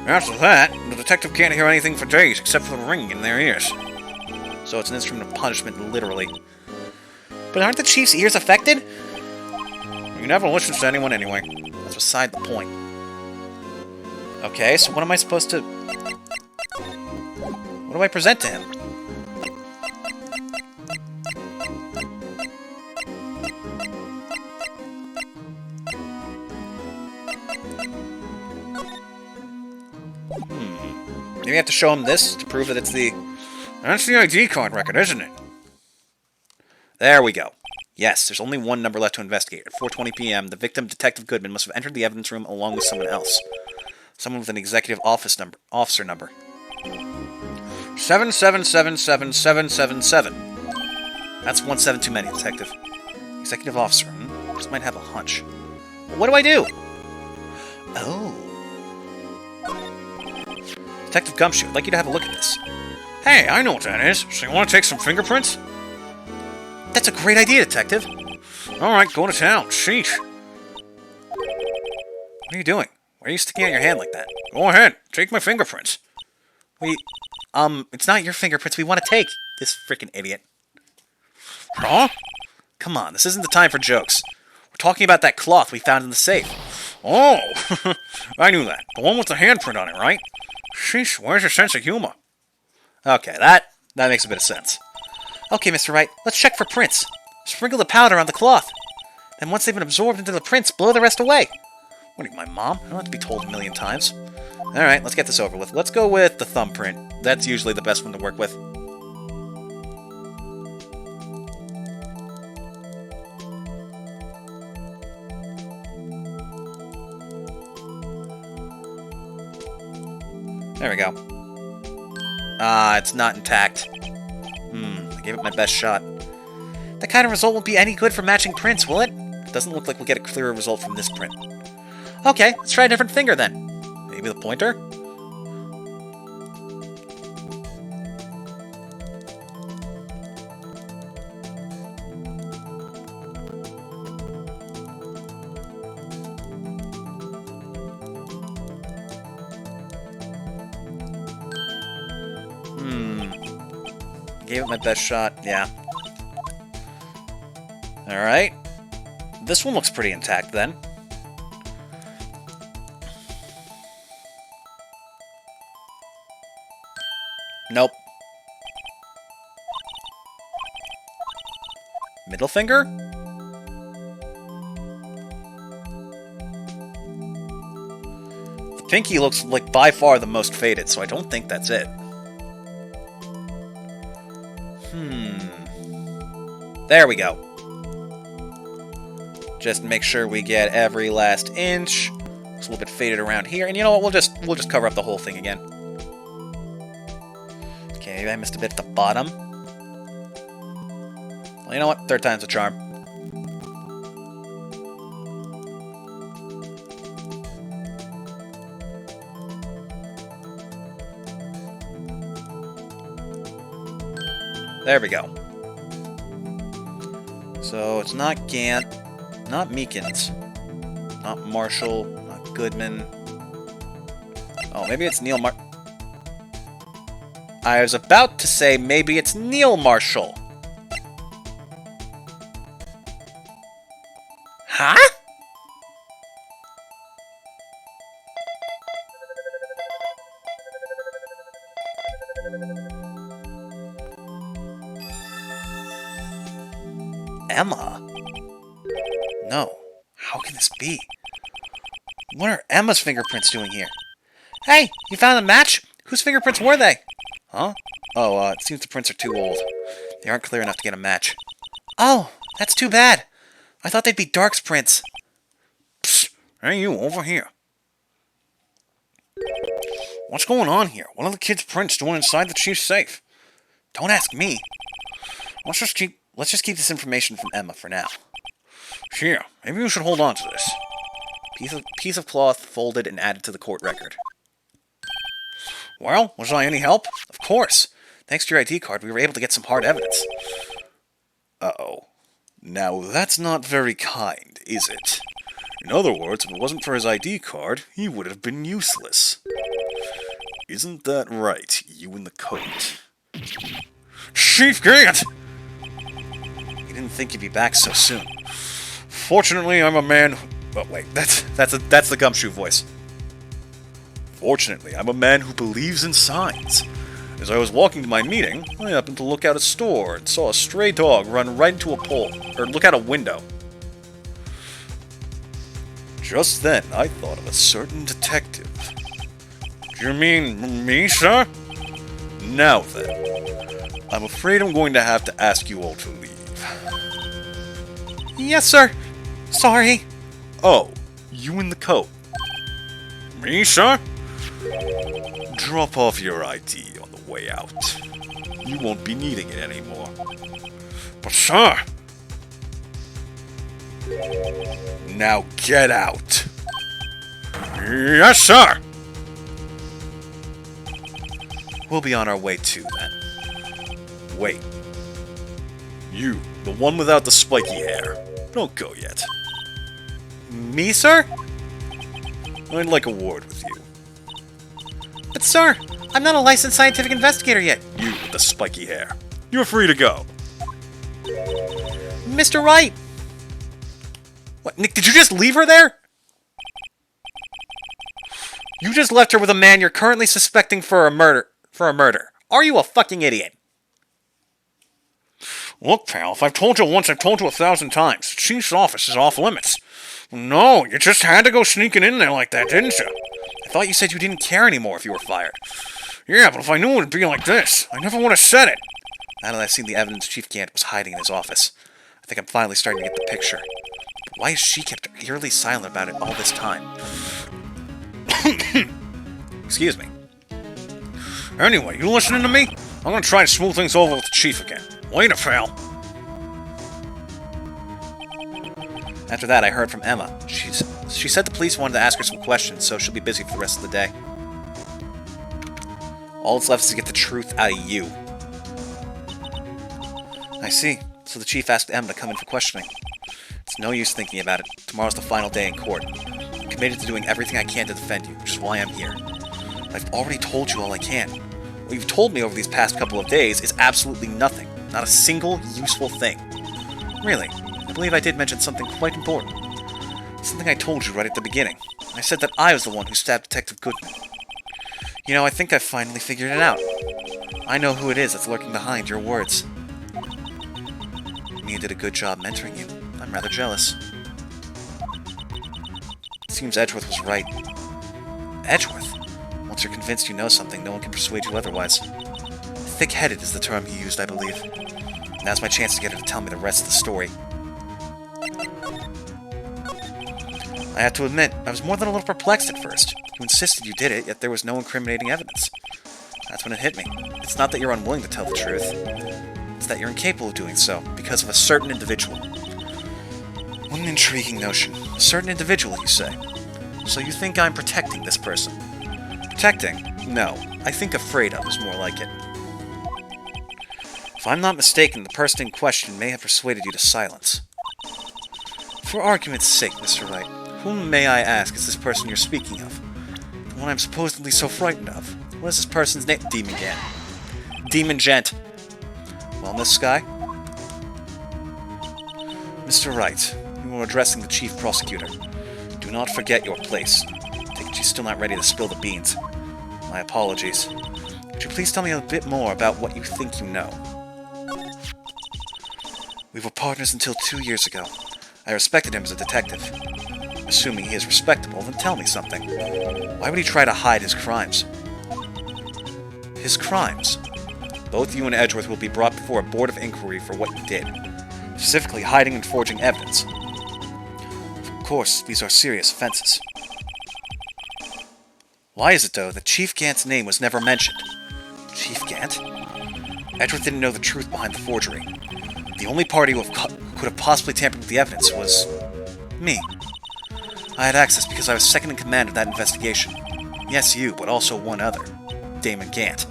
After that, the detective can't hear anything for days except for the ringing in their ears. So it's an instrument of punishment, literally. But aren't the chief's ears affected? He never listens to anyone anyway. That's beside the point. Okay, so what am I supposed to... What do I present to him? Maybe I have to show him this to prove that it's the... That's the ID card record, isn't it? There we go. Yes, there's only one number left to investigate. At 4:20 p.m., the victim, Detective Goodman, must have entered the evidence room along with someone else. Someone with an executive officer number. 7777777. That's 17 too many, Detective. Executive officer. Just might have a hunch. What do I do? Oh. Detective Gumshoe, I'd like you to have a look at this. Hey, I know what that is. So you want to take some fingerprints? That's a great idea, Detective. Alright, go to town. Sheesh. What are you doing? Why are you sticking out your hand like that? Go ahead. Take my fingerprints. It's not your fingerprints we want to take. This freaking idiot. Huh? Come on, this isn't the time for jokes. We're talking about that cloth we found in the safe. Oh, I knew that. The one with the handprint on it, right? Sheesh, where's your sense of humor? Okay, that makes a bit of sense. Okay, Mr. Wright, let's check for prints. Sprinkle the powder on the cloth. Then once they've been absorbed into the prints, blow the rest away. What are you, my mom? I don't have to be told a million times. Alright, let's get this over with. Let's go with the thumbprint. That's usually the best one to work with. There we go. It's not intact. I gave it my best shot. That kind of result won't be any good for matching prints, will it? It doesn't look like we'll get a clearer result from this print. Okay, let's try a different finger then. Maybe the pointer? Gave it my best shot, yeah. Alright. This one looks pretty intact then. Nope. Middle finger? The pinky looks like by far the most faded, so I don't think that's it. There we go. Just make sure we get every last inch. It's a little bit faded around here, and you know what? We'll just cover up the whole thing again. Okay, maybe I missed a bit at the bottom. Well, you know what? Third time's a charm. There we go. So it's not Gant, not Meekins, not Marshall, not Goodman. Oh, maybe it's Neil I was about to say maybe it's Neil Marshall. Huh? Emma? No. How can this be? What are Emma's fingerprints doing here? Hey, you found a match? Whose fingerprints were they? Huh? Oh, it seems the prints are too old. They aren't clear enough to get a match. Oh, that's too bad. I thought they'd be Dark's prints. Psst, hey you, over here. What's going on here? What are the kids' prints doing inside the chief's safe? Don't ask me. Let's just keep this information from Emma for now. Here, maybe we should hold on to this. Piece of cloth folded and added to the court record. Well, was I any help? Of course. Thanks to your ID card, we were able to get some hard evidence. Uh-oh. Now, that's not very kind, is it? In other words, if it wasn't for his ID card, he would have been useless. Isn't that right, you in the coat? Chief Gent! You didn't think you'd be back so soon. Fortunately, I'm a man who... Oh, wait, that's the gumshoe voice. Fortunately, I'm a man who believes in signs. As I was walking to my meeting, I happened to look out a store and saw a stray dog run right into a pole, or look out a window. Just then, I thought of a certain detective. Do you mean me, sir? Now then, I'm afraid I'm going to have to ask you all to leave. Yes, sir. Sorry. Oh, you in the coat. Me, sir? Drop off your ID on the way out. You won't be needing it anymore. But sir! Now get out! Yes, sir! We'll be on our way too, then. Wait. You, the one without the spiky hair. Don't go yet. Me, sir? I'd like a word with you. But sir, I'm not a licensed scientific investigator yet. You with the spiky hair. You're free to go. Mr. Wright! What, Nick, did you just leave her there? You just left her with a man you're currently suspecting for a murder. Are you a fucking idiot? Look, pal, if I've told you once, I've told you 1,000 times. The chief's office is off limits. No, you just had to go sneaking in there like that, didn't you? I thought you said you didn't care anymore if you were fired. Yeah, but if I knew it would be like this, I never would have said it. Now that I've seen the evidence Chief Gent was hiding in his office, I think I'm finally starting to get the picture. But why has she kept eerily silent about it all this time? Excuse me. Anyway, you listening to me? I'm gonna try to smooth things over with the Chief again. Later, pal. After that, I heard from Emma. She said the police wanted to ask her some questions, so she'll be busy for the rest of the day. All that's left is to get the truth out of you. I see. So the chief asked Emma to come in for questioning. It's no use thinking about it. Tomorrow's the final day in court. I'm committed to doing everything I can to defend you, which is why I'm here. I've already told you all I can. What you've told me over these past couple of days is absolutely nothing. Not a single useful thing. Really, I believe I did mention something quite important. Something I told you right at the beginning. I said that I was the one who stabbed Detective Goodman. You know, I think I've finally figured it out. I know who it is that's lurking behind your words. Mia did a good job mentoring you. I'm rather jealous. It seems Edgeworth was right. Edgeworth? Once you're convinced you know something, no one can persuade you otherwise. Thick-headed is the term he used, I believe. Now's my chance to get her to tell me the rest of the story. I have to admit, I was more than a little perplexed at first. You insisted you did it, yet there was no incriminating evidence. That's when it hit me. It's not that you're unwilling to tell the truth. It's that you're incapable of doing so, because of a certain individual. What an intriguing notion. A certain individual, you say. So you think I'm protecting this person? Protecting? No. I think afraid of is more like it. If I'm not mistaken, the person in question may have persuaded you to silence. For argument's sake, Mr. Wright, whom, may I ask, is this person you're speaking of? The one I'm supposedly so frightened of. What is this person's name? Demon again. Demon Gent. Wellness Sky? Mr. Wright, you are addressing the Chief Prosecutor. Do not forget your place. Take it she's still not ready to spill the beans. My apologies. Could you please tell me a bit more about what you think you know? We were partners until 2 years ago. I respected him as a detective. Assuming he is respectable, then tell me something. Why would he try to hide his crimes? His crimes? Both you and Edgeworth will be brought before a board of inquiry for what you did. Specifically, hiding and forging evidence. Of course, these are serious offenses. Why is it, though, that Chief Gant's name was never mentioned? Chief Gant? Edgeworth didn't know the truth behind the forgery. The only party who could have possibly tampered with the evidence was... me. I had access because I was second in command of that investigation. Yes, you, but also one other. Damon Gant.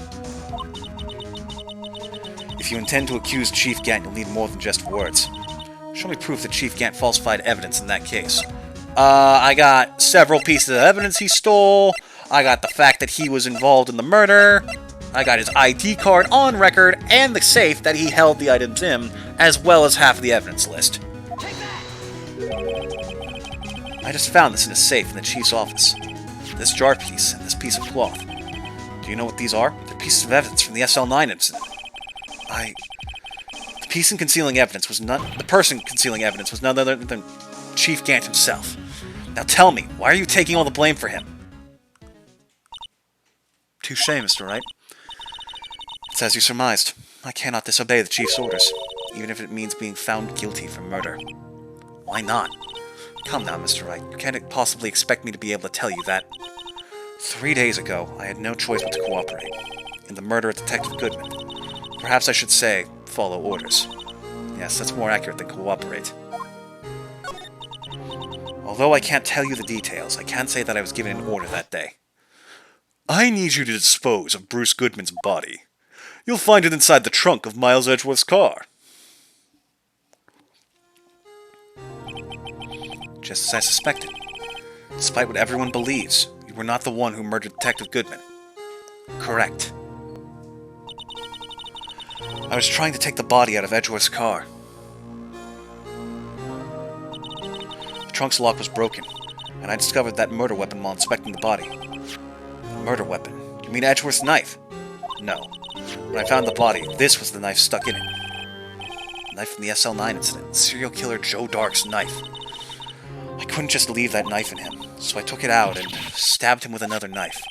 If you intend to accuse Chief Gant, you'll need more than just words. Show me proof that Chief Gant falsified evidence in that case. I got several pieces of evidence he stole. I got the fact that he was involved in the murder. I got his ID card on record and the safe that he held the items in, as well as half of the evidence list. I just found this in a safe in the Chief's office. This jar piece and this piece of cloth. Do you know what these are? They're pieces of evidence from the SL9 incident. The person concealing evidence was none other than Chief Gant himself. Now tell me, why are you taking all the blame for him? Touche, Mr. Wright. It's as you surmised. I cannot disobey the Chief's orders, even if it means being found guilty for murder. Why not? Come now, Mr. Wright. You can't possibly expect me to be able to tell you that. 3 days ago, I had no choice but to cooperate. In the murder of Detective Goodman. Perhaps I should say, follow orders. Yes, that's more accurate than cooperate. Although I can't tell you the details, I can say that I was given an order that day. I need you to dispose of Bruce Goodman's body. You'll find it inside the trunk of Miles Edgeworth's car. Just as I suspected. Despite what everyone believes, you were not the one who murdered Detective Goodman. Correct. I was trying to take the body out of Edgeworth's car. The trunk's lock was broken, and I discovered that murder weapon while inspecting the body. The murder weapon? You mean Edgeworth's knife? No. When I found the body, this was the knife stuck in it. The knife from the SL9 incident. Serial killer Joe Dark's knife. I couldn't just leave that knife in him, so I took it out and stabbed him with another knife.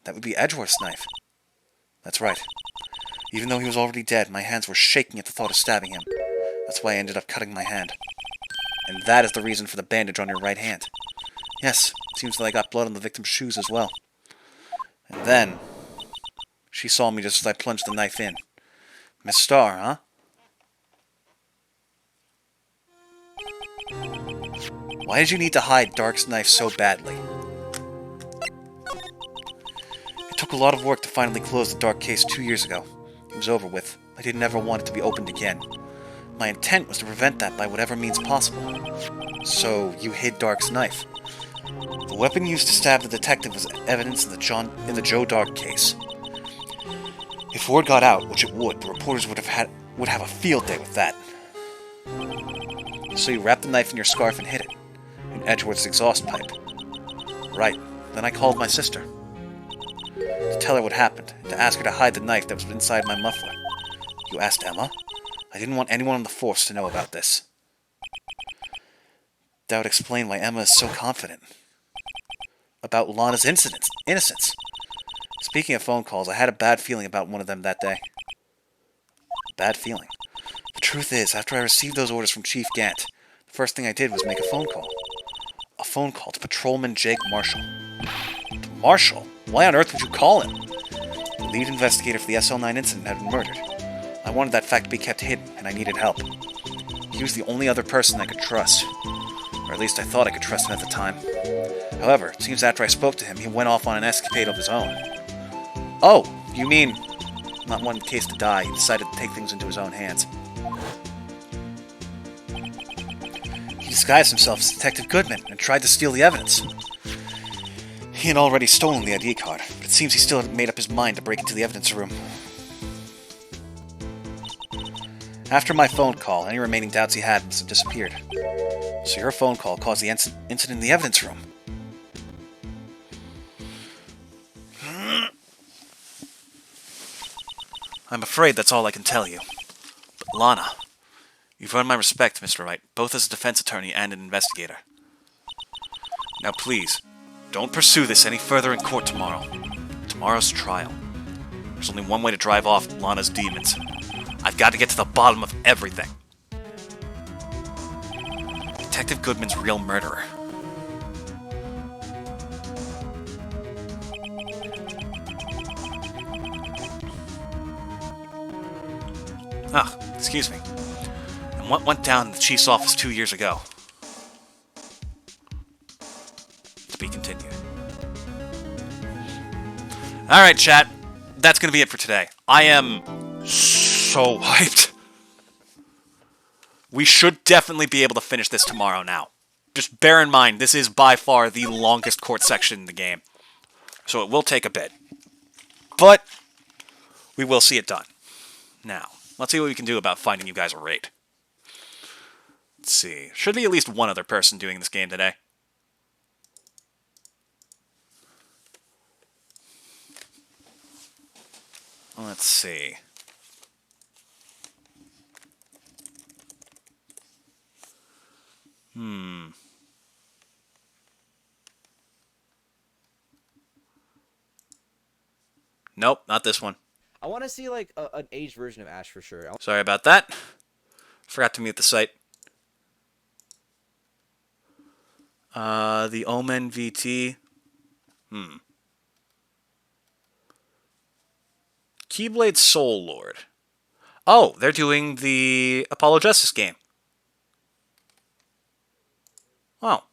That would be Edgeworth's knife. That's right. Even though he was already dead, my hands were shaking at the thought of stabbing him. That's why I ended up cutting my hand. And that is the reason for the bandage on your right hand. Yes, it seems that I got blood on the victim's shoes as well. And then... she saw me just as I plunged the knife in. Miss Starr, huh? Why did you need to hide Dark's knife so badly? It took a lot of work to finally close the Dark case 2 years ago. It was over with. I didn't ever want it to be opened again. My intent was to prevent that by whatever means possible. So, you hid Dark's knife. The weapon used to stab the detective was evidence in the Joe Dark case. If word got out, which it would, the reporters would have a field day with that. So you wrapped the knife in your scarf and hid it, in Edgeworth's exhaust pipe. Right. Then I called my sister. To tell her what happened, and to ask her to hide the knife that was inside my muffler. You asked Emma? I didn't want anyone on the force to know about this. That would explain why Emma is so confident. About Lana's innocence. Speaking of phone calls, I had a bad feeling about one of them that day. A bad feeling. The truth is, after I received those orders from Chief Gant, the first thing I did was make a phone call. A phone call to Patrolman Jake Marshall. To Marshall? Why on earth would you call him? The lead investigator for the SL9 incident had been murdered. I wanted that fact to be kept hidden, and I needed help. He was the only other person I could trust. Or at least I thought I could trust him at the time. However, it seems after I spoke to him, he went off on an escapade of his own. Oh, you mean... not wanting the case to die, he decided to take things into his own hands. He disguised himself as Detective Goodman and tried to steal the evidence. He had already stolen the ID card, but it seems he still hadn't made up his mind to break into the evidence room. After my phone call, any remaining doubts he had must have disappeared. So your phone call caused the incident in the evidence room. I'm afraid that's all I can tell you. But Lana, you've earned my respect, Mr. Wright, both as a defense attorney and an investigator. Now please, don't pursue this any further in court tomorrow. Tomorrow's trial. There's only one way to drive off Lana's demons. I've got to get to the bottom of everything. Detective Goodman's real murderer. Ah, excuse me. And what went down in the chief's office 2 years ago? To be continued. Alright, chat. That's gonna be it for today. I am so hyped. We should definitely be able to finish this tomorrow now. Just bear in mind, this is by far the longest court section in the game. So it will take a bit. But we will see it done. Now, let's see what we can do about finding you guys a raid. Let's see. Should be at least one other person doing this game today. Let's see. Nope, not this one. I want to see like an aged version of Ash for sure. Sorry about that. Forgot to mute the site. The Omen VT. Keyblade Soul Lord. Oh, they're doing the Apollo Justice game. Oh.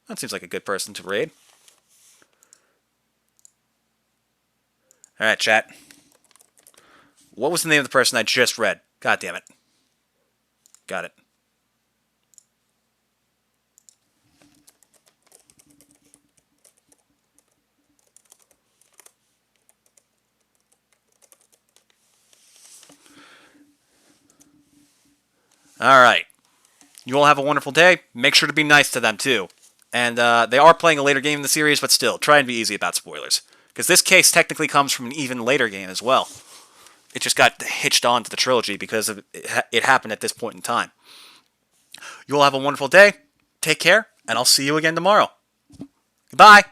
That seems like a good person to raid. Alright, chat. What was the name of the person I just read? God damn it. Got it. Alright. You all have a wonderful day. Make sure to be nice to them, too. And they are playing a later game in the series, but still, try and be easy about spoilers. Because this case technically comes from an even later game as well. It just got hitched on to the trilogy because it happened at this point in time. You all have a wonderful day. Take care, and I'll see you again tomorrow. Goodbye.